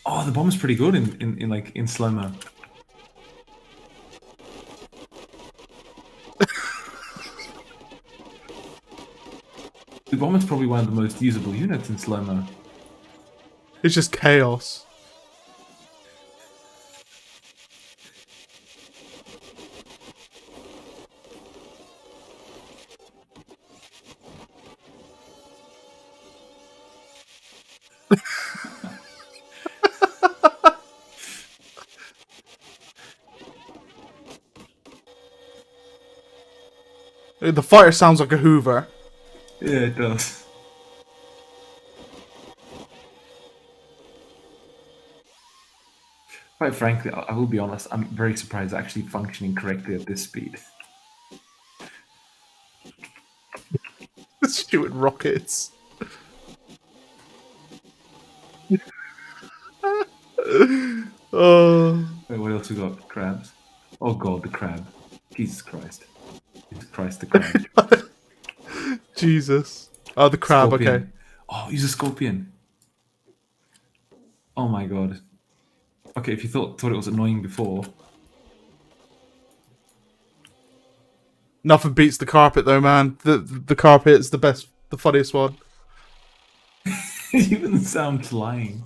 Oh, the bomber's pretty good in slow mo. The bomber's probably one of the most usable units in slow mo. It's just chaos. The fighter sounds like a Hoover. Yeah, it does. Quite frankly, I will be honest, I'm very surprised it's actually functioning correctly at this speed. Shooting rockets. Oh. Wait, what else we got? Crabs? Oh god, the crab. Jesus Christ. Jesus Christ, the crab. Jesus. Oh, the crab, Scorpion. okay. Oh, use a scorpion. Oh my god. Okay, if you thought it was annoying before. Nothing beats the carpet though, man. The carpet is the best, the funniest one. Even the sound's lying.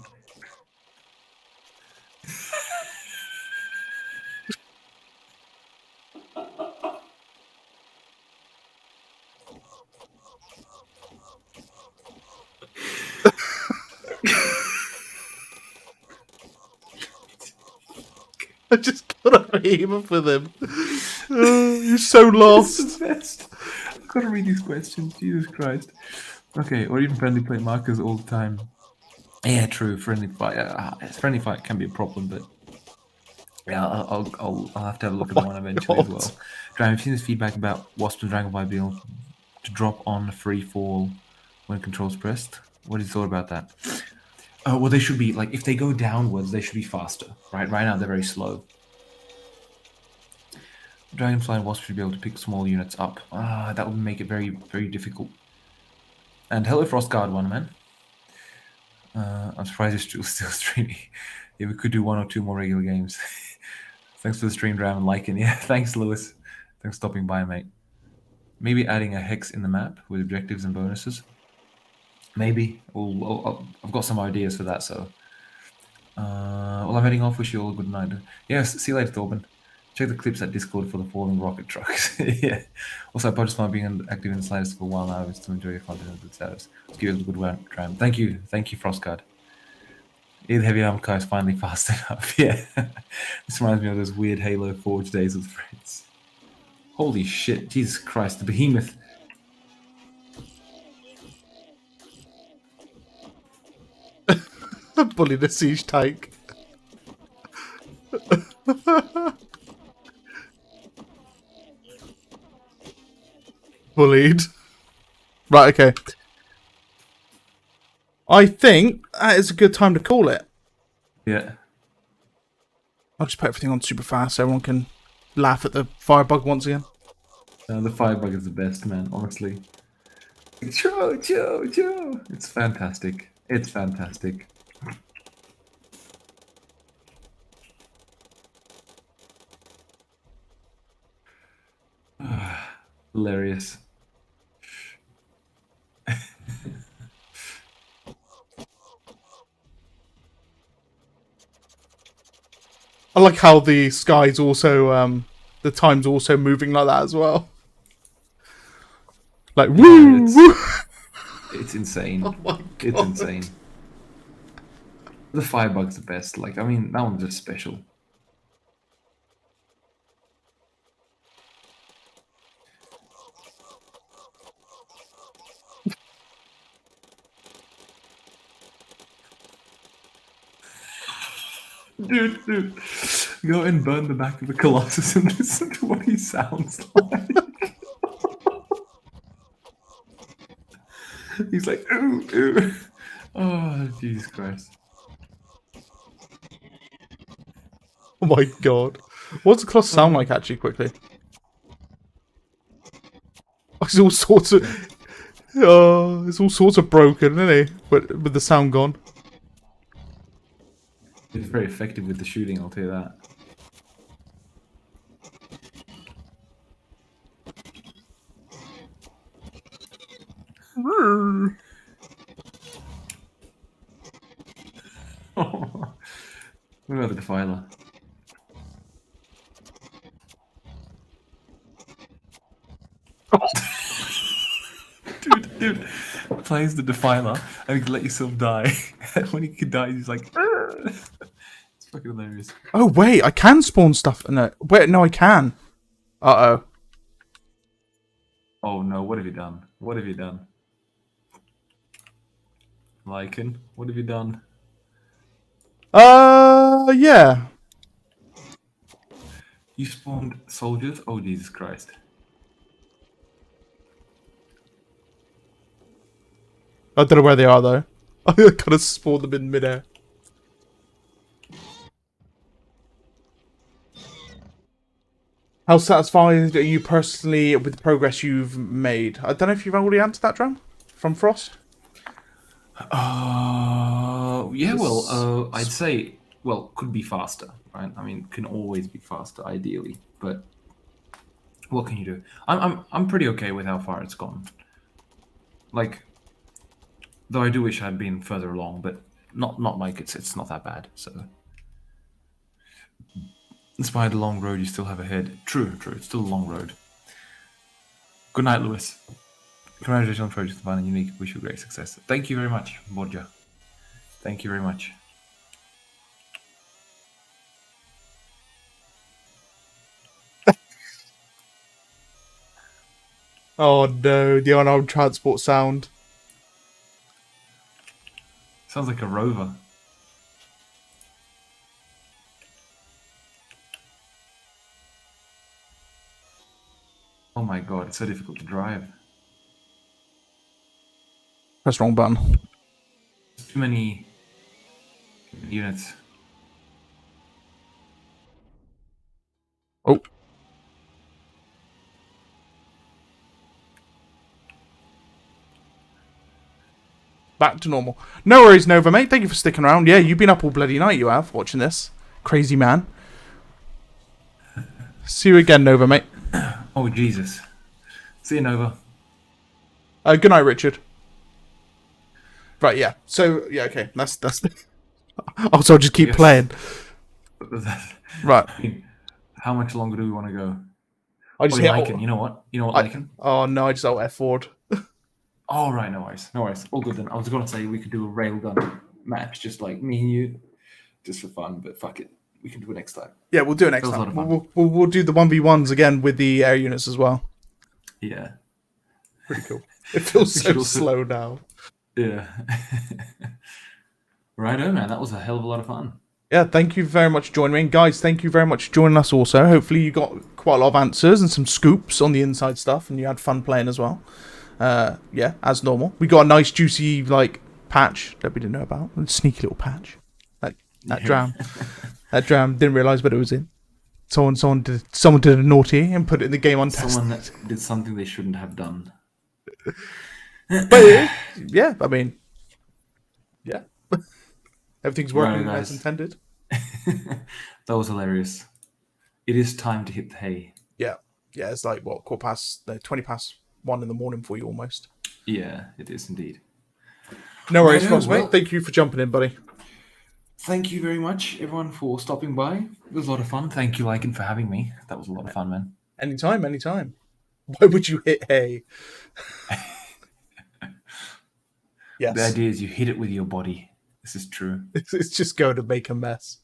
I just got a behemoth with him. You're so lost. It's the best. I've got to read these questions. Jesus Christ. Okay, or even friendly play markers all the time. Yeah, true. Friendly fight can be a problem, but yeah, I'll have to have a look at the one eventually as well. I've seen this feedback about Wasp and Dragonfly being able to drop on free fall when controls pressed. What is your thought about that? Well, they should be like if they go downwards, they should be faster. Right now they're very slow. Dragonfly and Wasp should be able to pick small units up. That would make it very, very difficult. And hello, Frostguard one, man. I'm surprised you're still streaming. Yeah, we could do one or two more regular games. Thanks for the stream, Dram, and liking. Yeah, thanks, Lewis. Thanks for stopping by, mate. Maybe adding a hex in the map with objectives and bonuses. Maybe. I've got some ideas for that, so. Well, I'm heading off. Wish you all a good night. Yes, see you later, Torben. Check the clips at Discord for the falling rocket trucks. Yeah. Also, I just want being active in the slightest for a while now. Is to enjoy your content and good status. Let's give it a good round. Thank you, Frostguard. The heavy armor car is finally fast enough. Yeah. This reminds me of those weird Halo Forge days with friends. Holy shit! Jesus Christ, the behemoth. Bully the siege tank. Bullied. Right, okay. I think that is a good time to call it. Yeah. I'll just put everything on super fast so everyone can laugh at the firebug once again. The firebug is the best, man, honestly. Joe. It's fantastic. It's fantastic. Hilarious. I like how the sky's also, the time's also moving like that as well. Like, woo! Woo! It's insane. Oh my It's God. insane. The firebug's the best. Like, I mean, that one's just special. Dude, go and burn the back of the Colossus and listen to what he sounds like. He's like, ooh. Oh, Jesus Christ. Oh my God. What's the Colossus sound like, actually, quickly? It's all sorts of... it's all sorts of broken, isn't he? But with the sound gone. He's very effective with the shooting, I'll tell you that. What about the Defiler? Dude, plays the Defiler and you can let yourself die. And when he can die, he's like, it's fucking hilarious. Oh, wait, I can spawn stuff. No, wait, no, I can. Uh-oh. Oh no, what have you done? What have you done? Lycan, what have you done? Yeah. You spawned soldiers? Oh, Jesus Christ. I don't know where they are, though. I kind of spawned them in midair. How satisfied are you personally with the progress you've made? I don't know if you've already answered that, Drum, from Frost. Yeah, well, I'd say, well, could be faster, right? I mean, can always be faster, ideally, but what can you do? I'm pretty okay with how far it's gone. Like, though I do wish I'd been further along, but not like it's not that bad. So, despite the long road you still have ahead, true, it's still a long road. Good night, Lewis. Congratulations on Project Fun and Unique. Wish you great success. Thank you very much, Borja. Thank you very much. Oh no, the unarmed transport sound. Sounds like a rover. Oh my god, it's so difficult to drive. Press wrong button. Too many units. Oh. Back to normal. No worries, Nova, mate. Thank you for sticking around. Yeah, you've been up all bloody night, you have, watching this. Crazy man. See you again, Nova, mate. Oh, Jesus. See you, Nova. Good night, Richard. Right, yeah. So, yeah, okay. That's... Also, I'll just keep Yes. playing. Right. I mean, How much longer do we want to go? I just Oh, hit. Lycan. You know what? You know what, I, Lycan? oh no! I just alt F forward. Oh, right. No worries. No worries. All good then. I was going to say we could do a railgun match, just like me and you, just for fun. But fuck it, we can do it next time. Yeah, we'll do it next That was a lot time. of fun. We'll do the 1v1s again with the air units as well. Yeah. Pretty cool. It feels We so should also- slow now. Yeah. Righto, man. That was a hell of a lot of fun. Yeah, thank you very much for joining me. And guys, thank you very much for joining us also. Hopefully you got quite a lot of answers and some scoops on the inside stuff and you had fun playing as well. Yeah, as normal. We got a nice juicy like patch that we didn't know about. A sneaky little patch. That dram. That dram, didn't realise what it was in. Someone did a naughty and put it in the game untested. Someone that did something they shouldn't have done. But yeah, I mean, yeah. Everything's working Right, as guys. intended. That was hilarious. It is time to hit the hay. Yeah, it's like what 20 past 1 in the morning for you almost. Yeah, it is indeed. No worries, Righto, Ross, mate. well- Thank you for jumping in, buddy. Thank you very much, everyone, for stopping by. It was a lot of fun. Thank you, Lycan, for having me. That was a lot of fun, man. Anytime. Why would you hit hay? Yes, The idea is you hit it with your body. This is true. it's just going to make a mess.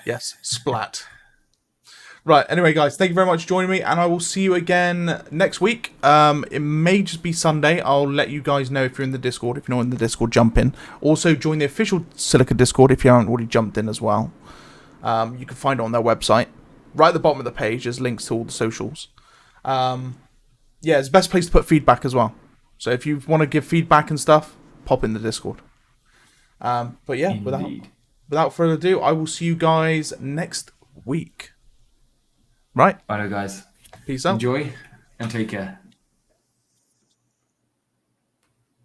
Yes, splat. Right, anyway, guys, thank you very much for joining me, and I will see you again next week. It may just be Sunday. I'll let you guys know if you're in the Discord. If you're not in the Discord, jump in. Also, join the official Silica Discord if you haven't already jumped in as well. You can find it on their website. Right at the bottom of the page, there's links to all the socials. Yeah, it's the best place to put feedback as well. So if you want to give feedback and stuff, pop in the Discord. But yeah, Indeed. without further ado, I will see you guys next week. Right? Righto, guys. Peace out. Enjoy and take care.